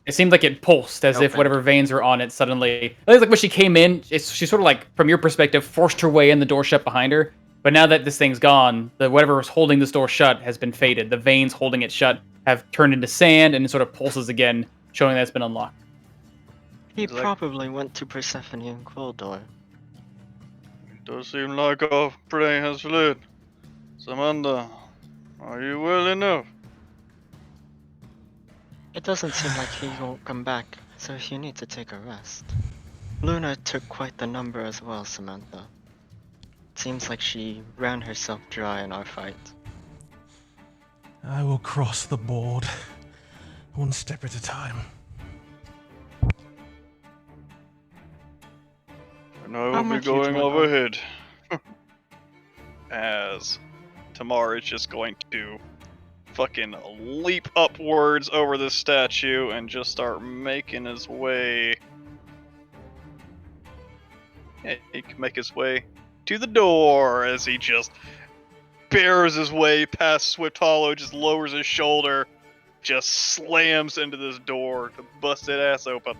It seemed like it pulsed, as if Opened. whatever veins were on it suddenly... It was like when she came in, she sort of like, from your perspective, forced her way in, the door shut behind her. But now that this thing's gone, whatever was holding this door shut has been faded. The veins holding it shut have turned into sand, and it sort of pulses again, showing that it's been unlocked. He Like- probably went to Persephone and Quildor. It does seem like our prey has fled. Samantha, are you well enough? It doesn't seem like he won't come back, so you need to take a rest. Luna took quite the number as well, Samantha. Seems like she ran herself dry in our fight. I will cross the board, one step at a time. And I How will be much you going doing, overhead. As Tamar is just going to fucking leap upwards over this statue and just start making his way. Yeah, he can make his way to the door as he just bears his way past Swift Hollow, just lowers his shoulder, just slams into this door to bust it ass open.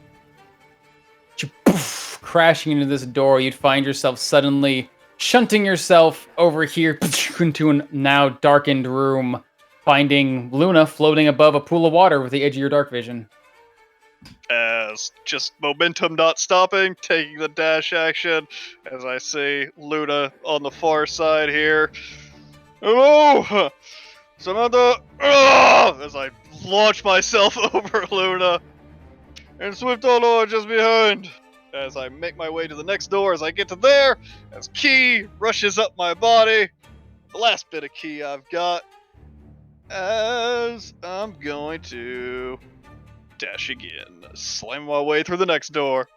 Crashing into this door, you'd find yourself suddenly shunting yourself over here into a now darkened room, finding Luna floating above a pool of water with the edge of your dark vision. As just momentum not stopping, taking the dash action, as I see Luna on the far side here. Hello! Samantha! As I launch myself over Luna. And Swift Hollow are just behind. As I make my way to the next door, as I get to there, as Ki rushes up my body. The last bit of Ki I've got. As I'm going to dash again. Slam my way through the next door.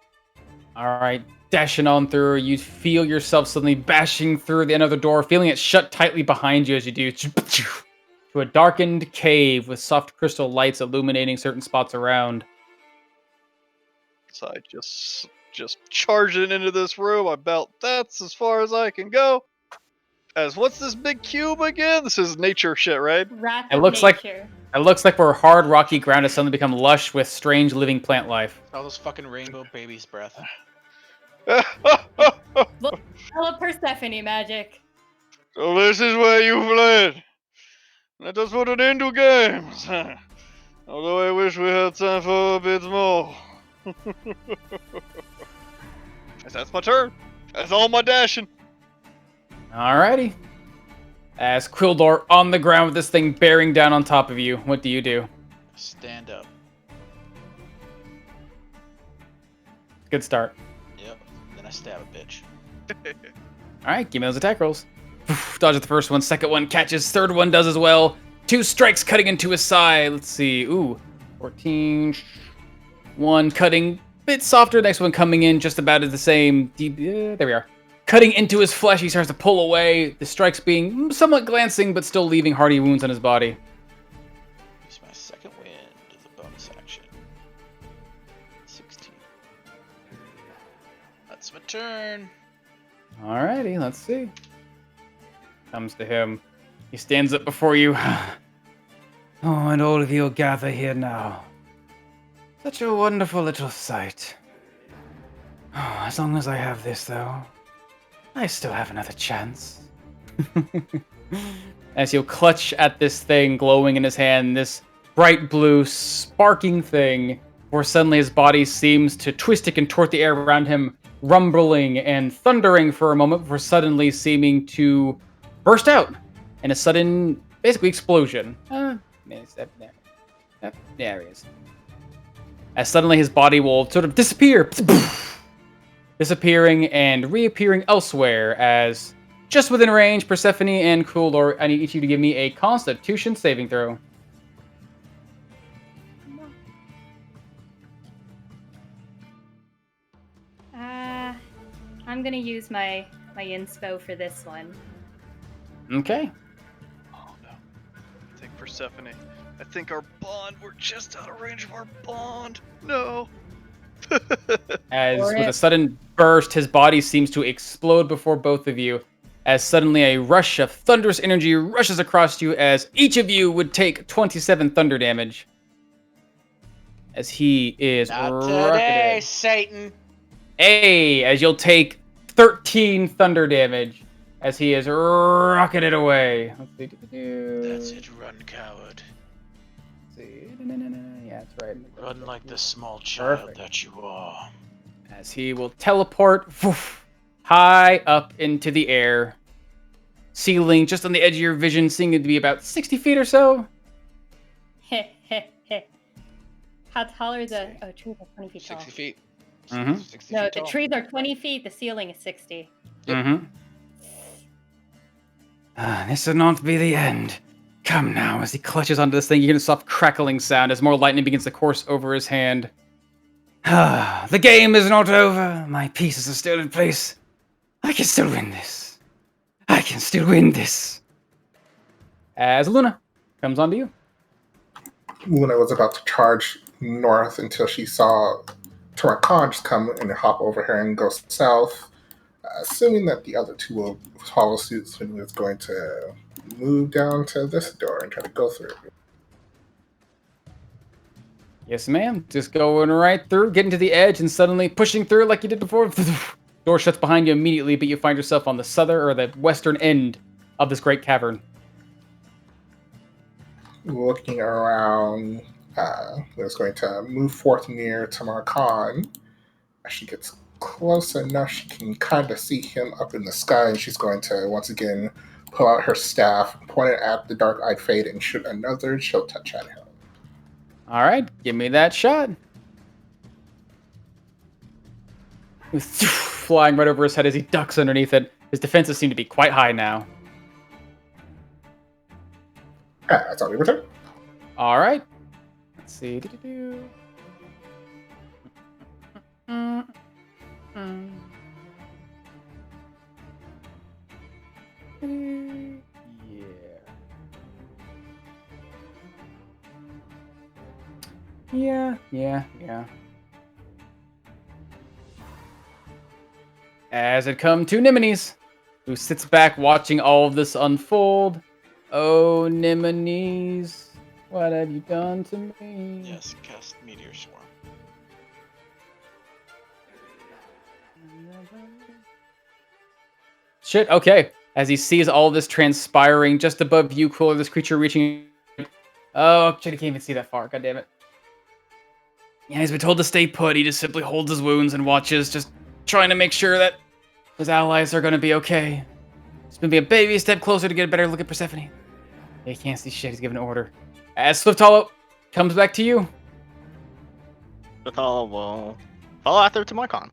Alright, dashing on through, you feel yourself suddenly bashing through the end of the door, feeling it shut tightly behind you as you do. To a darkened cave with soft crystal lights illuminating certain spots around. So I just charged it into this room. I belt that's as far as I can go. As what's this big cube again? This is nature shit, right? Wrath It of looks like nature. it looks like where hard rocky ground has suddenly become lush with strange living plant life. All those fucking rainbow babies' breath. Look, hello Persephone magic. So this is where you fled. Let us put an end to games. Although I wish we had time for a bit more. That's my turn. That's all my dashing. Alrighty. As Quildor on the ground with this thing bearing down on top of you, what do you do? Stand up. Good start. Yep. Then I stab a bitch. Alright, give me those attack rolls. Dodges the first one, second one catches, third one does as well. 2 strikes cutting into his side. Let's see. Ooh, 14. One cutting, bit softer. Next one coming in just about as the same. There we are. Cutting into his flesh, he starts to pull away. The strikes being somewhat glancing, but still leaving hardy wounds on his body. Use my second wind as a bonus action. 16. That's my turn. Alrighty, let's see. Comes to him. He stands up before you. Oh, and all of you gather here now. Such a wonderful little sight. Oh, as long as I have this, though, I still have another chance. As he'll clutch at this thing glowing in his hand, this bright blue, sparking thing, where suddenly his body seems to twist and contort the air around him, rumbling and thundering for a moment before suddenly seeming to burst out in a sudden, basically, explosion. There he is. As suddenly his body will sort of disappear. Disappearing and reappearing elsewhere as, just within range, Persephone and Coolor, I need each of you to give me a Constitution saving throw. I'm gonna use my inspo for this one. Okay. Oh no. I think Persephone. I think our bond. We're just out of range of our bond. No. As with a sudden burst, his body seems to explode before both of you. As suddenly a rush of thunderous energy rushes across you, as each of you would take 27 thunder damage. As he is Not today, rocketed. Satan. Hey, as you'll take 13 thunder damage as he is rocketed away. Let's see. That's it, run, coward. Let's see. Yeah, that's right. Run like the small child Perfect. that you are. As he will teleport high up into the air, ceiling just on the edge of your vision, seeming to be about 60 feet or so. Heh heh heh. How tall are the trees are 20 feet tall? 60 feet. Mhm. 60 No, feet the tall. trees are 20 feet, the ceiling is 60. Mm-hmm. This will not be the end. Come now, as he clutches onto this thing, you hear a soft crackling sound as more lightning begins to course over his hand. The game is not over. My pieces are still in place. I can still win this. I can still win this. As Luna comes onto you. Luna was about to charge north until she saw Tarakan just come and hop over her and go south. Assuming that the other two will follow suit, Luna is going to move down to this door and try to go through. Yes, ma'am. Just going right through, getting to the edge, and suddenly pushing through like you did before. Door shuts behind you immediately, but you find yourself on the southern or the western end of this great cavern. Looking around, Luna's going to move forth near Tamar Khan. As she gets close enough, she can kind of see him up in the sky, and she's going to once again pull out her staff, point it at the dark-eyed Fade, and shoot another chill touch at him. All right, give me that shot. Flying right over his head as he ducks underneath it. His defenses seem to be quite high now. That's all we return. All right. Let's see. Yeah. as it comes to Nemenes, who sits back watching all of this unfold. Oh, Nemenes, what have you done to me? Yes, cast Meteor Swarm. Shit, okay. As he sees all this transpiring just above you, Cooler, this creature reaching. Oh, shit, he can't even see that far. God damn it. Yeah, he's been told to stay put. He just simply holds his wounds and watches, just trying to make sure that his allies are going to be okay. He's going to be a baby step closer to get a better look at Persephone. He can't see shit. He's giving an order. As Swift Hollow comes back to you. Swift Hollow will follow after to Marcon.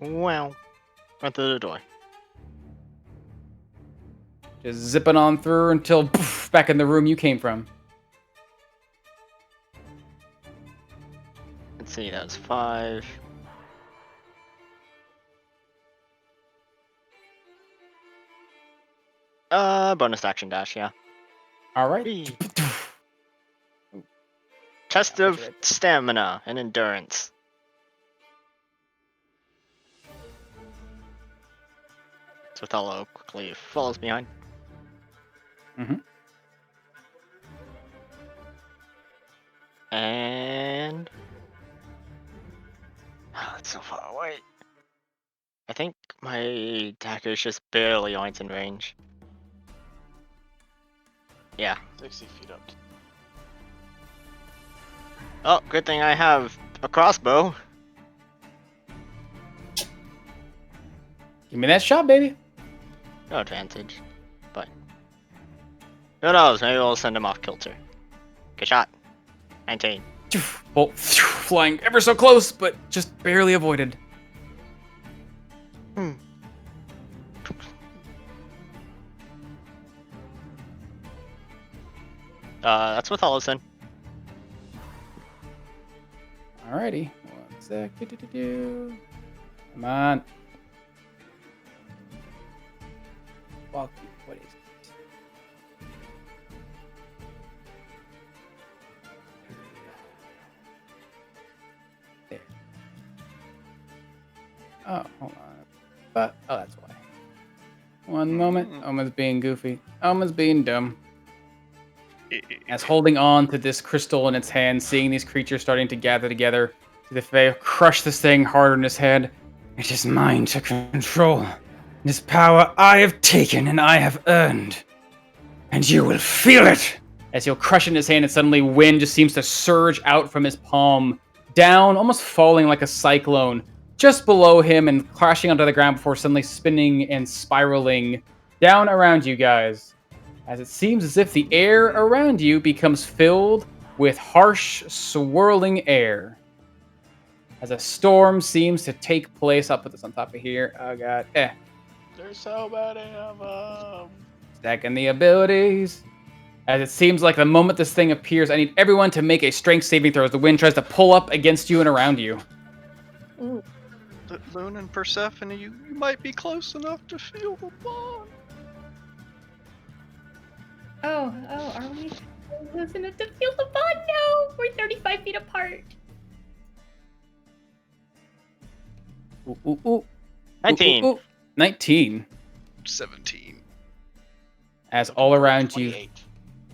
Well, went through the door. Just zipping on through until poof, back in the room you came from. Let's see, that was 5. Bonus action dash, yeah. All right. Whee. Test of stamina and endurance. So Othello quickly follows behind. Mm-hmm. And that's so far away. I think my dagger is just barely on in range. Yeah. 60 feet up. Oh, good thing I have a crossbow. Give me that shot, baby. No advantage, but who knows? Maybe we'll send him off kilter. Good shot. 19. Bolt flying ever so close, but just barely avoided. That's with Hollison. Alrighty. 1 sec. Come on. Walk. What is it? There. Oh, hold on. But, oh, that's why. One moment. Oma's being goofy. Oma's being dumb. As holding on to this crystal in its hand, seeing these creatures starting to gather together, to the Fae crush this thing harder in his head. It is mine to control. This power I have taken and I have earned. And you will feel it! As he'll crush in his hand and suddenly wind just seems to surge out from his palm, down, almost falling like a cyclone, just below him and crashing onto the ground before suddenly spinning and spiraling down around you guys. As it seems as if the air around you becomes filled with harsh, swirling air. As a storm seems to take place. I'll put this on top of here. Oh, God. There's so many of them. Stacking the abilities. As it seems like the moment this thing appears, I need everyone to make a strength saving throw as the wind tries to pull up against you and around you. Loon and Persephone, you might be close enough to feel the bond. Oh, are we close enough to feel the bond? No, we're 35 feet apart. Ooh. 19. Ooh. 19. 17. As all around you, 28.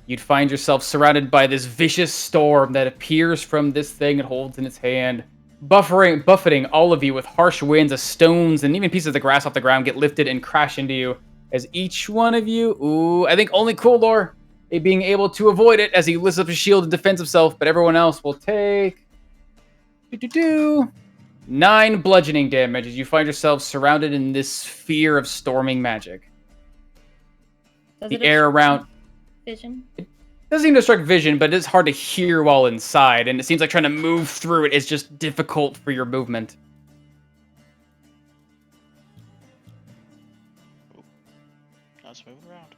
you'd find yourself surrounded by this vicious storm that appears from this thing it holds in its hand, buffeting all of you with harsh winds as stones and even pieces of the grass off the ground get lifted and crash into you. As each one of you, I think only Kuldor being able to avoid it as he lifts up his shield and defends himself, but everyone else will take 9 bludgeoning damage as you find yourselves surrounded in this sphere of storming magic. Does The it air obstruct around vision? doesn't seem to obstruct vision, but it's hard to hear while inside, and it seems like trying to move through it is just difficult for your movement. Let's move it around.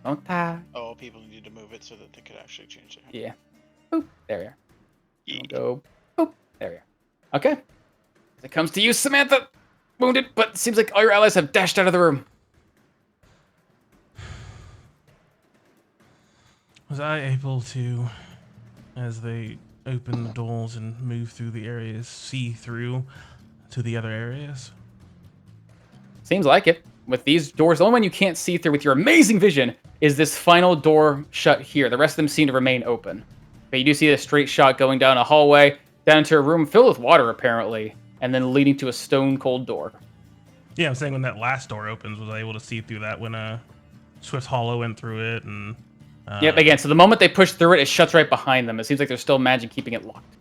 Don't die. Oh, people need to move it so that they could actually change their. Yeah. Boop. There we are. Go. Boop. There we are. Okay. As it comes to you, Samantha. Wounded, but it seems like all your allies have dashed out of the room. Was I able to, as they open the doors and move through the areas, see through to the other areas? Seems like it. With these doors, the only one you can't see through with your amazing vision is this final door shut here. The rest of them seem to remain open. But you do see a straight shot going down a hallway, down into a room filled with water, apparently, and then leading to a stone-cold door. Yeah, I'm saying when that last door opens, was I able to see through that when Swift Hollow went through it and... Yep, again, so the moment they push through it, it shuts right behind them. It seems like there's still magic keeping it locked.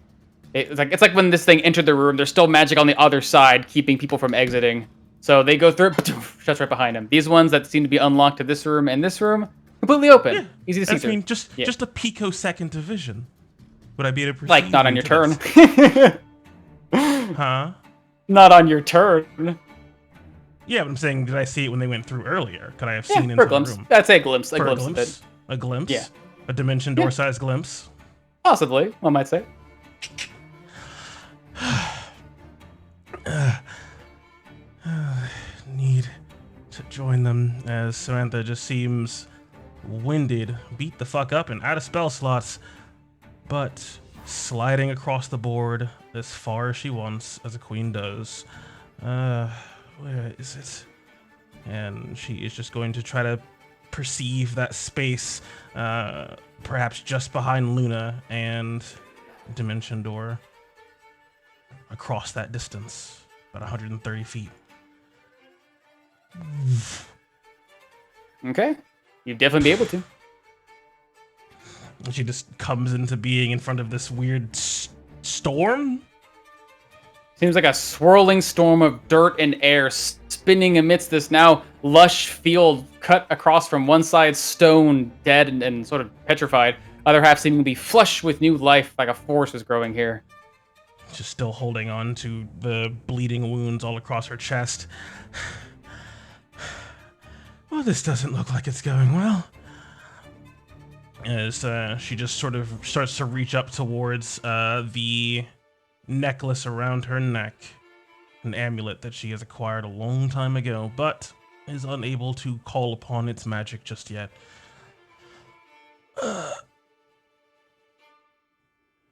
It's like when this thing entered the room, there's still magic on the other side, keeping people from exiting. So they go through it, shuts right behind them. These ones that seem to be unlocked to this room and this room, completely open. Yeah, easy to see through. I mean, just a picosecond of vision. Would I be able to proceed? Like, not on your turn. Huh? Not on your turn. Yeah, but I'm saying, did I see it when they went through earlier? Could I have Yeah, seen for into a glimpse. the room? I'd say a glimpse. For A glimpse of it. A glimpse? Yeah. A dimension door-sized glimpse? Possibly, one might say. Need to join them as Samantha just seems winded, beat the fuck up, and out of spell slots, but sliding across the board as far as she wants, as a queen does. Where is it? And she is just going to try to perceive that space, perhaps just behind Luna and Dimension Door, across that distance, about 130 feet. Okay. You'd definitely be able to. And she just comes into being in front of this weird storm. Seems like a swirling storm of dirt and air spinning amidst this now lush field cut across from one side stone, dead and sort of petrified. Other half seeming to be flush with new life, like a forest is growing here. She's still holding on to the bleeding wounds all across her chest. Well, this doesn't look like it's going well. As she just sort of starts to reach up towards the necklace around her neck, an amulet that she has acquired a long time ago, but is unable to call upon its magic just yet.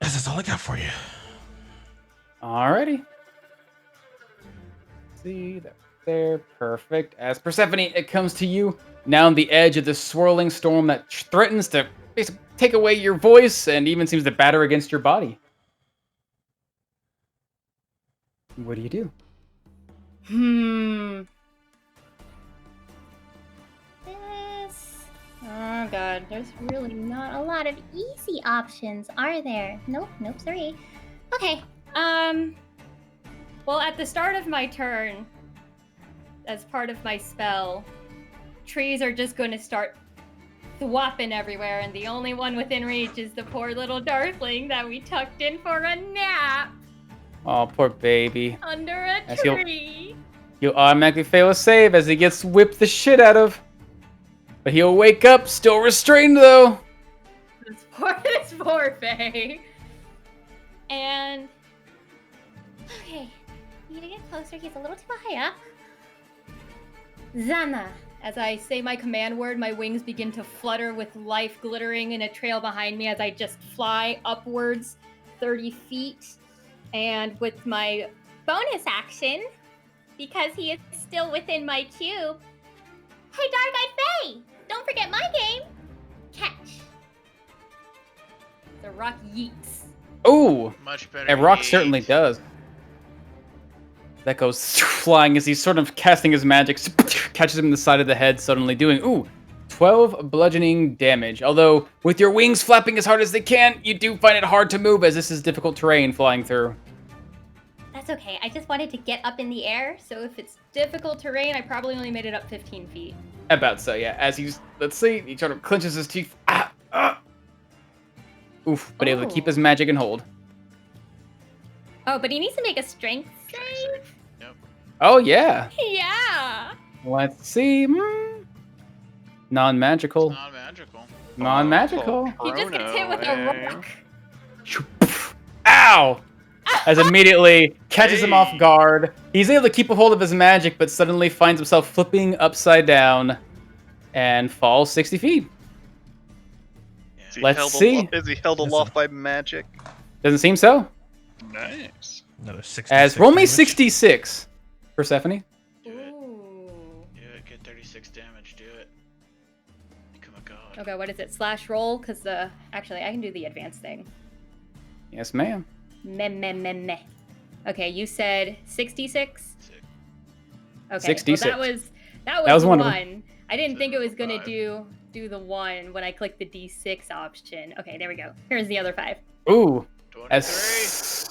That's all I got for you. Alrighty. See, that there, perfect. As Persephone, it comes to you, now on the edge of this swirling storm that threatens to basically take away your voice and even seems to batter against your body. What do you do? Oh god, there's really not a lot of easy options, are there? Nope, sorry. Okay, Well, at the start of my turn, as part of my spell, trees are just going to start thwopping everywhere, and the only one within reach is the poor little darkling that we tucked in for a nap Oh, poor baby. under a As he'll- tree. You'll automatically fail a save as he gets whipped the shit out of. But he'll wake up, still restrained though. This poor Faye. And okay, need to get closer. He's a little too high up. Zana. as I say my command word, my wings begin to flutter with life glittering in a trail behind me as I just fly upwards 30 feet. And with my bonus action, because he is still within my cube, hey, Dark-Eyed Fae! Don't forget my game! Catch. The rock yeets. Ooh! Much better. A rock indeed. certainly does. That goes flying as he's sort of casting his magic, catches him in the side of the head, suddenly doing, 12 bludgeoning damage. Although, with your wings flapping as hard as they can, you do find it hard to move as this is difficult terrain flying through. That's okay. I just wanted to get up in the air, so if it's difficult terrain, I probably only made it up 15 feet. About so, yeah. As he's, let's see, he sort of clenches his teeth. Oof, but able to keep his magic in hold. Oh, but he needs to make a strength save? Nope. Oh, yeah. Yeah! Let's see. Non-magical. Not magical. Non-magical. He just gets hit with a rock. Ow! As immediately catches him off guard. He's able to keep a hold of his magic, but suddenly finds himself flipping upside down and falls 60 feet. Is he Let's held see. Is he held aloft by magic? Doesn't seem so. Nice. Another 66 As roll me damage. 66, Persephone. Ooh. Okay, what is it? Slash roll? Because actually, I can do the advanced thing. Yes, ma'am. Meh. Okay, you said 66? Okay, 66. well that was was one of them. one. I didn't think it was gonna 5. do the one when I clicked the D6 option. Okay, there we go. Here's the other 5. Ooh. 23. As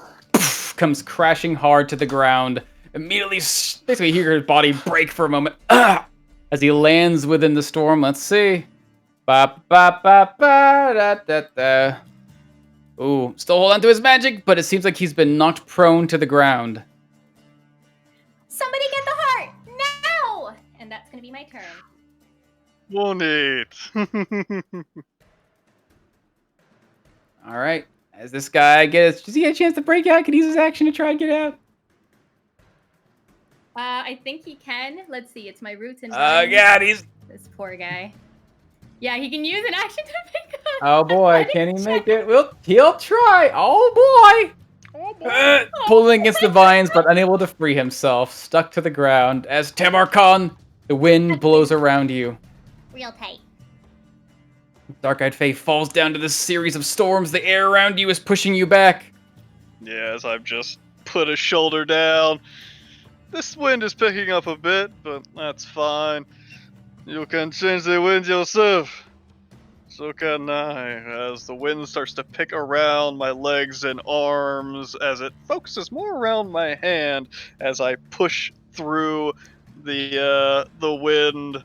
comes crashing hard to the ground. Immediately, basically, hear his body break for a moment. As he lands within the storm. Let's see. Ba ba ba ba da da da. Ooh, still hold on to his magic, but it seems like he's been knocked prone to the ground. Somebody get the heart now! And that's gonna be my turn. Won't it? All right. As this guy does he get a chance to break out? Can he use his action to try and get out? I think he can. Let's see. It's my roots and Oh God, he's. this poor guy. Yeah, he can use an action to pick up. Oh boy, athletics can he make check. it? Well, he'll try. Oh boy. Oh boy. Pulling against the vines, but unable to free himself, stuck to the ground. As Tamarkan, the wind blows around you. Real tight. Dark-eyed Fae falls down to this series of storms. The air around you is pushing you back. Yes, I've just put a shoulder down. This wind is picking up a bit, but that's fine. You can change the wind yourself. So can I, as the wind starts to pick around my legs and arms, as it focuses more around my hand as I push through the wind.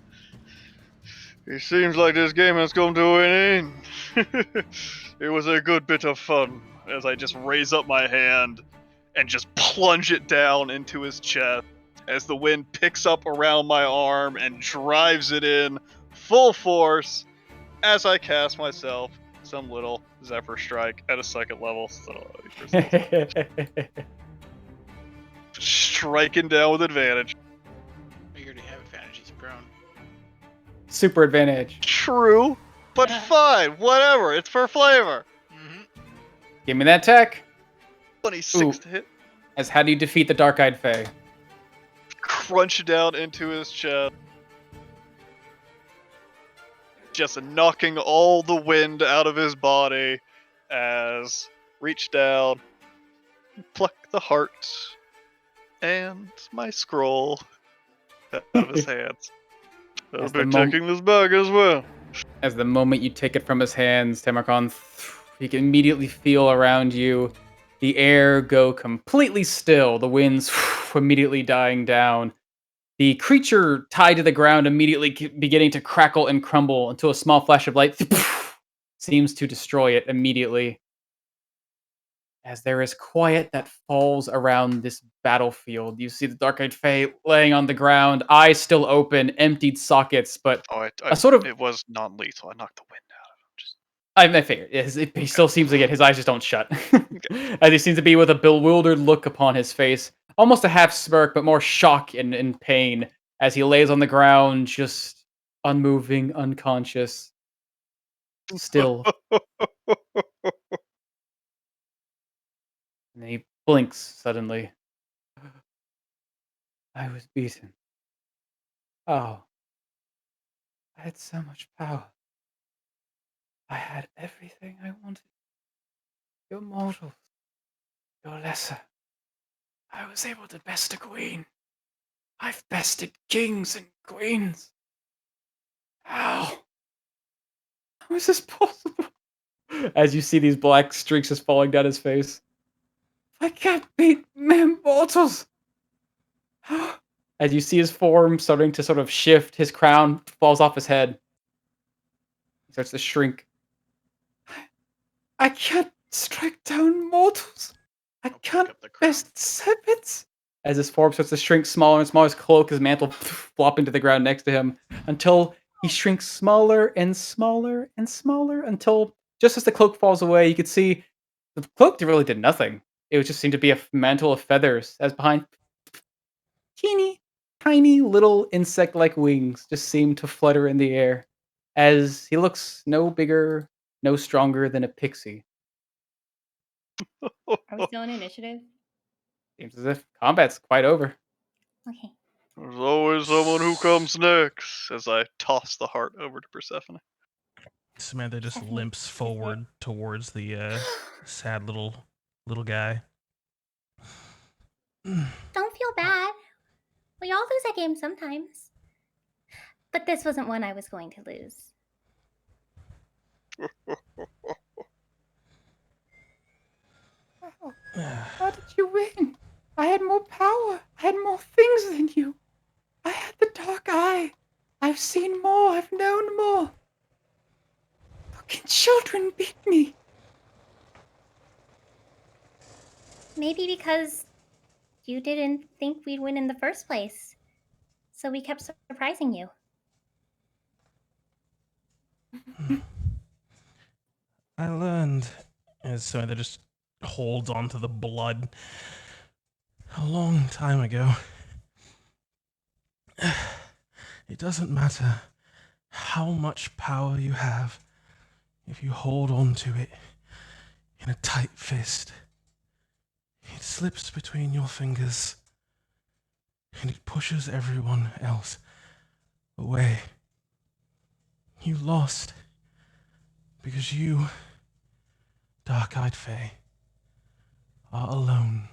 It seems like this game has come to an end. It was a good bit of fun, as I just raise up my hand and just plunge it down into his chest as the wind picks up around my arm and drives it in full force as I cast myself some little Zephyr Strike at a 2nd level. So, striking down with advantage. You already have advantage. He's prone. Super advantage. True, but fine, whatever. It's for flavor. Mm-hmm. Give me that tech. 26 Ooh. to hit. As how do you defeat the Dark-eyed Fae? Crunch down into his chest. Just knocking all the wind out of his body as reach down, pluck the heart and my scroll out of his hands. I'll be taking this bag as well. As the moment you take it from his hands, Tamarkan, you can immediately feel around you the air go completely still. The winds immediately dying down. The creature tied to the ground immediately beginning to crackle and crumble until a small flash of light seems to destroy it immediately. As there is quiet that falls around this battlefield, you see the Dark-eyed Fae laying on the ground, eyes still open, emptied sockets, but a sort of... It was non-lethal. I knocked the wind out of him. Just... I figured. He still seems to get... His eyes just don't shut. As he seems to be with a bewildered look upon his face. Almost a half smirk, but more shock and pain. As he lays on the ground, just unmoving, unconscious. Still. And then he blinks suddenly. I was beaten. Oh. I had so much power. I had everything I wanted. Your mortals. Your lesser. I was able to best a queen. I've bested kings and queens. How? How is this possible? As you see these black streaks just falling down his face. I can't beat mere mortals. As you see his form starting to sort of shift, his crown falls off his head. He starts to shrink. I can't strike down mortals. I can't best serpents. As his form starts to shrink smaller and smaller, his cloak, his mantle flopping to the ground next to him until he shrinks smaller and smaller and smaller until just as the cloak falls away, you could see the cloak really did nothing. It would just seem to be a mantle of feathers as behind teeny, tiny little insect-like wings just seem to flutter in the air as he looks no bigger, no stronger than a pixie. Are we still in initiative? Seems as if combat's quite over. Okay. There's always someone who comes next, as I toss the heart over to Persephone. Samantha just Stephanie, limps excuse me. forward towards the sad little guy. Don't feel bad. We all lose a game sometimes. But this wasn't one I was going to lose. How did you win? I had more power. I had more things than you. I had the dark eye. I've seen more. I've known more. How can children beat me? Maybe because you didn't think we'd win in the first place. So we kept surprising you. I learned, as Samantha just holds onto the blood, a long time ago. It doesn't matter how much power you have if you hold on to it in a tight fist. It slips between your fingers and it pushes everyone else away. You lost because you, dark-eyed Fae, are alone.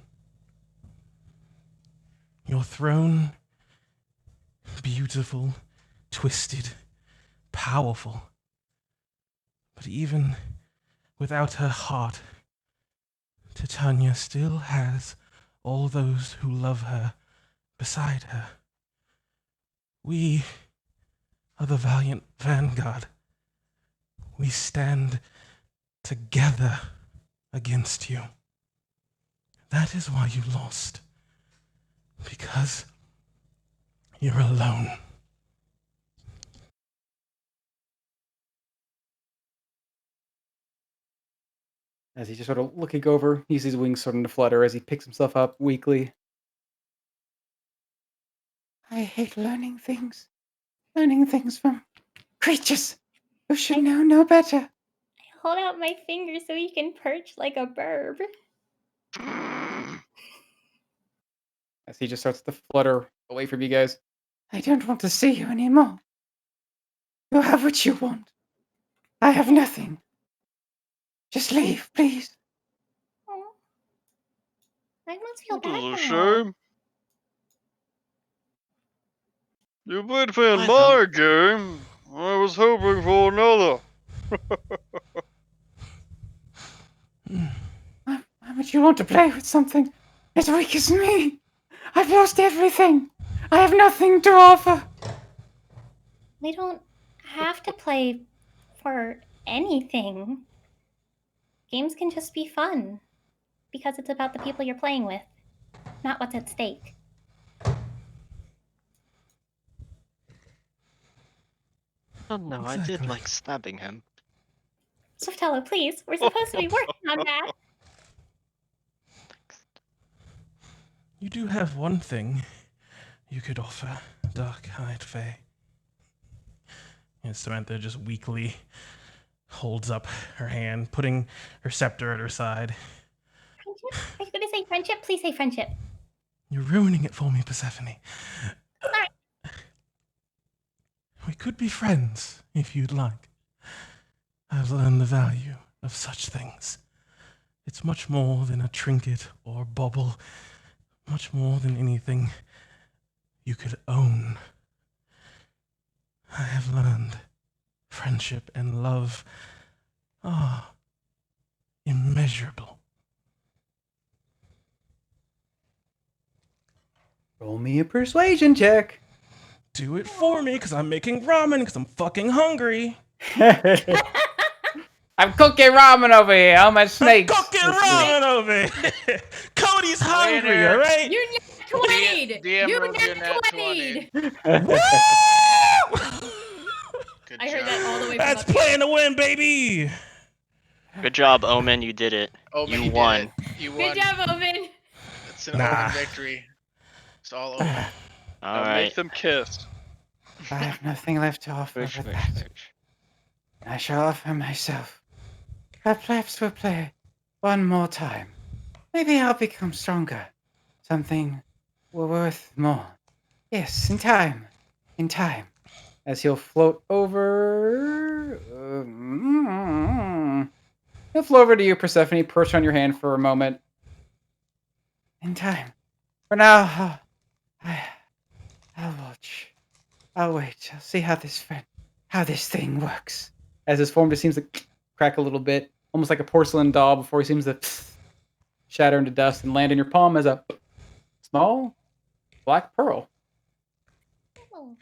Your throne, beautiful, twisted, powerful. But even without her heart, Titania still has all those who love her beside her. We are the valiant vanguard. We stand together against you. That is why you lost. Because you're alone. As he's just sort of looking over, he sees his wings starting to flutter as he picks himself up weakly. I hate learning things. Learning things from creatures who should know no better. Hold out my finger so he can perch like a bird. As he just starts to flutter away from you guys. I don't want to see you anymore. You have what you want. I have nothing. Just leave, please. Oh. I must feel What bad is a now. shame. You played me in Why my game. I was hoping for another. Why would you want to play with something as weak as me? I've lost everything. I have nothing to offer. We don't have to play for anything. Games can just be fun. Because it's about the people you're playing with, not what's at stake. Oh no, I did Exactly. like stabbing him. Swiftello, please. We're supposed to be working on that. You do have one thing you could offer, dark-eyed Fae. And Samantha just weakly holds up her hand, putting her scepter at her side. Friendship? Are you going to say friendship? Please say friendship. You're ruining it for me, Persephone. Sorry. We could be friends, if you'd like. I've learned the value of such things. It's much more than a trinket or bauble, much more than anything you could own. I have learned friendship and love are immeasurable. Roll me a persuasion check. Do it for me, because I'm making ramen, because I'm fucking hungry. I'm cooking ramen over here. I'm a snake. I'm cooking ramen over here. Cody's hungry, Winner. all right? You nat 20'd! DM You rolled your nat nat 20'd! Woo! Good I heard job. that all the way from That's up here. playing to win, baby. Good job, Omen. You did it. Omen, You did won. it. You Good won. job, Omen! It's an Nah. Omen victory. It's all Omen. All Now right. make them kiss. I have nothing left to offer Push, but push, that. push. I shall offer myself. Perhaps we'll play one more time. Maybe I'll become stronger. Something worth more. Yes, in time. In time. as he'll float over. He'll float over to you, Persephone, perch on your hand for a moment. In time. For now, I'll watch. I'll wait. I'll see how this thing works. As his form just seems to crack a little bit, almost like a porcelain doll, before he seems to shatter into dust and land in your palm as a small black pearl. Oh.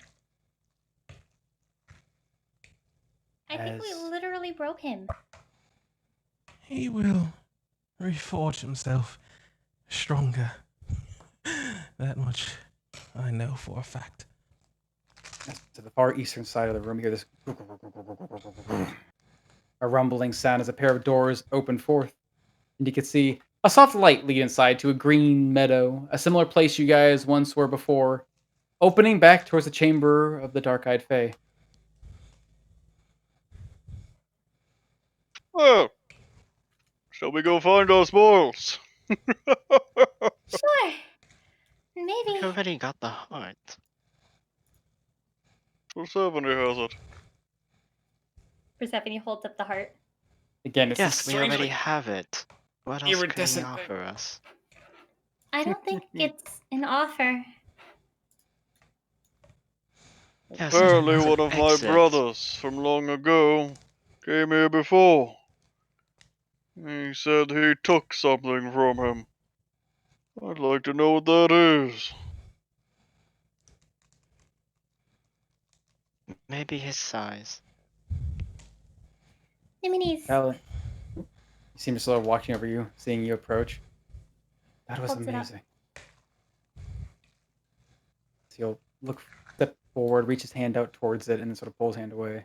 I think we literally broke him. He will reforge himself stronger. That much I know for a fact. To the far eastern side of the room, you hear this a rumbling sound as a pair of doors open forth, and you can see a soft light lead inside to a green meadow, a similar place you guys once were before, opening back towards the chamber of the dark-eyed fae. Oh, shall we go find our spoils? Sure. We Maybe. already got the heart. Persephone has it. Persephone holds up the heart. Again, it's Yes, this we already strangely have it. What else can he iridescent thing. offer us? I don't think it's an offer. Yes, Apparently it's an one of my exit. brothers from long ago came here before. He said he took something from him. I'd like to know what that is. Maybe his size. Niminis. Alan, you seem to slow watching over you, seeing you approach. That was Holds it up. amazing. So he'll step forward, reach his hand out towards it, and then sort of pull his hand away.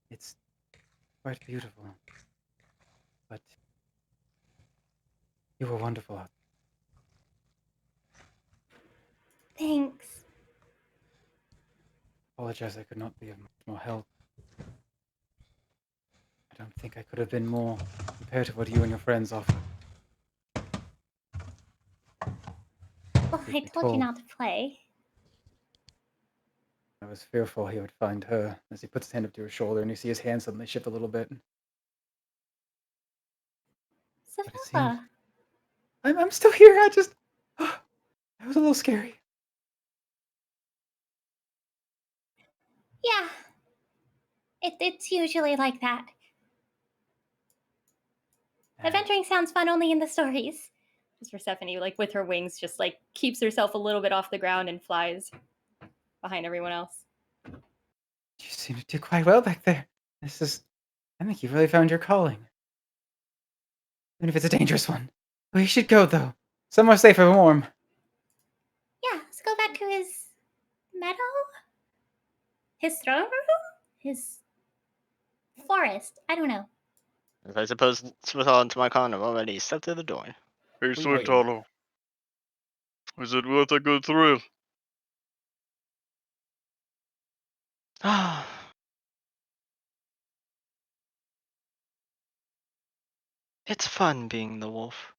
It's quite beautiful. But you were wonderful. Thanks. Apologize I could not be of much more help. I don't think I could have been more compared to what you and your friends offered. Well, I be told you told. not to play. I was fearful he would find her as he puts his hand up to her shoulder and you see his hand suddenly shift a little bit. But it seems Savilla. I'm still here. That was a little scary. Yeah. It's usually like that. Adventuring sounds fun only in the stories. Just Persephone, like with her wings, just like keeps herself a little bit off the ground and flies behind everyone else. You seem to do quite well back there. I think you've really found your calling. Even if it's a dangerous one. We should go, though. Somewhere safe and warm. Yeah, let's go back to his meadow? His throne room? His forest. I don't know. I suppose Smithall into my corner already stepped through the door. Hey, We Sweet wait. Hollow. Is it worth a good thrill? Ah, it's fun being the wolf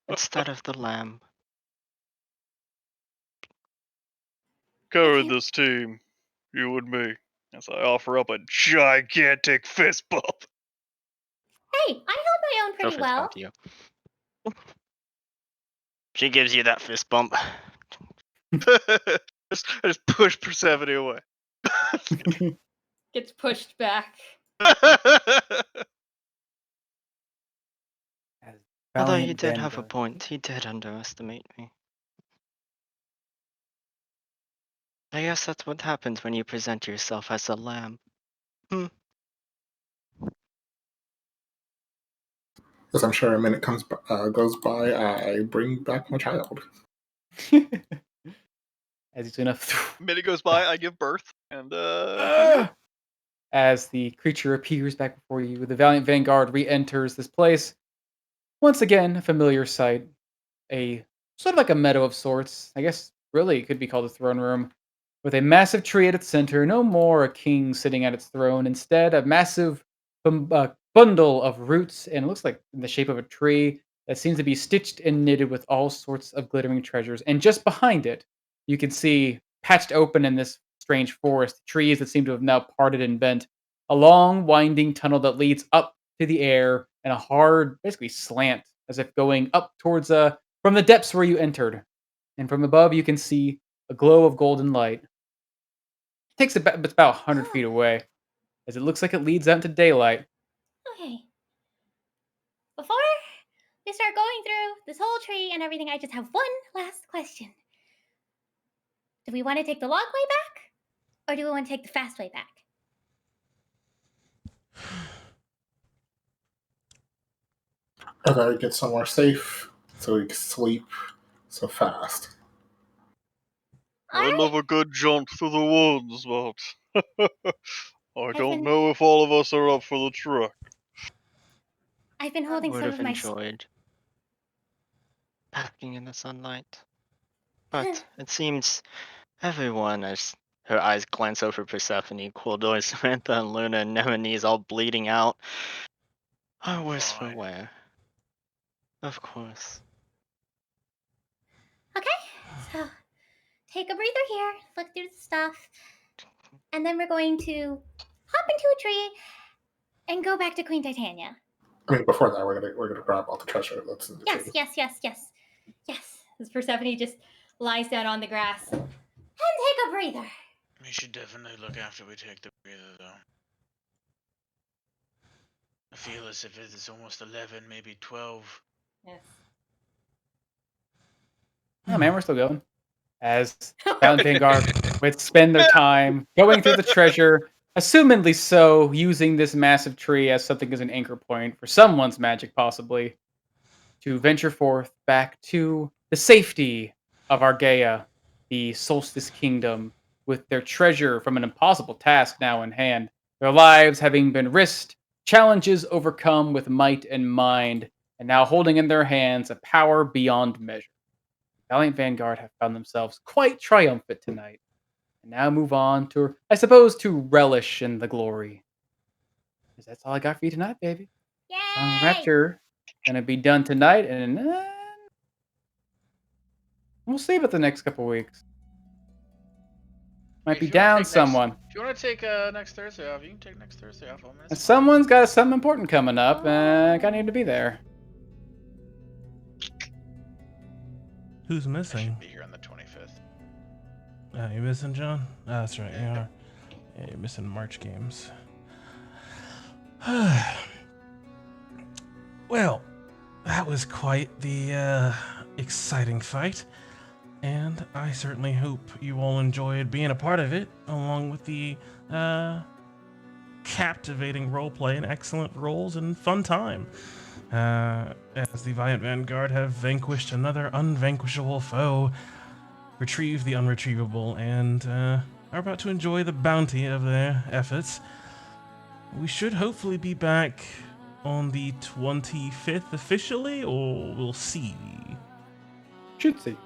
instead of the lamb. Carry Okay. this team, you and me, as I offer up a gigantic fist bump. Hey, I held my own She'll pretty fist well. bump you. She gives you that fist bump. just push Persephone away. Gets pushed back. Although you Valiant did have a Vanguard. point, he did underestimate me. I guess that's what happens when you present yourself as a lamb. As I'm sure a minute goes by, I bring back my child. As he's gonna Minute goes by, I give birth, and as the creature appears back before you, the Valiant Vanguard re-enters this place. Once again, a familiar sight. A sort of like a meadow of sorts. I guess really it could be called a throne room. With a massive tree at its center, no more a king sitting at its throne. Instead, a massive bundle of roots, and it looks like in the shape of a tree that seems to be stitched and knitted with all sorts of glittering treasures. And just behind it, you can see patched open in this strange forest, trees that seem to have now parted and bent, a long, winding tunnel that leads up to the air and a hard, basically slant, as if going up towards from the depths where you entered. And from above, you can see a glow of golden light. It takes it's about 100 feet away, as it looks like it leads out into daylight. Okay. Before we start going through this whole tree and everything, I just have one last question. Do we want to take the long way back? Or do we want to take the fast way back? I gotta get somewhere safe so we can sleep so fast. I love a good jaunt through the woods, but I don't been- know if all of us are up for the trek. I've been I holding would some have of my... enjoyed basking in the sunlight. But it seems everyone, as her eyes glance over Persephone, Quildor, Samantha, and Luna, and Nemesis all bleeding out, are worse for Fine. wear. Of course. Okay, so take a breather here, look through the stuff, and then we're going to hop into a tree and go back to Queen Titania. I mean, before that, we're gonna grab all the treasure that's in the Yes, tree. yes. As Persephone just lies down on the grass and take a breather. We should definitely look after we take the breather, though. I feel as if it's almost 11, maybe 12. Yes. Oh man, we're still going. As Valiant Vanguard would spend their time going through the treasure, assumedly so, using this massive tree as something as an anchor point for someone's magic, possibly, to venture forth back to the safety of Argaea, the Solstice Kingdom, with their treasure from an impossible task now in hand, their lives having been risked, challenges overcome with might and mind, and now holding in their hands a power beyond measure. Valiant Vanguard have found themselves quite triumphant tonight, and now move on to, I suppose, to relish in the glory. Because that's all I got for you tonight, baby. Song Yay! Rapture gonna be done tonight, and we'll see about the next couple weeks. Might If be you wanna down take someone. If you want to take next Thursday off, you can take next Thursday off. I mean, And that's fine. someone's got something important coming up, and I need to be there. Who's I missing? should be here on the 25th. You missing, John? That's right, you Yeah. are. Yeah, you're missing March games. Well, that was quite the exciting fight, and I certainly hope you all enjoyed being a part of it, along with the captivating roleplay and excellent rolls and fun time. As the Valiant Vanguard have vanquished another unvanquishable foe, retrieved the unretrievable, and are about to enjoy the bounty of their efforts. We should hopefully be back on the 25th officially, or we'll see. Should see.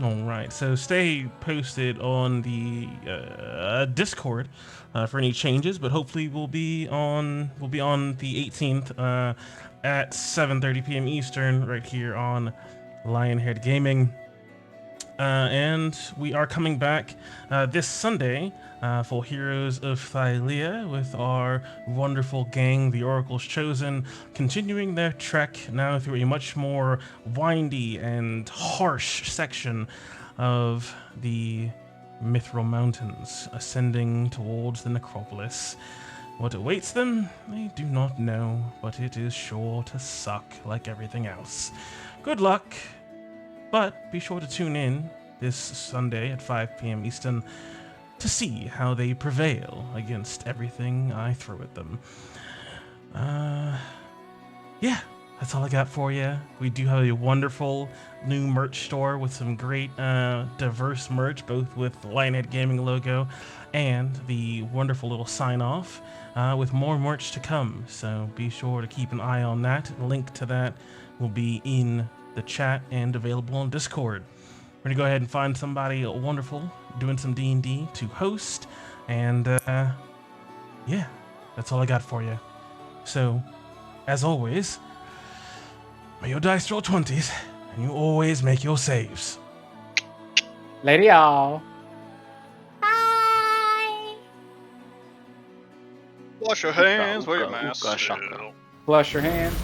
Alright, so stay posted on the Discord for any changes, but hopefully we'll be on the 18th at 7:30 p.m. Eastern right here on Lionhead Gaming. And we are coming back this Sunday for Heroes of Thylea with our wonderful gang, the Oracle's Chosen, continuing their trek now through a much more windy and harsh section of the Mithril Mountains, ascending towards the necropolis. What awaits them, they do not know, but it is sure to suck like everything else. Good luck! But be sure to tune in this Sunday at 5 p.m. Eastern to see how they prevail against everything I throw at them. Yeah, that's all I got for you. We do have a wonderful new merch store with some great diverse merch, both with the Lionhead Gaming logo and the wonderful little sign-off with more merch to come. So be sure to keep an eye on that. Link to that will be in the chat and available on Discord. We're gonna go ahead and find somebody wonderful doing some D&D to host, and yeah, that's all I got for you. So, as always, may your dice roll 20s, and you always make your saves. Lady y'all. Bye! Wash your hands, wear your Ooga, mask. ooga, shaka. Flush your hand.